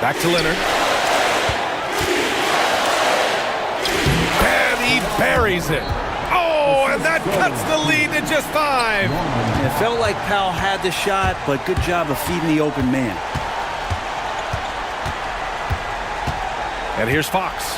Back to Leonard. And he buries it. Oh, and that cuts the lead to just 5. It felt like Powell had the shot, but good job of feeding the open man. And here's Fox.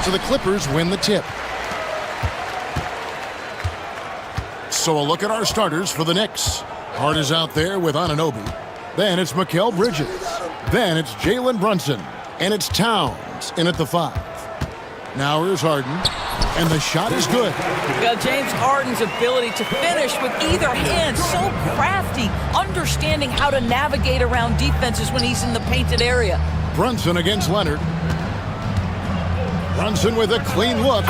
So the Clippers win the tip. So a look at our starters for the Knicks. Hart is out there with Anunoby. Then it's Mikal Bridges. Then it's Jalen Brunson. And it's Towns in at the 5. Now here's Harden. And the shot is good. Well, James Harden's ability to finish with either hand, so crafty, understanding how to navigate around defenses when he's in the painted area. Brunson against Leonard. Brunson with a clean look.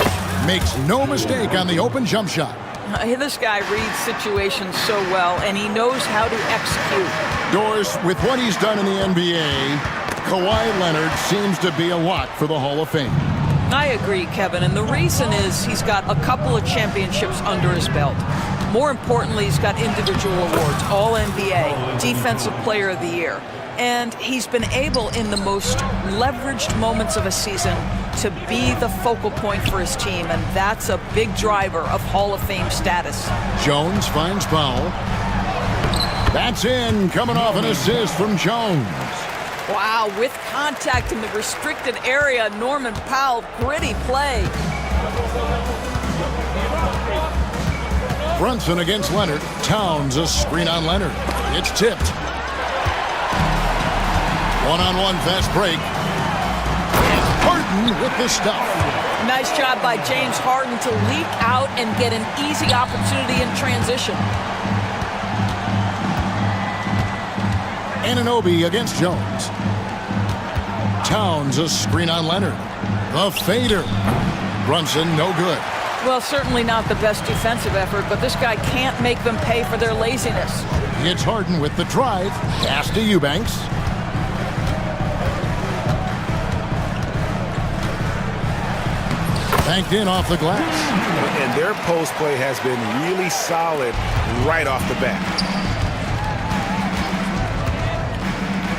Makes no mistake on the open jump shot. This guy reads situations so well, and he knows how to execute. Doris, with what he's done in the NBA, Kawhi Leonard seems to be a lock for the Hall of Fame. I agree, Kevin, and the reason is he's got a couple of championships under his belt. More importantly, he's got individual awards, All-NBA, Defensive Player of the Year. And he's been able, in the most leveraged moments of a season, to be the focal point for his team, and that's a big driver of Hall of Fame status. Jones finds Powell. That's in, coming off an assist from Jones. Wow, with contact in the restricted area, Norman Powell, gritty play. Brunson against Leonard. Towns a screen on Leonard. It's tipped. One-on-one fast break. And Harden with the stuff. Nice job by James Harden to leak out and get an easy opportunity in transition. Anunoby against Jones. Towns a screen on Leonard. The fader. Brunson no good. Well, certainly not the best defensive effort, but this guy can't make them pay for their laziness. It's Harden with the drive. Pass to Eubanks. Banked in off the glass. And their post play has been really solid right off the bat.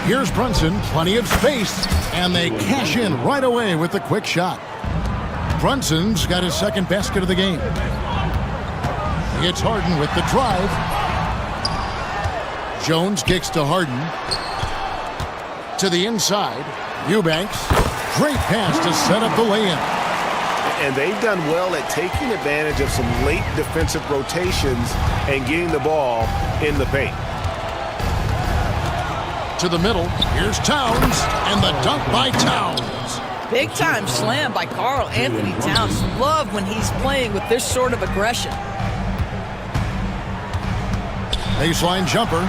Here's Brunson, plenty of space, and they cash in right away with the quick shot. Brunson's got his second basket of the game. It's Harden with the drive. Jones kicks to Harden. To the inside, Eubanks. Great pass to set up the lay-in. And they've done well at taking advantage of some late defensive rotations and getting the ball in the paint. To the middle, here's Towns, and the dunk by Towns. Big time slam by Karl Anthony Towns. Love when he's playing with this sort of aggression. Baseline jumper.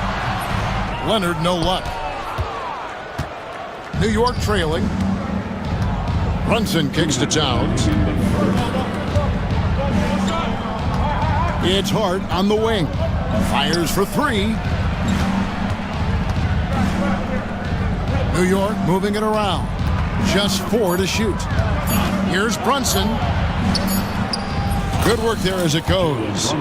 Leonard no luck. New York trailing. Brunson kicks to Towns. It's Hart on the wing. Fires for 3. New York moving it around. Just 4 to shoot. Here's Brunson. Good work there as it goes.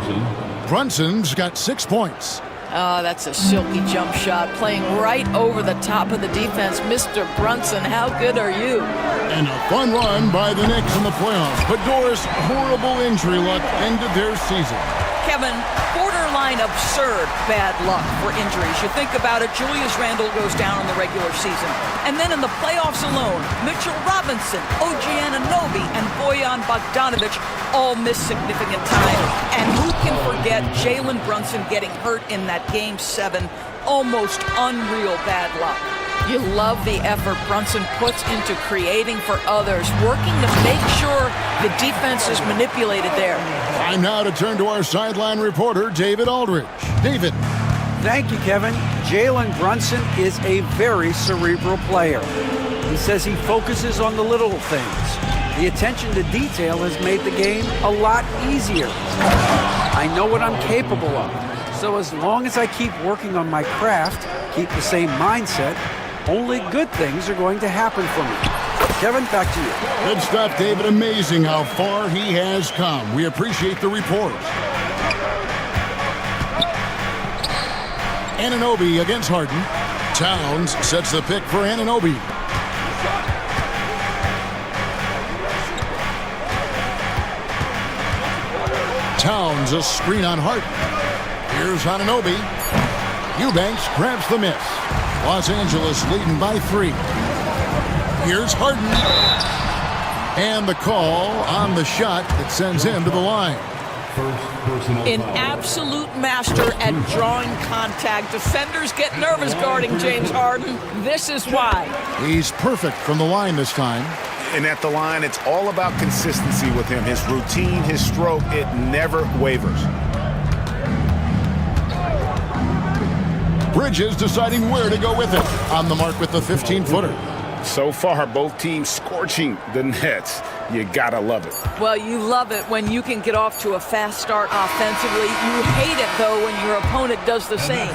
Brunson's got 6 points. Oh, that's a silky jump shot, playing right over the top of the defense. Mr. Brunson, how good are you? And a fun run by the Knicks in the playoffs. But Doris, horrible injury luck ended their season. Kevin, borderline absurd bad luck for injuries. You think about it, Julius Randle goes down in the regular season. And then in the playoffs alone, Mitchell Robinson, OG Anunoby, and Bojan Bogdanovic all miss significant time. And who can forget Jalen Brunson getting hurt in that Game 7? Almost unreal bad luck. You love the effort Brunson puts into creating for others, working to make sure the defense is manipulated there. Time now to turn to our sideline reporter, David Aldridge. David. Thank you, Kevin. Jalen Brunson is a very cerebral player. He says he focuses on the little things. The attention to detail has made the game a lot easier. I know what I'm capable of. So as long as I keep working on my craft, keep the same mindset, only good things are going to happen for me. Kevin, back to you. Good stuff, David. Amazing how far he has come. We appreciate the report. Anunoby against Harden. Towns sets the pick for Anunoby. Towns a screen on Harden. Here's Anunoby. Eubanks grabs the miss. Los Angeles leading by 3. Here's Harden. And the call on the shot that sends him to the line. An absolute master at drawing contact. Defenders get nervous guarding James Harden. This is why. He's perfect from the line this time. And at the line, it's all about consistency with him. His routine, his stroke, it never wavers. Bridges deciding where to go with it. On the mark with the 15-footer. So far, both teams scorching the nets. You gotta love it. Well, you love it when you can get off to a fast start offensively. You hate it, though, when your opponent does the same.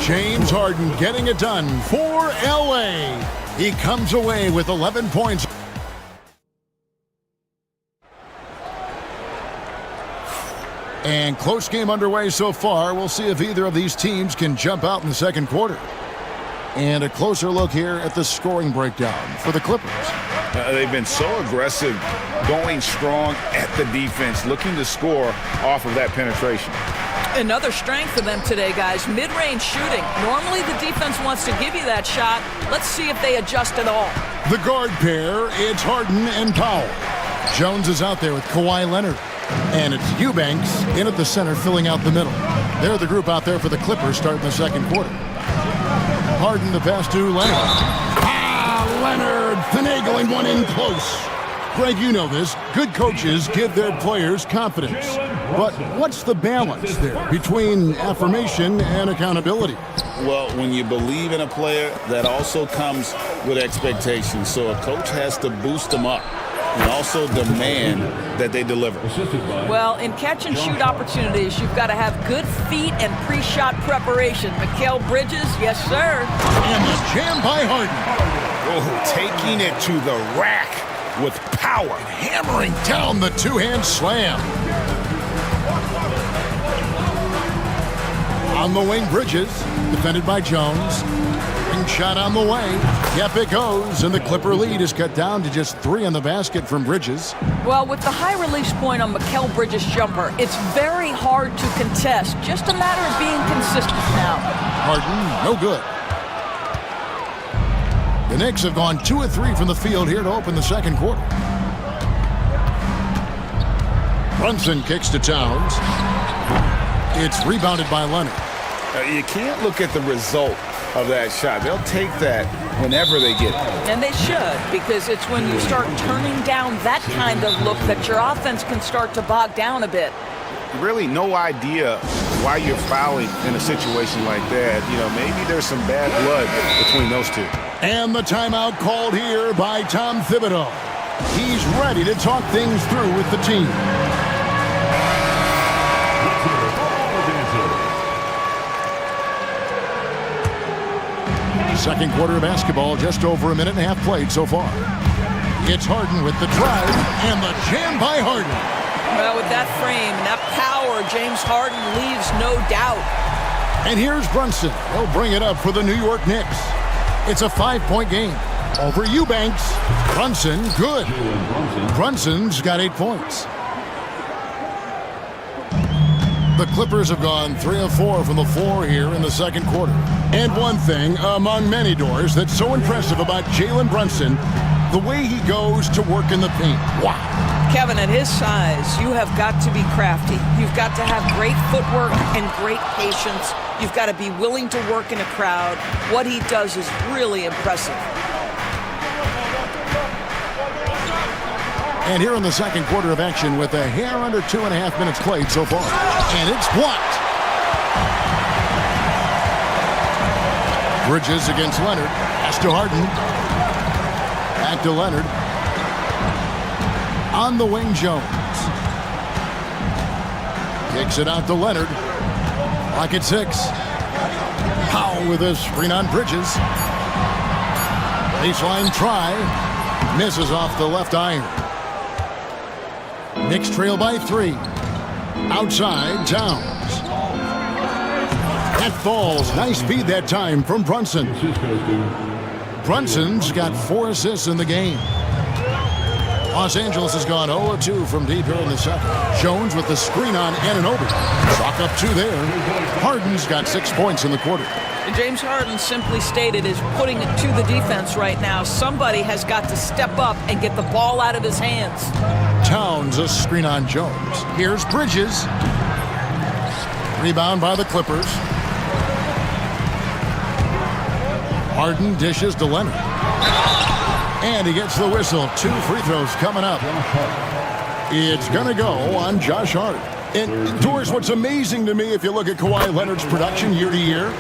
James Harden getting it done for LA. He comes away with 11 points. And close game underway so far. We'll see if either of these teams can jump out in the second quarter. And a closer look here at the scoring breakdown for the Clippers. They've been so aggressive, going strong at the defense, looking to score off of that penetration. Another strength for them today, guys, mid-range shooting. Normally the defense wants to give you that shot. Let's see if they adjust at all. The guard pair, it's Harden and Powell. Jones is out there with Kawhi Leonard. And it's Eubanks in at the center, filling out the middle. They're the group out there for the Clippers starting the second quarter. Harden the pass to Leonard. Leonard finagling one in close. Greg, you know this. Good coaches give their players confidence. But what's the balance there between affirmation and accountability? Well, when you believe in a player, that also comes with expectations. So a coach has to boost them up and also demand that they deliver. Well, in catch-and-shoot opportunities, you've got to have good feet and pre-shot preparation. Mikal Bridges, yes, sir. And the jam by Harden. Oh, taking it to the rack with power. Hammering down the two-hand slam. On the wing, Bridges, defended by Jones. Shot on the way. Yep, it goes. And the Clipper lead is cut down to just 3 on the basket from Bridges. Well, with the high release point on Mikal Bridges' jumper, it's very hard to contest. Just a matter of being consistent now. Harden, no good. The Knicks have gone 2 of 3 from the field here to open the second quarter. Brunson kicks to Towns. It's rebounded by Leonard. You can't look at the result of that shot. They'll take that whenever they get it. And they should, because it's when you start turning down that kind of look that your offense can start to bog down a bit. Really no idea why you're fouling in a situation like that. You know, maybe there's some bad blood between those two. And the timeout called here by Tom Thibodeau. He's ready to talk things through with the team. Second quarter of basketball, just over a minute and a half played so far. It's Harden with the drive and the jam by Harden. Well, with that frame, that power, James Harden leaves no doubt. And here's Brunson. He'll bring it up for the New York Knicks. It's a 5-point game. Over Eubanks. Brunson, good. Brunson's got 8 points. The Clippers have gone 3 of 4 from the floor here in the second quarter. And one thing among many doors that's so impressive about Jalen Brunson, the way he goes to work in the paint. Wow. Kevin, at his size, you have got to be crafty. You've got to have great footwork and great patience. You've got to be willing to work in a crowd. What he does is really impressive. And here in the second quarter of action with a hair under 2.5 minutes played so far. And it's blocked. Bridges against Leonard. Pass to Harden. Back to Leonard. On the wing, Jones. Kicks it out to Leonard. Lock at 6. Powell with a screen on Bridges. Baseline try. Misses off the left iron. Knicks trail by 3. Outside, Towns. That falls. Nice speed that time from Brunson. Brunson's got 4 assists in the game. Los Angeles has gone 0-2 from deep here in the second. Jones with the screen on Anunoby. Chalk up 2 there. Harden's got 6 points in the quarter. James Harden simply stated is putting it to the defense right now. Somebody has got to step up and get the ball out of his hands. Towns a screen on Jones. Here's Bridges. Rebound by the Clippers. Harden dishes to Leonard. And he gets the whistle. 2 free throws coming up. It's going to go on Josh Hart. And, Doris, what's amazing to me, if you look at Kawhi Leonard's production year to year,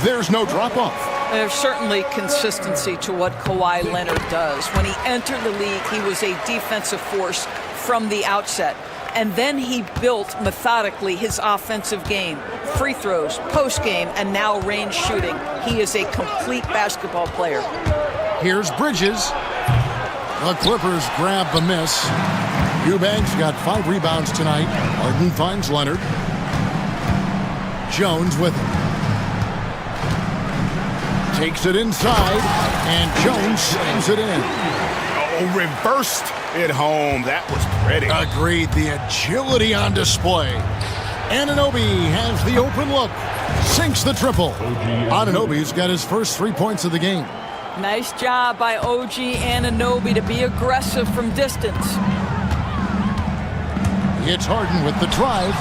there's no drop-off. There's certainly consistency to what Kawhi Leonard does. When he entered the league, he was a defensive force from the outset. And then he built methodically his offensive game. Free throws, post-game, and now range shooting. He is a complete basketball player. Here's Bridges. The Clippers grab the miss. Eubanks got 5 rebounds tonight. Harden finds Leonard. Jones with it. Takes it inside, and Jones slams it in. Oh, reversed it home. That was pretty. Agreed. The agility on display. Anunoby has the open look. Sinks the triple. Anunoby's got his first 3 points of the game. Nice job by OG Anunoby to be aggressive from distance. It's Harden with the drive.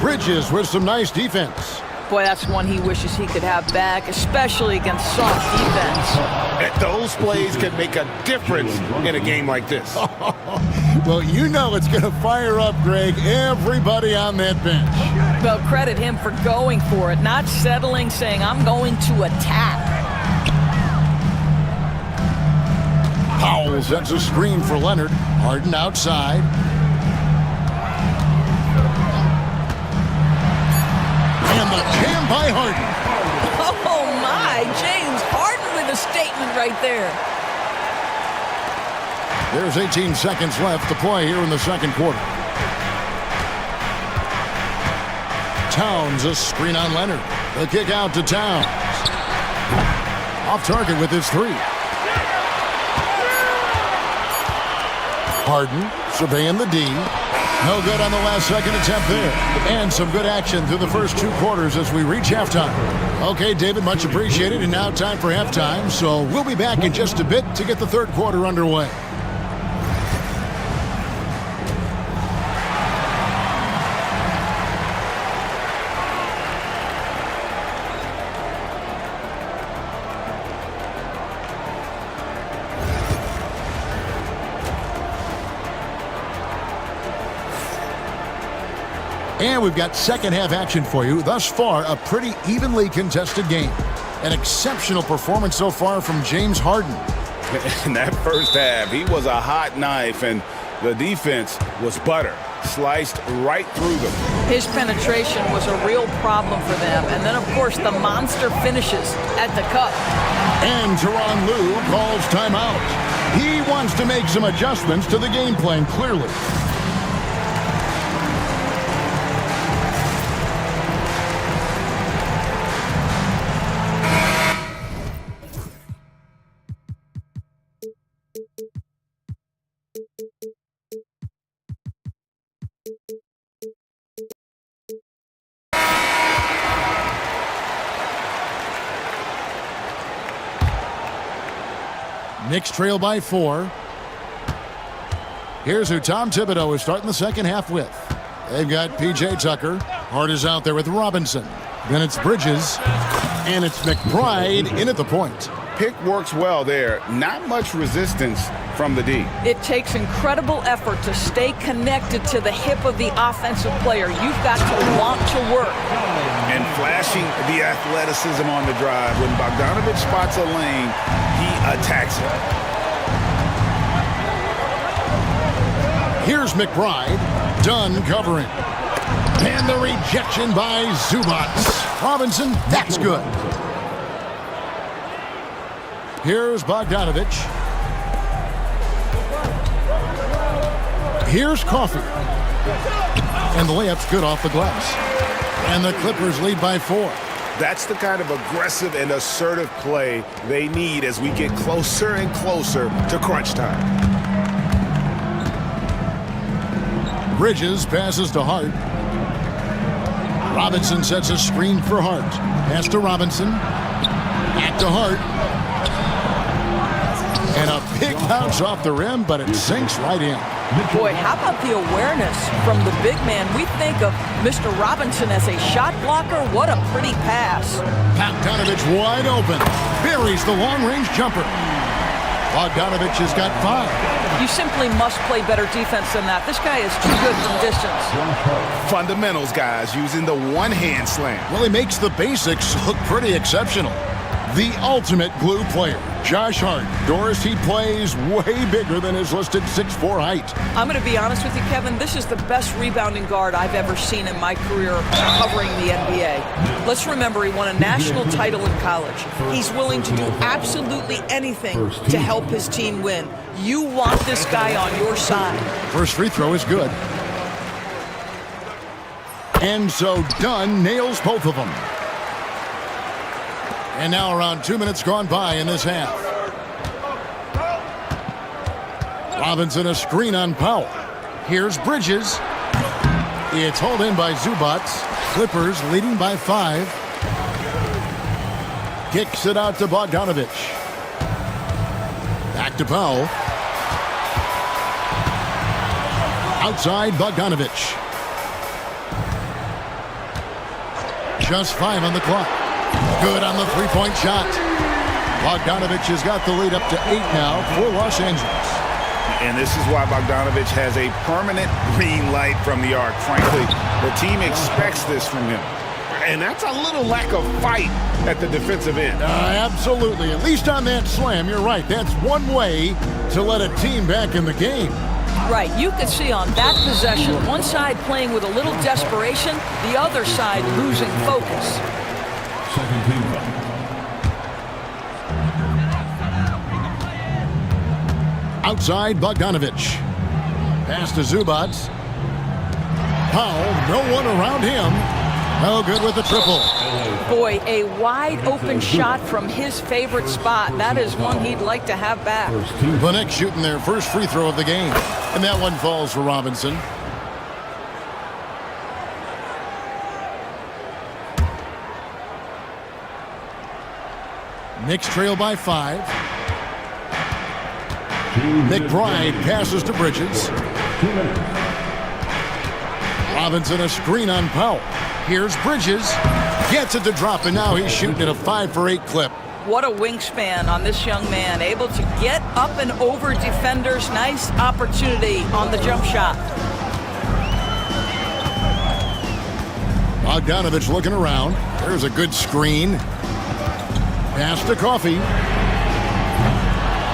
Bridges with some nice defense. Boy, that's one he wishes he could have back, especially against soft defense. Those plays can make a difference in a game like this. Well, you know it's going to fire up, Greg, everybody on that bench. Well, credit him for going for it, not settling, saying, I'm going to attack. Powell sets a screen for Leonard. Harden outside. And the jam by Harden. Oh, my. James Harden with a statement right there. There's 18 seconds left to play here in the second quarter. Towns a screen on Leonard. The kick out to Towns. Off target with his 3. Harden surveying the D. No good on the last second attempt there. And some good action through the first 2 quarters as we reach halftime. Okay, David, much appreciated. And now time for halftime. So we'll be back in just a bit to get the third quarter underway. And we've got second half action for you. Thus far, a pretty evenly contested game. An exceptional performance so far from James Harden. In that first half, he was a hot knife, and the defense was butter. Sliced right through them. His penetration was a real problem for them. And then, of course, the monster finishes at the cup. And Tyronn Lue calls timeout. He wants to make some adjustments to the game plan, clearly. Knicks trail by 4. Here's who Tom Thibodeau is starting the second half with. They've got P.J. Tucker. Hart is out there with Robinson. Then it's Bridges. And it's McBride in at the point. Pick works well there. Not much resistance from the D. It takes incredible effort to stay connected to the hip of the offensive player. You've got to want to work. And flashing the athleticism on the drive. When Bogdanovich spots a lane, he attacks it. Here's McBride. Dunn covering. And the rejection by Zubac. Robinson, that's good. Here's Bogdanovich. Here's Coffey. And the layup's good off the glass. And the Clippers lead by 4. That's the kind of aggressive and assertive play they need as we get closer and closer to crunch time. Bridges passes to Hart. Robinson sets a screen for Hart. Pass to Robinson. Back to Hart. And a big bounce off the rim, but it sinks right in. Boy, how about the awareness from the big man? We think of Mr. Robinson as a shot blocker. What a pretty pass. Bogdanovich wide open. Buries the long-range jumper. Bogdanovich has got 5. You simply must play better defense than that. This guy is too good from distance. Fundamentals, guys, using the one-hand slam. Well, he makes the basics look pretty exceptional. The ultimate glue player, Josh Hart. Doris, he plays way bigger than his listed 6'4" height. I'm going to be honest with you, Kevin. This is the best rebounding guard I've ever seen in my career covering the NBA. Let's remember he won a national title in college. He's willing to do absolutely anything to help his team win. You want this guy on your side. First free throw is good. And so Dunn nails both of them. And now around 2 minutes gone by in this half. Robinson a screen on Powell. Here's Bridges. It's hauled in by Zubats. Clippers leading by 5. Kicks it out to Bogdanovich. Back to Powell. Outside Bogdanovich. Just 5 on the clock. Good on the three-point shot. Bogdanovich has got the lead up to 8 now for Los Angeles. And this is why Bogdanovich has a permanent green light from the arc. Frankly, the team expects this from him. And that's a little lack of fight at the defensive end. Absolutely. At least on that slam, you're right. That's one way to let a team back in the game. Right, you could see on that possession, one side playing with a little desperation, the other side losing focus. Outside Bogdanovich. Pass to Zubats. Powell, no one around him. No good with the triple. Boy, a wide open shot from his favorite spot. That is one he'd like to have back. The Knicks shooting their first free throw of the game. And that one falls for Robinson. Knicks trail by 5. McBride passes to Bridges. Robinson a screen on Powell. Here's Bridges. Gets it to drop, and now he's shooting at a 5 for 8 clip. What a wingspan on this young man. Able to get up and over defenders. Nice opportunity on the jump shot. Bogdanovich looking around. There's a good screen. Pass to Coffey.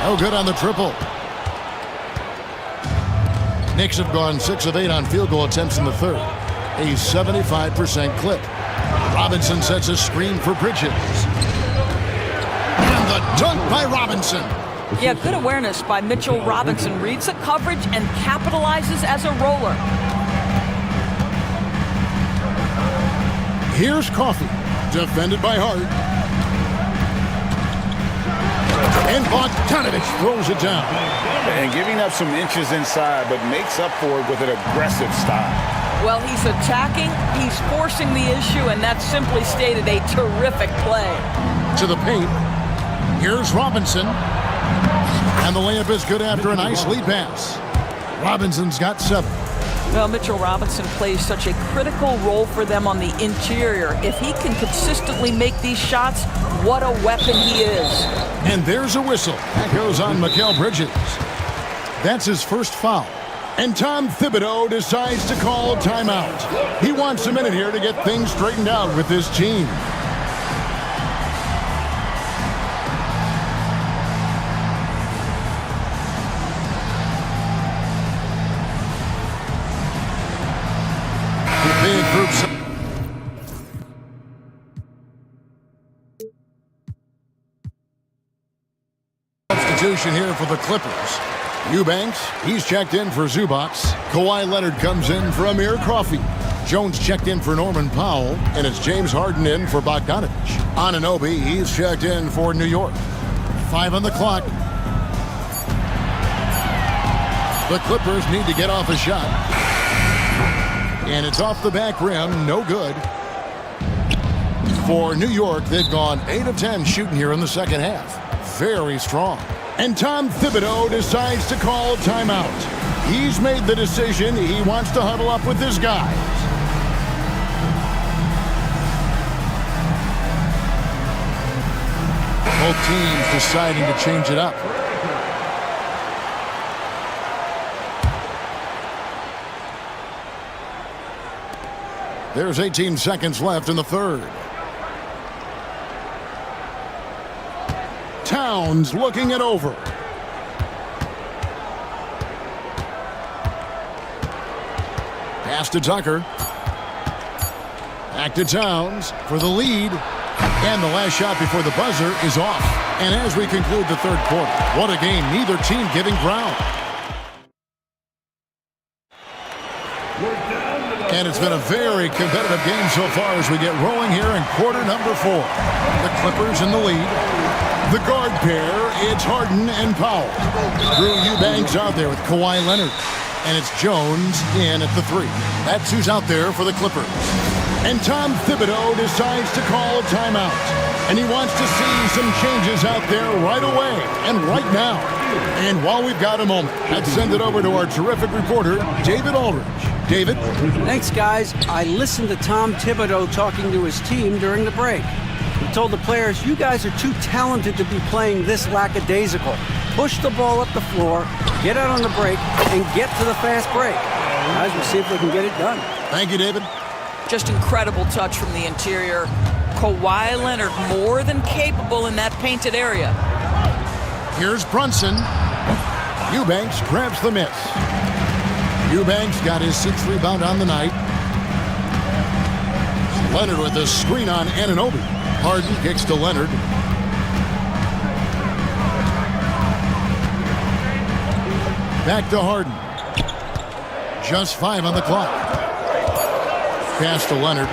No good on the triple. Knicks have gone 6 of 8 on field goal attempts in the third. A 75% clip. Robinson sets a screen for Bridges. And the dunk by Robinson. Yeah, good awareness by Mitchell Robinson. Reads the coverage and capitalizes as a roller. Here's Coffey. Defended by Hart. And Bogdanovich throws it down. And giving up some inches inside, but makes up for it with an aggressive style. Well, he's attacking, he's forcing the issue, and that's simply stated a terrific play. To the paint. Here's Robinson. And the layup is good after a nice lead pass. Robinson's got 7. Well, Mitchell Robinson plays such a critical role for them on the interior. If he can consistently make these shots, what a weapon he is. And there's a whistle. That goes on Mikal Bridges. That's his first foul. And Tom Thibodeau decides to call timeout. He wants a minute here to get things straightened out with this team. Big group substitution here for the Clippers. Eubanks, he's checked in for Zubats. Kawhi Leonard comes in for Amir Coffey. Jones checked in for Norman Powell, and it's James Harden in for Bogdanovich. Anunoby, he's checked in for New York. 5 on the clock. The Clippers need to get off a shot. And it's off the back rim, no good. For New York, they've gone 8 of 10 shooting here in the second half. Very strong. And Tom Thibodeau decides to call a timeout. He's made the decision. He wants to huddle up with his guys. Both teams deciding to change it up. There's 18 seconds left in the third. Towns looking it over. Pass to Tucker. Back to Towns for the lead. And the last shot before the buzzer is off. And as we conclude the third quarter, what a game. Neither team giving ground. And it's been a very competitive game so far as we get rolling here in quarter number 4. The Clippers in the lead. The guard pair, it's Harden and Powell. Drew Eubanks out there with Kawhi Leonard. And it's Jones in at the 3. That's who's out there for the Clippers. And Tom Thibodeau decides to call a timeout. And he wants to see some changes out there right away and right now. And while we've got a moment, let's send it over to our terrific reporter, David Aldridge. David? Thanks, guys. I listened to Tom Thibodeau talking to his team during the break. He told the players, you guys are too talented to be playing this lackadaisical. Push the ball up the floor, get out on the break, and get to the fast break. Guys, we'll see if we can get it done. Thank you, David. Just incredible touch from the interior. Kawhi Leonard more than capable in that painted area. Here's Brunson. Eubanks grabs the miss. Eubanks got his 6th rebound on the night. Leonard with a screen on Anunoby. Harden kicks to Leonard. Back to Harden. Just 5 on the clock. Pass to Leonard.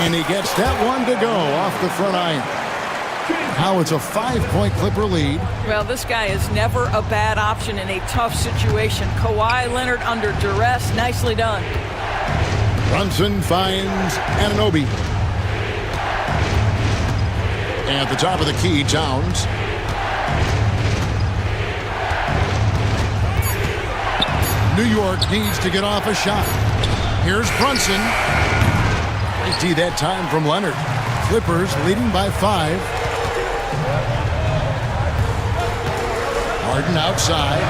And he gets that one to go off the front iron. Now it's a 5-point Clipper lead. Well, this guy is never a bad option in a tough situation. Kawhi Leonard under duress. Nicely done. Brunson finds Anunoby. At the top of the key, Towns. New York needs to get off a shot. Here's Brunson. Great D that time from Leonard. Clippers leading by 5. Harden outside.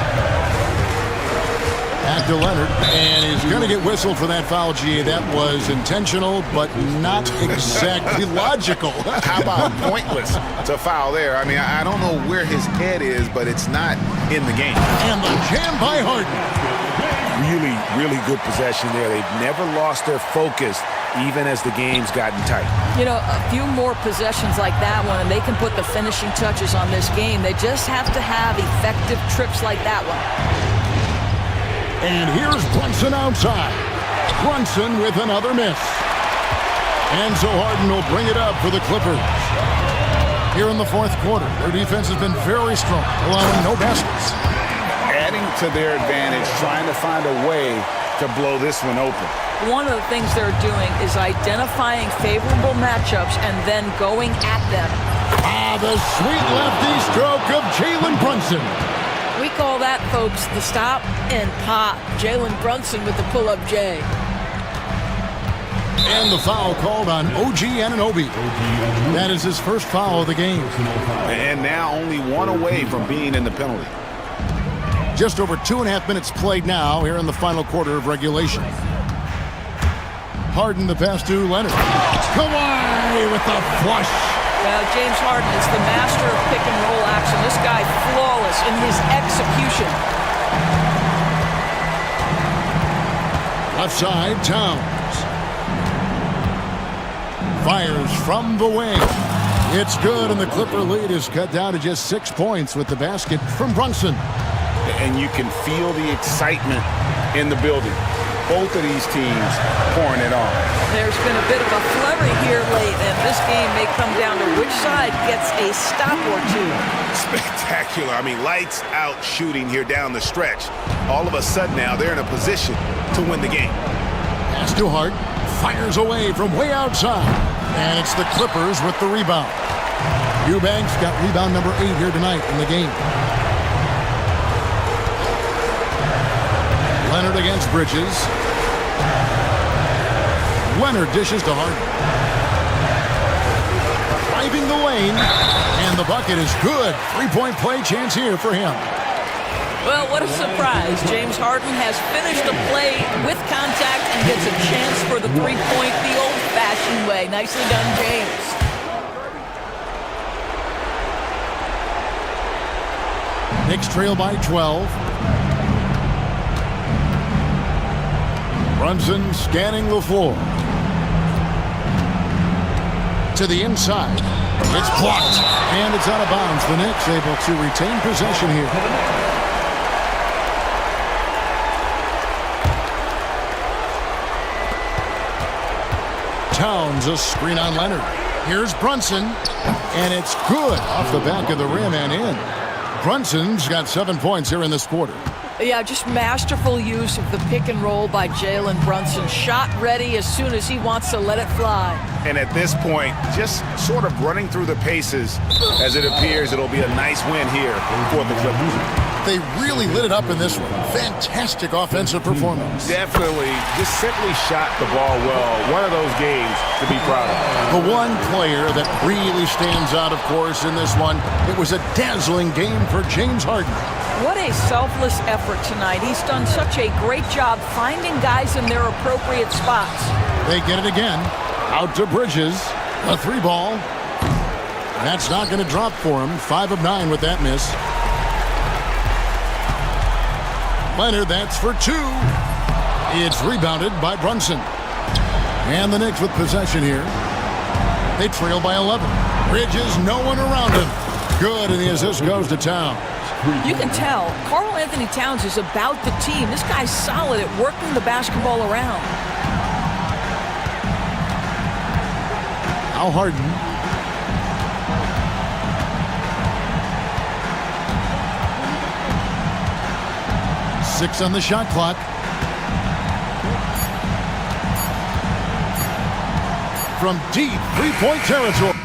Back to Leonard, and he's going to get whistled for that foul, G. That was intentional, but not exactly logical. How about pointless to foul there? I mean, I don't know where his head is, but it's not in the game. And the jam by Harden. Really, really good possession there. They've never lost their focus, even as the game's gotten tight. You know, a few more possessions like that one, and they can put the finishing touches on this game. They just have to have effective trips like that one. And here's Brunson outside. Brunson with another miss. And so Harden will bring it up for the Clippers. Here in the fourth quarter, their defense has been very strong, allowing no baskets. Adding to their advantage, trying to find a way to blow this one open. One of the things they're doing is identifying favorable matchups and then going at them. Ah, the sweet lefty stroke of Jalen Brunson. We call that, folks, the stop and pop. Jalen Brunson with the pull-up J. And the foul called on OG Anunoby. That is his first foul of the game. And now only one away from being in the penalty. Just over 2.5 minutes played now here in the final quarter of regulation. Harden the pass to Leonard. Kawhi with the flush. Well, James Harden is the master of pick and roll action. This guy flawless in his execution. Left side, Towns. Fires from the wing. It's good, and the Clipper lead is cut down to just 6 points with the basket from Brunson. And you can feel the excitement in the building. Both of these teams pouring it on. There's been a bit of a flurry here late, and this game may come down to which side gets a stop or two. Spectacular. I mean, lights out shooting here down the stretch. All of a sudden now they're in a position to win the game. Pass to Hart. Fires away from way outside. And it's the Clippers with the rebound. Eubanks got rebound number 8 here tonight in the game. Leonard against Bridges. Leonard dishes to Harden. Driving the lane. And the bucket is good. 3-point play chance here for him. Well, what a surprise. James Harden has finished a play with contact and gets a chance for the three-point the old-fashioned way. Nicely done, James. Knicks trail by 12. Brunson scanning the floor. To the inside. It's blocked. And it's out of bounds. The Knicks able to retain possession here. Towns a screen on Leonard. Here's Brunson. And it's good off the back of the rim and in. Brunson's got 7 points here in this quarter. Yeah, just masterful use of the pick and roll by Jalen Brunson. Shot ready as soon as he wants to let it fly. And at this point, just sort of running through the paces as it appears it'll be a nice win here for the Clippers. They really lit it up in this one. Fantastic offensive performance. Definitely just simply shot the ball well. One of those games to be proud of. The one player that really stands out, of course, in this one, it was a dazzling game for James Harden. What a selfless effort tonight. He's done such a great job finding guys in their appropriate spots. They get it again. Out to Bridges. A 3-ball. That's not going to drop for him. 5 of 9 with that miss. Leonard, that's for 2. It's rebounded by Brunson. And the Knicks with possession here. They trail by 11. Bridges, no one around him. Good, and the assist goes to Towns. You can tell Karl Anthony Towns is about the team. This guy's solid at working the basketball around. Now Harden. Six on the shot clock. From deep 3-point territory.